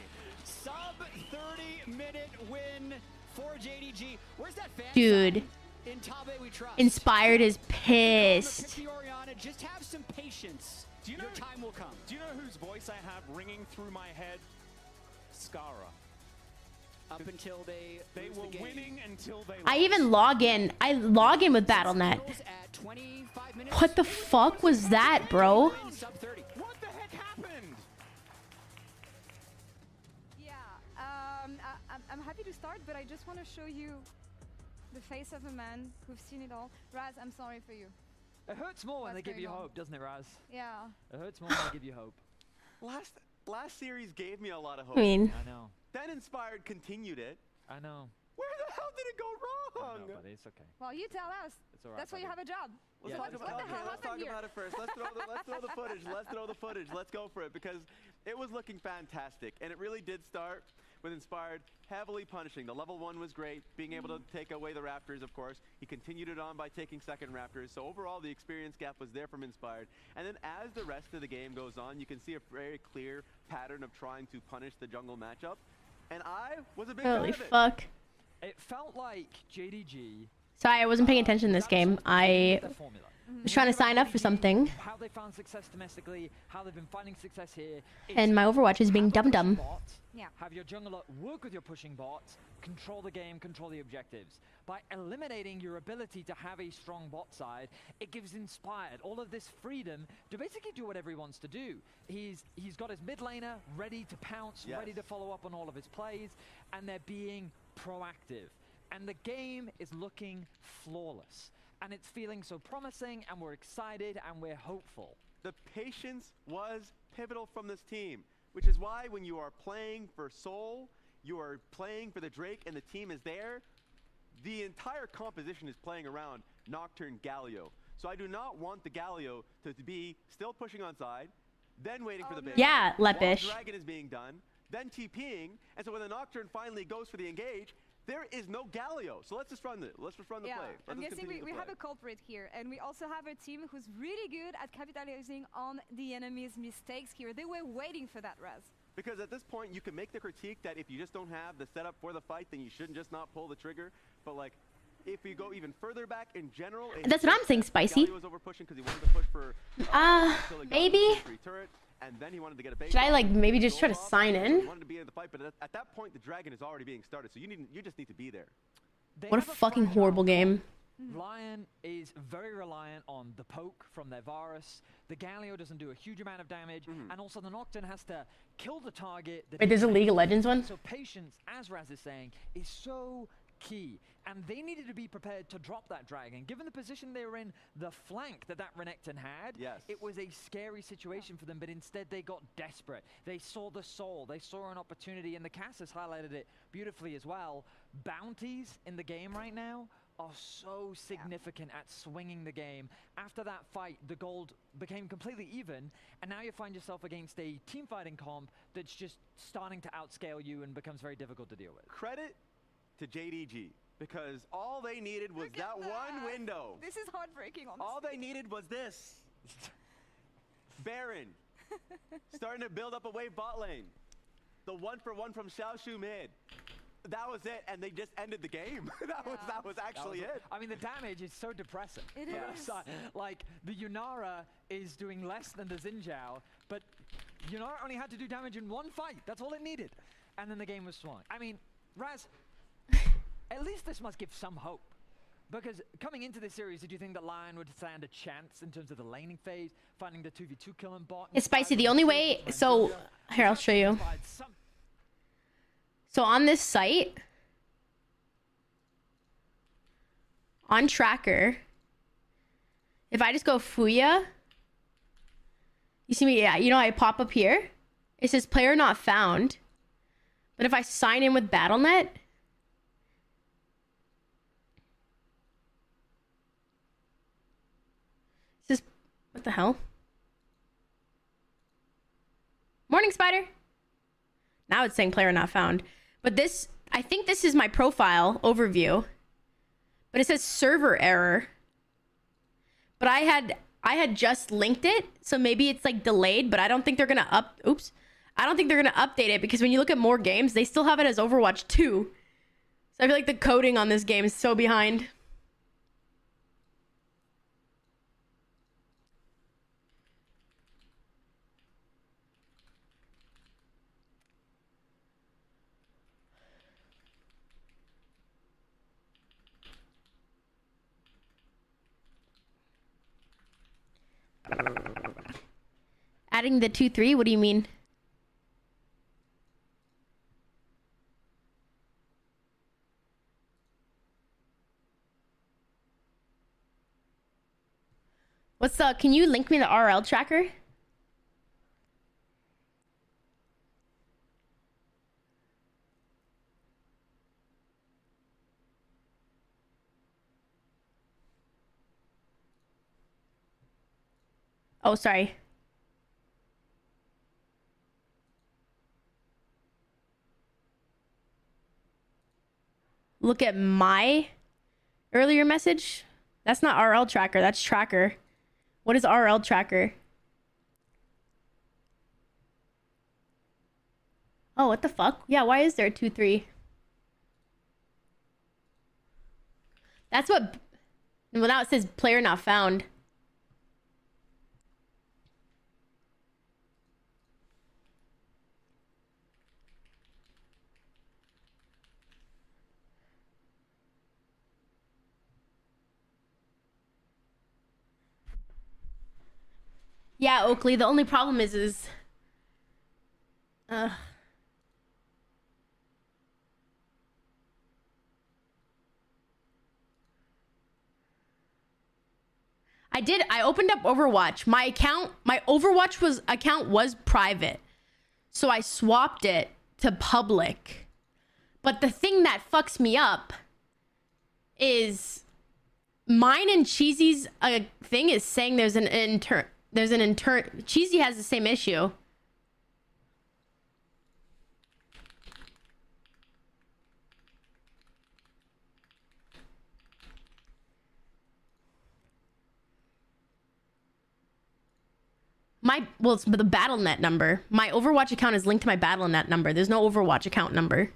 Sub 30-minute win for JDG. Where's that fan? Dude. In Tabe we trust. Inspired is pissed. Oriana, just have some patience. Do you know, your time will come. Do you know whose voice I have ringing through my head? Skara. Up until they were winning until they I even log in. I log in with Battle.net. What the fuck was that, bro? What the heck happened? Yeah, I'm happy to start, but I just want to show you the face of a man who's seen it all. Raz, I'm sorry for you. It hurts more when they give you hope, doesn't it, Raz? Yeah. It hurts more when they give you hope. Last series gave me a lot of hope. I mean, I know. Then Inspired continued it. I know. Where the hell did it go wrong? I know, buddy, it's okay. Well, you tell us. It's all right, That's why you have a job. Let's talk about it first. Let's throw the footage. Let's throw the footage. Let's go for it, because it was looking fantastic, and it really did start with Inspired heavily punishing. The level 1 was great, being able to take away the Raptors, of course. He continued it on by taking second Raptors. So overall, the experience gap was there from Inspired. And then as the rest of the game goes on, you can see a very clear pattern of trying to punish the jungle matchup. And I was a big fan of it. Holy fuck. It felt like JDG Sorry, I wasn't paying attention this game. I was trying to sign up for something. How they found success domestically, how they've been finding success here. And my Overwatch is being dumb. Yeah. Have your jungler work with your pushing bots, control the game, control the objectives. By eliminating your ability to have a strong bot side, it gives Inspired all of this freedom to basically do whatever he wants to do. He's got his mid laner ready to pounce, ready to follow up on all of his plays, and they're being proactive. And the game is looking flawless. And it's feeling so promising, and we're excited, and we're hopeful. The patience was pivotal from this team, which is why when you are playing for Soul, you are playing for the Drake, and the team is there, the entire composition is playing around Nocturne Galio. So I do not want the Galio to be still pushing on side, then waiting for the base. Yeah, Lepish. While Dragon is being done, then TPing, and so when the Nocturne finally goes for the engage, there is no Galio. So let's just run the play. I'm guessing we have a culprit here, and we also have a team who's really good at capitalizing on the enemy's mistakes here. They were waiting for that, Raz. Because at this point, you can make the critique that if you just don't have the setup for the fight, then you shouldn't just not pull the trigger. But like, if we go even further back in general, That's what I'm saying, Spicy. Galio was over pushing because he wanted to push for maybe. Turret, and then he wanted to get a base. Should I like maybe just try to sign in? He wanted to be in the fight, but at that point, the Dragon is already being started, so you just need to be there. What a fucking horrible game. Lion is very reliant on the poke from their Varus. The Galio doesn't do a huge amount of damage, and also the Nocturne has to kill the target. Wait, there's a League of Legends one? So patience, as Raz is saying, is so key. And they needed to be prepared to drop that Dragon. Given the position they were in, the flank that Renekton had, it was a scary situation for them, but instead they got desperate. They saw the Soul, they saw an opportunity, and the Cassis highlighted it beautifully as well. Bounties in the game right now are so significant at swinging the game. After that fight, the gold became completely even, and now you find yourself against a team fighting comp that's just starting to outscale you and becomes very difficult to deal with. Credit to JDG, because all they needed was that one window. This is heartbreaking, honestly. All they needed was this. Baron, starting to build up a wave bot lane. The 1-for-1 from Xiaoshu mid. That was it, and they just ended the game. that was actually it. I mean, the damage is so depressing. It is. So, like, the Yunara is doing less than the Xin Zhao, but Yunara only had to do damage in one fight. That's all it needed. And then the game was swung. I mean, Raz, at least this must give some hope. Because coming into this series, did you think that Lion would stand a chance in terms of the laning phase, finding the 2v2 kill and bot? It's Spicy. The only way, so here, I'll show you. So on this site, on tracker, if I just go Fuya, you see me, yeah, you know, I pop up here. It says player not found. But if I sign in with BattleNet, it says, what the hell? Morning, Spider. Now it's saying player not found. But this, I think this is my profile overview. But it says server error. But I had just linked it, so maybe it's like delayed, but I don't think they're gonna I don't think they're gonna update it, because when you look at more games, they still have it as Overwatch 2. So I feel like the coding on this game is so behind. Adding the 2-3, what do you mean? What's the, can you link me the RL tracker? Oh, sorry. Look at my earlier message. That's not RL tracker, that's tracker. What is RL tracker? Oh, what the fuck? Yeah, why is there a 2-3? That's what... Well, now it says player not found. Yeah, Oakley, the only problem is... I opened up Overwatch. My Overwatch account was private. So I swapped it to public. But the thing that fucks me up is mine and Cheesy's thing is saying there's an Cheesy has the same issue. It's the BattleNet number. My Overwatch account is linked to my BattleNet number. There's no Overwatch account number.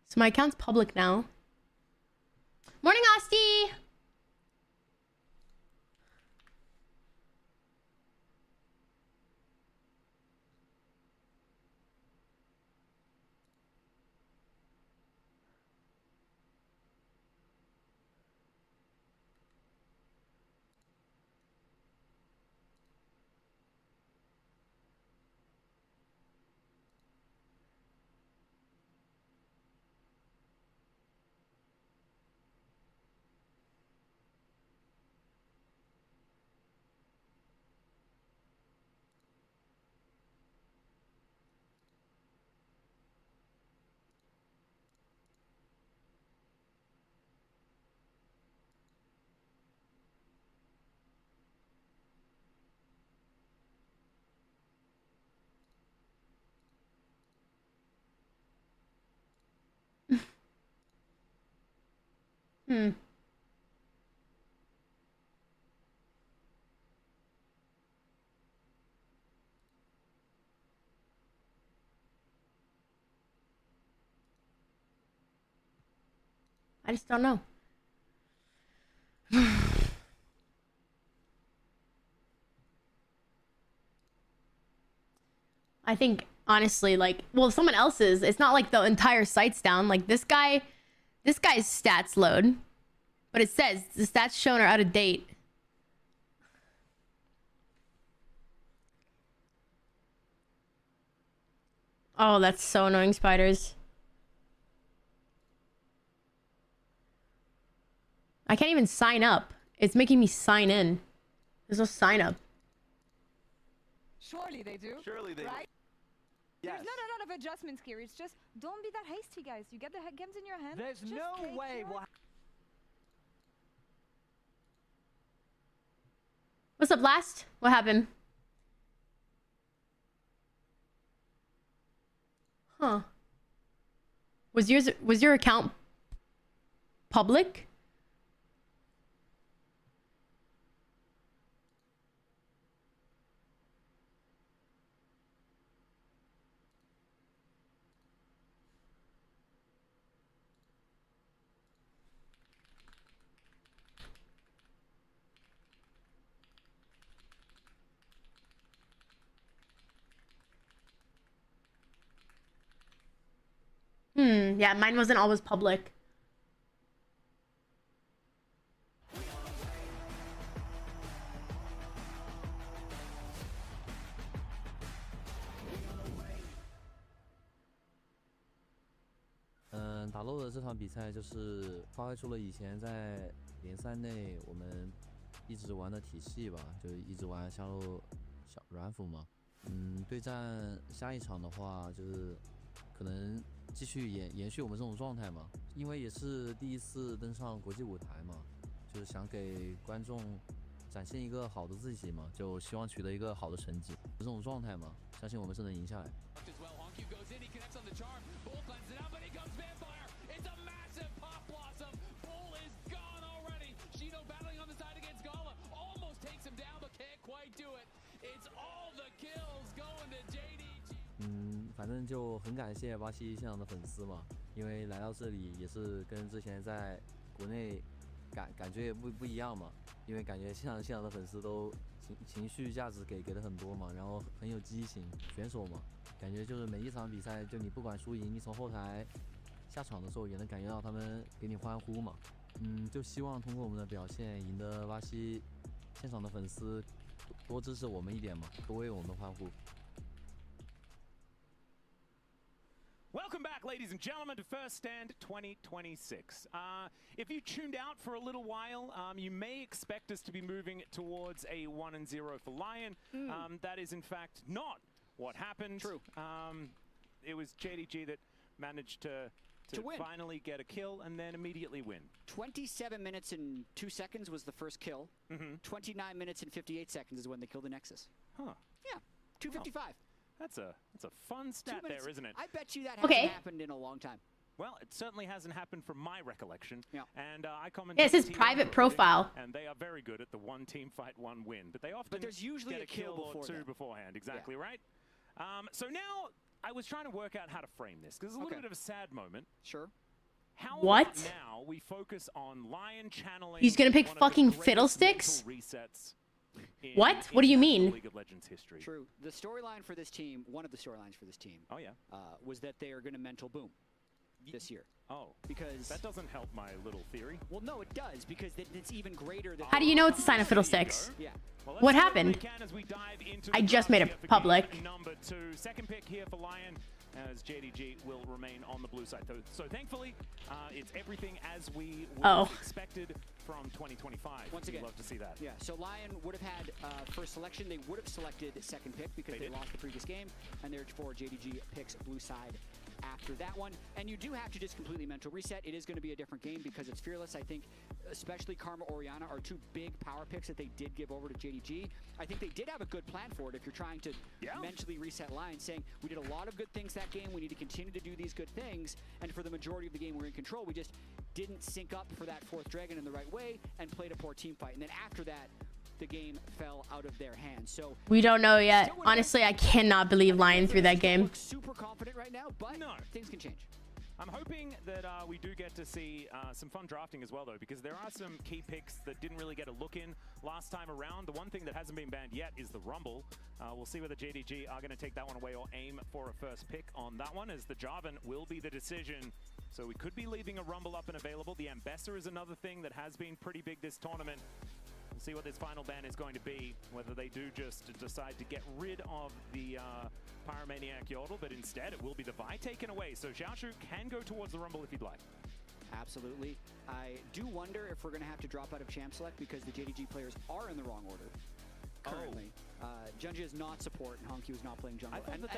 So my account's public now. Morning, Asti! I just don't know. I think, honestly, like, well, someone else's, it's not like the entire site's down. Like, this guy's stats load. But it says the stats shown are out of date. Oh, that's so annoying, spiders. I can't even sign up. It's making me sign in. There's no sign up. Surely they do. Surely they right? do. Yes. There's not a lot of adjustments here. It's just don't be that hasty, guys. You get the games in your hand. There's just no way we'll... What's up, Last? What happened? Huh. Was your account public? Yeah, mine wasn't always public.嗯，打漏的这场比赛就是发挥出了以前在联赛内我们一直玩的体系吧，就一直玩小软辅嘛。对战下一场的话，就是可能继续延续我们这种状态嘛，因为也是第一次登上国际舞台嘛，就是想给观众展现一个好的自己嘛，就希望取得一个好的成绩。这种状态嘛，相信我们是能赢下来。反正就很感谢巴西现场的粉丝嘛，因为来到这里也是跟之前在国内感觉也不一样嘛，因为感觉现场的粉丝都情绪价值给的很多嘛，然后很有激情，选手嘛，感觉就是每一场比赛，就你不管输赢，你从后台下场的时候也能感觉到他们给你欢呼嘛。就希望通过我们的表现赢得巴西现场的粉丝多支持我们一点嘛，多为我们欢呼。Welcome back, ladies and gentlemen, to First Stand 2026. If you tuned out for a little while, you may expect us to be moving towards a 1-0 for Lion. That is, in fact, not what happened. True. It was JDG that managed to finally get a kill and then immediately win. 27 minutes and 2 seconds was the first kill. 29 minutes and 58 seconds is when they killed the Nexus. Huh. Yeah, 2:55. That's a fun stat there, isn't it? I bet you that hasn't happened in a long time. Well, it certainly hasn't happened from my recollection. Yeah. And I commented. Yeah, it says private profile. And they are very good at the one team fight, one win. But they often there's usually get a kill or before two that. beforehand. Exactly right. So now I was trying to work out how to frame this because it's a little bit of a sad moment. Sure. How What? about now we focus on Lion channeling. He's gonna pick one of the fucking greatest fiddlesticks? mental resets in What? What do you mean? League of Legends history. True. The storyline for this team, one of the storylines for this team, was that they are going to mental boom this year. Oh, because that doesn't help my little theory. Well, no, it does because it's even greater than. How do you know it's a sign of fiddlesticks? Yeah. Well, What happened? I just made it public. Number 2, second pick here for Lion, as JDG will remain on the blue side. So thankfully, it's everything as we would have expected from 2025. Once again, we'd love to see that. Yeah. So Lion would have had first selection. They would have selected second pick because they lost the previous game, and therefore JDG picks blue side after that one. And you do have to just completely mental reset. It is going to be a different game because it's Fearless. I think especially Karma Orianna are two big power picks that they did give over to JDG. I think they did have a good plan for it if you're trying to mentally reset Lion, saying we did a lot of good things that game, we need to continue to do these good things, and for the majority of the game we're in control. We just didn't sync up for that fourth dragon in the right way and played a poor team fight. And then after that, the game fell out of their hands. So We don't know yet. Honestly, I cannot believe Lion threw that game. Super confident right now, but things can change. I'm hoping that we do get to see some fun drafting as well, though, because there are some key picks that didn't really get a look in last time around. The one thing that hasn't been banned yet is the Rumble. We'll see whether JDG are going to take that one away or aim for a first pick on that one, as the Jarvan will be the decision. So we could be leaving a Rumble up and available. The Ambassador is another thing that has been pretty big this tournament. We'll see what this final ban is going to be, whether they do just decide to get rid of the Pyromaniac Yordle, but instead it will be the Vi taken away. So Xiaoshu can go towards the Rumble if he'd like. Absolutely. I do wonder if we're going to have to drop out of Champ Select because the JDG players are in the wrong order currently. Junji is not support and Honky was not playing jungle. I thought that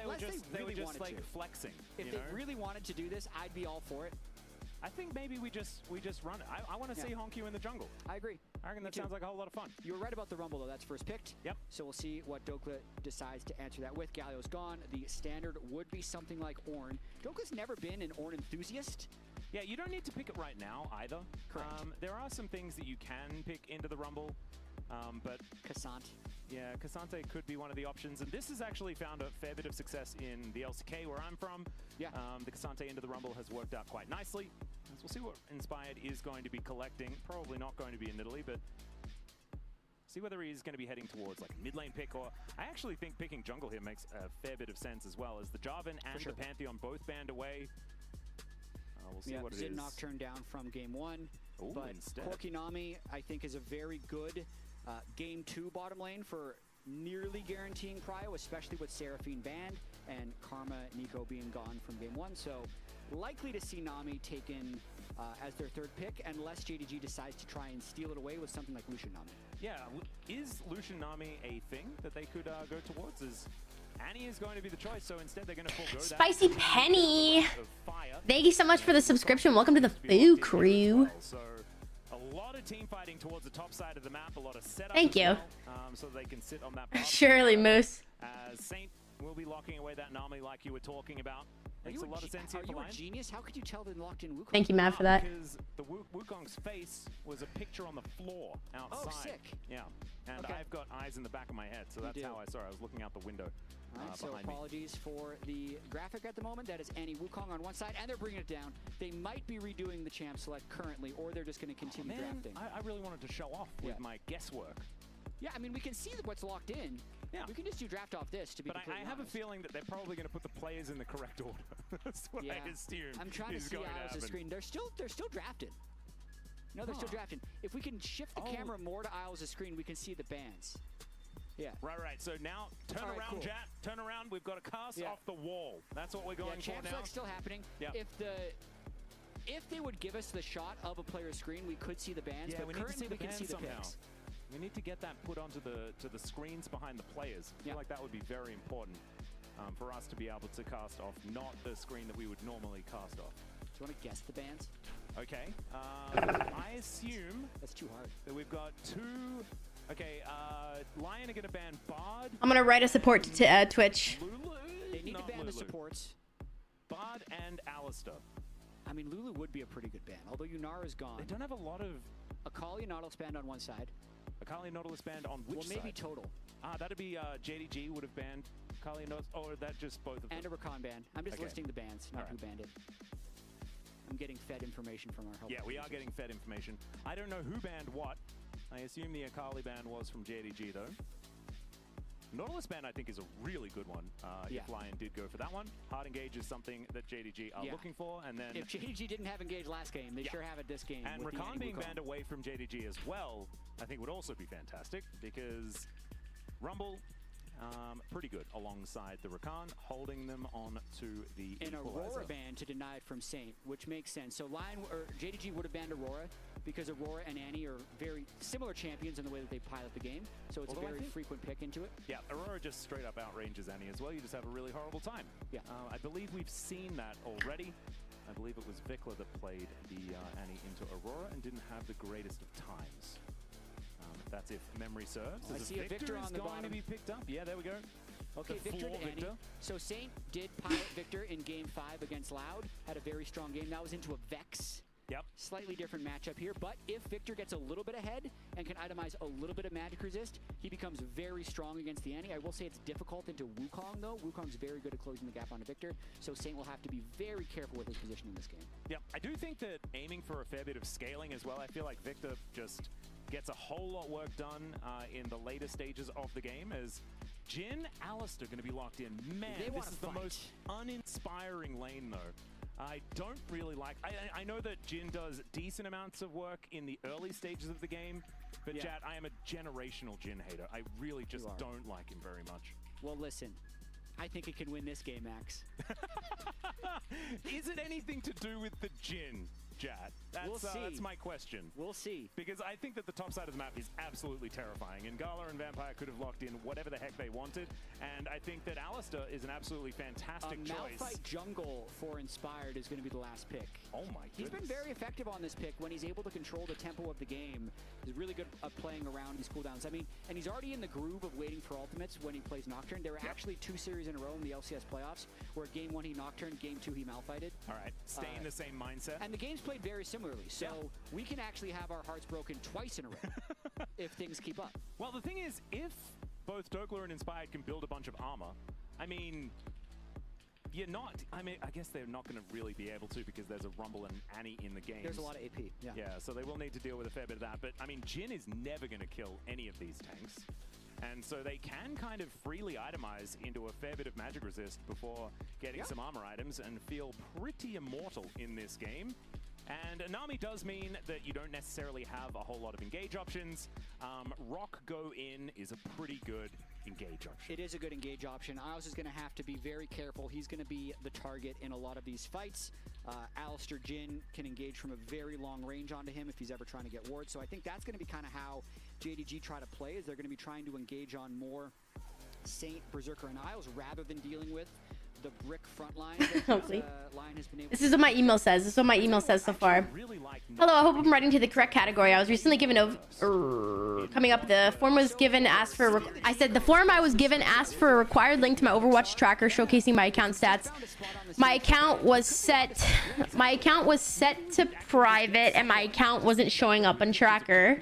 they were just like flexing. If they really wanted to do this, I'd be all for it. I think maybe we just run it. I want to see Honky in the jungle. I agree. I reckon that sounds like a whole lot of fun. You were right about the Rumble, though. That's first picked. Yep. So we'll see what Dokla decides to answer that with. Galio's gone. The standard would be something like Ornn. Dokla's never been an Ornn enthusiast. Yeah, you don't need to pick it right now either. Correct. There are some things that you can pick into the Rumble, but Cassante. Yeah, Cassante could be one of the options, and this has actually found a fair bit of success in the LCK where I'm from. Yeah. The Cassante into the Rumble has worked out quite nicely. So we'll see what Inspired is going to be collecting. Probably not going to be in Italy, but see whether he's going to be heading towards like a mid lane pick, or I actually think picking jungle here makes a fair bit of sense as well, as the Jarvan and the Pantheon both banned away. We'll see what it is. Zidnock turned down from game 1, Ooh, but instead. Korkinami I think is a very good game 2 bottom lane for nearly guaranteeing prio, especially with Seraphine banned and Karma Nico being gone from game 1. So likely to see Nami taken as their third pick, unless JDG decides to try and steal it away with something like Lucian Nami. Yeah, is Lucian Nami a thing that they could go towards? Annie is going to be the choice, so instead they're going to forego that. Spicy Penny. Thank you so much for the subscription. Welcome to the Foo Crew. So a lot of team fighting towards the top side of the map, a lot of setup. Thank you. So they can sit on that. Surely, Moose. Saint will be locking away that Nami like you were talking about. Makes a lot of sense here for Are you Lion. a genius? How could you tell they locked in Wukong? Thank you, Matt, for that. Because the Wukong's face was a picture on the floor outside. Oh, sick. Yeah, and Okay. I've got eyes in the back of my head, so that's how I saw it. I was looking out the window Alright, so behind me. apologies for the graphic at the moment. That is Annie Wukong on one side, and they're bringing it down. They might be redoing the champ select currently, or they're just going to continue drafting. I really wanted to show off with my guesswork. Yeah, I mean, we can see what's locked in. Yeah. We can just do draft off this to be But I have a feeling that they're probably going to put the players in the correct order. That's what I assume. I'm trying to is see going to Isles' happen. screen. They're still drafted. No, they're still drafting. If we can shift the camera more to Isles' screen, we can see the bands. Yeah. Right. So now, turn All right, around, cool. Jat. Turn around. We've got a cast off the wall. That's what we're going for champ now. select's still happening. Yeah. If they would give us the shot of a player's screen, we could see the bands. Yeah, but we need to currently see the we can bands see the somehow. picks. We need to get that put onto the screens behind the players. I feel like that would be very important for us to be able to cast off, not the screen that we would normally cast off. Do you want to guess the bands? Okay. I assume that's too hard. That we've got two. Okay. Lion are going to ban Bard. I'm gonna write a support to Twitch. They need to Not ban the Lulu. supports. Bard and Alistair. I mean, Lulu would be a pretty good ban, although Yunara is gone. They don't have a lot of. Akali and Nautilus banned on one side. Akali and Nautilus banned on which side? Well, maybe total. That'd be JDG would have banned Akali and Nautilus. Or that just both of them? And a Rakan ban. I'm just Okay. listing the bans, not who banned it. I'm getting fed information from our help. Yeah, we are getting fed information. I don't know who banned what. I assume the Akali ban was from JDG though. Nautilus ban I think is a really good one. If Lion did go for that one. Hard engage is something that JDG are looking for, and then If JDG didn't have engaged last game, they sure have it this game. and with the Rakan Annie being Wukong. banned away from JDG as well, I think would also be fantastic because Rumble, pretty good alongside the Rakan, holding them on to the An equalizer. Aurora ban to deny it from Saint, which makes sense. So Lion or JDG would have banned Aurora because Aurora and Annie are very similar champions in the way that they pilot the game. So it's Although a I very think- frequent pick into it. Yeah, Aurora just straight up outranges Annie as well. You just have a really horrible time. Yeah. I believe we've seen that already. I believe it was Vikla that played the Annie into Aurora and didn't have the greatest of times. That's if memory serves. I As see a Victor is on the going to bottom. be picked up. Yeah, there we go. Okay, The Victor floor to Annie. Victor. So Saint did pilot Victor in Game 5 against Loud. Had a very strong game. That was into a Vex. Yep. Slightly different matchup here, but if Victor gets a little bit ahead and can itemize a little bit of magic resist, he becomes very strong against the Annie. I will say it's difficult into Wukong, though. Wukong's very good at closing the gap onto Victor, so Saint will have to be very careful with his position in this game. Yep, I do think that aiming for a fair bit of scaling as well, I feel like Victor just gets a whole lot work done in the later stages of the game as Jin, Alistair going to be locked in. Man, They this wanna is the fight. most uninspiring lane though. I don't really like... I know that Jin does decent amounts of work in the early stages of the game, but Yeah. Jat, I am a generational Jin hater. I really just You are. don't like him very much. Well, listen, I think it can win this game, Max. Is it anything to do with the Jin, Jat? We'll see. That's my question. We'll see. Because I think that the top side of the map is absolutely terrifying, and Gala and Vampire could have locked in whatever the heck they wanted, and I think that Alistair is an absolutely fantastic choice. Malphite jungle for Inspired is going to be the last pick. Oh my He's been goodness. very effective on this pick when he's able to control the tempo of the game. He's really good at playing around his cooldowns. I mean, and he's already in the groove of waiting for ultimates when he plays Nocturne. There were actually 2 series in a row in the LCS playoffs where Game 1 he Nocturne, Game 2 he Malphited. All right, stay in the same mindset. And the game's played very similarly, so we can actually have our hearts broken twice in a row if things keep up. Well, the thing is, if both Dokler and Inspired can build a bunch of armor, I mean, I guess they're not going to really be able to because there's a Rumble and Annie in the game. There's a lot of AP, yeah. Yeah, so they will need to deal with a fair bit of that. But, I mean, Jin is never going to kill any of these tanks. And so they can kind of freely itemize into a fair bit of magic resist before getting some armor items and feel pretty immortal in this game. And Nami does mean that you don't necessarily have a whole lot of engage options. Rock Go In is a pretty good engage option. It is a good engage option. Isles is going to have to be very careful. He's going to be the target in a lot of these fights. Alistair Jin can engage from a very long range onto him if he's ever trying to get wards. So I think that's going to be kind of how JDG try to play, is they're going to be trying to engage on more Saint, Berserker, and Isles rather than dealing with the brick front line. Lion has been able This is what my email says. This is what my email says so far. Hello, I hope I'm writing to the correct category. I was recently given coming up. The form was given asked for. I said the form I was given asked for a required link to my Overwatch tracker showcasing my account stats. My account was set. My account was set to private, and my account wasn't showing up on tracker.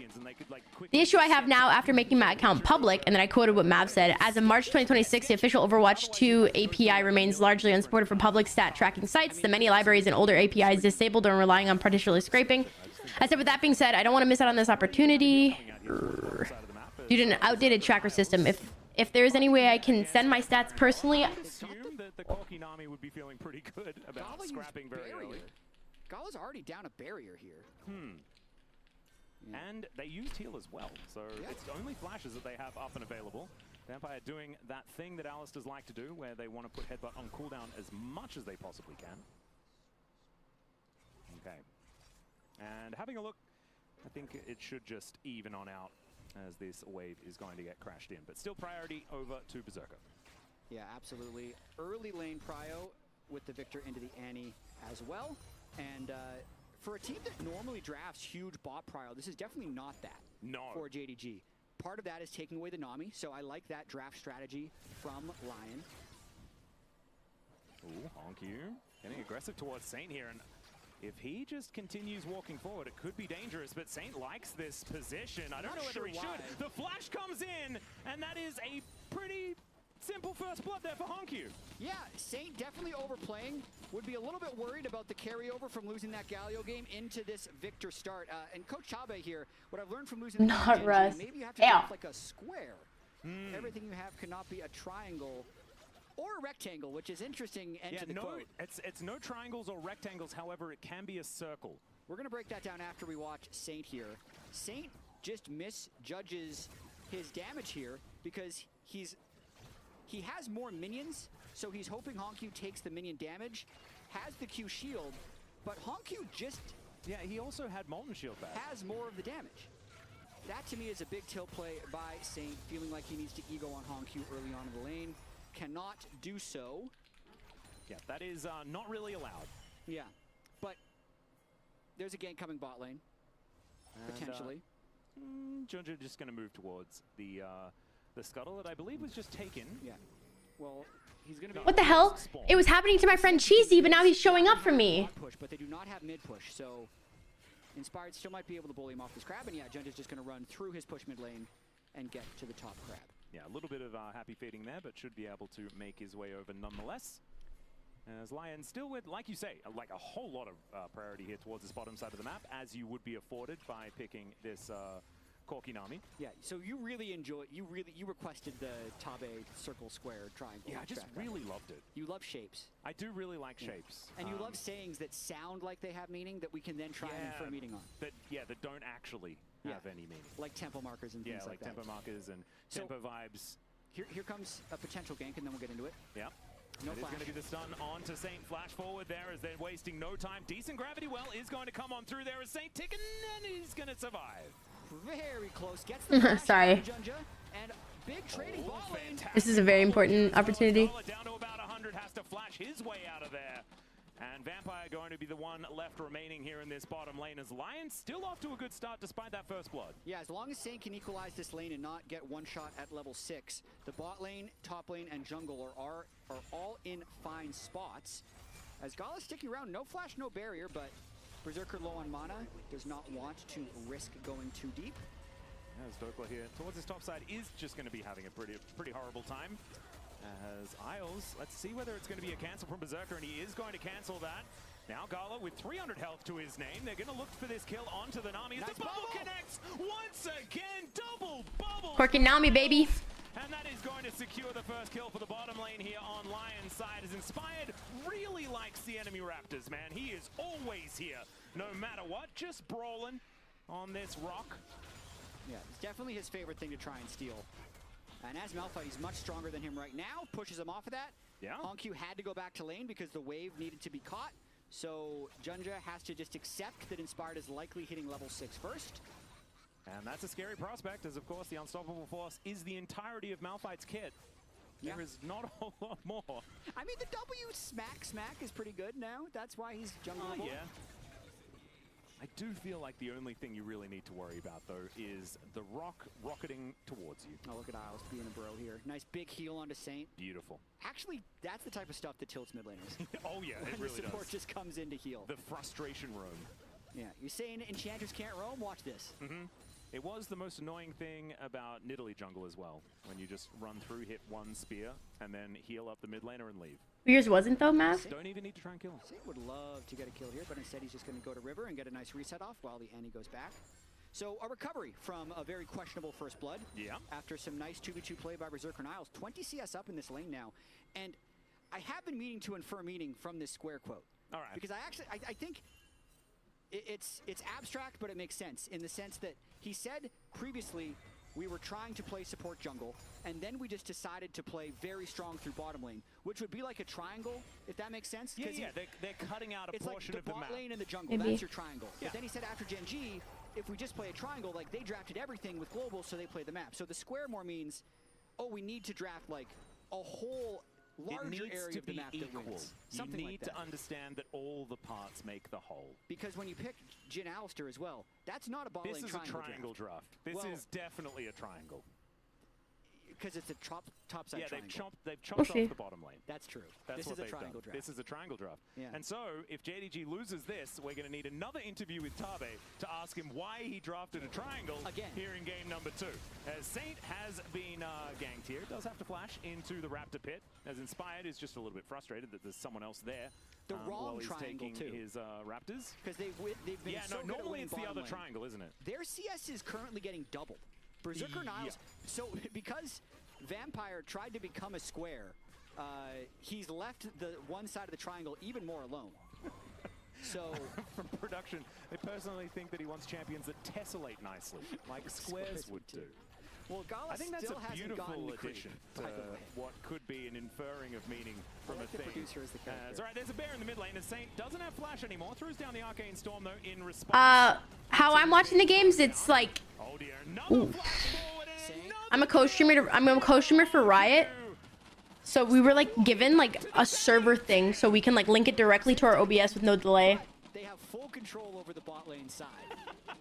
The issue I have now after making my account public, and then I quoted what Mav said, as of March 2026, the official Overwatch 2 API remains largely unsupported for public stat tracking sites. The many libraries and older APIs disabled or relying on partially scraping. I said, with that being said, I don't want to miss out on this opportunity due to an outdated tracker system. If there's any way I can send my stats personally... I assume that the Corki Nami would be feeling pretty good about scrapping very early. Gala's already down a barrier here. And they used heal as well, so it's only flashes that they have up and available. Vampire doing that thing that Alistairs like to do, where they want to put Headbutt on cooldown as much as they possibly can. Okay. And having a look, I think it should just even on out as this wave is going to get crashed in. But still priority over to Berserker. Yeah, absolutely. Early lane prio with the Victor into the Annie as well. And for a team that normally drafts huge bot prio, this is definitely not that for JDG. Part of that is taking away the Nami, so I like that draft strategy from Lion. Ooh, Honku getting aggressive towards Saint here, and if he just continues walking forward, it could be dangerous, but Saint likes this position. I don't know whether he should. The flash comes in, and that is a pretty simple first blood there for Honku. Yeah, Saint definitely overplaying. Would be a little bit worried about the carryover from losing that Galio game into this Victor start. And Coach Chabe here, what I've learned from losing Not Russ. maybe you have to draft like a square. Everything you have cannot be a triangle or a rectangle, which is interesting. And to the quote. It's no triangles or rectangles, however, it can be a circle. We're going to break that down after we watch Saint here. Saint just misjudges his damage here because he has more minions, so he's hoping Honku takes the minion damage, has the Q shield, but Honku just... Yeah, he also had Molten Shield back. Has more of the damage. That to me is a big tilt play by Saint, feeling like he needs to ego on Honku early on in the lane. Cannot do so. Yeah, that is not really allowed. Yeah, but there's a gank coming bot lane, potentially. Junja just going to move towards the scuttle that I believe was just taken. Yeah. Well, he's going to be... What the hell? It was happening to my friend Cheesy, but now he's showing up for me. Push, but they do not have mid push, so Inspired still might be able to bully him off this crab, and yeah, Junja's just going to run through his push mid lane and get to the top crab. Yeah, a little bit of happy fading there, but should be able to make his way over nonetheless. As Lion still with, like you say, like a whole lot of priority here towards this bottom side of the map, as you would be afforded by picking this Corki Nami. Yeah, so you really enjoy, you requested the Tabe circle square triangle. Yeah, I just really loved it. You love shapes. I do really like shapes. And you love sayings that sound like they have meaning that we can then try and infer meaning on. That don't actually have any meaning. Like tempo markers and things like that. Yeah, like tempo markers and tempo vibes. Here comes a potential gank, and then we'll get into it. Yeah. That is going to be the stun on to Saint. Flash forward there as they're wasting no time. Decent gravity well is going to come on through there as Saint ticking, and he's going to survive. Very close. Gets the Sorry. Junja, and big trading ball lane. This is a very important opportunity. Down to about 100, has to flash his way out of there. And Vampire going to be the one left remaining here in this bottom lane as Lion still off to a good start despite that first blood. Yeah, as long as Saint can equalize this lane and not get one shot at level 6, the bot lane, top lane, and jungle are all in fine spots. As Gala's sticking around, no flash, no barrier, but Berserker low on mana, does not want to risk going too deep. Yeah, as Dokla here towards his top side is just going to be having a pretty horrible time. As Isles, let's see whether it's going to be a cancel from Berserker, and he is going to cancel that. Now Gala with 300 health to his name. They're going to look for this kill onto the Nami. Nice the bubble connects once again. Double bubble. Corki Nami, baby. And that is going to secure the first kill for the bottom lane here on Lion's side. As Inspired really likes the enemy Raptors, man. He is always here, no matter what. Just brawling on this rock. Yeah, it's definitely his favorite thing to try and steal. And as Malphite, he's much stronger than him right now. Pushes him off of that. Yeah. Honku had to go back to lane because the wave needed to be caught. So Junja has to just accept that Inspired is likely hitting level 6 first. And that's a scary prospect, as of course the Unstoppable Force is the entirety of Malphite's kit. There is not a whole lot more. I mean, the W smack is pretty good now. That's why he's jungleable. Yeah. I do feel like the only thing you really need to worry about, though, is the rock rocketing towards you. Oh, look at Isles being a bro here. Nice big heal onto Saint. Beautiful. Actually, that's the type of stuff that tilts mid laners. Oh, yeah, it really the support does. just comes in to heal. The frustration roam. Yeah, you're saying enchanters can't roam? Watch this. It was the most annoying thing about Nidalee jungle as well, when you just run through, hit one spear, and then heal up the mid laner and leave. Yours wasn't though, Matt? Don't even need to try and kill him. Saint would love to get a kill here, but instead he's just going to go to river and get a nice reset off while the Annie goes back. So a recovery from a very questionable first blood. Yeah. After some nice 2v2 play by Berserker and Isles. 20 CS up in this lane now. And I have been meaning to infer meaning from this square quote. All right. Because I think it's abstract, but it makes sense in the sense that he said previously we were trying to play support jungle, and then we just decided to play very strong through bottom lane, which would be like a triangle, if that makes sense. Yeah, they're cutting out a portion of the map. bot lane and the jungle, Maybe. that's your triangle. Yeah. But then he said after Gen G, if we just play a triangle, like they drafted everything with global, so they play the map. So the square more means, oh, we need to draft like a whole larger area of the map that wins. Something you need like that. to understand that all the parts make the whole. Because when you pick Jhin Alistair as well, that's not a bot lane This is triangle a triangle draft. This is definitely a triangle. Because it's a top side yeah, triangle. they've chopped off the bottom lane. That's true. That's This what is a they've triangle done. draft. This is a triangle draft. Yeah. And so, if JDG loses this, we're going to need another interview with Tabe to ask him why he drafted a triangle here in game number 2. As Saint has been ganked here, does have to flash into the Raptor pit, as Inspired is just a little bit frustrated that there's someone else there. The while wrong he's triangle, taking too. his Raptors. Because they've been so good at normally winning it's the bottom other lane. triangle, isn't it? Their CS is currently getting doubled. Berserker Niles. So because Vampire tried to become a square, he's left the one side of the triangle even more alone. So from production, they personally think that he wants champions that tessellate nicely, like squares would do. Well, Gala I think that's still a hasn't beautiful gotten the addition to what could be an inferring of meaning from like a the thing. producer as the character. It's all right, there's a bear in the mid lane. As Saint doesn't have flash anymore. Throws down the Arcane Storm, though, in response. How I'm watching the games, it's like, Oh dear, another flash forward and I'm a co-streamer. I'm a co-streamer for Riot. So we were like given like a server thing, so we can like link it directly to our OBS with no delay. They have full control over the bot lane side.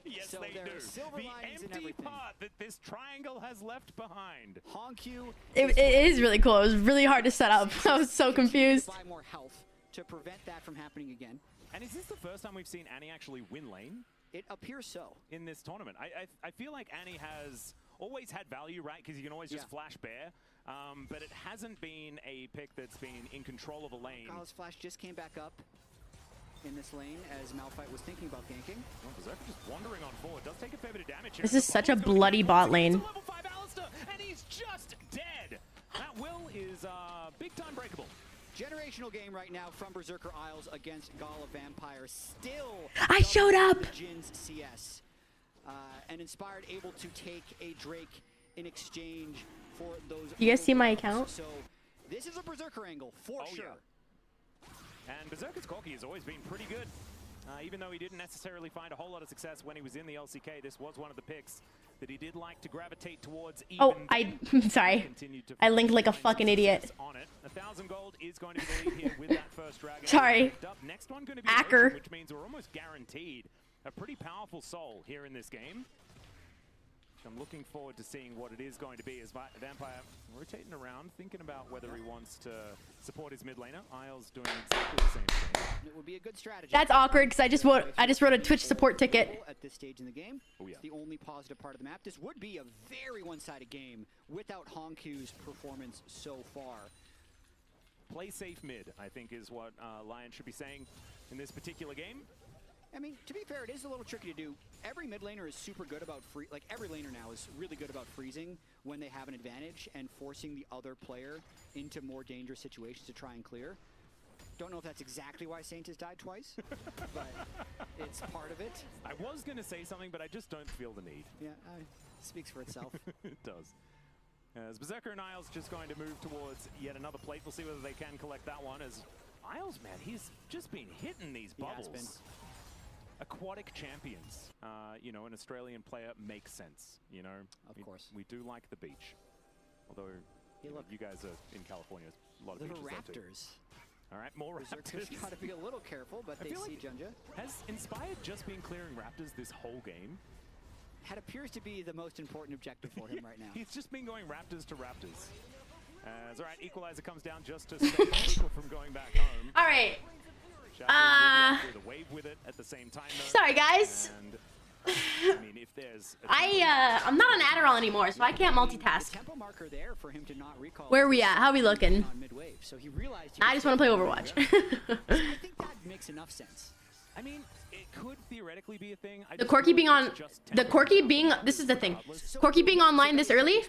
Yes, so they there do. are silver The linings and empty everything. part that this triangle has left behind. Honku. It is really cool. It was really hard to set up. I was so confused. Buy more health to prevent that from happening again. And is this the first time we've seen Annie actually win lane? It appears so. In this tournament. I feel like Annie has always had value, right? Because you can always just flash bear. But it hasn't been a pick that's been in control of a lane. Kyle's flash just came back up in this lane as Malphite was thinking about ganking. Well, Berserker just wandering on forward. Does take a fair bit of damage here. This is such a bloody bot lane. Level 5 Alistair, and he's just dead. That will is big time breakable. Generational game right now from Berserker Isles against Gala Vampire. Still, I showed up. Jin's CS. And Inspired able to take a Drake in exchange for those. You guys see my account? So this is a Berserker angle for sure. Yeah. And Berserker's Corki has always been pretty good. Even though he didn't necessarily find a whole lot of success when he was in the LCK, this was one of the picks that he did like to gravitate towards. Oh, sorry. I linked like a fucking idiot. On it. 1,000 gold is going to be the lead here with that first dragon. Sorry. Next one going to be Acker. Ocean, which means we're almost guaranteed a pretty powerful soul here in this game. I'm looking forward to seeing what it is going to be as Vampire rotating around, thinking about whether he wants to support his mid laner. Isles doing exactly the same thing. It would be a good strategy. That's awkward because I just wrote a Twitch support ticket. At this stage in the game, it's the only positive part of the map. This would be a very one-sided game without Honku's performance so far. Play safe mid, I think, is what Lion should be saying in this particular game. I mean, to be fair, it is a little tricky to do. Every mid laner is super good about every laner now is really good about freezing when they have an advantage and forcing the other player into more dangerous situations to try and clear. Don't know if that's exactly why Saint has died twice, but it's part of it. I was going to say something, but I just don't feel the need. Yeah, it speaks for itself. It does. As Berserker and Isles just going to move towards yet another plate. We'll see whether they can collect that one. As Isles, man, he's just been hitting these bubbles. Aquatic champions. You know, an Australian player makes sense. You know, of course. We do like the beach. Although, you guys are in California. A lot of beaches there too. Raptors. All right, more Raptors. Got to be a little careful, but they see Junja. Has Inspired just been clearing Raptors this whole game? That appears to be the most important objective for him right now. He's just been going Raptors to Raptors. All right, Equalizer comes down just to stop people from going back home. All right. The wave with it at the same time. Though. Sorry, guys. And, I mean, if there's I'm not on Adderall anymore, so I can't multitask. Tempo marker there for him to not recall. Where are we at? How are we looking? Mid-wave, so he realized I just want to play Overwatch. I think that makes enough sense. I mean, it could theoretically be a thing. The Corki being on, this is the thing. Corki being online this early,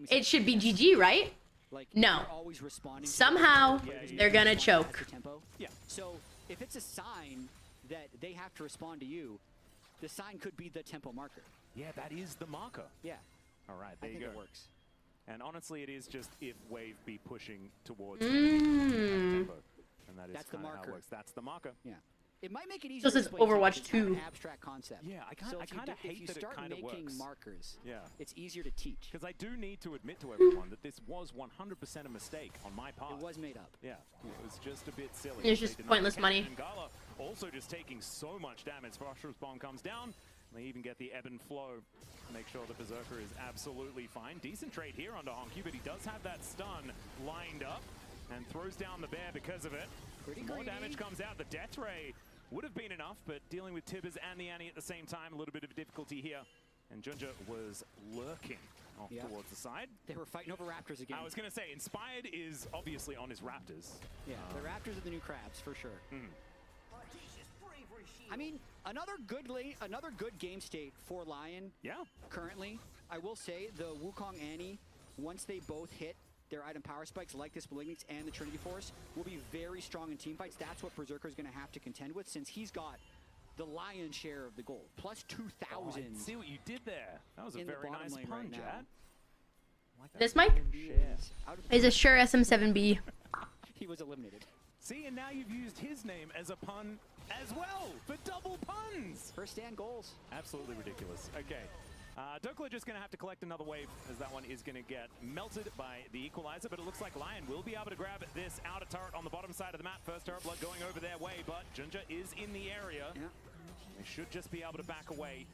it should be GG, right? No. Somehow, they're gonna choke. Yeah. So if it's a sign that they have to respond to you, the sign could be the tempo marker. Yeah, that is the marker. Yeah. All right, there you go. It works. And honestly, it is just if wave be pushing towards Mm. tempo, and that is That's the kind of how marker. it works. That's the marker. Yeah. It might make it easier. This is Overwatch 2. Abstract concept. Yeah, I kind of hate that it kind of works. If you start making markers, yeah, it's easier to teach. Because I do need to admit to everyone that this was 100% a mistake on my part. It was made up. Yeah, it was just a bit silly. It's just pointless money. And Gala also just taking so much damage. Phosphorus Bomb comes down. They even get the ebb and flow. Make sure the Berserker is absolutely fine. Decent trade here onto Honky, but he does have that stun lined up and throws down the bear because of it. More damage comes out. The Death Ray would have been enough, but dealing with Tibbers and the Annie at the same time, a little bit of difficulty here. And Junja was lurking off towards the side. They were fighting over Raptors again. I was going to say, Inspired is obviously on his Raptors. Yeah, the Raptors are the new crabs, for sure. I mean, another good game state for Lion. Yeah. Currently, I will say the Wukong Annie, once they both hit their item power spikes like this Malignance and the Trinity Force, will be very strong in team fights. That's what Berserker is going to have to contend with, since he's got the lion's share of the gold. Plus 2,000. Oh, I see what you did there. That was a very nice pun, Jad. This mic is a sure SM7B. He was eliminated. See, and now you've used his name as a pun as well, for double puns. First stand goals. Absolutely ridiculous. Okay. Dokla just going to have to collect another wave, as that one is going to get melted by the Equalizer, but it looks like Lion will be able to grab this outer turret on the bottom side of the map. First turret blood going over their way, but Junja is in the area. Yeah. They should just be able to back away.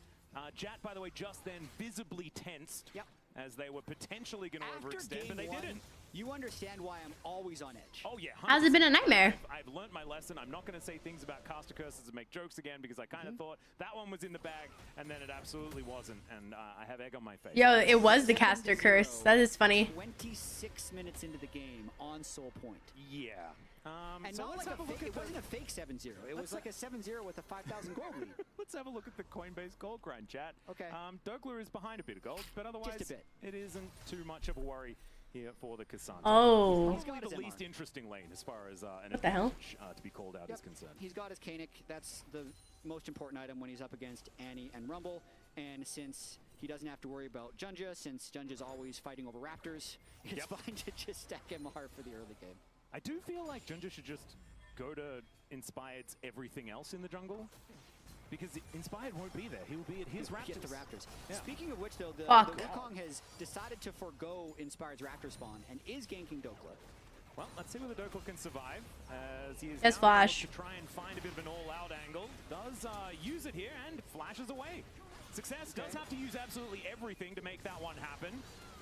Jat, by the way, just then visibly tensed as they were potentially going to overextend, but they didn't. You understand why I'm always on edge. Oh, yeah. Has it been a nightmare? I've learned my lesson. I'm not going to say things about caster curses and make jokes again, because I kind of thought that one was in the bag, and then it absolutely wasn't, and I have egg on my face. Yo, it was the caster curse. That is funny. 26 minutes into the game on Soul Point. Yeah. And so not let's like have a look at it wasn't a fake 7-0. It was like a 7-0 with a 5,000 gold lead. Let's have a look at the Coinbase gold grind, chat. Okay. Dokla is behind a bit of gold, but otherwise Just a bit. It isn't too much of a worry here for the Cassandra. Oh. He's probably the least interesting lane as far as an what the hell? advantage to be called out is concerned. He's got his Kanik. That's the most important item when he's up against Annie and Rumble. And since he doesn't have to worry about Junja, since Junja's always fighting over Raptors, it's fine to just stack MR for the early game. I do feel like Junja should just go to Inspired's everything else in the jungle, because Inspired won't be there. He'll be at his Raptors. Get the Raptors. Yeah. Speaking of which, though, the Wukong has decided to forego Inspired's Raptor spawn and is ganking Dokla. Well, let's see whether Dokla can survive, as he is Yes, now Flash. able to try and find a bit of an all-out angle. Does use it here and flashes away. Success does have to use absolutely everything to make that one happen.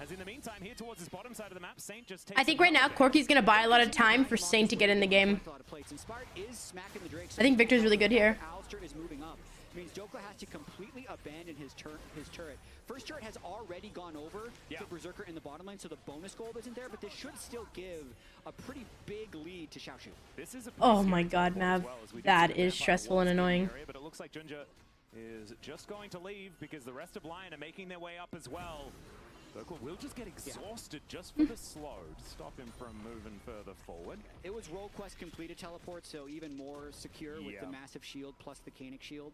As in the meantime, here towards his bottom side of the map, Saint just takes I think right now Corki's gonna buy a lot of time for Saint to get in the game. I think Victor's really good here. Alistair is moving up. It means Dokla has to completely abandon his turret. First turret has already gone over to Berserker in the bottom lane, so the bonus gold isn't there, but this should still give a pretty big lead to Xiaoshu. This is a Oh my god, Mav. That is stressful and annoying. but it looks like Junja is just going to leave because the rest of Lion are making their way up as well. Dokla will just get exhausted just for the slow to stop him from moving further forward. It was Roll Quest completed teleport, so even more secure with the massive shield plus the Kanik shield.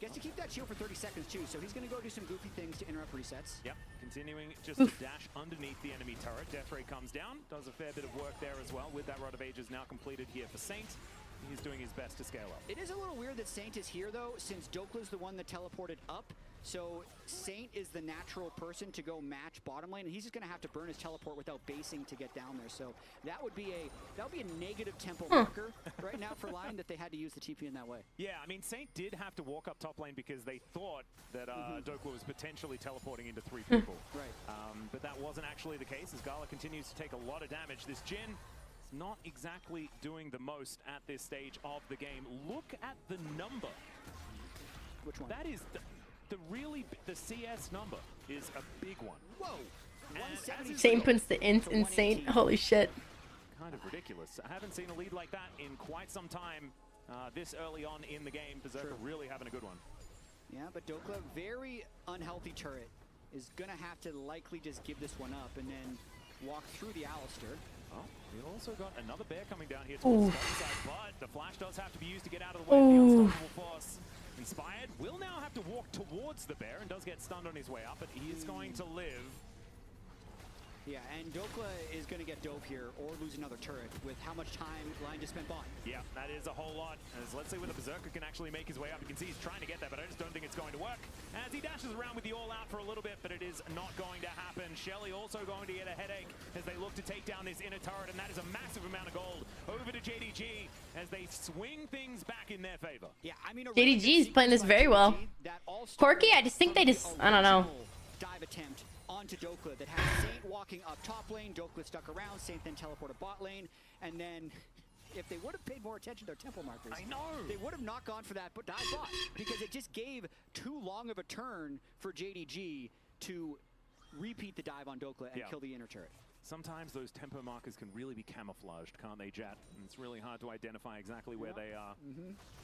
Gets to keep that shield for 30 seconds too, so he's going to go do some goofy things to interrupt resets. Yep, continuing just to dash underneath the enemy turret. Death Ray comes down, does a fair bit of work there as well. With that Rod of Ages now completed here for Saint, he's doing his best to scale up. It is a little weird that Saint is here though, since Dokla's the one that teleported up. So Saint is the natural person to go match bottom lane, and he's just going to have to burn his teleport without basing to get down there. So that would be a negative tempo marker right now for Lion that they had to use the TP in that way. Yeah, I mean Saint did have to walk up top lane because they thought that Dokla was potentially teleporting into 3 people. Right. But that wasn't actually the case as Gala continues to take a lot of damage. This Jhin is not exactly doing the most at this stage of the game. Look at the number. Which one? That is the CS number is a big one. Whoa! Saint puts the int in Saint. Holy shit. Kind of ridiculous. I haven't seen a lead like that in quite some time. This early on in the game, Berserker really having a good one. Yeah, but Dokla, very unhealthy turret, is gonna have to likely just give this one up and then walk through the Alistar. Oh, we also got another bear coming down here towards the side, but the flash does have to be used to get out of the way of the unstoppable force. Inspired will now have to walk towards the bear and does get stunned on his way up, but he is going to live. Yeah, and Dokla is going to get dove here or lose another turret with how much time Lion just spent bot. Yeah, that is a whole lot. As let's see whether Berserker can actually make his way up. You can see he's trying to get there, but I just don't think it's going to work. As he dashes around with the all-out for a little bit, but it is not going to happen. Shelly also going to get a headache as they look to take down this inner turret, and that is a massive amount of gold over to JDG as they swing things back in their favor. Yeah, I mean, JDG is playing this very well. Corky, I just think they just, I don't know. Dive attempt onto Dokla that has Saint walking up top lane, Dokla stuck around, Saint then teleported bot lane, and then if they would have paid more attention to their tempo markers, I know, they would have not gone for that dive bot because it just gave too long of a turn for JDG to repeat the dive on Dokla and kill the inner turret. Sometimes those tempo markers can really be camouflaged, can't they, Jat? And it's really hard to identify exactly where they are.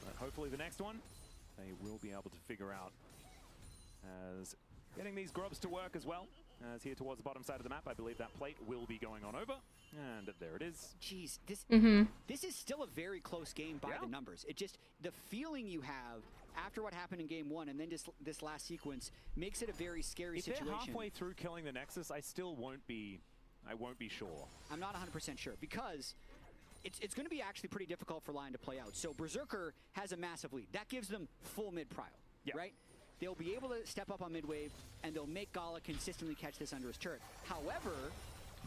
But hopefully the next one, they will be able to figure out. As getting these grubs to work as well. As here towards the bottom side of the map, I believe that plate will be going on over. And there it is. Jeez, this is still a very close game by the numbers. It just, the feeling you have after what happened in game 1 and then just this last sequence makes it a very scary situation. If they're halfway through killing the Nexus, I still won't be, sure. I'm not 100% sure because it's going to be actually pretty difficult for Lion to play out. So Berserker has a massive lead. That gives them full mid-prio, right? They'll be able to step up on mid-wave, and they'll make Gala consistently catch this under his turret. However,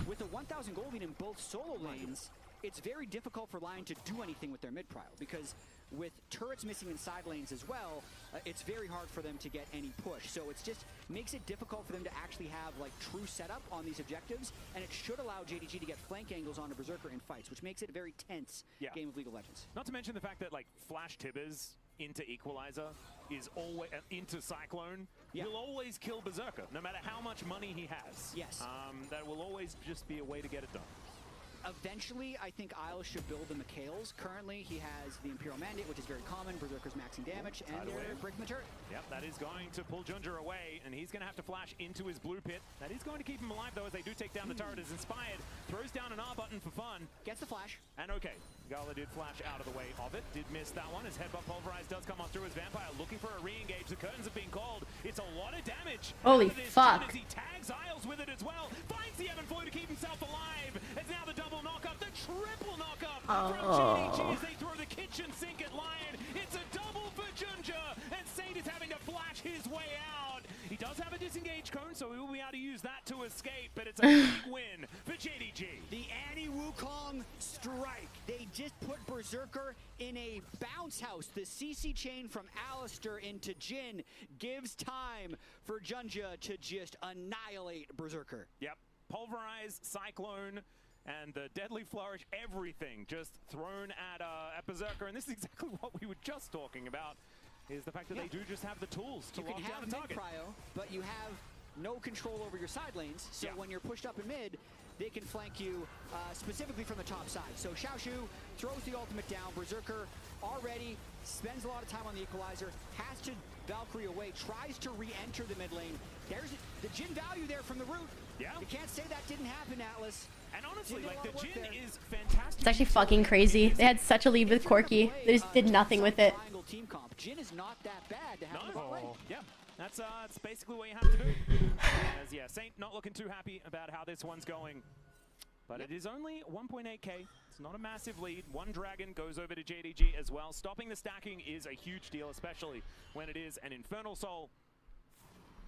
with a 1,000 gold lead in both solo lanes, it's very difficult for Lion to do anything with their mid-prio, because with turrets missing in side lanes as well, it's very hard for them to get any push. So it's just makes it difficult for them to actually have like true setup on these objectives, and it should allow JDG to get flank angles onto Berserker in fights, which makes it a very tense game of League of Legends. Not to mention the fact that like Flash Tibbers into Equalizer is always into Cyclone will always kill Berserker, no matter how much money he has. Yes. That will always just be a way to get it done. Eventually, I think Isles should build the McHale's. Currently, he has the Imperial Mandate, which is very common. Berserker's maxing damage, and they're breaking the turret. Yep, that is going to pull Junja away, and he's going to have to flash into his blue pit. That is going to keep him alive, though, as they do take down the turret. Is Inspired, throws down an R button for fun. Gets the flash. And okay, Gala did flash out of the way of it. Did miss that one, as Headbutt Pulverize does come on through his Vampire, looking for a re-engage. The curtains have been called. It's a lot of damage. Holy fuck. As he tags Isles with it as well. Finds the Evan Floyd to keep himself alive. It's now the double knock-up, the triple knock-up from JDG as they throw the kitchen sink at Lion. It's a double for Junja, and Saint is having to flash his way out. He does have a disengage cone, so he will be able to use that to escape, but it's a big win for JDG. The anti-Wukong strike. They just put Berserker in a bounce house. The CC chain from Alistar into Jhin gives time for Junja to just annihilate Berserker. Yep. Pulverize, Cyclone, and the Deadly Flourish, everything just thrown at Berserker. And this is exactly what we were just talking about, is the fact that they do just have the tools to lock down a target. You can have mid-prio, but you have no control over your side lanes. So when you're pushed up in mid, they can flank you specifically from the top side. So Xiaoshu throws the ultimate down. Berserker already spends a lot of time on the Equalizer, has to Valkyrie away, tries to re-enter the mid lane. There's the Jhin value there from the root. Yeah. You can't say that didn't happen, Atlas. And honestly, like, the Jhin is fantastic. It's actually fucking crazy. They had such a lead with Corki. They just did nothing with it. Jhin is not that bad to have in this play. Yeah, that's basically what you have to do. As, yeah, Saint not looking too happy about how this one's going. But it is only 1.8k. It's not a massive lead. One dragon goes over to JDG as well. Stopping the stacking is a huge deal, especially when it is an Infernal Soul.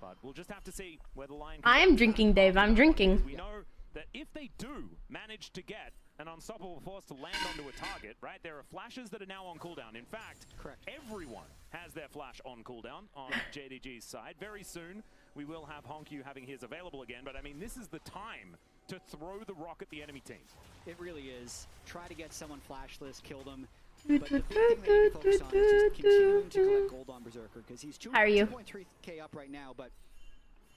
But we'll just have to see where the line... I am drinking, Dave. I'm drinking. We know that if they do manage to get an unstoppable force to land onto a target, right, there are flashes that are now on cooldown. In fact, everyone has their flash on cooldown on JDG's side. Very soon, we will have Honkyu having his available again. But, I mean, this is the time to throw the rock at the enemy team. It really is. Try to get someone flashless, kill them. But the big thing that you focus on is just continuing to collect gold on Berserker, because he's 2.3k up right now, but...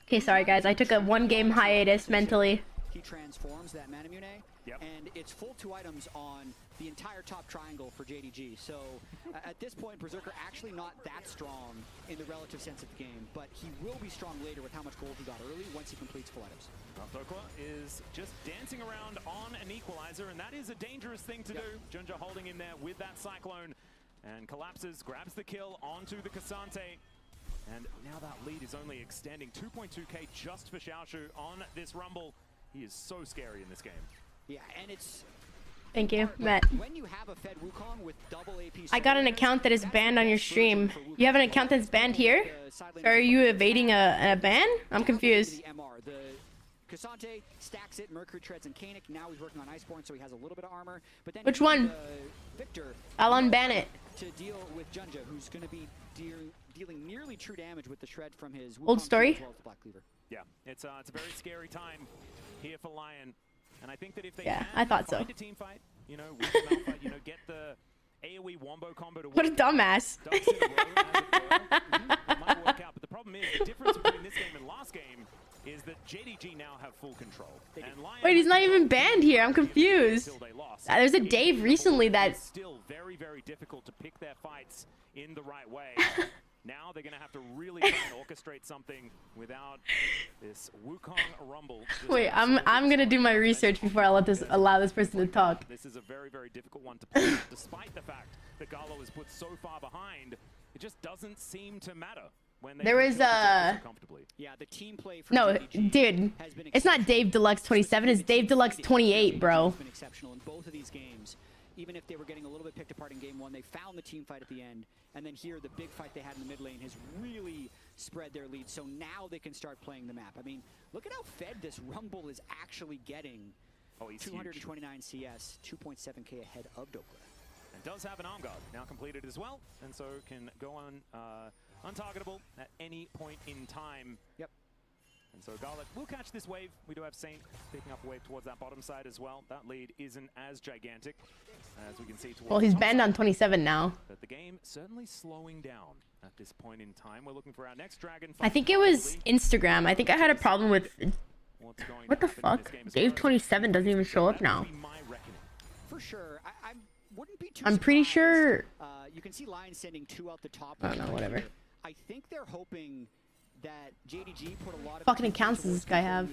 Okay, sorry guys. I took a 1-game hiatus mentally. He transforms that Manamune, and it's full 2 items on the entire top triangle for JDG. So at this point, Berserker actually not that strong in the relative sense of the game, but he will be strong later with how much gold he got early once he completes full items. Dokla is just dancing around on an equalizer, and that is a dangerous thing to do. Junja holding him there with that Cyclone, and collapses, grabs the kill onto the Cassante. And now that lead is only extending. 2.2k just for Xiaoshu on this Rumble. He is so scary in this game. Yeah, and it's... Thank you, Matt. When you have a Fed Wukong with double AP, I got an account that is banned on your stream. You have an account that's banned here? So are you evading a ban? I'm confused. The Cassante stacks it, Mercury treads and Kanik. Now he's working on Iceborne, so he has a little bit of armor. But then Which one? Victor, I'll unban it. To deal with Junja, who's going to be dealing nearly true damage with the shred from his Old story. As well as the Black Cleaver. Yeah, it's a very scary time here for Lion. And I think that if they I thought so. find a team fight, you know, with the Malphite, you know, get the AoE wombo combo to work. What a dumbass. Ducks in a row, as it were. It might work out, but the problem is the difference between this game and last game is that JDG now have full control. And Lion Wait, he's not even banned here. I'm confused. There's a Dave recently that... It's still very, very difficult to pick their fights in the right way. Now they're going to have to really try and orchestrate something without this Wukong Rumble. Wait, I'm gonna do my research before I allow this person to talk. This is a very, very difficult one to play. Despite the fact that Gallo is put so far behind, it just doesn't seem to matter. When There was so comfortably. Yeah, the team play for No, JDG dude, has been it's not Dave Deluxe 27, it's Dave Deluxe 28, bro. Has been exceptional in both of these games. Even if they were getting a little bit picked apart in game 1, they found the team fight at the end. And then here, the big fight they had in the mid lane has really spread their lead. So now they can start playing the map. I mean, look at how fed this Rumble is actually getting. Oh, he's 229 CS, 2.7k ahead of Dokla. And does have an arm guard now completed as well. And so can go on untargetable at any point in time. Yep. And so Garlic will catch this wave. We do have Saint picking up a wave towards that bottom side as well. That lead isn't as gigantic as we can see towards Well, he's banned on 27 now. But the game certainly slowing down at this point in time. We're looking for our next dragon. I think it was Instagram. I think I had a problem with... What the fuck? Dave 27 doesn't even show up now. For sure. I wouldn't be too I'm pretty sure... you can see Lion sending 2 out the top. I don't know, whatever. I think they're hoping that JDG put a lot of fucking accounts does this guy have?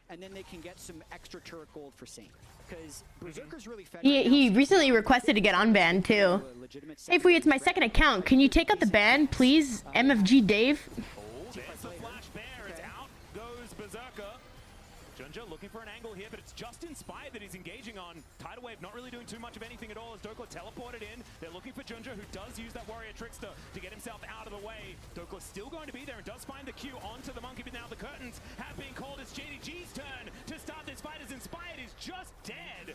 And then they can get some extra turret gold for Saint. Because Berserker's really fed. He recently requested to get unbanned too. Hey, Fui, it's my second account. Can you take out the ban, please? MFG Dave. There's the flash bear. It's out goes Berserker. Junja looking for an angle here, but it's just Inspired that he's engaging on. Tidal Wave not really doing too much of anything at all as Dokla teleported in. They're looking for Junja, who does use that Warrior Trickster to get himself out of the way. Dokla's still going to be there and does find the Q onto the Monkey, but now the curtains have been called. It's JDG's turn to start this fight as Inspired is just dead.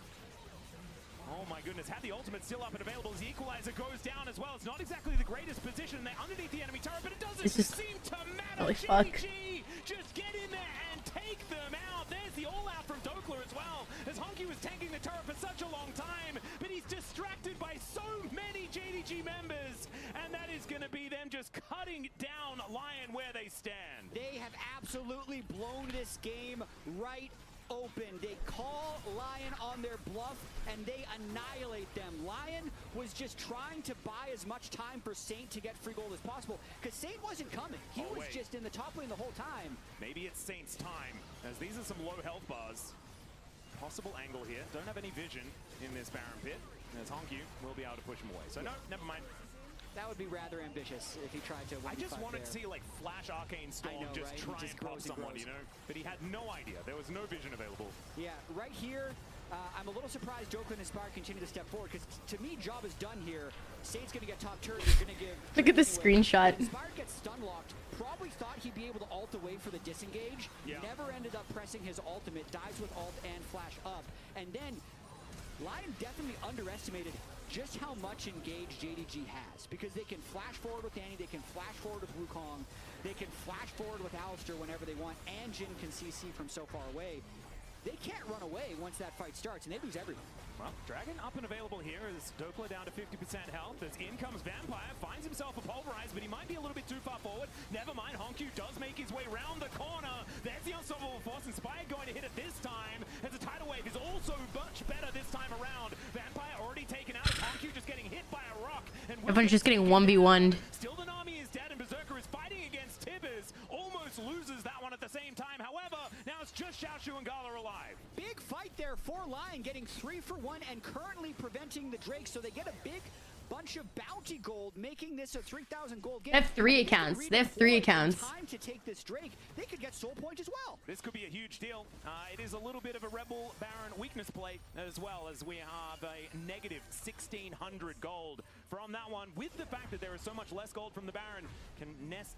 Oh my goodness, had the ultimate still up and available as the equalizer goes down as well. It's not exactly the greatest position. They're underneath the enemy turret, but it doesn't seem to matter. Holy fuck. JDG, just get in there and take them out. There's the all-out from Dokla as well, as Honky was tanking the turret for such a long time, but he's distracted by so many JDG members, and that is going to be them just cutting down Lion where they stand. They have absolutely blown this game right open. They call Lion on their bluff and they annihilate them. Lion was just trying to buy as much time for Saint to get free gold as possible, because Saint wasn't coming. He was just in the top lane the whole time. Maybe it's Saint's time, as these are some low health bars. possible angle here. Don't have any vision in this Baron pit. And as Honkyu will be able to push him away. So no, never mind. That would be rather ambitious if he tried to. I just wanted to see like Flash Arcane Storm just try and pop someone, you know? But he had no idea. There was no vision available. Yeah, right here, I'm a little surprised Dokkan and Inspire continue to step forward because to me, job is done here. Saint's going to get top turret. He's going to give. Look at this screenshot. Inspire gets stun locked. Probably thought he'd be able to ult away for the disengage. Yeah. Never ended up pressing his ultimate. Dies with ult and flash up. And then Lion definitely underestimated just how much engage JDG has, because they can flash forward with Danny, they can flash forward with Wukong, they can flash forward with Alistair whenever they want, and Jin can CC from so far away. They can't run away once that fight starts, and they lose everything. Well, Dragon up and available here as Dokla down to 50% health. As in comes Vampire, finds himself a pulverize, but he might be a little bit too far forward. Never mind, Honkyu does make his way round the corner. There's the unstoppable force. Inspired going to hit it this time, as the tidal wave is also much better this time around. Vampire already taken out. Honkyu just getting hit by a rock. And Everyone's just getting 1v1'd. Still the Nami is dead, and Berserker is fighting against Tibbers. Almost loses that one at the same time. However, now it's just Xiaoshu and Gala alive. Big fight there for Lion, getting 3 for 1 and currently preventing the Drake, so they get a big bunch of bounty gold, making this a 3,000 gold game. They have 3 accounts. They have 3 accounts. Time to take this Drake. They could get soul point as well. This could be a huge deal. It is a little bit of a Rebel Baron weakness play as well, as we have a negative 1,600 gold from that one. With the fact that there is so much less gold from the Baron, can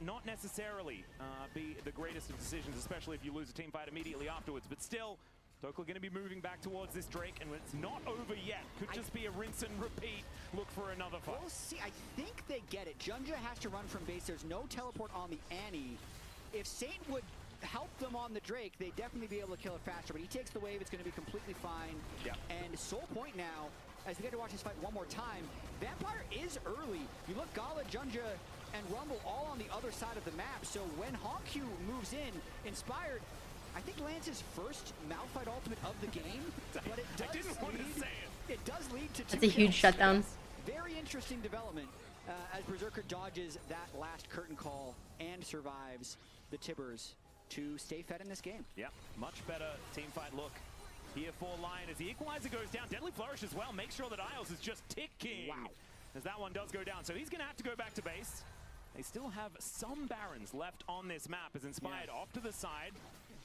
not necessarily be the greatest of decisions, especially if you lose a team fight immediately afterwards. But still, Dokla going to be moving back towards this Drake, and it's not over yet. Could just be a rinse and repeat. Look for another fight. We'll see. I think they get it. Junja has to run from base. There's no teleport on the Annie. If Saint would help them on the Drake, they'd definitely be able to kill it faster. But he takes the wave. It's going to be completely fine. Yeah. And soul point now, as we get to watch this fight one more time. Vampire is early. You look, Gala, Junja, and Rumble all on the other side of the map. So when Honkyu moves in, Inspired, I think Lance's first Malphite ultimate of the game, but it does lead to 2 That's a huge kills. shutdown. Very interesting development as Berserker dodges that last curtain call and survives the Tibbers to stay fed in this game. Yeah, much better team fight look here for Lion as the equalizer goes down. Deadly Flourish as well. Make sure that Isles is just ticking. Wow. As that one does go down. So he's going to have to go back to base. They still have some Barons left on this map as Inspired off to the side.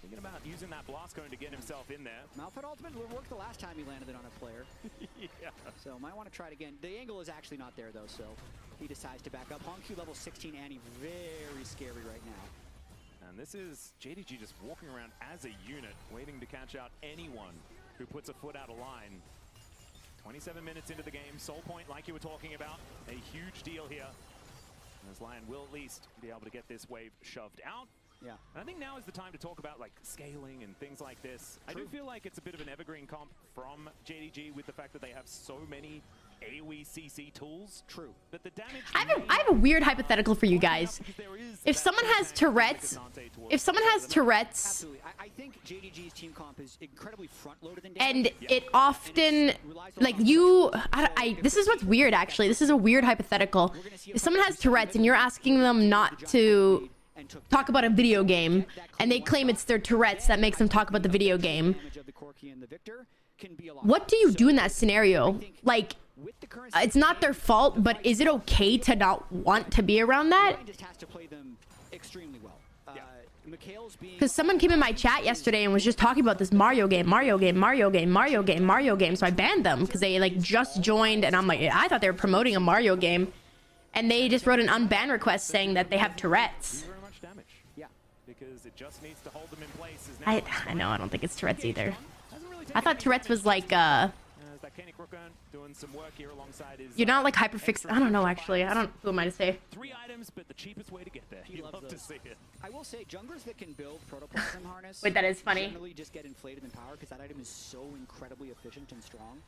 Thinking about using that blast cone to get himself in there. Malphite ultimate worked the last time he landed it on a player. Yeah. So might want to try it again. The angle is actually not there though, so he decides to back up. Honkyu level 16 Annie, very scary right now. And this is JDG just walking around as a unit, waiting to catch out anyone who puts a foot out of line. 27 minutes into the game, soul point like you were talking about, a huge deal here. As Lion will at least be able to get this wave shoved out. Yeah. And I think now is the time to talk about like scaling and things like this. True. I do feel like it's a bit of an evergreen comp from JDG with the fact that they have so many AoE CC tools. True. But the damage I have a weird hypothetical for you guys. If someone has Tourette's, Absolutely. I think JDG's team comp is incredibly front-loaded in damage. and it often, like this is what's weird actually. This is a weird hypothetical. If someone has Tourette's and you're asking them not to talk about a video game, and they claim it's their Tourette's that makes them talk about the video game, what do you do in that scenario? Like, it's not their fault, but is it okay to not want to be around that? Just has to play them extremely well. Because someone came in my chat yesterday and was just talking about this Mario game, so I banned them because they like just joined, and I'm like, I thought they were promoting a Mario game, and they just wrote an unban request saying that they have Tourette's. Yeah, because it just needs to hold them in place. I know, I don't think it's Tourette's either. I thought Tourette's was like doing some work here alongside his, you're not like hyperfixed. I don't know actually. Who am I to say? 3 items, but the cheapest way to get there. You love to see it. I will say, junglers that can build protoplasm harness. Wait, that is funny. Generally just get inflated in power because that item is so incredibly efficient and strong.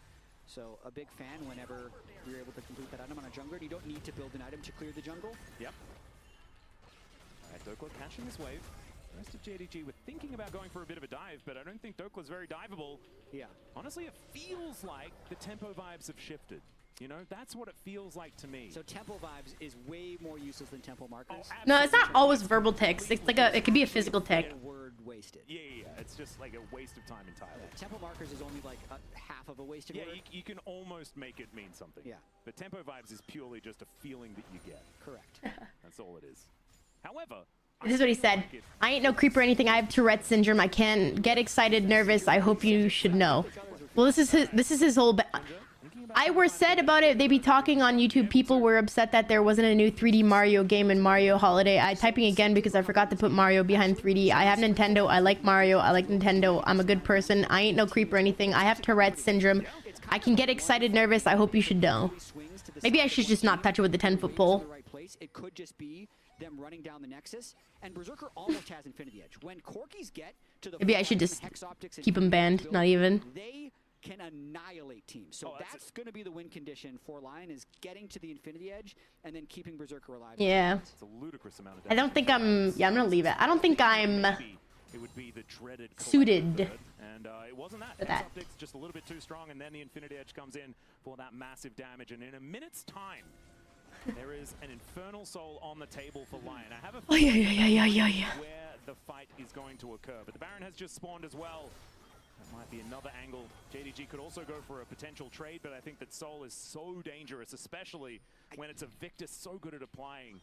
So a big fan whenever you're able to complete that item on a jungler. You don't need to build an item to clear the jungle. Yep. All right, Dokla catching this wave. The rest of JDG were thinking about going for a bit of a dive, but I don't think Dokla's very diveable. Yeah. Honestly, it feels like the tempo vibes have shifted. You know, that's what it feels like to me. So tempo vibes is way more useless than tempo markers. No, it's not always verbal ticks. It's like it could be a physical tick. Word way wasted. Yeah. It's just like a waste of time entirely. Yeah, tempo markers is only like half of a wasted word. You can almost make it mean something. Yeah. But tempo vibes is purely just a feeling that you get. Correct. That's all it is. However, This is what he said. I ain't no creep or anything. I have Tourette's syndrome. I can't get excited, nervous. I hope you should know. Well, this is his whole. I were said about it. They be talking on YouTube. People were upset that there wasn't a new 3D Mario game in Mario Holiday. I typing again because I forgot to put Mario behind 3D. I have Nintendo. I like Mario. I like Nintendo. I'm a good person. I ain't no creep or anything. I have Tourette's syndrome. I can get excited, nervous. I hope you should know. Maybe I should just not touch it with the 10-foot pole. It could just be them running down the Nexus, and Berserker almost has Infinity Edge. When Corkies get to the Maybe I should just keep him banned. Not even. They can annihilate teams. So that's going to be the win condition for Lion, is getting to the Infinity Edge and then keeping Berserker alive. Yeah. It's a ludicrous amount of I don't think I'm. Yeah, I'm gonna leave it. I don't think I'm suited. And it wasn't that. For that. Optics just a little bit too strong, and then the Infinity Edge comes in for that massive damage. And in a minute's time, there is an Infernal Soul on the table for Lion. I have a feeling where the fight is going to occur, but the Baron has just spawned as well. That might be another angle. JDG could also go for a potential trade, but I think that Soul is so dangerous, especially when it's a Victor so good at applying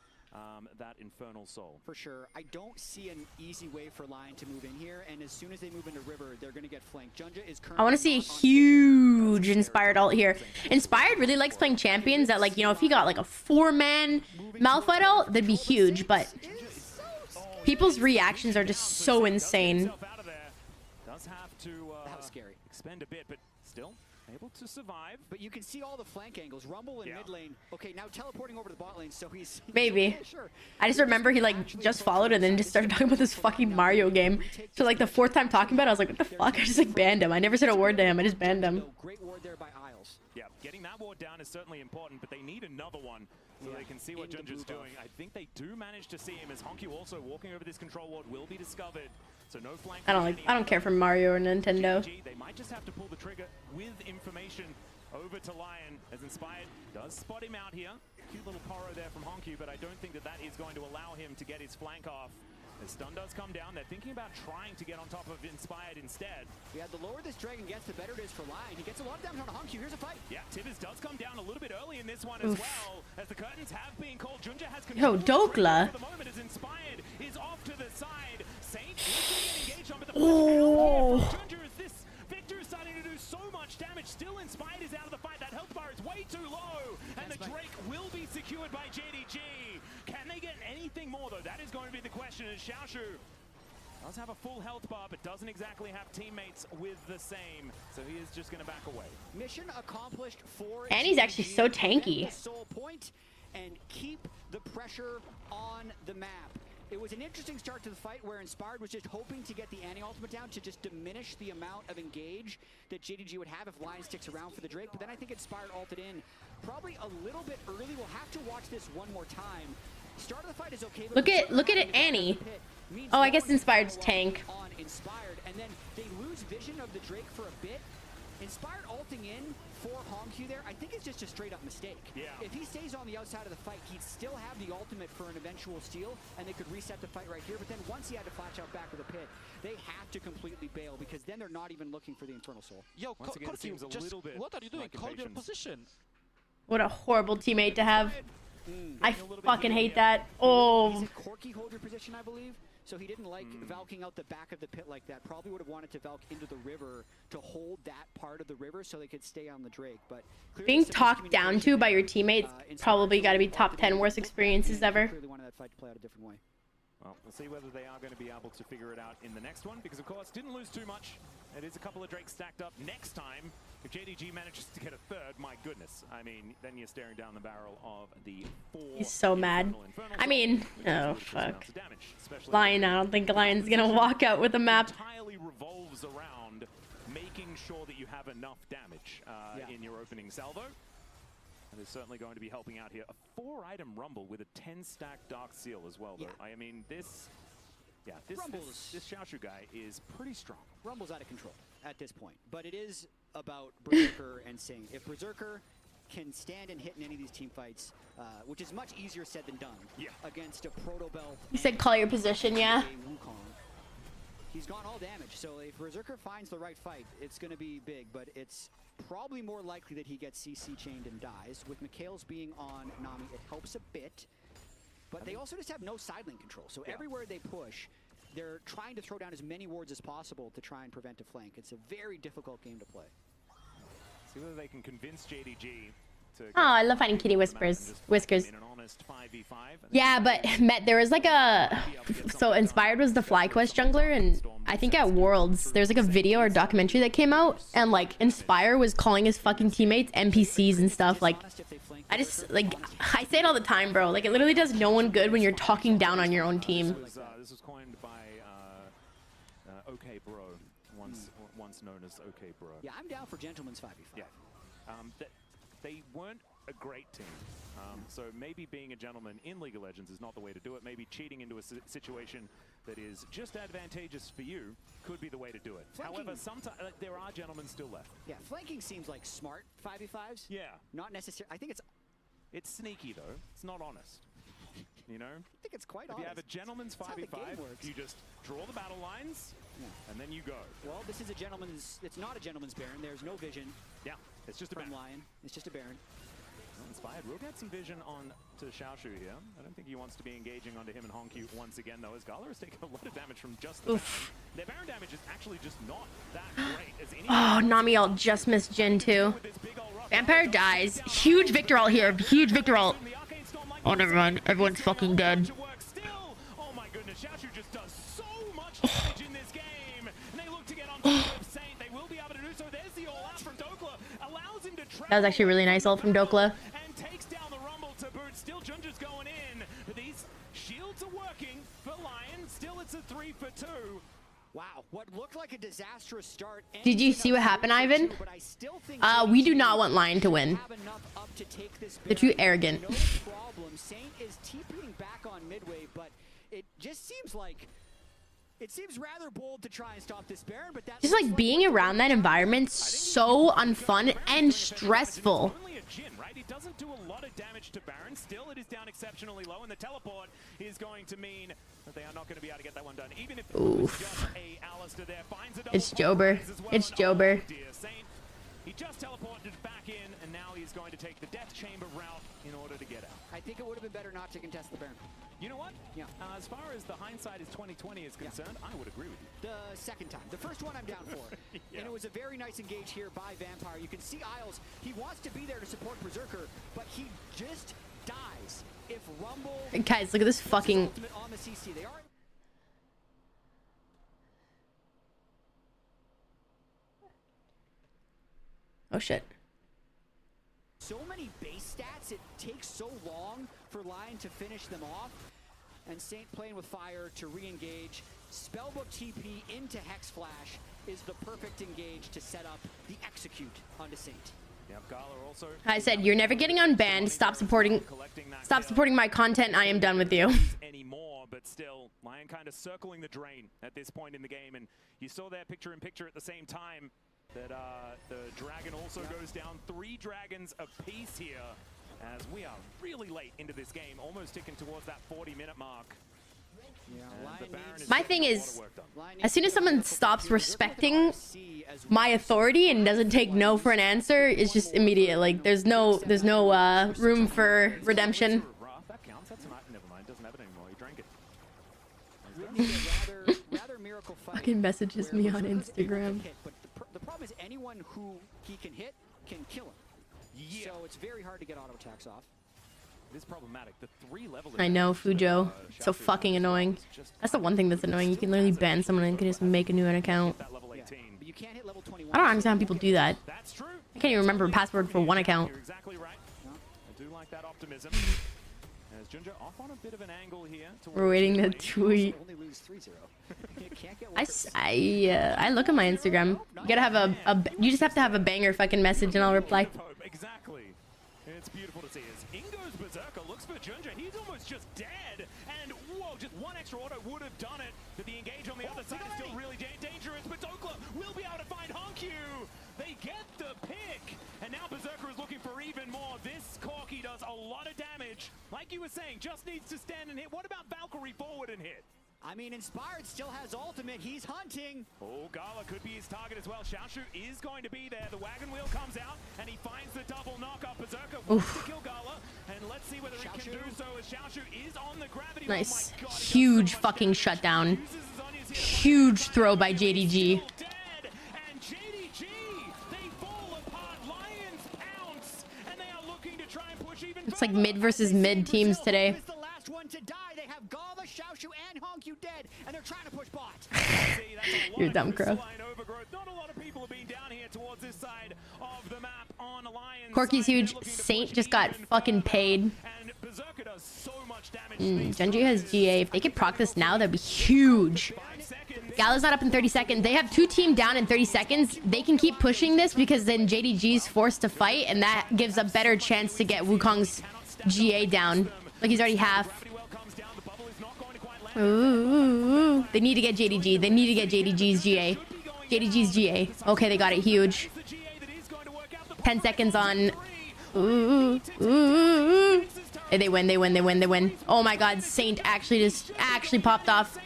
that Infernal Soul. For sure. I don't see an easy way for Lion to move in here, and as soon as they move into River, they're going to get flanked. Junja is currently I want to see a huge Inspired ult here. Inspired really likes playing champions that, like, you know, if he got like a 4-man Malphite ult, that'd be huge, but people's reactions are just so insane. Does have to that was scary. Expend a bit, but still able to survive. But you can see all the flank angles. Rumble in mid lane. Okay, now teleporting over to the bot lane, so he's... Maybe. Yeah, sure. I just remember he like just followed and then just started talking about this fucking Mario game. So like the 4th time talking about it, I was like, what the fuck? I just like banned him. I never said a word to him. I just banned him. Great ward there by Isles. Yeah, getting that ward down is certainly important, but they need another one so they can see what Junja's doing. I think they do manage to see him, as Honky also walking over this control ward will be discovered. So no flank. I don't care for Mario or Nintendo. They might just have to pull the trigger with information over to Lion, as Inspired does spot him out here. Cute little poro there from Honky, but I don't think that that is going to allow him to get his flank off. As stun does come down, they're thinking about trying to get on top of Inspired instead. Yeah, the lower this dragon gets, the better it is for Lion. He gets a lot of damage on Honky. Here's a fight. Yeah, Tibbers does come down a little bit early in this one as well, as the curtains have been called. Junja has control. Yo, Dokla. For the moment, as Inspired is off to the side. Saint is getting engaged on, but the Junja is this. Victor is starting to do so much damage. Still, Inspired is out of the fight. That health bar is way too low, and the Drake will be secured by JDG. Can they get anything more, though? That is going to be the question, as Xiaoshu does have a full health bar, but doesn't exactly have teammates with the same, so he is just going to back away. Mission accomplished for... And he's actually so tanky. ...soul point and keep the pressure on the map. It was an interesting start to the fight where Inspired was just hoping to get the anti-ultimate down to just diminish the amount of engage that JDG would have if Lion sticks around for the Drake, but then I think Inspired ulted in probably a little bit early. We'll have to watch this one more time. Start of the fight is okay. Look at it, Annie. Oh, I guess Inspired's tank. On Inspired, and then they lose vision of the Drake for a bit. Inspired ulting in for Hongq there, I think it's just a straight up mistake. Yeah. If he stays on the outside of the fight, he'd still have the ultimate for an eventual steal, and they could reset the fight right here. But then once he had to flash out back of the pit, they have to completely bail, because then they're not even looking for the Infernal Soul. Yo, Corky, what are you doing? Hold your position. What a horrible teammate to have. I fucking hate that. Oh. Corky hold your position, I believe. So he didn't like Valking out the back of the pit like that. Probably would have wanted to Valk into the river to hold that part of the river so they could stay on the Drake. But being talked down to by your teammates probably got to be top 10 worst experiences ever. Clearly wanted that fight to play out a different way. Well, we'll see whether they are going to be able to figure it out in the next one, because of course didn't lose too much. It is a couple of Drakes stacked up. Next time, if JDG manages to get a third, my goodness. I mean, then you're staring down the barrel of the 4. He's so mad. I mean, oh fuck. Lion, I don't think Lion's gonna walk out with a map. Entirely revolves around making sure that you have enough damage in your opening salvo. And is certainly going to be helping out here. A 4-item Rumble with a 10-stack Dark Seal as well, though. I mean, this Xiaoshu guy is pretty strong. Rumble's out of control at this point, but it is about Berserker and Sing. If Berserker can stand and hit in any of these team fights, which is much easier said than done, against a Proto Belt. You said call your position, yeah. He's gone all damage, so if Berserker finds the right fight, it's going to be big, but it's probably more likely that he gets CC chained and dies. With Mikhail's being on Nami, it helps a bit, but they also just have no side lane control, so everywhere they push, they're trying to throw down as many wards as possible to try and prevent a flank. It's a very difficult game to play. See whether they can convince JDG. Oh, I love finding kitty whiskers. Yeah, but Met, there was like a... So Inspired was the FlyQuest jungler, and I think at Worlds, there's like a video or documentary that came out, and like Inspire was calling his fucking teammates NPCs and stuff. Like, I just, like, I say it all the time, bro. Like, it literally does no one good when you're talking down on your own team. This was coined by OK Bro, once known as OK Bro. Yeah, I'm down for Gentleman's 5v5. Yeah. They weren't a great team, so maybe being a gentleman in League of Legends is not the way to do it. Maybe cheating into a situation that is just advantageous for you could be the way to do it. Flanking. However, sometimes there are gentlemen still left. Yeah, flanking seems like smart 5v5s. Yeah. Not necessarily. I think it's sneaky though. It's not honest. You know? I think it's quite if honest. you have a gentleman's 5v5, you just draw the battle lines, and then you go. Well, this is a gentleman's... It's not a gentleman's Baron. There's no vision. Yeah, it's just a from Baron. Lion. It's just a Baron. Well, Inspired will get some vision on to Xiaoshu here. I don't think he wants to be engaging onto him and Honkyu once again, though, as Gala has taken a lot of damage from just the Baron. Their Baron damage is actually just not that great. As any Oh, Nami ult just missed Jin too. Vampire dies. Huge Victor ult here. Huge Victor ult. Oh, never mind. Everyone's fucking dead. Oh my goodness, Xiaoshu just does so much damage in this game. And they look to get on top of Saint. They will be able to do so. There's the all-out from Dokla. Allows him to trap. That was actually a really nice ult from Dokla. And takes down the Rumble to boot. Still Junja's going in. But these shields are working for Lion. Still it's a 3 for 2. Wow, what looked like a disastrous start. Did you see what happened, Ivan? We do not want Lion to win. They're too arrogant. No problem. Saint is TPing back on midway, but it just seems like it seems rather bold to try and stop this Baron, but that's Just like being around that environment, so unfun and stressful. Only a Jin, right? He doesn't do a lot of damage to Baron. Still, it is down exceptionally low, and the teleport is going to mean that they are not going to be able to get that one done. Even if it was just a Alistair there, finds a double It's Jober. It's Jober. He just teleported back in, and now he's going to take the Death Chamber route in order to get out. I think it would have been better not to contest the Baron. You know what? Yeah. As far as the hindsight is 2020 is concerned, I would agree with you. The second time. The first one I'm down for. And it was a very nice engage here by Vampire. You can see Isles, he wants to be there to support Berserker, but he just dies. If Rumble... Guys, look at this fucking... on the CC. They are... Oh shit. So many base stats, it takes so long for Lion to finish them off. And Saint playing with fire to re-engage. Spellbook TP into Hex Flash is the perfect engage to set up the execute onto Saint. Yep, Gala also... I said, you're never getting unbanned. Stop supporting my content. I am done with you. Anymore, but still, Lion kind of circling the drain at this point in the game. And you saw their picture-in-picture at the same time that the dragon also goes down. 3 dragons apiece here as we are really late into this game, almost ticking towards that 40-minute mark. My thing is, as soon as someone stops respecting my authority and doesn't take no for an answer, it's just immediate. Like there's no room for redemption. That counts. That's not. Never mind. Doesn't have it anymore. He drank it. Rather miracle fight. Fucking messages me on Instagram. But the problem is anyone who he can hit can kill him. Yeah. So it's very hard to get auto attacks off. It is problematic. The 3 level. I know, Fujo. So fucking annoying. That's the one thing that's annoying. You can literally ban someone and can just make a new account. But you can't hit level 21. I don't understand how people do that. That's true. I can't even remember a password for one account. You're exactly right. I do like that optimism. As Junja off on a bit of an angle here. We're waiting to tweet. Only lose 3-0. I look at my Instagram. You gotta have you just have to have a banger fucking message and I'll reply. Exactly. It's beautiful to see as Ingo's Berserker looks for Junja. He's almost just dead. And whoa, just one extra auto would have done it. But the engage on the other side is still really dangerous. But Dokla will be able to find Honkyu. They get the pick. And now Berserker is looking for even more. This Corki does a lot of damage. Like you were saying, just needs to stand and hit. What about Valkyrie forward and hit? I mean, Inspired still has ultimate. He's hunting. Oh, Gala could be his target as well. Xiaoshu is going to be there. The wagon wheel comes out, and he finds the double knock-off. Berserker wants to kill Gala, and let's see whether he can do so as Xiaoshu is on the gravity. Nice. Huge fucking shutdown. Huge throw by JDG. And JDG, they fall apart. Lions pounce, and they are looking to try and push even. It's like mid versus mid teams today. The last one to die. They have Gala, Xiaoshu, and Honku dead, and they're trying to push bot. You're a dumb crow. Not a lot of people have been down here towards this side of the map on Alliance. Corky's huge. Saint just got fucking paid. And Berserker does so much damage. Genji has GA. If they could proc this now, that'd be huge. Gala's not up in 30 seconds. They have 2 team down in 30 seconds. They can keep pushing this because then JDG's forced to fight, and that gives a better chance to get Wukong's GA down. Like he's already half. Ooh. They need to get JDG. They need to get JDG's GA. JDG's GA. Okay, they got it huge. 10 seconds on. Ooh. They win. Oh my god, Saint actually popped off.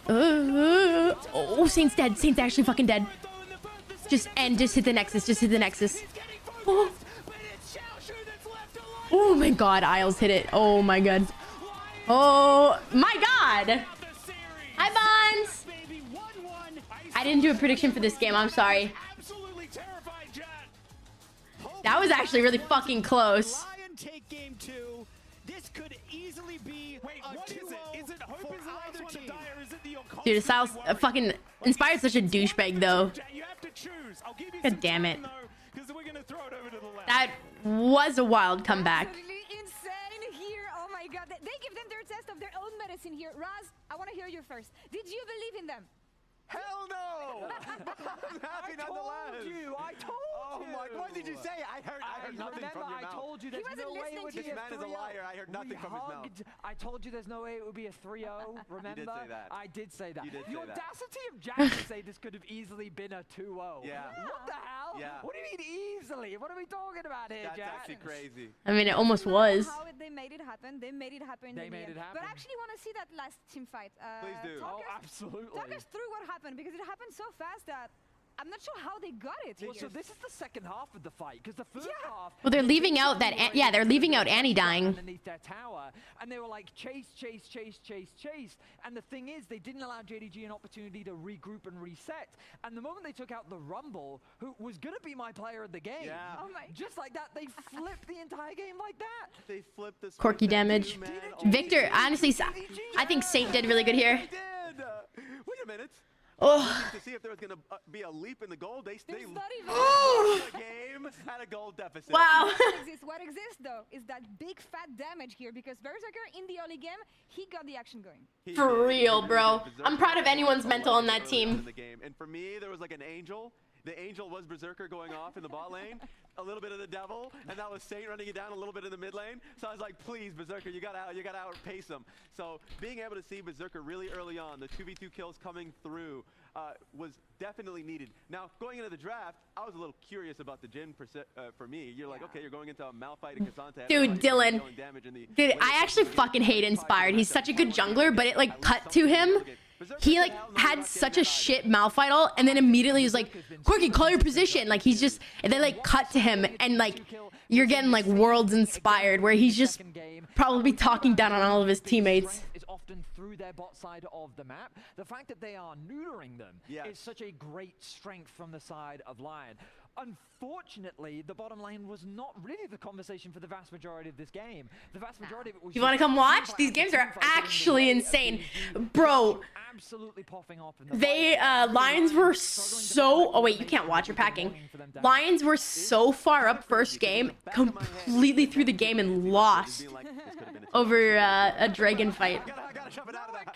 Oh, Saint's dead. Saint's actually fucking dead. Just hit the Nexus. Oh my god, Isles hit it. Oh my god. Oh my god. Hi, Bonds. I didn't do a prediction for this game. I'm sorry. That was actually really fucking close. Lion take game 2. This could easily be a 2-0 Is it Hope is the last one to die, or is it the Dude, Styles fucking Inspired's such a douchebag though. You have to choose. I'll give you God damn it. because we're gonna throw it over to the left. That was a wild comeback. Absolutely insane here. Oh my god. They give them their test of their own medicine here. Raz, I want to hear you first. Did you believe in them? Hell no! I'm happy nonetheless. I told you. Oh my! What did you say? I heard nothing from your mouth. I told you there's no way it would be This man is a liar. I heard nothing from his mouth. I told you there's no way it would be a 3-0. Remember? You did say that. I did say that. You did the say that. audacity of Jack to say this could have easily been a 2-0. Yeah. What the hell? Yeah. What do you mean easily? What are we talking about here, That's Jack? actually crazy. I mean, it almost was. How they made it happen. They made it happen. They made it happen. But I actually want to see that last team fight. Please do. Absolutely. Talk us through what happened, because it happened so fast that I'm not sure how they got it. Well, so this is the second half of the fight, because the first half. Well, they're leaving out that they're leaving out Annie dying. Underneath their tower, and they were like chase, and the thing is, they didn't allow JDG an opportunity to regroup and reset. And the moment they took out the Rumble, who was gonna be my player of the game, just like that, they flipped the entire game like that. They flipped this. Corky damage. Victor, honestly, I think Saint did really good here. Wait a minute. Oh. To see if there was going to be a leap in the goal, they not even lost the game at a goal deficit. Wow. What exists though is that big fat damage here, because Berserker in the early game, he got the action going. For real, bro. I'm proud of anyone's mental on that team. And for me, there was like an angel. The angel was Berserker going off in the bot lane, a little bit of the devil, and that was Saint running it down a little bit in the mid lane. So I was like, please, Berserker, you gotta outpace him. So being able to see Berserker really early on, the 2v2 kills coming through, was definitely needed. Now, going into the draft, I was a little curious about the Jhin for me. You're like, okay, you're going into a Malphite and Cassandra. Dude, Dylan. Dude, I actually fucking hate Inspired. He's such a good jungler, but it like cut to him. He like had such a shit Malphite ult, and then immediately was like, Corky, call your position. Like he's just, and then like cut to him, and like you're getting like Worlds Inspired, where he's just probably talking down on all of his teammates. Is often through their bot side of the map. The fact that they are neutering them is such a great strength from the side of Lion. Unfortunately, the bottom lane was not really the conversation for the vast majority of this game. The vast majority of it was. You want to come watch? These games are actually insane, bro. Absolutely popping off. They Lions were so. Oh wait, you can't watch. You're packing. Lions were so far up first game, completely through the game and lost over a dragon fight. I gotta shove it out of my head.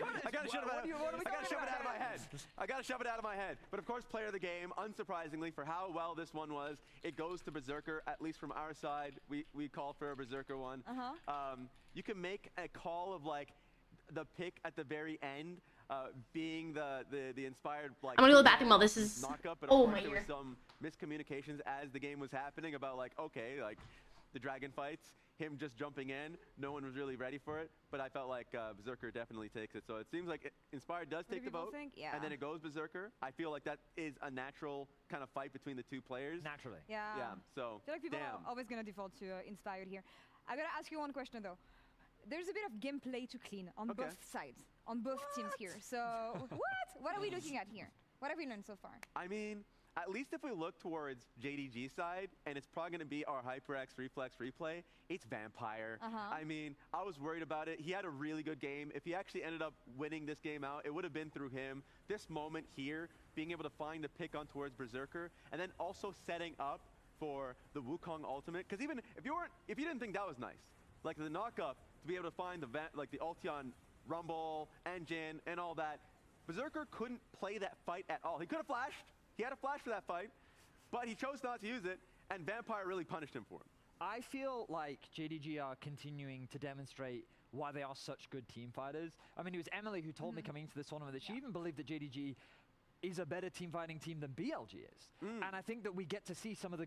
I gotta shove it out of my head. But of course, player of the game, unsurprisingly, for how well this one was, it goes to Berserker. At least from our side, we call for a Berserker one. You can make a call of like the pick at the very end, being the inspired like. I'm gonna go to the bathroom while this is. Knock-up, but Oh of my course, there ear. was some miscommunications as the game was happening about like, okay, like the dragon fights. him just jumping in, no one was really ready for it. But I felt like Berserker definitely takes it. So it seems like Inspired does take the vote. Yeah. And then it goes Berserker. I feel like that is a natural kind of fight between the two players. Naturally. Yeah. Yeah, so, I feel like people are always going to default to Inspired here. I got to ask you one question, though. There's a bit of gameplay to clean on both sides, on both teams here. So, what are we looking at here? What have we learned so far? I mean, at least if we look towards JDG side, and it's probably going to be our HyperX Reflex replay, it's Vampire. I mean, I was worried about it. He had a really good game. If he actually ended up winning this game out, it would have been through him. This moment here, being able to find the pick on towards Berserker, and then also setting up for the Wukong ultimate. Because even if you didn't think that was nice, like the knock-up, to be able to find the ulti on Rumble, Engine, and all that, Berserker couldn't play that fight at all. He could have flashed. He had a flash for that fight, but he chose not to use it, and Vampire really punished him for it. I feel like JDG are continuing to demonstrate why they are such good team fighters. I mean, it was Emily who told me coming into this tournament that she even believed that JDG is a better team fighting team than BLG is. And I think that we get to see some of the